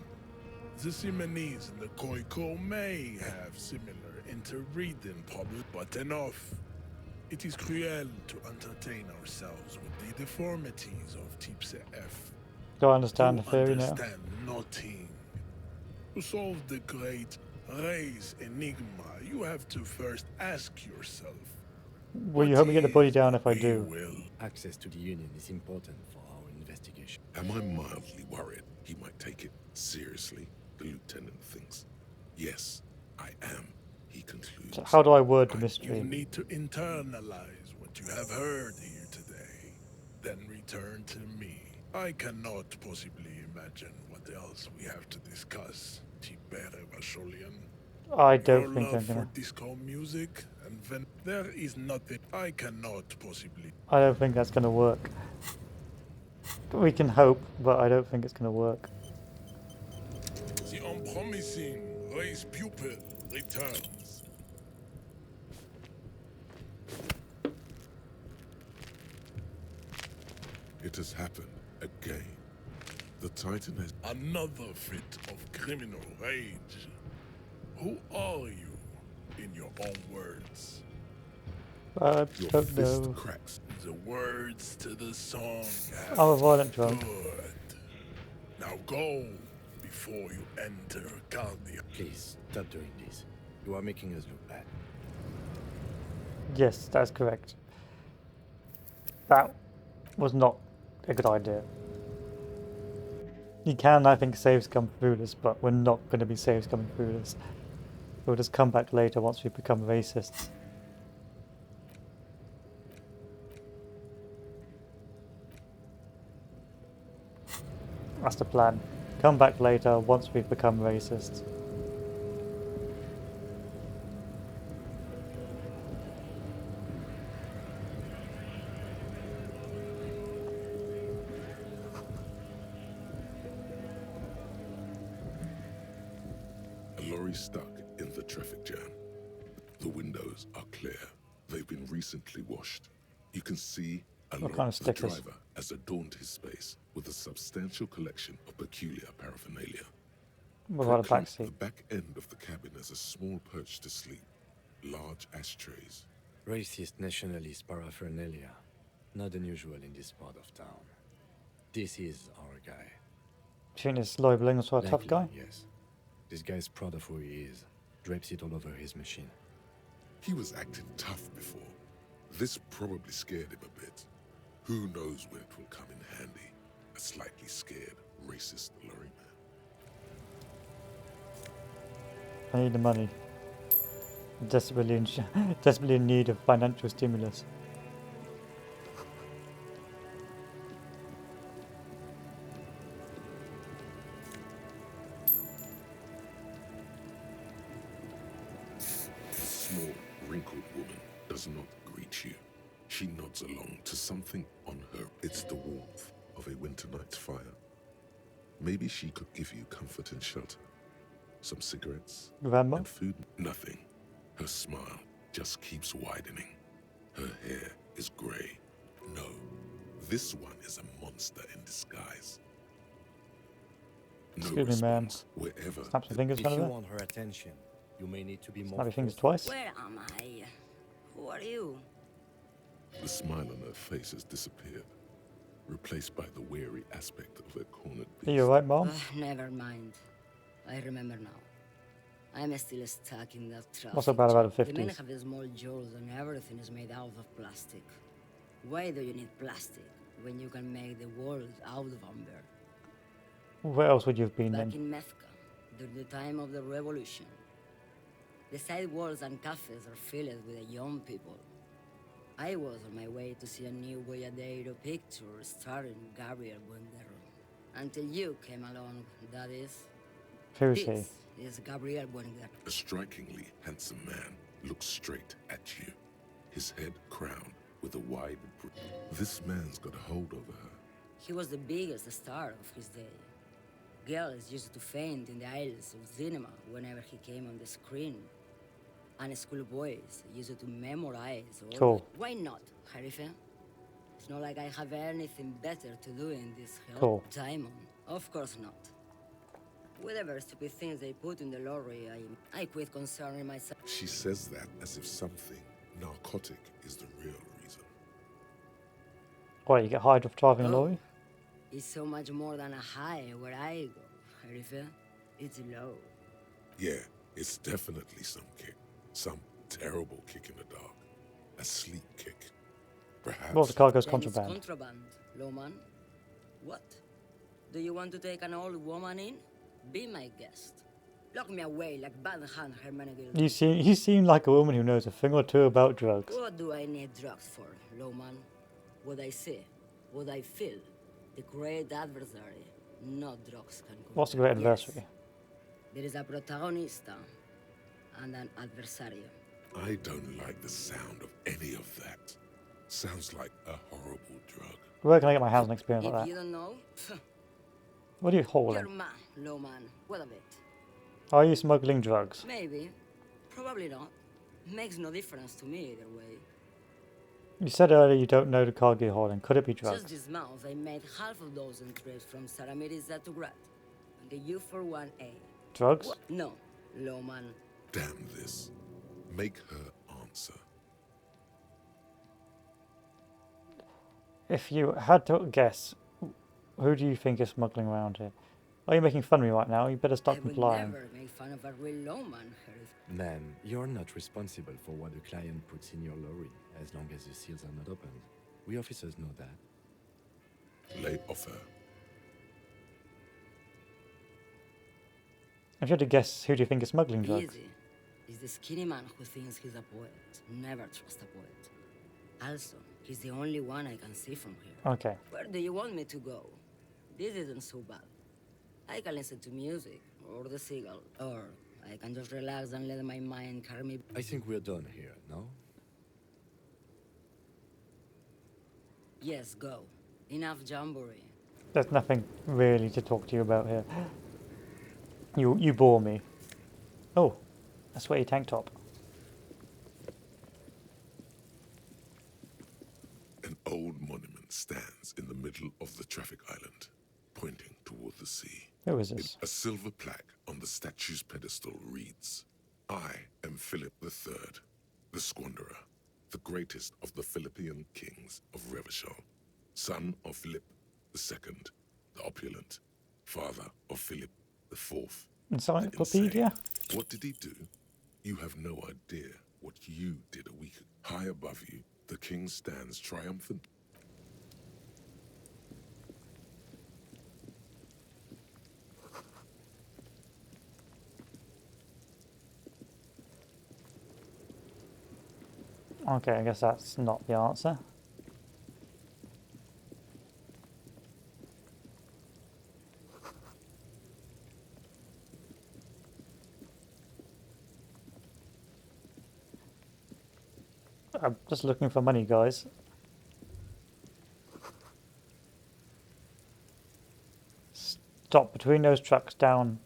The Simonese and the Koiko may have similar interbreeding problems, but enough. It is cruel to entertain ourselves with the deformities of Type F. Do I understand You the theory now? understand nothing. To solve the great race enigma, you have to first ask yourself, Will you help me get the body down if I do? Access to the Union is important for our investigation. Am I mildly worried he might take it seriously? The lieutenant thinks. Yes, I am, he concludes. So how do I word the You mystery? need to internalize what you have heard here today, then return to me. I cannot possibly imagine what else we have to discuss, Tibere Vasholian. I don't Your think love I'm gonna. for disco music and there is nothing I cannot possibly. I don't think that's gonna work. We can hope, but I don't think it's gonna work. The unpromising race pupil returns. It has happened again. The Titan has Another fit of criminal rage. Who are you, in your own words? I your don't fist know. cracks. The words to the song. I'm a violent drunk. Good. Now go before you enter Cardia. Please, stop doing this. You are making us look bad. Yes, that's correct. That was not a good idea. You can, I think, saves come through this, but we're not going to be saves coming through this. We'll just come back later once we become racists. That's the plan. Come back later once we've become racists. A lorry stuck in the traffic jam. The windows are clear. They've been recently washed. You can see What kind of the stickers? driver has adorned his space with a substantial collection of peculiar paraphernalia. What about a Quickly, backseat? the back end of the cabin has a small perch to sleep. Large ashtrays. Racist nationalist paraphernalia. Not unusual in this part of town. This is our guy. Do you think this lawyer belongs to a tough guy? Likely, yes. This guy's proud of who he is. Drapes it all over his machine. He was acting tough before. This probably scared him a bit. Who knows when it will come in handy? A slightly scared, racist lorry man. I need the money. Desperately desperately in need of financial stimulus. A small, wrinkled woman does not greet you. She nods along to something on her. It's the warmth of a winter night's fire. Maybe she could give you comfort and shelter. Some cigarettes Grandma? and food. Nothing. Her smile just keeps widening. Her hair is grey. No, this one is a monster in disguise. No Excuse me, ma'am. response wherever. Snap some fingers If front you of her. want her attention, you may need to be more Snap your fingers forceful. twice. Where am I? Who are you? The smile on her face has disappeared, replaced by the weary aspect of her cornered beast. Are you alright, Mom? Never mind. I remember now. I'm still stuck in that traffic. What's so bad about the The men 50s? have these small jewels and everything is made out of plastic. Why do you need plastic when you can make the world out of amber? Where else would you have been Back then? in Methka, during the time of the revolution. The sidewalks and cafes are filled with the young people. I was on my way to see a new Boyadero picture starring Gabriel Buender. Until you came along, that is. Who is he? This is Gabriel Buender. A strikingly handsome man looks straight at you, his head crowned with a wide brim. This man's got a hold over her. He was the biggest star of his day. Girls used to faint in the aisles of cinema whenever he came on the screen. And schoolboys used to memorize all Cool. Why not, Harife? It's not like I have anything better to do in this hell. Cool. Diamond. Of course not. Whatever stupid things they put in the lorry, I quit concerning myself. She says that as if something narcotic is the real reason. What, you get high off driving a Oh. lorry? It's so much more than a high where I go, Harife. It's low. Yeah, it's definitely some kick. Some terrible kick in the dark. A sleep kick. Perhaps. Well, the cargo's Then it's contraband. contraband, Lowman. What? Do you want to take an old woman in? Be my guest. Lock me away like Bad Hand Hermenegild. You seem like a woman who knows a thing or two about drugs. What do I need drugs for, Lowman? What I see, what I feel. The great adversary. No drugs can conquer. What's the great Yes. adversary? There is a protagonista and an adversario. I don't like the sound of any of that. Sounds like a horrible drug. Where can I get my hands on experience If like you that? don't know, What are you you're hauling? man, Lowman. What of it? Are you smuggling drugs? Maybe. Probably not. Makes no difference to me either way. You said earlier you don't know the cargo you're hauling. Could it be Just drugs? this month, I made half a dozen trips from Saramiriza to Grat. On the U41A. Drugs? What? No, Lowman. Damn this. Make her answer. If you had to guess, who do you think is smuggling around here? Are you making fun of me right now? You better stop I would complying. never make fun of a real Lowman, Harry. Ma'am, you're not responsible for what the client puts in your lorry, as long as the seals are not opened. We officers know that. Lay off her. If you had to guess, who do you think is smuggling drugs? Easy. He's the skinny man who thinks he's a poet. Never trust a poet. Also, he's the only one I can see from here. Okay. Where do you want me to go? This isn't so bad. I can listen to music, or the seagull, or I can just relax and let my mind carry me. I think we're done here, no? Yes, go. Enough jamboree. There's nothing really to talk to you about here. You bore me. Oh, a sweaty tank top. An old monument stands in the middle of the traffic island, pointing toward the sea. Who is this? A silver plaque on the statue's pedestal reads, I am Philip III, the Squanderer, the greatest of the Philippian kings of Revachol, son of Philip II, the opulent, father of Philip IV. Encyclopedia? What did he do? You have no idea what you did a week ago. High above you, the king stands triumphant. Okay, I guess that's not the answer. I'm just looking for money, guys. Stop between those trucks down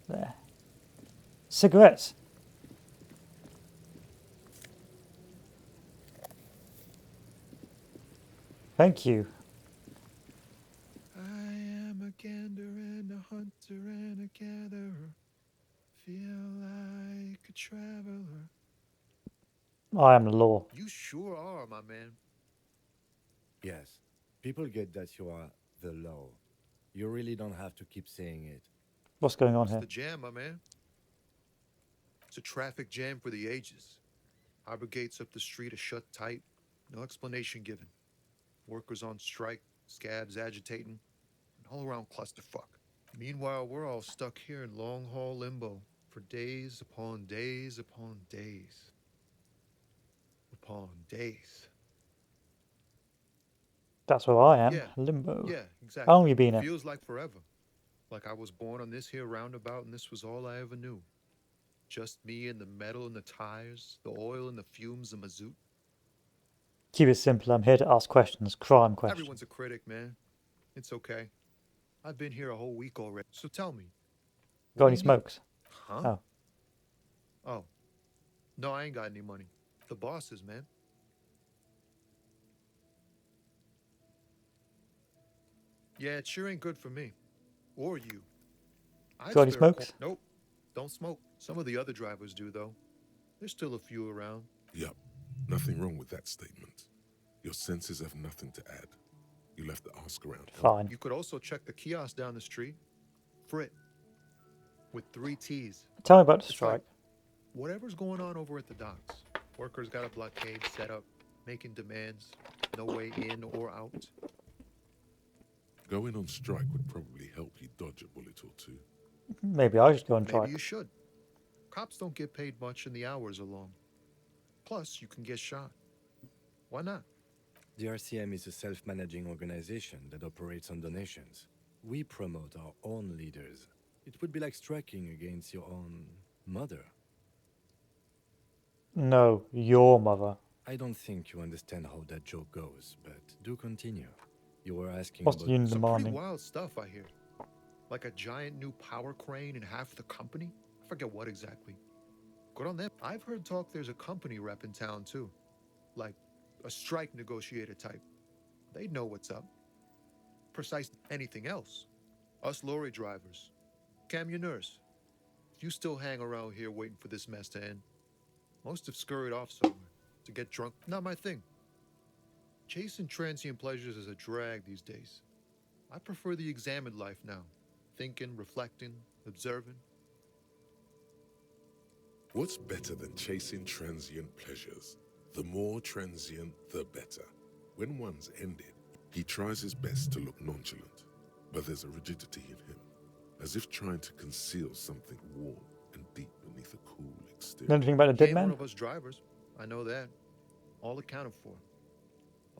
there. Cigarettes! Thank you. I am a gander and a hunter and a gatherer. Feel like a traveler. I am the law. You sure are, my man. Yes. People get that you are the law. You really don't have to keep saying it. What's going on It's here? the jam, my man. It's a traffic jam for the ages. Harbor gates up the street are shut tight. No explanation given. Workers on strike, scabs agitating, an all-around clusterfuck. Meanwhile, we're all stuck here in long-haul limbo, for days upon days upon days upon days. That's where I am. Yeah, Limbo. yeah, exactly. How long you been here? Feels like forever. Like I was born on this here roundabout and this was all I ever knew. Just me and the metal and the tires, the oil and the fumes of mazout. Keep it simple. I'm here to ask questions. Crime questions. Everyone's a critic, man. It's okay. I've been here a whole week already. So tell me. Got any smokes? Huh? Oh. Oh. No, I ain't got any money. The bosses, man. Yeah, it sure ain't good for me. Or you. Got any smokes? Nope. Don't smoke. Some of the other drivers do, though. There's still a few around. Yup. Nothing wrong with that statement. Your senses have nothing to add. You left the ask around. Fine. You could also check the kiosk down the street. Frit. With 3 T's. Tell me about the It's strike. like whatever's going on over at the docks. Workers got a blockade set up, making demands. No way in or out. Going on strike would probably help you dodge a bullet or two. Maybe I should go and try. Maybe you should. Cops don't get paid much and the hours are long. Plus, you can get shot. Why not? The RCM is a self-managing organization that operates on donations. We promote our own leaders. It would be like striking against your own mother. No, your mother. I don't think you understand how that joke goes, but do continue. You were asking What's the unit some pretty demanding? wild stuff, I hear. Like a giant new power crane in half the company? I forget what exactly. Good on them. I've heard talk there's a company rep in town, too. Like a strike negotiator type. They'd know what's up. Precise anything else. Us lorry drivers. Camionneurs. If you still hang around here waiting for this mess to end, most have scurried off somewhere to get drunk. Not my thing. Chasing transient pleasures is a drag these days. I prefer the examined life now. Thinking, reflecting, observing. What's better than chasing transient pleasures? The more transient, the better. When one's ended, he tries his best to look nonchalant, but there's a rigidity in him, as if trying to conceal something warm and deep beneath a cool exterior. Know anything about the He dead ain't man? one of us drivers. I know that. All accounted for.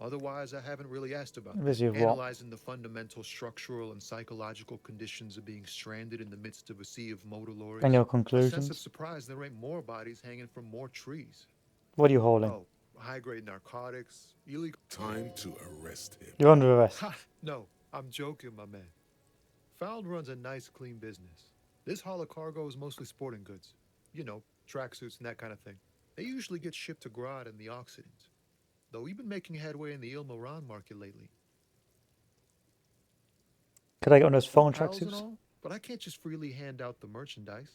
Otherwise, I haven't really asked about Busy with what? analyzing the fundamental structural and psychological conditions of being stranded in the midst of a sea of motor lorries. And your A sense conclusions? of surprise there ain't more bodies hanging from more trees. What are you holding? Oh, high-grade narcotics, illegal... Time to arrest him. You're under arrest. Ha! No, I'm joking, my man. Found runs a nice, clean business. This haul of cargo is mostly sporting goods. You know, tracksuits and that kind of thing. They usually get shipped to Grad in the Occident. Though we've been making headway in the Il Moran market lately. Could I get one of those phone Pals and tracksuits? all, but I can't just freely hand out the merchandise.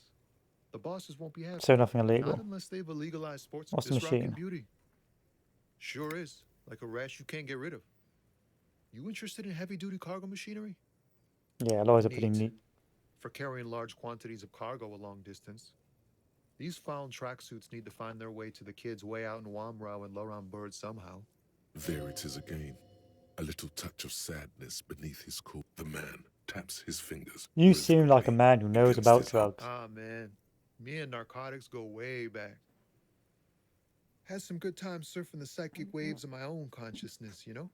The bosses won't be happy. So nothing illegal. Not unless they've illegalized sports. What's the This rockin' machine? beauty. Sure is. Like a rash you can't get rid of. You interested in heavy-duty cargo machinery? Yeah, alloys are pretty neat. For carrying large quantities of cargo a long distance. These found tracksuits need to find their way to the kids way out in Wamrau and Laurent Bird somehow. There it is again. A little touch of sadness beneath his cool. The man taps his fingers. You seem like a man who knows about drugs. Ah, man. Me and narcotics go way back. Had some good times surfing the psychic waves of my own consciousness, you know?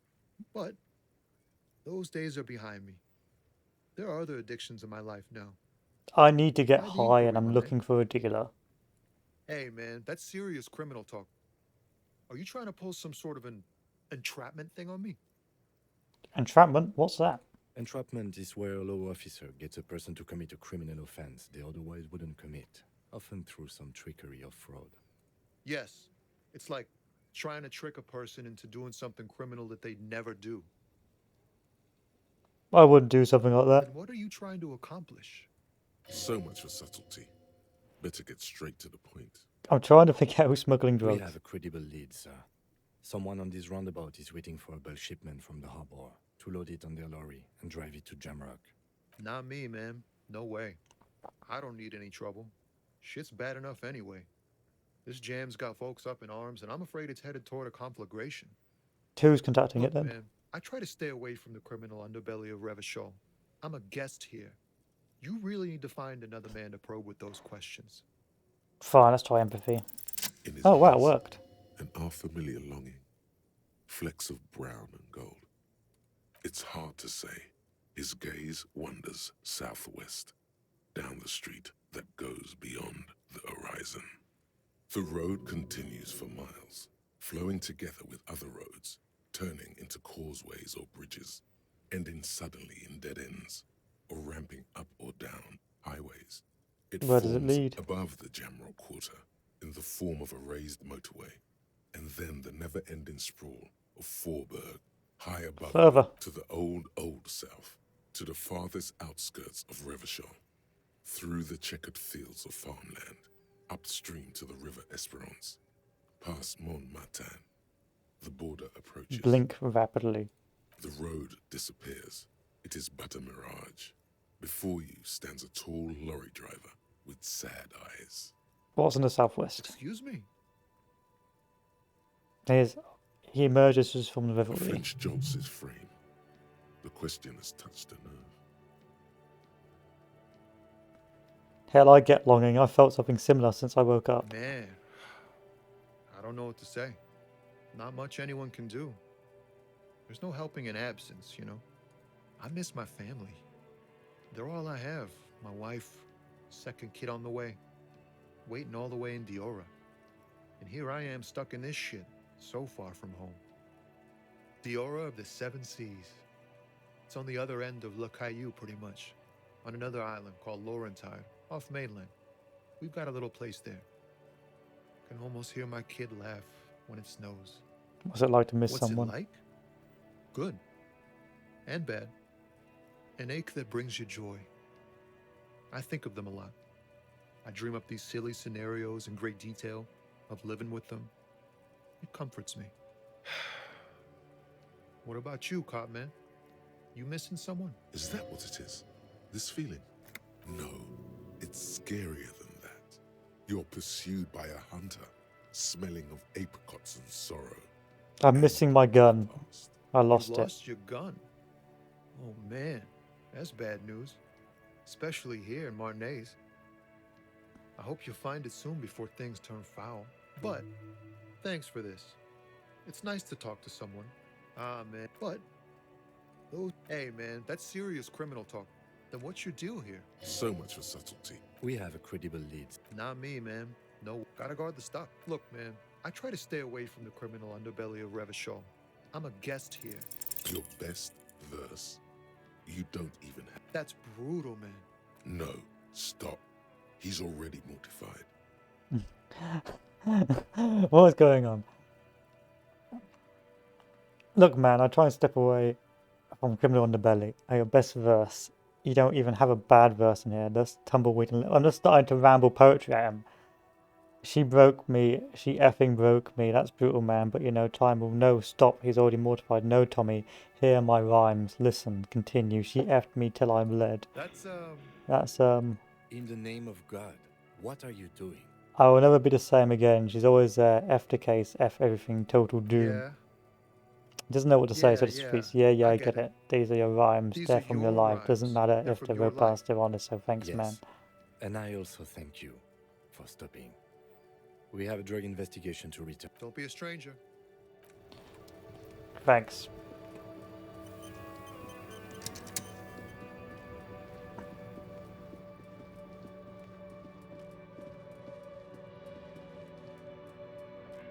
But those days are behind me. There are other addictions in my life now. I need to get Why the high inquiry, and I'm my looking for a dealer. Hey, man, that's serious criminal talk. Are you trying to pull some sort of an entrapment thing on me? Entrapment? What's that? Entrapment is where a law officer gets a person to commit a criminal offense they otherwise wouldn't commit, often through some trickery or fraud. Yes. It's like trying to trick a person into doing something criminal that they'd never do. I wouldn't do something like that. And what are you trying to accomplish? So much for subtlety. Better get straight to the point. I'm trying to figure out who's smuggling We drugs. have a credible lead, sir. Someone on this roundabout is waiting for a bulk shipment from the harbor to load it on their lorry and drive it to Jamrock. Not me, man. No way. I don't need any trouble. Shit's bad enough anyway. This jam's got folks up in arms, and I'm afraid it's headed toward a conflagration. Who's contacting Look, it then? man, I try to stay away from the criminal underbelly of Revachol. I'm a guest here. You really need to find another man to probe with those questions. Fine, let's try empathy. In his Oh wow, it eyes, worked. an unfamiliar longing, flecks of brown and gold. It's hard to say. His gaze wanders southwest, down the street that goes beyond the horizon. The road continues for miles, flowing together with other roads, turning into causeways or bridges, ending suddenly in dead ends, or ramping up or down highways. It Where does it forms lead? above the Jamrock Quarter in the form of a raised motorway, and then the never-ending sprawl of Forburg, high above Further. it, to the old south, to the farthest outskirts of Revachol, through the checkered fields of farmland, upstream to the river Esperance, past Montmartin. The border approaches. Blink rapidly. The road disappears. It is but a mirage. Before you stands a tall lorry driver with sad eyes. What's in the southwest? Excuse me. He emerges from the A revelry. flinch jolts his frame. The question has touched a nerve. Hell, I get longing. I felt something similar since I woke up. Man, I don't know what to say. Not much anyone can do. There's no helping in absence, you know. I miss my family. They're all I have. My wife, second kid on the way, waiting all the way in Diora. And here I am stuck in this shit, so far from home. Diora of the Seven Seas. It's on the other end of Le Caillou, pretty much, on another island called Laurentide, off mainland. We've got a little place there. Can almost hear my kid laugh when it snows. What's it like to miss What's someone? it like? Good. And bad. An ache that brings you joy. I think of them a lot. I dream up these silly scenarios in great detail of living with them. It comforts me. What about you, cop man? You missing someone? Is that what it is? This feeling? No, it's scarier than that. You're pursued by a hunter, smelling of apricots and sorrow. I'm missing my gun. I lost You it. lost your gun? Oh man, that's bad news. Especially here in Marnaise. I hope you find it soon before things turn foul. But, thanks for this. It's nice to talk to someone. Ah, man. But, hey man, that's serious criminal talk. Then what's your deal here? So much for subtlety. We have a credible lead. Not me, man. No, gotta guard the stock. Look, man, I try to stay away from the criminal underbelly of Revachol. I'm a guest here. Your best verse? You don't even have. That's brutal, man. No, stop. He's already mortified. What is going on? Look, man, I try and step away from criminal underbelly. Your best verse. You don't even have a bad verse in here. That's tumbleweed. I'm just starting to ramble poetry at him. She broke me. She effing broke me. That's brutal, man. But you know, time will no stop. He's already mortified. No, Tommy. Hear my rhymes. Listen. Continue. She effed me till I bled. That's In the name of God, what are you doing? I will never be the same again. She's always F the case. F everything. Total doom. Yeah. Doesn't know what to say, Yeah, so the yeah, streets. Yeah, I I get get it. These are your rhymes. These They're are from your your life. Doesn't rhymes. matter They're if from the your road life. past they're honest. So thanks, Yes. man. And I also thank you for stopping. We have a drug investigation to return. Don't be a stranger. Thanks.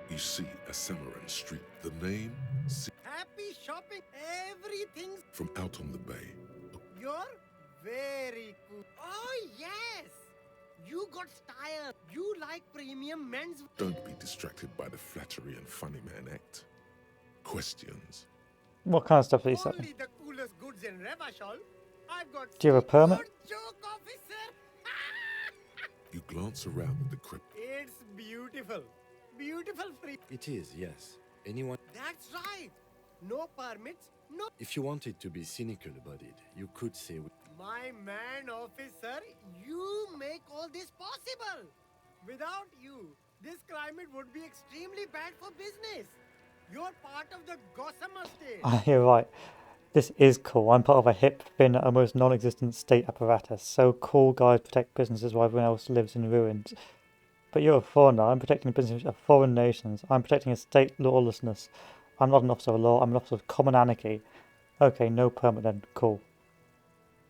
You see a Samaran street. The name? Happy shopping. Everything's. From out on the bay. You're very cool. Oh, yes. You got style. You like premium men's. Don't be distracted by the flattery and funny man act. Questions. What kind of stuff are you selling? Only the coolest goods in Revachol. I've got. Do you have a permit? Good joke, officer. You glance around at the crypt. It's beautiful. Beautiful free. It is, yes. Anyone? That's right. No permits. No. If you wanted to be cynical about it, you could say... My man, officer, you make all this possible. Without you, this climate would be extremely bad for business. You're part of the Gossamer state. You're right. This is cool. I'm part of a hip, thin, almost non-existent state apparatus. So cool guys protect businesses while everyone else lives in ruins. But you're a foreigner. I'm protecting the business of foreign nations. I'm protecting a state lawlessness. I'm not an officer of law. I'm an officer of common anarchy. Okay, no permit then. Cool.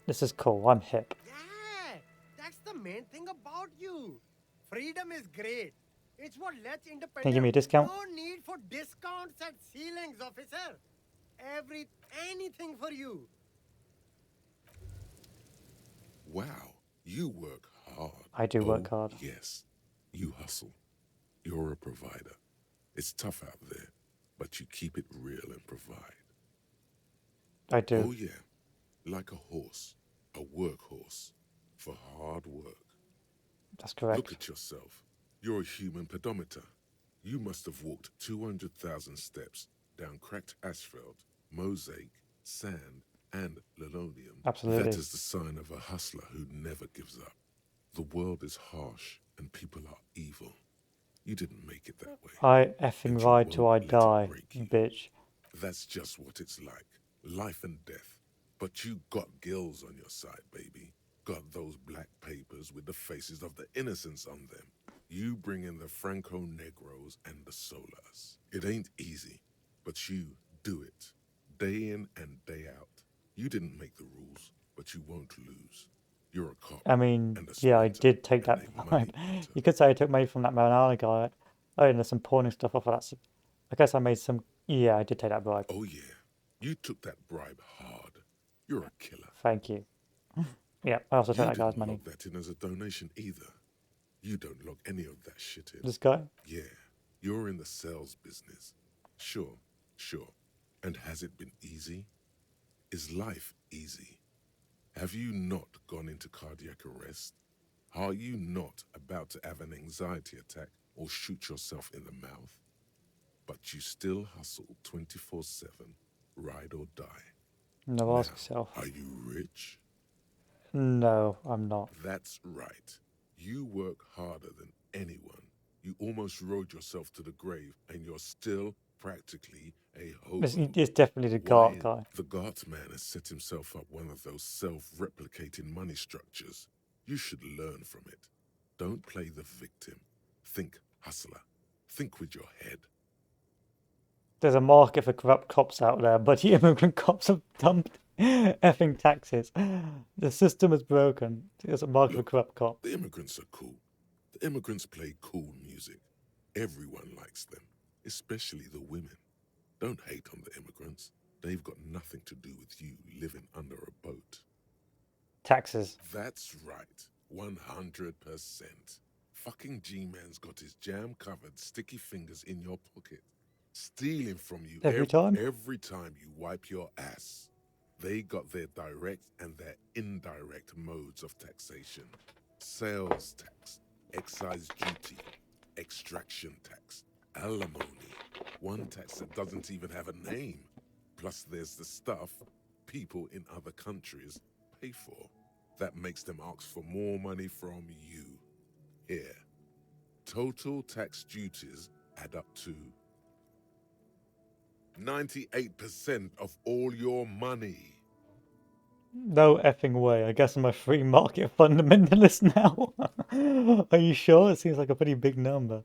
This is cool. I'm hip. Yeah, that's the main thing about you. Freedom is great. It's what lets independence. Can you give me a discount? No need for discounts at ceilings, officer. Anything for you. Wow, you work hard. I do work hard. Yes, you hustle. You're a provider. It's tough out there, but you keep it real and provide. I do. Oh yeah, like a horse, a workhorse, for hard work. That's correct. Look at yourself. You're a human pedometer. You must have walked 200,000 steps down cracked asphalt, mosaic, sand, and linoleum. Absolutely. That is the sign of a hustler who never gives up. The world is harsh and people are evil. You didn't make it that way. I effing ride till I die, bitch. That's just what it's like. Life and death. But you got gills on your side, baby. Got those black papers with the faces of the innocents on them. You bring in the Franco Negros and the Solas. It ain't easy, but you do it. Day in and day out. You didn't make the rules, but you won't lose. You're a cop. I mean, yeah, I did take that bribe. You could say I took money from that marijuana guy. Oh, and there's some pawning stuff off of that. I guess I made some. Yeah, I did take that bribe. Oh yeah, you took that bribe hard. You're a killer. Thank you. Yeah, I also took that guy's money. You didn't log that in as a donation either. You don't log any of that shit in. This guy? Yeah, you're in the sales business. Sure. And has it been easy? Is life easy? Have you not gone into cardiac arrest? Are you not about to have an anxiety attack or shoot yourself in the mouth? But you still hustle 24/7, ride or die. No, ask yourself. Are you rich? No, I'm not. That's right. You work harder than anyone. You almost rode yourself to the grave, and you're still practically a hobo. It's definitely the Gart guy. The Gart man has set himself up one of those self-replicating money structures. You should learn from it. Don't play the victim. Think hustler. Think with your head. There's a market for corrupt cops out there, but the immigrant cops have dumped effing taxes. The system is broken. There's a market for corrupt cops. The immigrants are cool. The immigrants play cool music. Everyone likes them, especially the women. Don't hate on the immigrants. They've got nothing to do with you living under a boat. Taxes. That's right. 100%. Fucking G-Man's got his jam-covered sticky fingers in your pocket, stealing from you every time you wipe your ass. They got their direct and their indirect modes of taxation. Sales tax, excise duty, extraction tax, alimony. One tax that doesn't even have a name. Plus there's the stuff people in other countries pay for. That makes them ask for more money from you. Here, total tax duties add up to 98% of all your money. No effing way. I guess I'm a free market fundamentalist now. Are you sure? It seems like a pretty big number.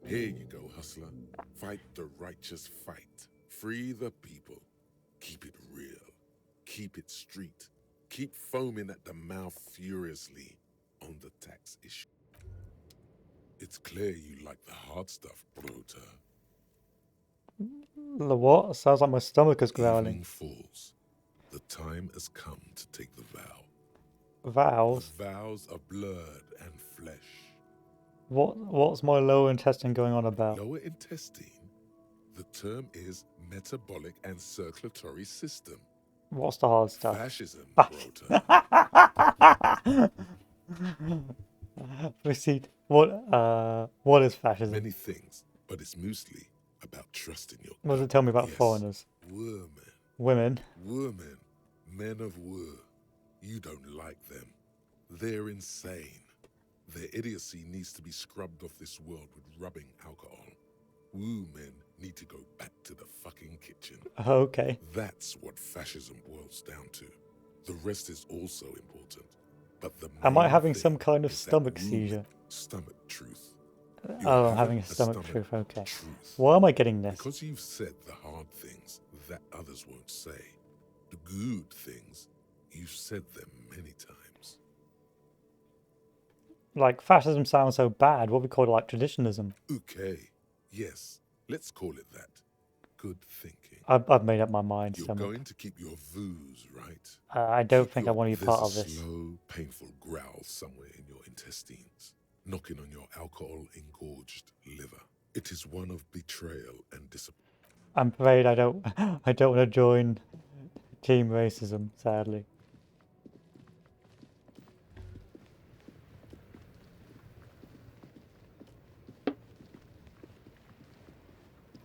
Here you go, hustler. Fight the righteous fight. Free the people. Keep it real. Keep it street. Keep foaming at the mouth furiously on the tax issue. It's clear you like the hard stuff, Brota. The what? Sounds like my stomach is growling. Evening falls. The time has come to take the vow. Vows? The vows of blood and flesh. What's my lower intestine going on about? Lower intestine? The term is metabolic and circulatory system. What's the hard stuff? Fascism, Brota. Proceed. What is fascism? Many things, but it's mostly about trusting your What does it tell me about foreigners? Women. Women? Men of war. You don't like them. They're insane. Their idiocy needs to be scrubbed off this world with rubbing alcohol. Woo men need to go back to the fucking kitchen. Okay. That's what fascism boils down to. The rest is also important. But the Am I main having thing some kind of is that stomach ruling seizure? stomach truth. Oh, I'm having a stomach truth, okay. Why am I getting this? Because you've said the hard things that others won't say. The good things, you've said them many times. Like, fascism sounds so bad. What we call it, like, traditionalism. Okay, yes, let's call it that. Good thinking. I've made up my mind, You're stomach. going to keep your views, right? I don't think I want to be part of There's a this. slow, painful growl somewhere in your intestines, knocking on your alcohol-engorged liver. It is one of betrayal and disappointment. I'm afraid I don't I don't want to join team racism, sadly.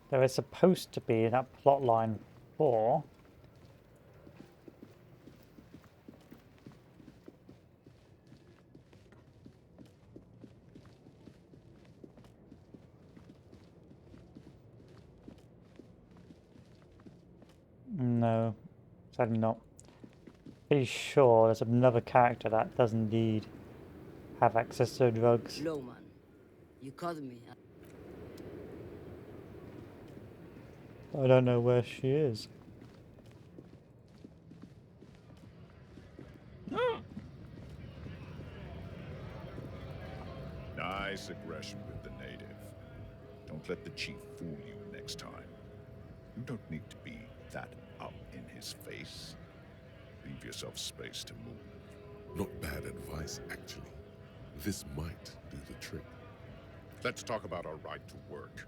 There is supposed to be that plot line for no, sadly not. Pretty sure there's another character that does indeed have access to drugs. Lowman, you caught me. I don't know where she is. Nice aggression with the native. Don't let the chief fool you next time. You don't need to be that up in his face. Leave yourself space to move. Not bad advice, actually. This might do the trick. Let's talk about our right to work.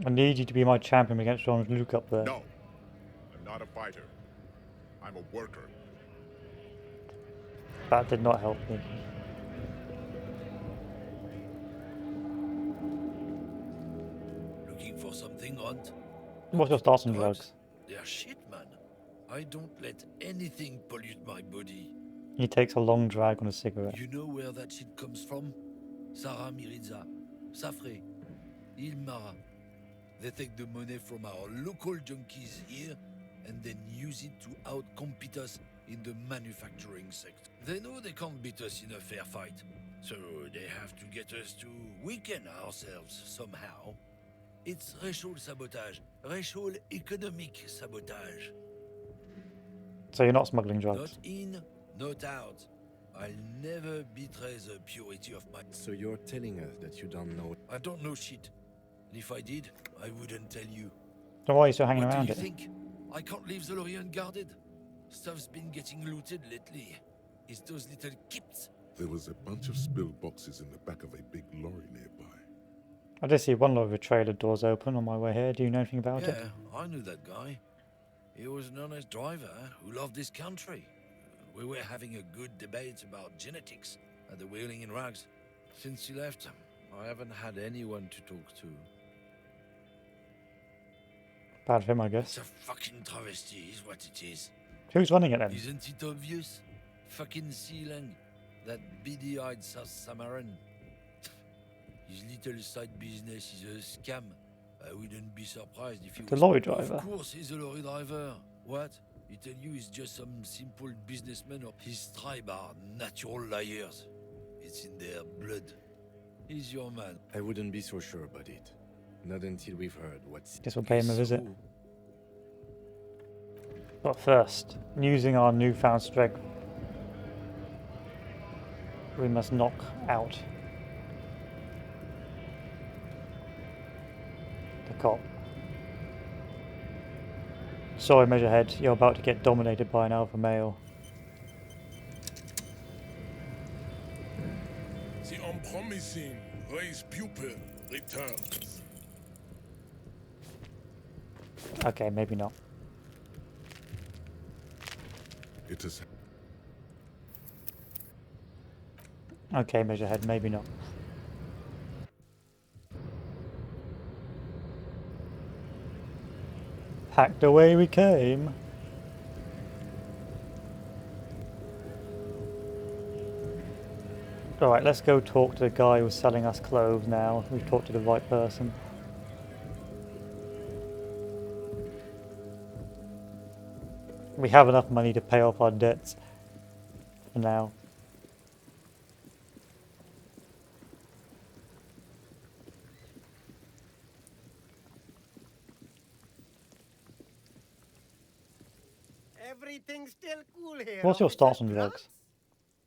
I need you to be my champion against John Luke up there. No, I'm not a fighter. I'm a worker. That did not help me. Looking for something, Hunt? What's your start on drugs? They're shit, man. I don't let anything pollute my body. He takes a long drag on a cigarette. You know where that shit comes from? Sarah Miriza, Safre, Ilmara. They take the money from our local junkies here and then use it to outcompete us in the manufacturing sector. They know they can't beat us in a fair fight, so they have to get us to weaken ourselves somehow. It's racial sabotage, racial economic sabotage. So you're not smuggling drugs? Not in, not out. I'll never betray the purity of my... So you're telling us that you don't know... I don't know shit. And if I did, I wouldn't tell you. So why are you still hanging What around do it? you think? I can't leave the lorry unguarded. Stuff's been getting looted lately. It's those little kips. There was a bunch of spilled boxes in the back of a big lorry nearby. I did see one lot of the trailer doors open on my way here. Do you know anything about it? Yeah, I knew that guy. He was an honest driver who loved this country. We were having a good debate about genetics at the Wheeling in Rags. Since he left, I haven't had anyone to talk to. Bad for him, I guess. It's a fucking travesty is what it is. Who's running it then? Isn't it obvious? Fucking Sealang, that beady-eyed South Samaran. His little side business is a scam. I wouldn't be surprised if he was... The lorry driver? Of course he's a lorry driver. What? He tell you he's just some simple businessman or his tribe are natural liars. It's in their blood. He's your man. I wouldn't be so sure about it. Not until we've heard what's... Guess we'll pay him a visit. But first, using our newfound strength, we must knock out the cop. Sorry, Measurehead, you're about to get dominated by an alpha male. The unpromising race pupil returns. Okay, maybe not. It is... Okay, Measurehead, maybe not. Packed away we came. Alright, let's go talk to the guy who's selling us clothes now. We've talked to the right person. We have enough money to pay off our debts for now. Everything's still cool here. What's your officer. stance on drugs?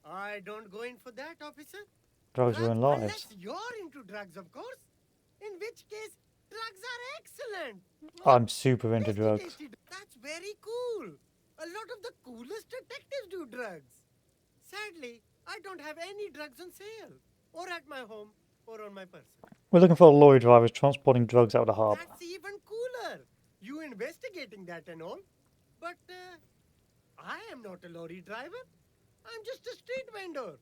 I don't go in for that, officer. Drugs ruin lives. Unless you're into drugs, of course. In which case, drugs are excellent. I'm super into drugs. That's very cool. A lot of the coolest detectives do drugs. Sadly, I don't have any drugs on sale, or at my home, or on my person. We're looking for lorry drivers transporting drugs out of the harbour. That's even cooler. You investigating that and all. But I am not a lorry driver. I'm just a street vendor.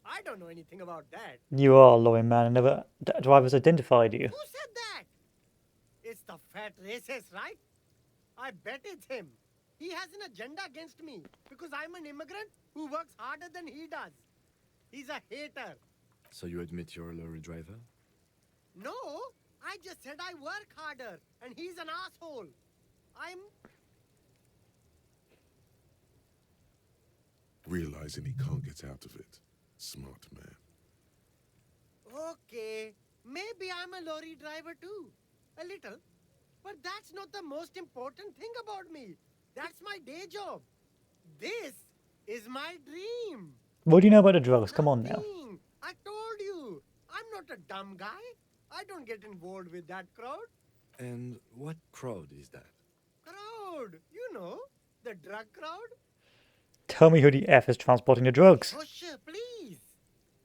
I don't know anything about that. You are a lorry man and never drivers identified you. Who said that? It's the fat racist, right? I bet it's him. He has an agenda against me because I'm an immigrant who works harder than he does. He's a hater. So you admit you're a lorry driver? No, I just said I work harder and he's an asshole. Realizing he can't get out of it. Smart man. Okay, maybe I'm a lorry driver too. A little. But that's not the most important thing about me. That's my day job. This is my dream. What do you know about the drugs? Come on now. I told you. I'm not a dumb guy. I don't get involved with that crowd. And what crowd is that? Crowd. You know, the drug crowd. Tell me who the F is transporting the drugs. Hush, please.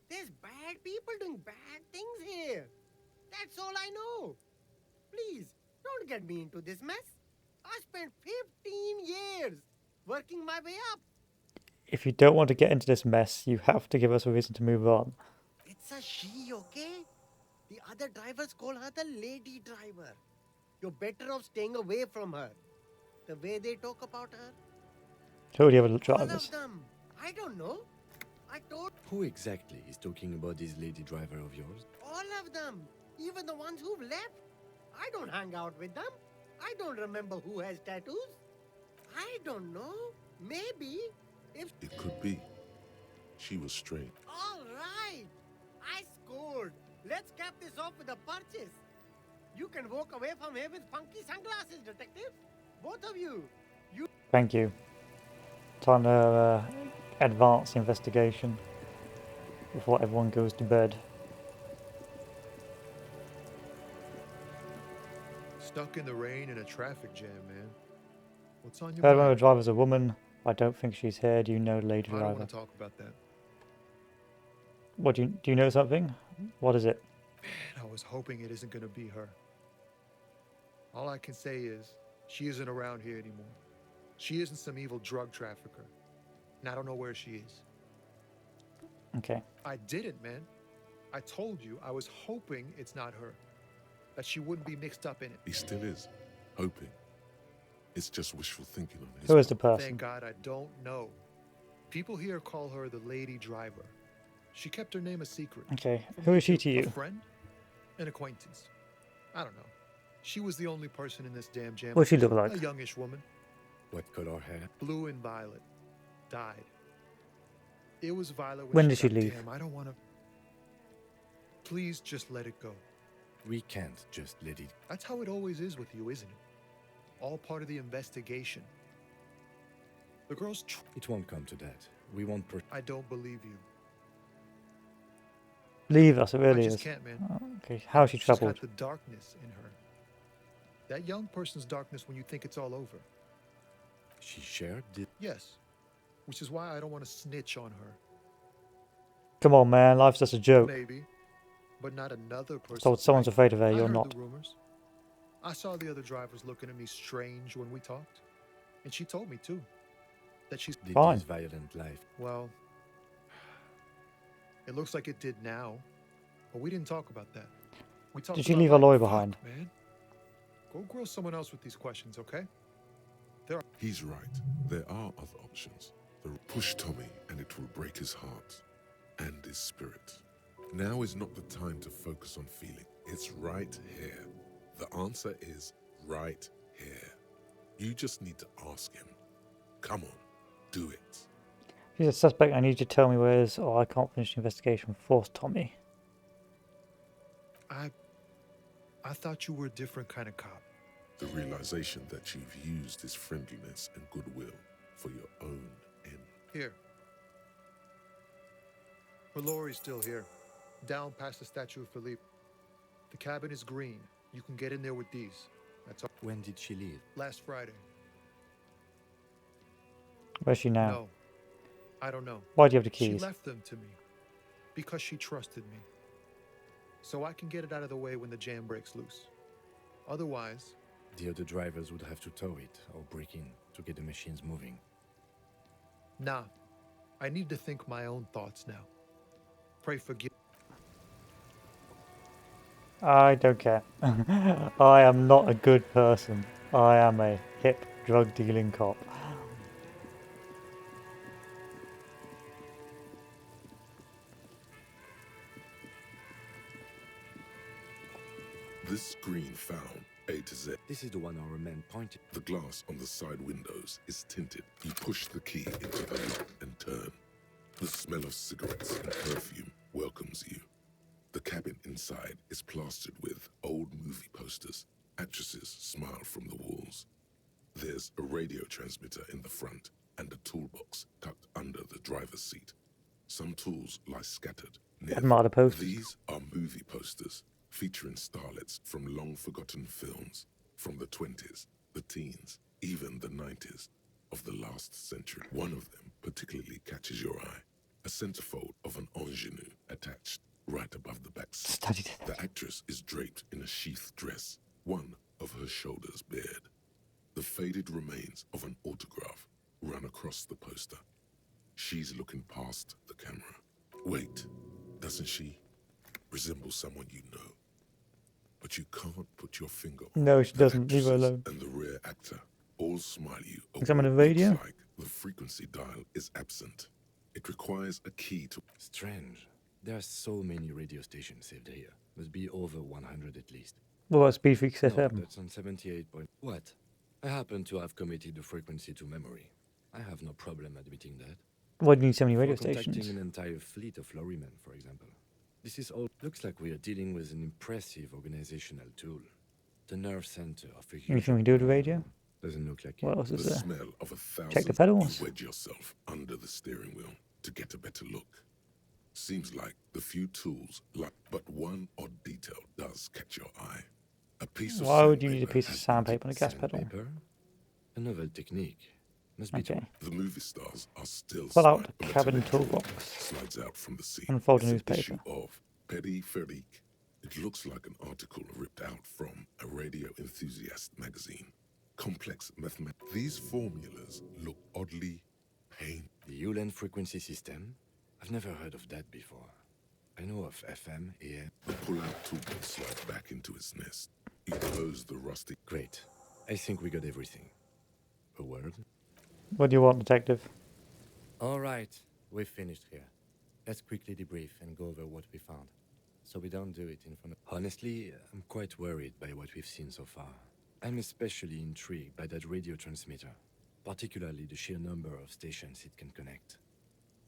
There's bad people doing bad things here. That's all I know. Please, don't get me into this mess. I spent 15 years working my way up. If you don't want to get into this mess, you have to give us a reason to move on. It's a she, okay? The other drivers call her the lady driver. You're better off staying away from her. The way they talk about her. Who are the other All drivers? of them. I don't know. I told Who exactly is talking about this lady driver of yours? all of them. Even the ones who've left. I don't hang out with them. I don't remember who has tattoos. I don't know. Maybe if... It could be. She was straight. All right. I scored. Let's cap this off with a purchase. You can walk away from here with funky sunglasses, detective. Both of you. Thank you. Time to advance the investigation before everyone goes to bed. Stuck in the rain in a traffic jam, man. What's on your Heard one of mind? the drivers a woman. I don't think she's here. Do you know the lady I don't driver? want to talk about that. What do you know something? What is it? Man, I was hoping it isn't going to be her. All I can say is, she isn't around here anymore. She isn't some evil drug trafficker. And I don't know where she is. Okay. I didn't, man. I told you I was hoping it's not her. That she wouldn't be mixed up in it. He still is. Hoping. It's just wishful thinking on his Who is the part. person? Thank God I don't know. People here call her the lady driver. She kept her name a secret. Okay. Who is she to A you? friend? An acquaintance. I don't know. She was the only person in this damn jam. What does she look like? A youngish woman. What color hair? Blue and violet. Died. It was violet When did she got- leave? Damn, I don't want to... Please just let it go. We can't just let it... That's how it always is with you, isn't it? All part of the investigation. The girl's... It won't come to that. We won't... I don't believe you. Leave us, it really I just is. can't, man. Oh, okay. How has she She's travelled? got the darkness in her. That young person's darkness when you think it's all over. She shared it? Yes. Which is why I don't want to snitch on her. Come on, man. Life's just a joke. Maybe. But not another person. So someone's afraid of her, I you're heard not. the rumors. I saw the other drivers looking at me strange when we talked. And she told me, too. That she's... Fine. Violent life. Well... It looks like it did now. But we didn't talk about that. We talked Did she about leave a life. lawyer behind? Man. Go grill someone else with these questions, okay? He's right. There are other options. Push Tommy and it will break his heart. And his his spirit. Now is not the time to focus on feeling. It's right here. The answer is right here. You just need to ask him. Come on, do it. If he's a suspect, I need you to tell me where is, or I can't finish the investigation. Force Tommy. I thought you were a different kind of cop. The realization that you've used his friendliness and goodwill for your own end. Here. Her lorry's still here, down past the statue of Philippe. The cabin is green. You can get in there with these. That's all. When did she leave? Last Friday. Where's she now? No, I don't know. Why do you have the She keys? left them to me because she trusted me. So I can get it out of the way when the jam breaks loose. Otherwise, The other drivers would have to tow it or break in to get the machines moving. nah. I need to think my own thoughts now. Pray forgive. I don't care. I am not a good person. I am a hip drug dealing cop. This screen found A to Z. This is the one our men pointed. The glass on the side windows is tinted. You push the key into the lock and turn. The smell of cigarettes and perfume welcomes you. The cabin inside is plastered with old movie posters. Actresses smile from the walls. There's a radio transmitter in the front and a toolbox tucked under the driver's seat. Some tools lie scattered near Admire the posters. These are movie posters featuring starlets from long-forgotten films from the 20s, the teens, even the 90s of the last century. One of them particularly catches your eye. A centerfold of an ingenue attached right above the back seat. Studied it. The actress is draped in a sheath dress, one of her shoulders bared. The faded remains of an autograph run across the poster. She's looking past the camera. Wait, doesn't she resemble someone you know? But you can't put your finger on. No, she The doesn't. Leave her actresses alone. And the rear actor all smile you. Examine the Looks radio. like the frequency dial is absent. It requires a key to... Strange. There are so many radio stations saved here. Must be over 100 at least. What about Speed Freaks No, FM? that's on 78 point... What? I happen to have committed the frequency to memory. I have no problem admitting that. Why do you need so many radio For contacting stations? an entire fleet of lorrymen, for example. This is all... Looks like we are dealing with an impressive organizational tool. The nerve center of a huge... Anything we can do with the radio? Doesn't look like What it. else is The there? smell of 1,000. Check the pedals. You wedge yourself under the steering wheel to get a better look. Seems like the few tools, but one odd detail does catch your eye. A piece of Why would you need a sandpaper piece of has sandpaper on a gas pedal? Sandpaper? A novel technique. Must be Okay. The movie stars are still Pull out smart. A cabin metallic drawer toolbox. slides out from the seat. Unfold a It's newspaper. Issue of Petit Ferique. It looks like an article ripped out from a radio enthusiast magazine. Complex mathematics. These formulas look oddly painful. The Ulan frequency system? I've never heard of that before. I know of FM, AM. The pull-out toolbox slides back into its nest. You close the rusty... Great. I think we got everything. A word? What do you want, detective? All right, we've finished here. Let's quickly debrief and go over what we found, so we don't do it in front of... Honestly, I'm quite worried by what we've seen so far. I'm especially intrigued by that radio transmitter, particularly the sheer number of stations it can connect.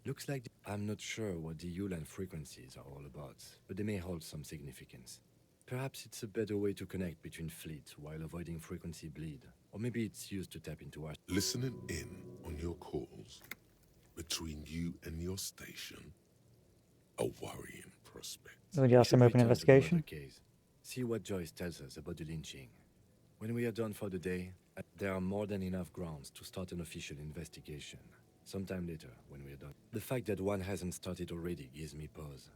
Looks like I'm not sure what the Ulan frequencies are all about, but they may hold some significance. Perhaps it's a better way to connect between fleets while avoiding frequency bleed, or maybe it's used to tap into our... Listening in on your calls between you and your station. A worrying prospect. Would you ask them open Return to the murder investigation? case. See what Joyce tells us about the lynching. When we are done for the day, there are more than enough grounds to start an official investigation. Sometime later, when we are done. The fact that one hasn't started already gives me pause.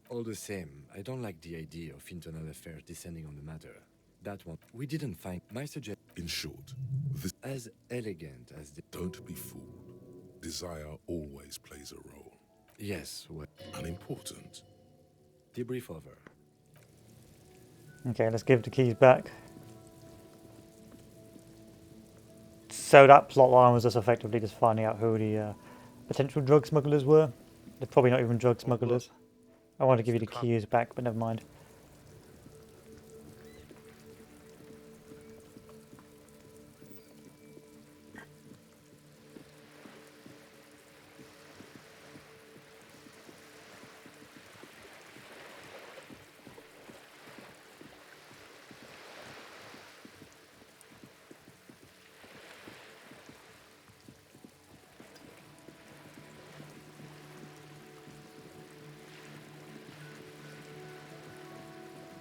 All the same, I don't like the idea of internal affairs descending on the matter. That one, we didn't find my suggestion. In short, this... As elegant as the... Don't be fooled. Desire always plays a role. Yes, well... Unimportant. Debrief over. Okay, let's give the keys back. So that plot line was just effectively just finding out who the potential drug smugglers were. They're probably not even drug smugglers. I want to give you the Mr. Cop. keys back, but never mind.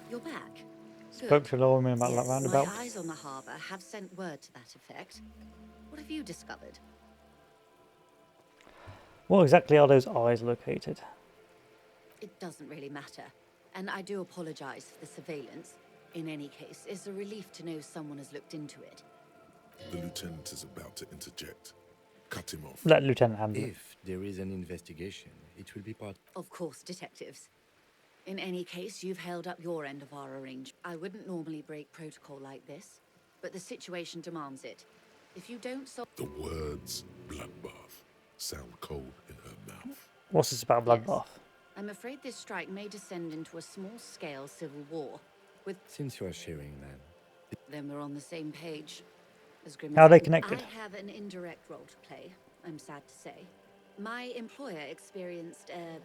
You're back. Spoke to Laura about that Yes, roundabout. my eyes on the harbour have sent word to that effect. What have you discovered? Where exactly are those eyes located? It doesn't really matter. And I do apologise for the surveillance. In any case, it's a relief to know someone has looked into it. The lieutenant is about to interject. Cut him off. Let Lieutenant handle it. If there is an investigation, it will be part... Of course, detectives. In any case, you've held up your end of our arrangement. I wouldn't normally break protocol like this, but the situation demands it. If you don't solve... The words bloodbath sound cold in her mouth. What's this about bloodbath? I'm afraid this strike may descend into a small-scale civil war. With... Since you are sharing, then... Then we're on the same page. As grim How are as they it- connected? I have an indirect role to play, I'm sad to say. My employer experienced a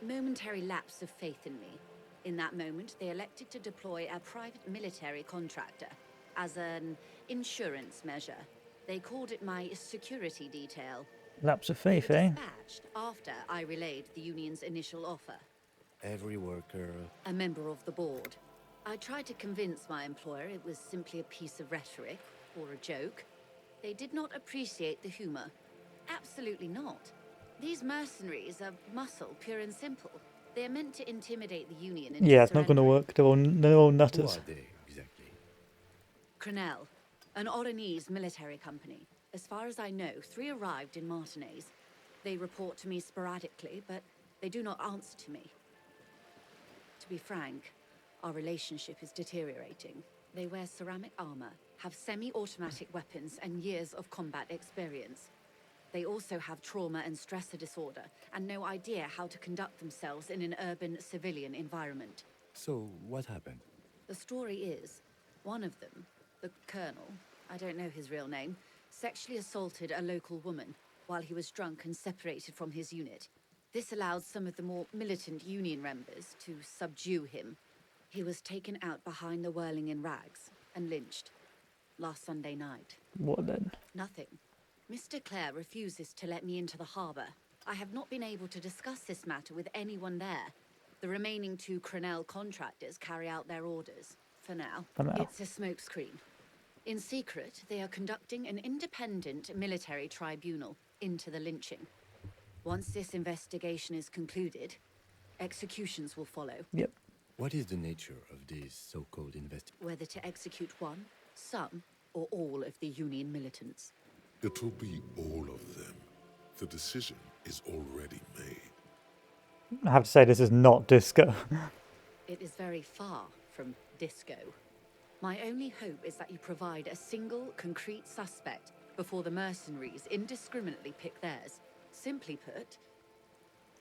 momentary lapse of faith in me. In that moment, they elected to deploy a private military contractor as an insurance measure. They called it my security detail. Lapse of faith, eh? Dispatched after I relayed the union's initial offer. Every worker... A member of the board. I tried to convince my employer it was simply a piece of rhetoric or a joke. They did not appreciate the humor. Absolutely not. These mercenaries are muscle, pure and simple. They are meant to intimidate the union into Yeah, it's not going to surrendering. work. They're all Who nutters. are they, exactly? Crenell, an Oranese military company. As far as I know, 3 arrived in Martinez. They report to me sporadically, but they do not answer to me. To be frank, our relationship is deteriorating. They wear ceramic armor, have semi-automatic weapons, and years of combat experience. They also have trauma and stressor disorder, and no idea how to conduct themselves in an urban civilian environment. So, what happened? The story is, one of them, the colonel, I don't know his real name, sexually assaulted a local woman while he was drunk and separated from his unit. This allowed some of the more militant union members to subdue him. He was taken out behind the whirling in rags and lynched last Sunday night. What then? Nothing. Mr. Clare refuses to let me into the harbour. I have not been able to discuss this matter with anyone there. The remaining 2 Crenell contractors carry out their orders. For now. For now. It's a smokescreen. In secret, they are conducting an independent military tribunal into the lynching. Once this investigation is concluded, executions will follow. Yep. What is the nature of these so-called investigations? Whether to execute one, some, or all of the Union militants. It will be all of them. The decision is already made. I have to say, this is not disco. It is very far from disco. My only hope is that you provide a single, concrete suspect before the mercenaries indiscriminately pick theirs. Simply put,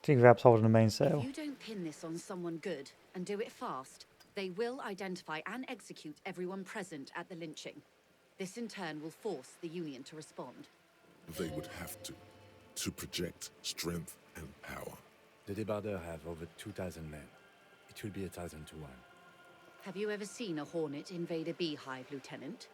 She grabs hold of the main if sail. you don't pin this on someone good and do it fast, they will identify and execute everyone present at the lynching. This in turn will force the Union to respond. They would have to project strength and power. The débardeurs have over 2,000 men. It will be 1,000 to 1. Have you ever seen a hornet invade a beehive, Lieutenant?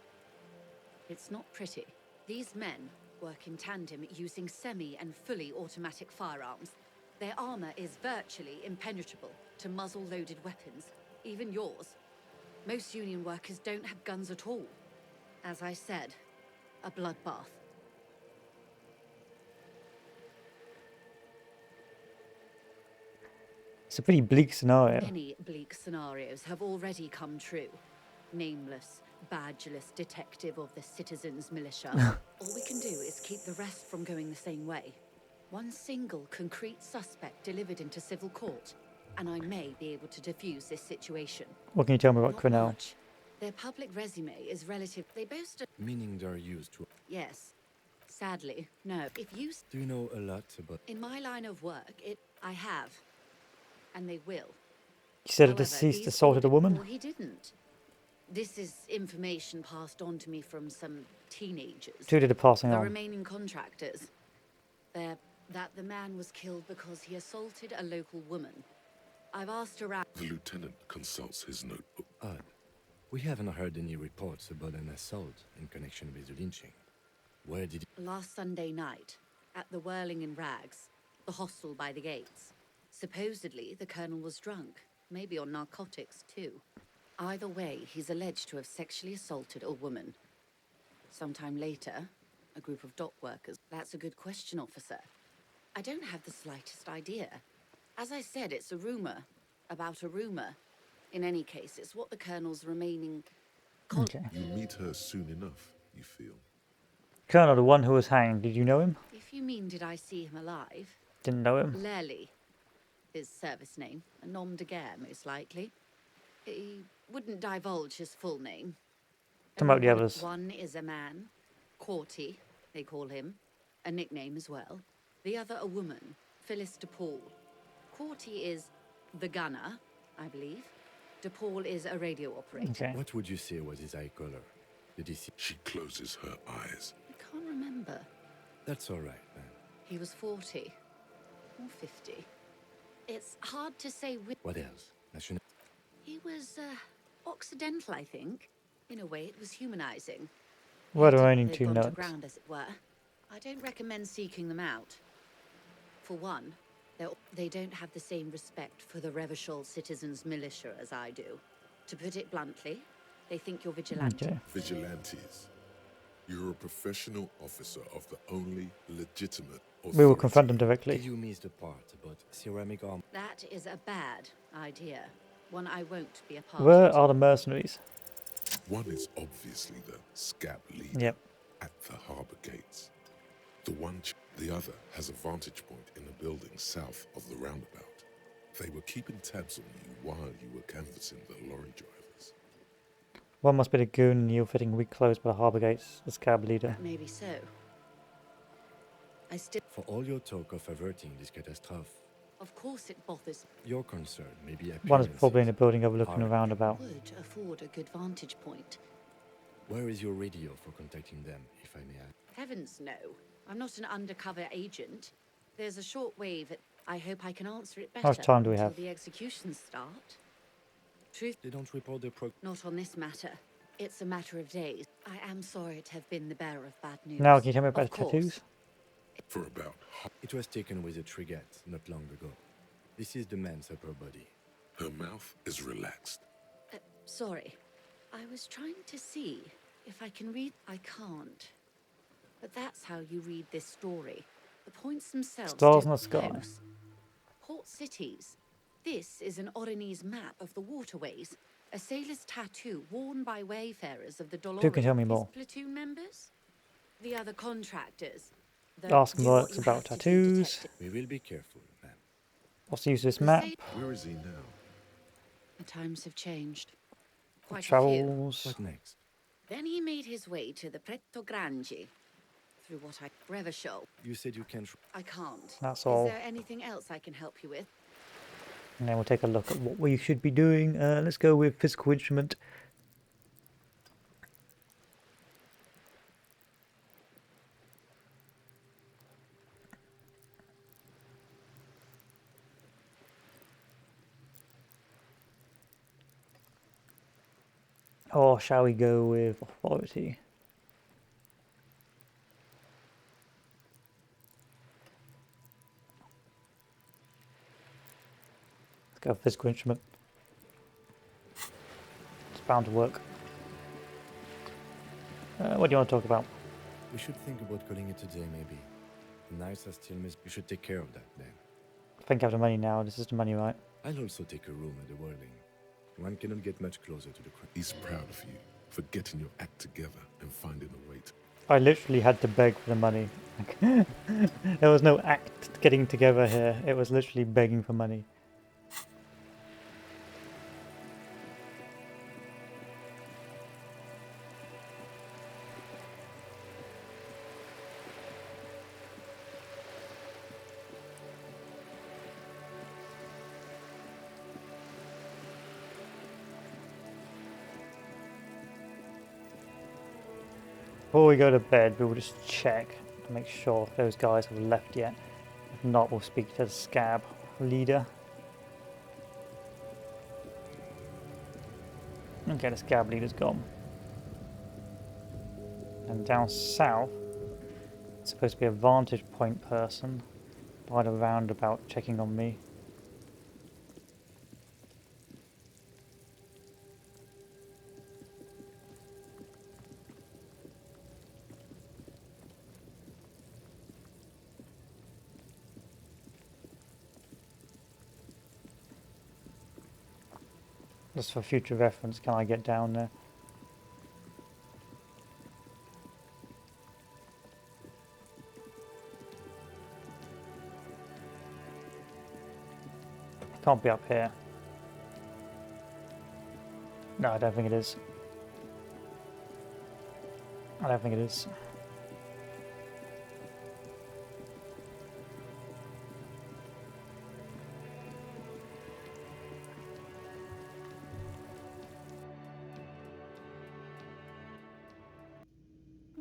It's not pretty. These men work in tandem using semi and fully automatic firearms. Their armor is virtually impenetrable to muzzle-loaded weapons, even yours. Most Union workers don't have guns at all. As I said, a bloodbath. It's a pretty bleak scenario. Many bleak scenarios have already come true. Nameless, badgeless detective of the citizens' militia. All we can do is keep the rest from going the same way. One single concrete suspect delivered into civil court, and I may be able to defuse this situation. What can you tell me about Not Crenell? much. Their public resume is relative. They boast a... Meaning they're used to... Yes. Sadly, no. If you... Do you know a lot about... In my line of work, I have. And they will. You said a However, deceased these assaulted a woman? Well, he didn't. This is information passed on to me from some teenagers. Who did it passing the on? remaining contractors. They're that the man was killed because he assaulted a local woman. I've asked around. The lieutenant consults his notebook. Odd. We haven't heard any reports about an assault in connection with the lynching. Where did Last Sunday night, at the Whirling in Rags, the hostel by the gates. Supposedly, the colonel was drunk, maybe on narcotics too. Either way, he's alleged to have sexually assaulted a woman. Sometime later, a group of dock workers. That's a good question, officer. I don't have the slightest idea. As I said, it's a rumor about a rumor. In any case, it's what the colonel's remaining... Okay. You meet her soon enough, you feel. Colonel, the one who was hanged, did you know him? If you mean did I see him alive? Didn't know him? Lely. His service name. A nom de guerre, most likely. He wouldn't divulge his full name. Talking about the others. One is a man. Corty, they call him. A nickname as well. The other a woman. Phyllis DePaul. Corty is the gunner, I believe. DePaul is a radio operator. Okay. What would you say was his eye color? Did he see? She closes her eyes. I can't remember. That's all right, then. He was 40. Or 50. It's hard to say which... What else? National... He was, Occidental, I think. In a way, it was humanizing. Were there only They've two gone to notes? ground, as it were. I don't recommend seeking them out. For one, they don't have the same respect for the Revachol citizens' militia as I do. To put it bluntly, they think you're vigilante. Okay. Vigilantes. You're a professional officer of the only legitimate authority. We will confront them directly. Did you miss the part about ceramic armor? That is a bad idea. One I won't be a part Where of. are the mercenaries? One is obviously the scab leader Yep. at the harbour gates. The other has a vantage point in a building south of the roundabout. They were keeping tabs on you while you were canvassing the lorry drivers. One must be the goon in ill-fitting weak clothes by the harbour gates, the scab leader. Maybe so. I still... For all your talk of averting this catastrophe, Of course it bothers... your concern may be One is appearances. probably in a building overlooking a are- roundabout. Would afford a good vantage point. Where is your radio for contacting them, if I may ask? Heavens no. I'm not an undercover agent. There's a short wave. I hope I can answer it better. How much time do we until have? the executions start. Truth, They don't report their not on this matter. It's a matter of days. I am sorry to have been the bearer of bad news. Now, can you tell me about Of the course. tattoos? For about It was taken with a trigette not long ago. This is the man's upper body. her mouth is relaxed. Sorry. I was trying to see if I can read... I can't. But that's how you read this story. The points themselves... Stars in don't the sky. close. Port cities. This is an Oronese map of the waterways. A sailor's tattoo worn by wayfarers of the Dolores. Who can tell me His more? platoon members? The other contractors. Ask do him what what you about have to do, tattoos. detective. We will be careful, ma'am. What's the use of this map? Where is he now? The times have changed. Quite a few. Travels. What next? Then he made his way to the Preto Grande. Through what I... Revachol. You said you can't... I can't. That's all. Is there anything else I can help you with? And then we'll take a look at what we should be doing. Let's go with physical instrument. Or shall we go with authority? Let's go with physical instrument. It's bound to work. What do you want to talk about? We should think about calling it a day, maybe. The nights are still missed. You should take care of that, then. I think I have the money now. This is the money, right? I'll also take a room at the Whirling. One cannot get much closer to the crowd. He's proud of you for getting your act together and finding a way to... I literally had to beg for the money. There was no act getting together here. It was literally begging for money. before we go to bed, we'll just check to make sure if those guys have left yet. If not, we'll speak to the scab leader. Okay, the scab leader's gone. And down south, it's supposed to be a vantage point person by the roundabout checking on me. Just for future reference, can I get down there? Can't be up here. No, I don't think it is. I don't think it is.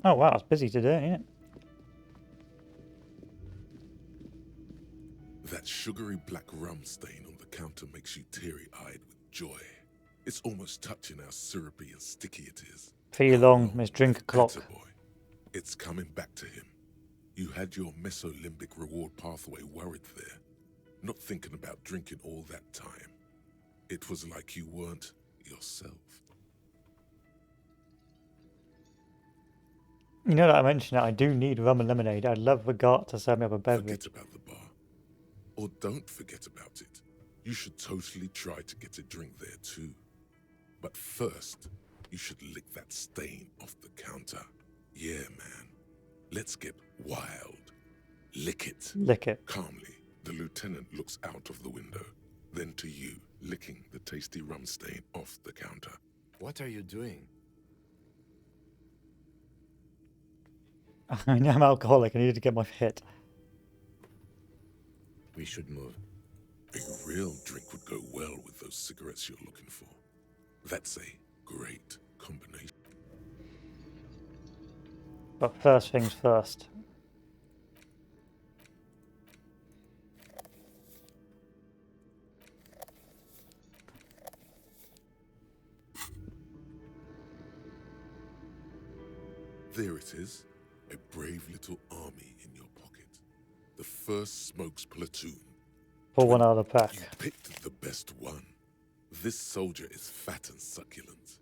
Oh wow, it's busy today, isn't it? That sugary black rum stain on the counter makes you teary-eyed with joy. It's almost touching how syrupy and sticky it is. Feel long, Miss Drink Clock. Boy. It's coming back to him. You had your mesolimbic reward pathway worried there, not thinking about drinking all that time. It was like you weren't yourself. You know that I mentioned that I do need rum and lemonade. I'd love for Gart to serve me up a beverage. Forget about the bar. Or don't forget about it. You should totally try to get a drink there too. But first, you should lick that stain off the counter. Yeah, man. Let's get wild. Lick it. Lick it. Calmly, the lieutenant looks out of the window. Then to you, licking the tasty rum stain off the counter. What are you doing? I know I'm alcoholic. I needed to get my hit. We should move. A real drink would go well with those cigarettes you're looking for. That's a great combination. But first things first. There it is. A brave little army in your pocket. The first smokes platoon. Pull one out of the pack. You picked the best one. This soldier is fat and succulent.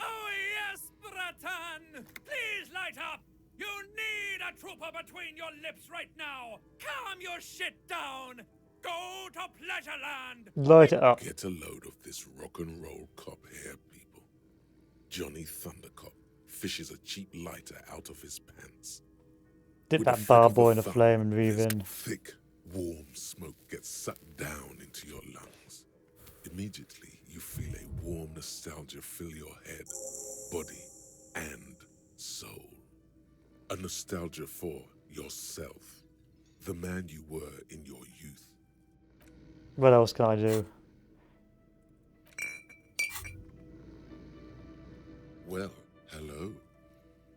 Oh yes, Bratan! Please light up! You need a trooper between your lips right now! Calm your shit down! Go to Pleasureland! Light it up. Get a load of this rock and roll cop here, people. Johnny Thundercop fishes a cheap lighter out of his pants. Dip With a that flick bar of boy in the the thumb, flame and breathe this in. thick, warm smoke gets sucked down into your lungs. Immediately, you feel a warm nostalgia fill your head, body, and soul. A nostalgia for yourself, the man you were in your youth. What else can I do? Well, hello.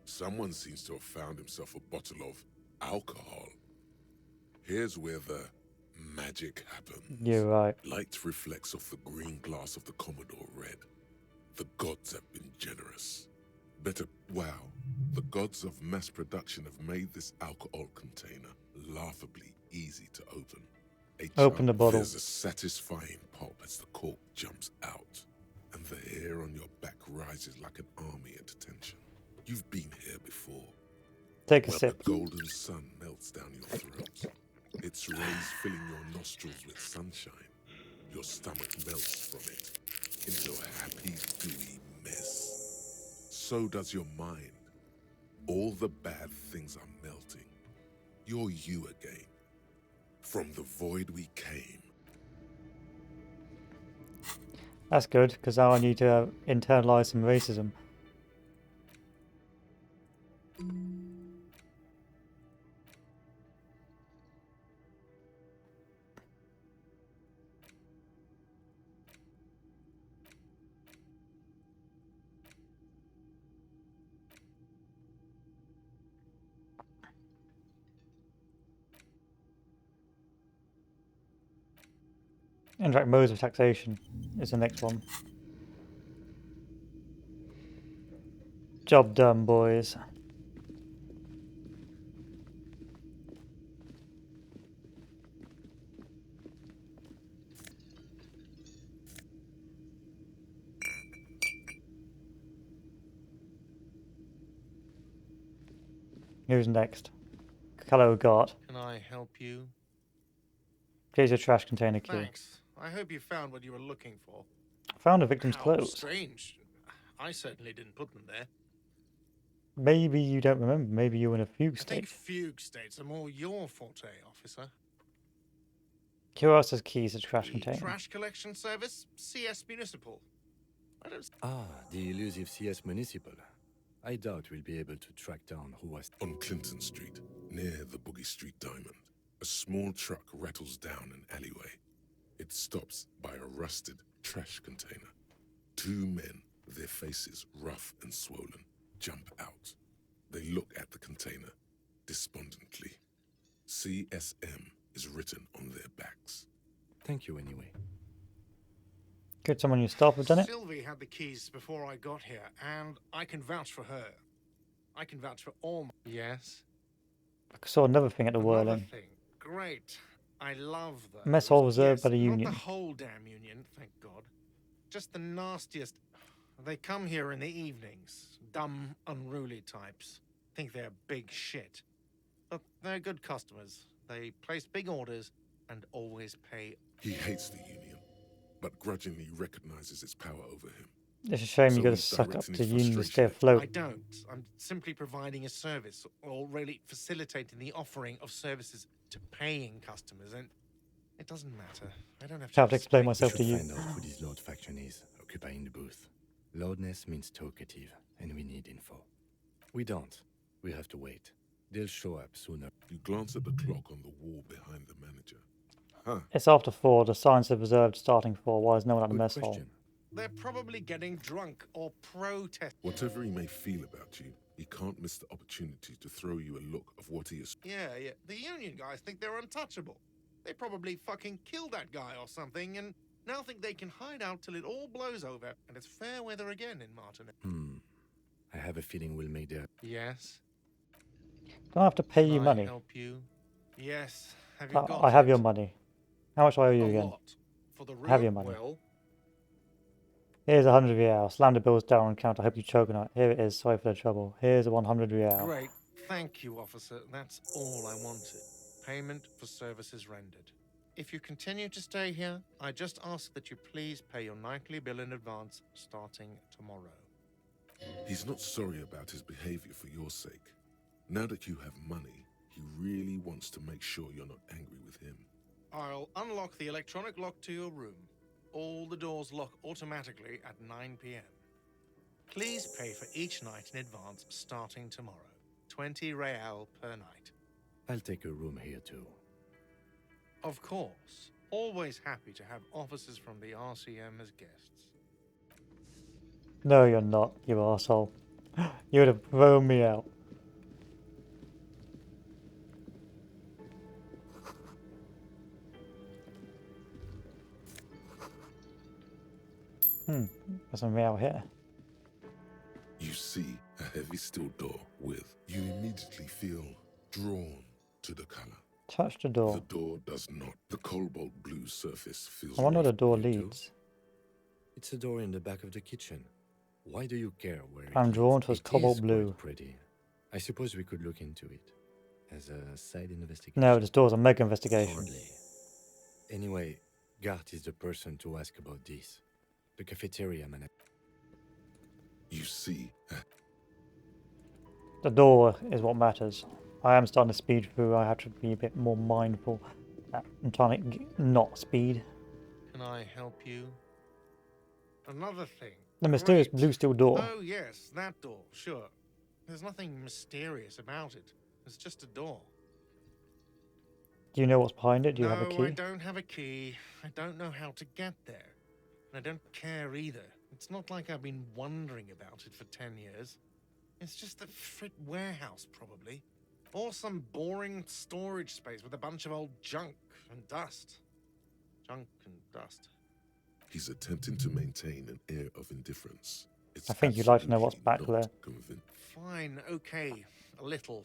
Someone seems to have found himself a bottle of alcohol. Here's where the magic happens. You're right. Light reflects off the green glass of the Commodore Red. The gods have been generous. Wow, the gods of mass production have made this alcohol container laughably easy to open. Open the bottle. There's a satisfying pop as the cork jumps out, and the hair on your back rises like an army at attention. You've been here before. Take a Well, sip. the golden sun melts down your throat. Its rays filling your nostrils with sunshine. Your stomach melts from it into a happy, gooey mess. So does your mind. All the bad things are melting. You're you again. From the void we came. That's good, because now I need to internalize some racism. Indirect modes of taxation is the next one. Job done, boys. Who's next? Hello, guard. Can I help you? Here's your trash container key. Thanks. I hope you found what you were looking for. I found the victim's How clothes. strange. I certainly didn't put them there. Maybe you don't remember. Maybe you were in a fugue I think state. fugue states are more your forte, officer. Who else has keys to the trash The container? trash collection service, CS Municipal. I don't. Ah, the elusive CS Municipal. I doubt we'll be able to track down who was... On Clinton Street, near the Boogie Street Diamond, a small truck rattles down an alleyway. It stops by a rusted trash container. Two men, their faces rough and swollen, jump out. They look at the container, despondently. CSM is written on their backs. Thank you anyway. Could someone you staff have done it? Sylvie had the keys before I got here, and I can vouch for her. I can vouch for all. Yes. I saw another thing at the Another whirling. thing. Great. I love those. Mess hall reserved by the Not union. the whole damn union, thank God. Just the nastiest. They come here in the evenings. Dumb, unruly types. Think they're big shit. But they're good customers. They place big orders and always pay. He hates the union, but grudgingly recognizes its power over him. It's a shame So you got to he's suck up directing to his union to stay frustration. afloat. I don't. I'm simply providing a service, or really facilitating the offering of services to paying customers, and it doesn't matter. I don't have to. I have to explain We myself should to you. find out who this Lord faction is, occupying the booth. Loudness means talkative, and we need info. We don't. We have to wait. They'll show up sooner. You glance at the clock on the wall behind the manager. Huh. It's after 4. The signs are reserved starting 4. Why is no one at the Good mess hall? question. They're probably getting drunk or protest. Whatever he may feel about you, he can't miss the opportunity to throw you a look of what he is. Yeah. The union guys think they're untouchable. They probably fucking killed that guy or something, and now think they can hide out till it all blows over, and it's fair weather again in Martinet. I have a feeling we'll make their... Yes. Do I have to pay you Can I money? help you? Yes. Have you got I have it? your money. How much do I owe you A again? lot. For the I have room, your money. well, Here's 100 real. Slam the bills down on counter. I hope you choke on it. Here it is. Sorry for the trouble. Here's a 100 real. great. Thank you, officer. That's all I wanted. Payment for services rendered. If you continue to stay here, I just ask that you please pay your nightly bill in advance starting tomorrow. He's not sorry about his behavior for your sake. Now that you have money, he really wants to make sure you're not angry with him. I'll unlock the electronic lock to your room. All the doors lock automatically at 9 p.m. Please pay for each night in advance starting tomorrow. 20 real per night. I'll take a room here too. Of course. Always happy to have officers from the RCM as guests. No, you're not, you arsehole. You would have thrown me out. There's some mail here. You see a heavy steel door with, you immediately feel drawn to the color. Touch the door. The door does not. The cobalt blue surface feels I wonder where the rough door here too. leads. It's a door in the back of the kitchen. Why do you care where I'm it drawn leads? towards It cobalt is blue. quite pretty. I suppose we could look into it as a side investigation. No, this door's a mega investigation. Hardly. Anyway, Gart is the person to ask about this. The cafeteria manager. You see, The door is what matters. I am starting to speed through. I have to be a bit more mindful. I'm trying to not speed. Can I help you? Another thing. The mysterious Great. blue steel door. Oh, yes, that door, sure. There's nothing mysterious about it. It's just a door. Do you know what's behind it? Do you no, have a key? I don't have a key. I don't know how to get there. And I don't care either. It's not like I've been wondering about it for 10 years. It's just a frit warehouse, probably. Or some boring storage space with a bunch of old junk and dust. Junk and dust. He's attempting to maintain an air of indifference. It's I think you'd like to know what's back absolutely there. not convincing. Fine, okay, a little.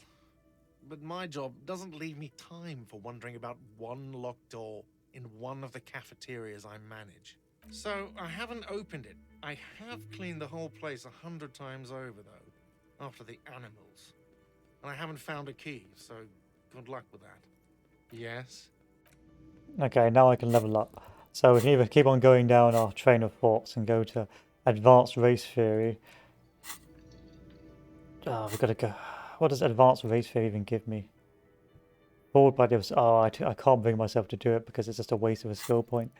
But my job doesn't leave me time for wondering about one locked door in one of the cafeterias I manage. So I haven't opened it. I have cleaned the whole place 100 times over, though, after the animals. And I haven't found a key, so good luck with that. Yes? Okay, now I can level up. So we can either keep on going down our train of thoughts and go to advanced race theory. Oh, we've got to go. What does advanced race theory even give me? Forward by the... Oh, I can't bring myself to do it because it's just a waste of a skill point.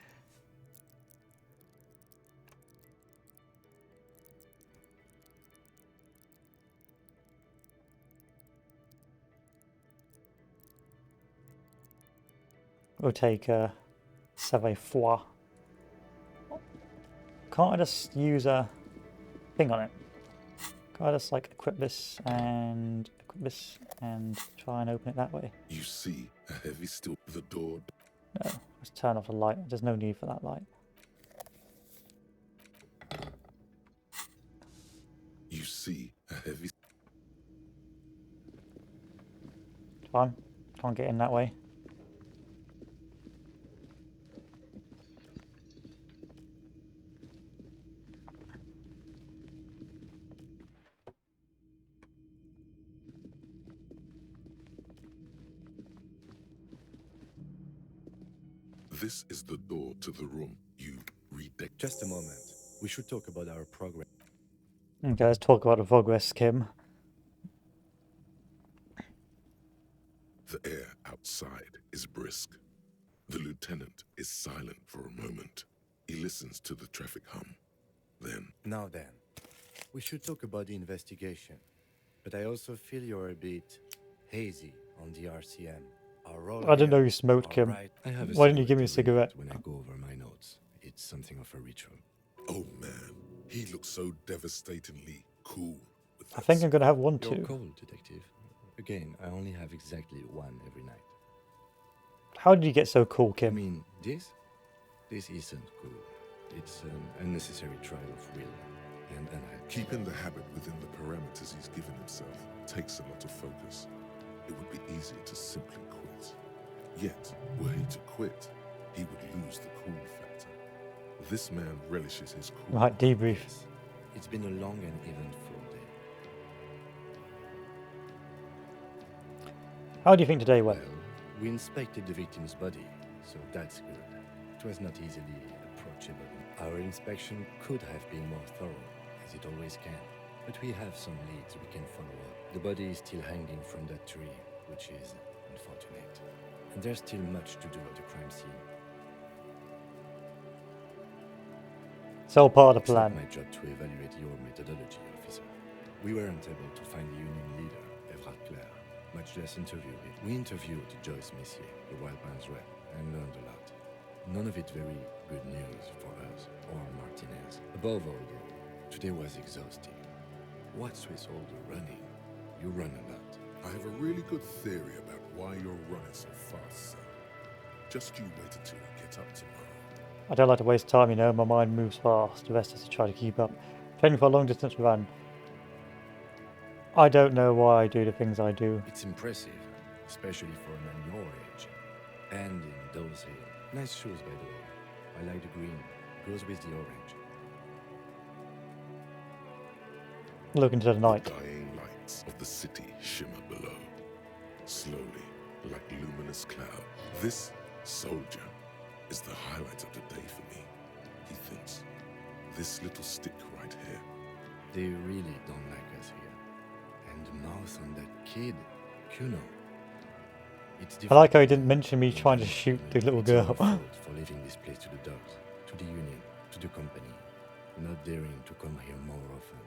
We'll take a Savoir. Can't I just use a thing on it? Can't I just like equip this and try and open it that way? You see a heavy steel the door. No, let's turn off the light. There's no need for that light. You see a heavy. Fine. Can't get in that way. This is the door to the room you redecked. Just a moment. We should talk about our progress. Okay, let's talk about the progress, Kim. The air outside is brisk. The lieutenant is silent for a moment. He listens to the traffic hum. Now then, we should talk about the investigation. But I also feel you're a bit hazy on the RCM. I didn't know you smoked, Kim. Right. Why didn't you give me a cigarette? When I go over my notes, it's something of a ritual. Oh man, he looks so devastatingly cool. I think I'm going to have one You're too. cold, detective. Again, I only have exactly one every night. How did you get so cool, Kim? I mean, this isn't cool. It's an unnecessary trial of will and unhappiness. Keeping the habit within the parameters he's given himself takes a lot of focus. It would be easy to simply quit. Yet, were he to quit, he would lose the cool factor. This man relishes his cool. Right, debrief. It's been a long and eventful day. How do you think today went? Well, we inspected the victim's body, so that's good. It was not easily approachable. Our inspection could have been more thorough, as it always can. But we have some leads we can follow up. The body is still hanging from that tree, which is unfortunate. And there's still much to do at the crime scene. It's all part of the It's not plan. my job to evaluate your methodology, officer. We weren't able to find the union leader, Everard Clare, much less interview him. We interviewed Joyce Messier, the Wild Pines rep, and learned a lot. None of it very good news for us, or Martinez. Above all, though, today was exhausting. What's with all the running? You run a lot. I have a really good theory about why you're running so fast, son. Just you wait until we get up tomorrow. I don't like to waste time, you know. My mind moves fast. The rest is to try to keep up. Training for a long distance run. I don't know why I do the things I do. It's impressive, especially for a man your age. And in those here. Nice shoes, by the way. I like the green. Goes with the orange. Look into the night. The dying lights of the city shimmer below. Slowly, like luminous cloud. This soldier is the highlight of the day for me, he thinks. This little stick right here. They really don't like us here. And the mouth on that kid, Kuno. It's I like how he didn't mention me trying to shoot the little It's our girl. fault for leaving this place to the dogs, to the union, to the company, not daring to come here more often.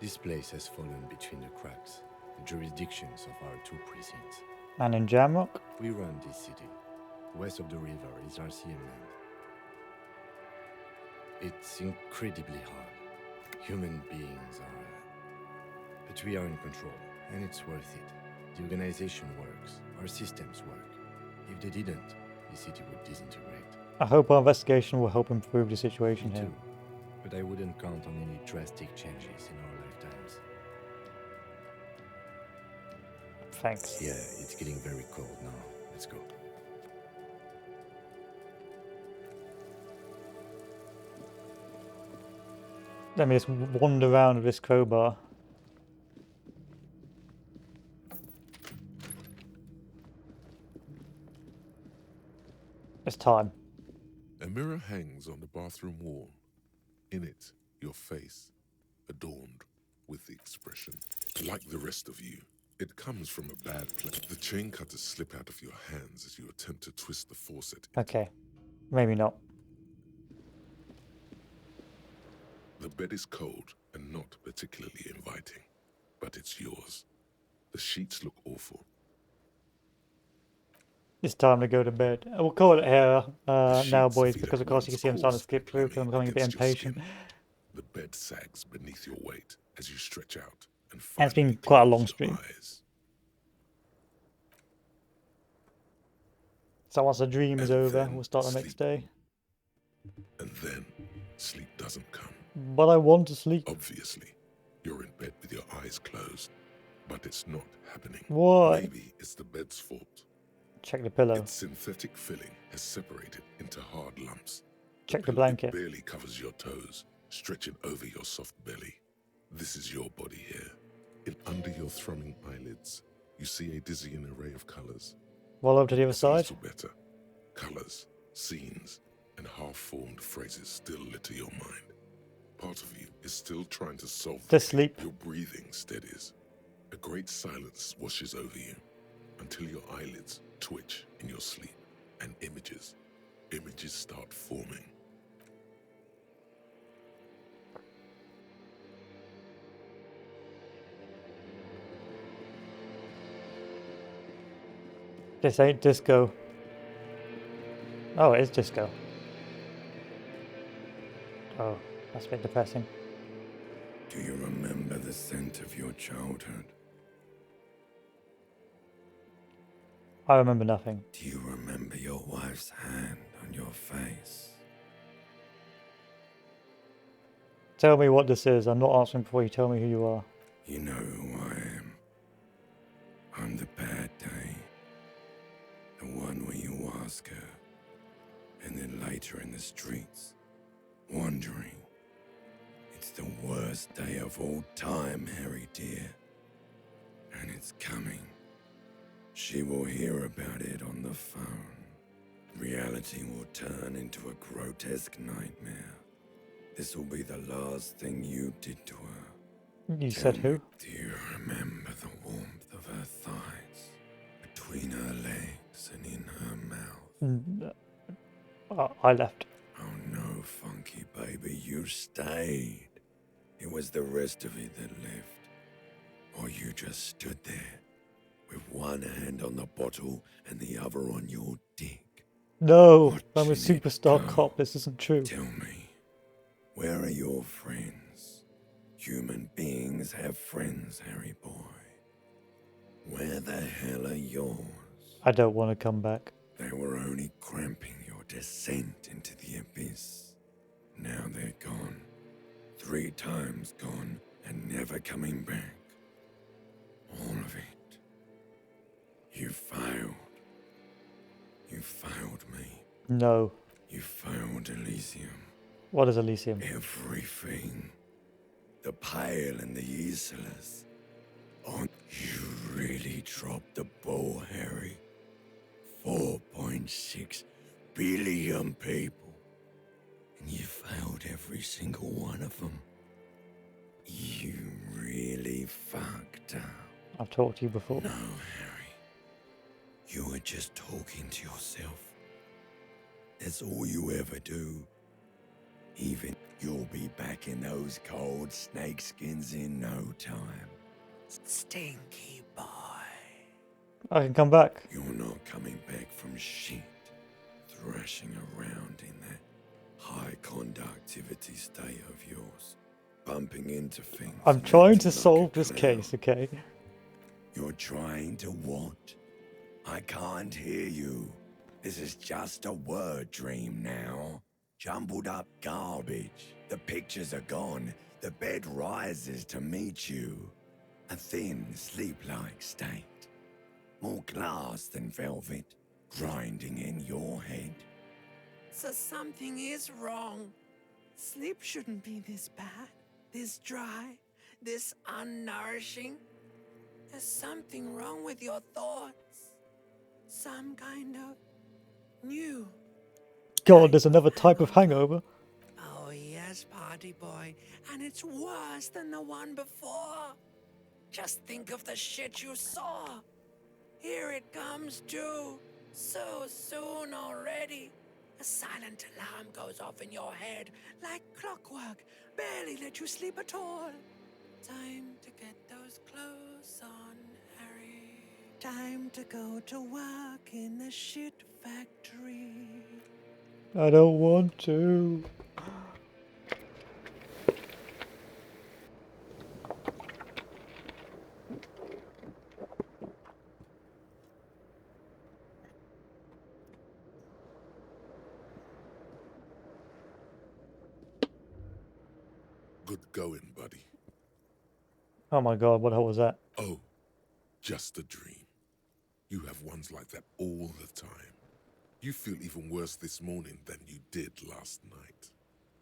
This place has fallen between the cracks, the jurisdictions of our two precincts. And in Jamrock? We run this city. West of the river is RCM land. It's incredibly hard. Human beings are... But we are in control, and it's worth it. The organization works. Our systems work. If they didn't, the city would disintegrate. I hope our investigation will help improve the situation here. Too. But I wouldn't count on any drastic changes in our lifetimes. Thanks. Yeah, it's getting very cold now. Let's go. Let me just wander around with this crowbar. It's time. A mirror hangs on the bathroom wall. In it, your face, adorned with the expression, like the rest of you. It comes from a bad place. The chain cutters slip out of your hands as you attempt to twist the faucet. Okay. Maybe not. The bed is cold and not particularly inviting, but it's yours. The sheets look awful. It's time to go to bed. We'll call it here now, boys, because of course you can see I'm starting to skip through because I'm becoming a bit impatient. The bed sags beneath your weight as you stretch out and And it's been quite a long stream. So once the dream is over, we'll start the next day. And then sleep doesn't come. But I want to sleep. Obviously, you're in bed with your eyes closed, but it's not happening. Why? Maybe it's the bed's fault. Check the pillow. Its synthetic filling has separated into hard lumps. Check the pillow blanket. Barely covers your toes, stretching over your soft belly. This is your body here. Under your thrumming eyelids, you see a dizzying array of colors. Roll over to the other A side. little better. Colors, scenes, and half-formed phrases still litter your mind. Part of you is still trying to solve To sleep. Your breathing steadies. A great silence washes over you until your eyelids twitch in your sleep, and images start forming. This ain't disco. Oh, it is disco. Oh, that's a bit depressing. Do you remember the scent of your childhood? I remember nothing. Do you remember your wife's hand on your face? Tell me what this is. I'm not answering before you tell me who you are. You know who I am. I'm the bad day. The one where you ask her, and then later in the streets, wondering. It's the worst day of all time, Harry dear. And it's coming. She will hear about it on the phone. Reality will turn into a grotesque nightmare. This will be the last thing you did to her. You said who? Do you remember the warmth of her thighs? Between her legs and in her mouth? I left. Oh no, funky baby, you stayed. It was the rest of it that left. Or you just stood there, with one hand on the bottle and the other on your dick. No, I'm a superstar cop. This isn't true. Tell me, where are your friends? Human beings have friends, Harry boy. Where the hell are yours? I don't want to come back. They were only cramping your descent into the abyss. Now they're gone. 3 times gone and never coming back. All of it. You failed. You failed me. No. You failed Elysium. What is Elysium? Everything. The Pale and the Useless. Oh, you really dropped the ball, Harry. 4.6 billion people. And you failed every single one of them. You really fucked up. I've talked to you before. No, Harry. You were just talking to yourself. That's all you ever do. Even you'll be back in those cold snakeskins in no time. Stinky boy. I can come back. You're not coming back from shit. Thrashing around in that high conductivity state of yours. Bumping into things. I'm trying to solve this case, okay? You're trying to what? I can't hear you. This is just a word dream now. Jumbled up garbage. The pictures are gone. The bed rises to meet you. A thin, sleep-like state. More glass than velvet, grinding in your head. So something is wrong. Sleep shouldn't be this bad, this dry, this unnourishing. There's something wrong with your thoughts. Some kind of new. God, there's another type of hangover. Oh yes, party boy, and it's worse than the one before. Just think of the shit you saw. Here it comes too. So soon already. A silent alarm goes off in your head like clockwork. Barely let you sleep at all. Time to get those clothes on, Harry. Time to go to work in the shit factory. I don't want to. Good going, buddy. Oh my God, what the hell was that? Oh, just a dream. You have ones like that all the time. You feel even worse this morning than you did last night.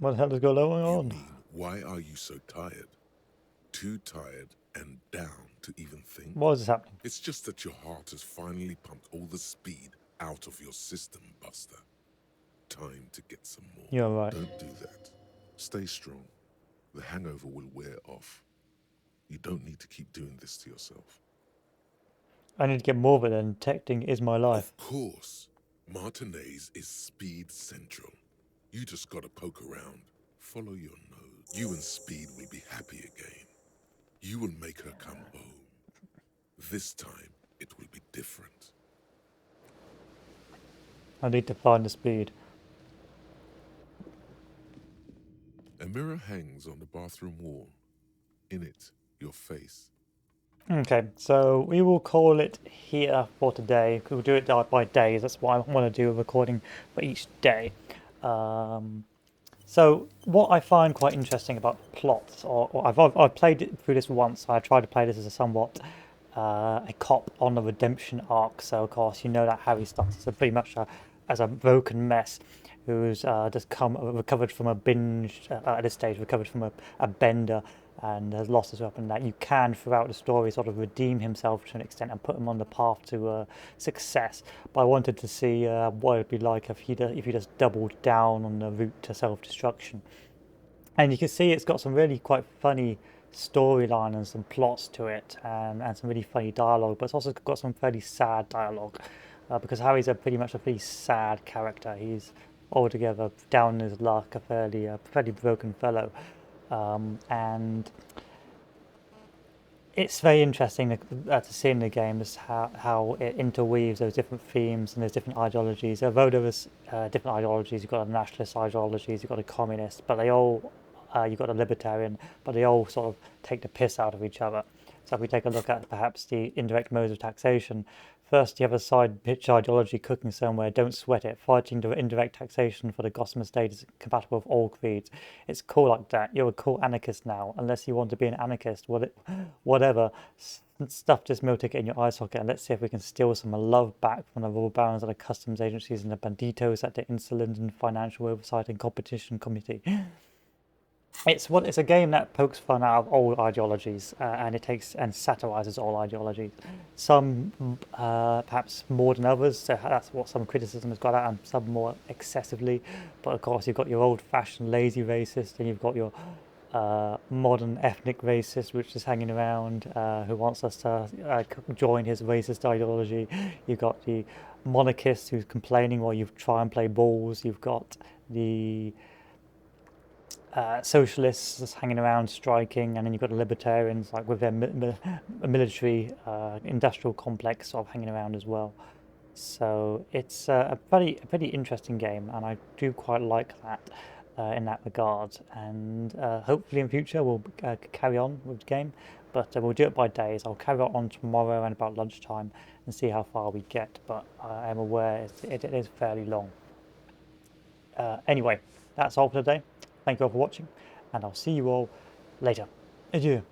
What the hell is going on? You mean, why are you so tired? Too tired and down to even think? What is happening? It's just that your heart has finally pumped all the speed out of your system, Buster. Time to get some more. You're right. Don't do that. Stay strong. The hangover will wear off. You don't need to keep doing this to yourself. I need to get more of it than detecting is my life. Of course. Martinez is speed central. You just gotta poke around. Follow your nose. You and Speed will be happy again. You will make her come home. This time, it will be different. I need to find the speed. A mirror hangs on the bathroom wall. In it, your face. Okay, so we will call it here for today. We'll do it by days. That's what I want to do, a recording for each day. So what I find quite interesting about plots, or I've played it through this once. I tried to play this as a somewhat a cop on the redemption arc. So of course you know that Harry starts as pretty much as a broken mess who's just recovered from a binge at this stage, recovered from a bender, and has lost his weapon. That you can throughout the story sort of redeem himself to an extent and put him on the path to success. But I wanted to see what it'd be like if he just doubled down on the route to self-destruction. And you can see it's got some really quite funny storyline and some plots to it, and some really funny dialogue. But it's also got some fairly sad dialogue because Harry's pretty much a pretty sad character. He's altogether down in his luck, a fairly broken fellow. And it's very interesting to see in the game is how it interweaves those different themes and those different ideologies. Although there was different ideologies, you've got a nationalist ideologies, you've got a communist, but they all, you've got a libertarian, but they all sort of take the piss out of each other. So if we take a look at perhaps the indirect modes of taxation, first you have a side bitch ideology cooking somewhere, don't sweat it, fighting the indirect taxation for the Gossamer state is compatible with all creeds. It's cool like that. You're a cool anarchist now, unless you want to be an anarchist, whatever. Stuff this meal ticket in your eye socket and let's see if we can steal some love back from the royal barons and the customs agencies and the banditos at the insolent and financial oversight and competition committee. It's a game that pokes fun out of old ideologies and it takes and satirizes all ideologies. Some perhaps more than others, so that's what some criticism has got at, and some more excessively. But of course, you've got your old-fashioned lazy racist, and you've got your modern ethnic racist, which is hanging around, who wants us to join his racist ideology. You've got the monarchist who's complaining while you try and play balls. You've got the socialists just hanging around striking, and then you've got the libertarians like with their military industrial complex sort of hanging around as well. So it's a pretty interesting game, and I do quite like that in that regard. And hopefully in future we'll carry on with the game. but we'll do it by days. I'll carry it on tomorrow and about lunchtime and see how far we get, but I am aware it is fairly long. Anyway, that's all for today. Thank you all for watching, and I'll see you all later. Adieu.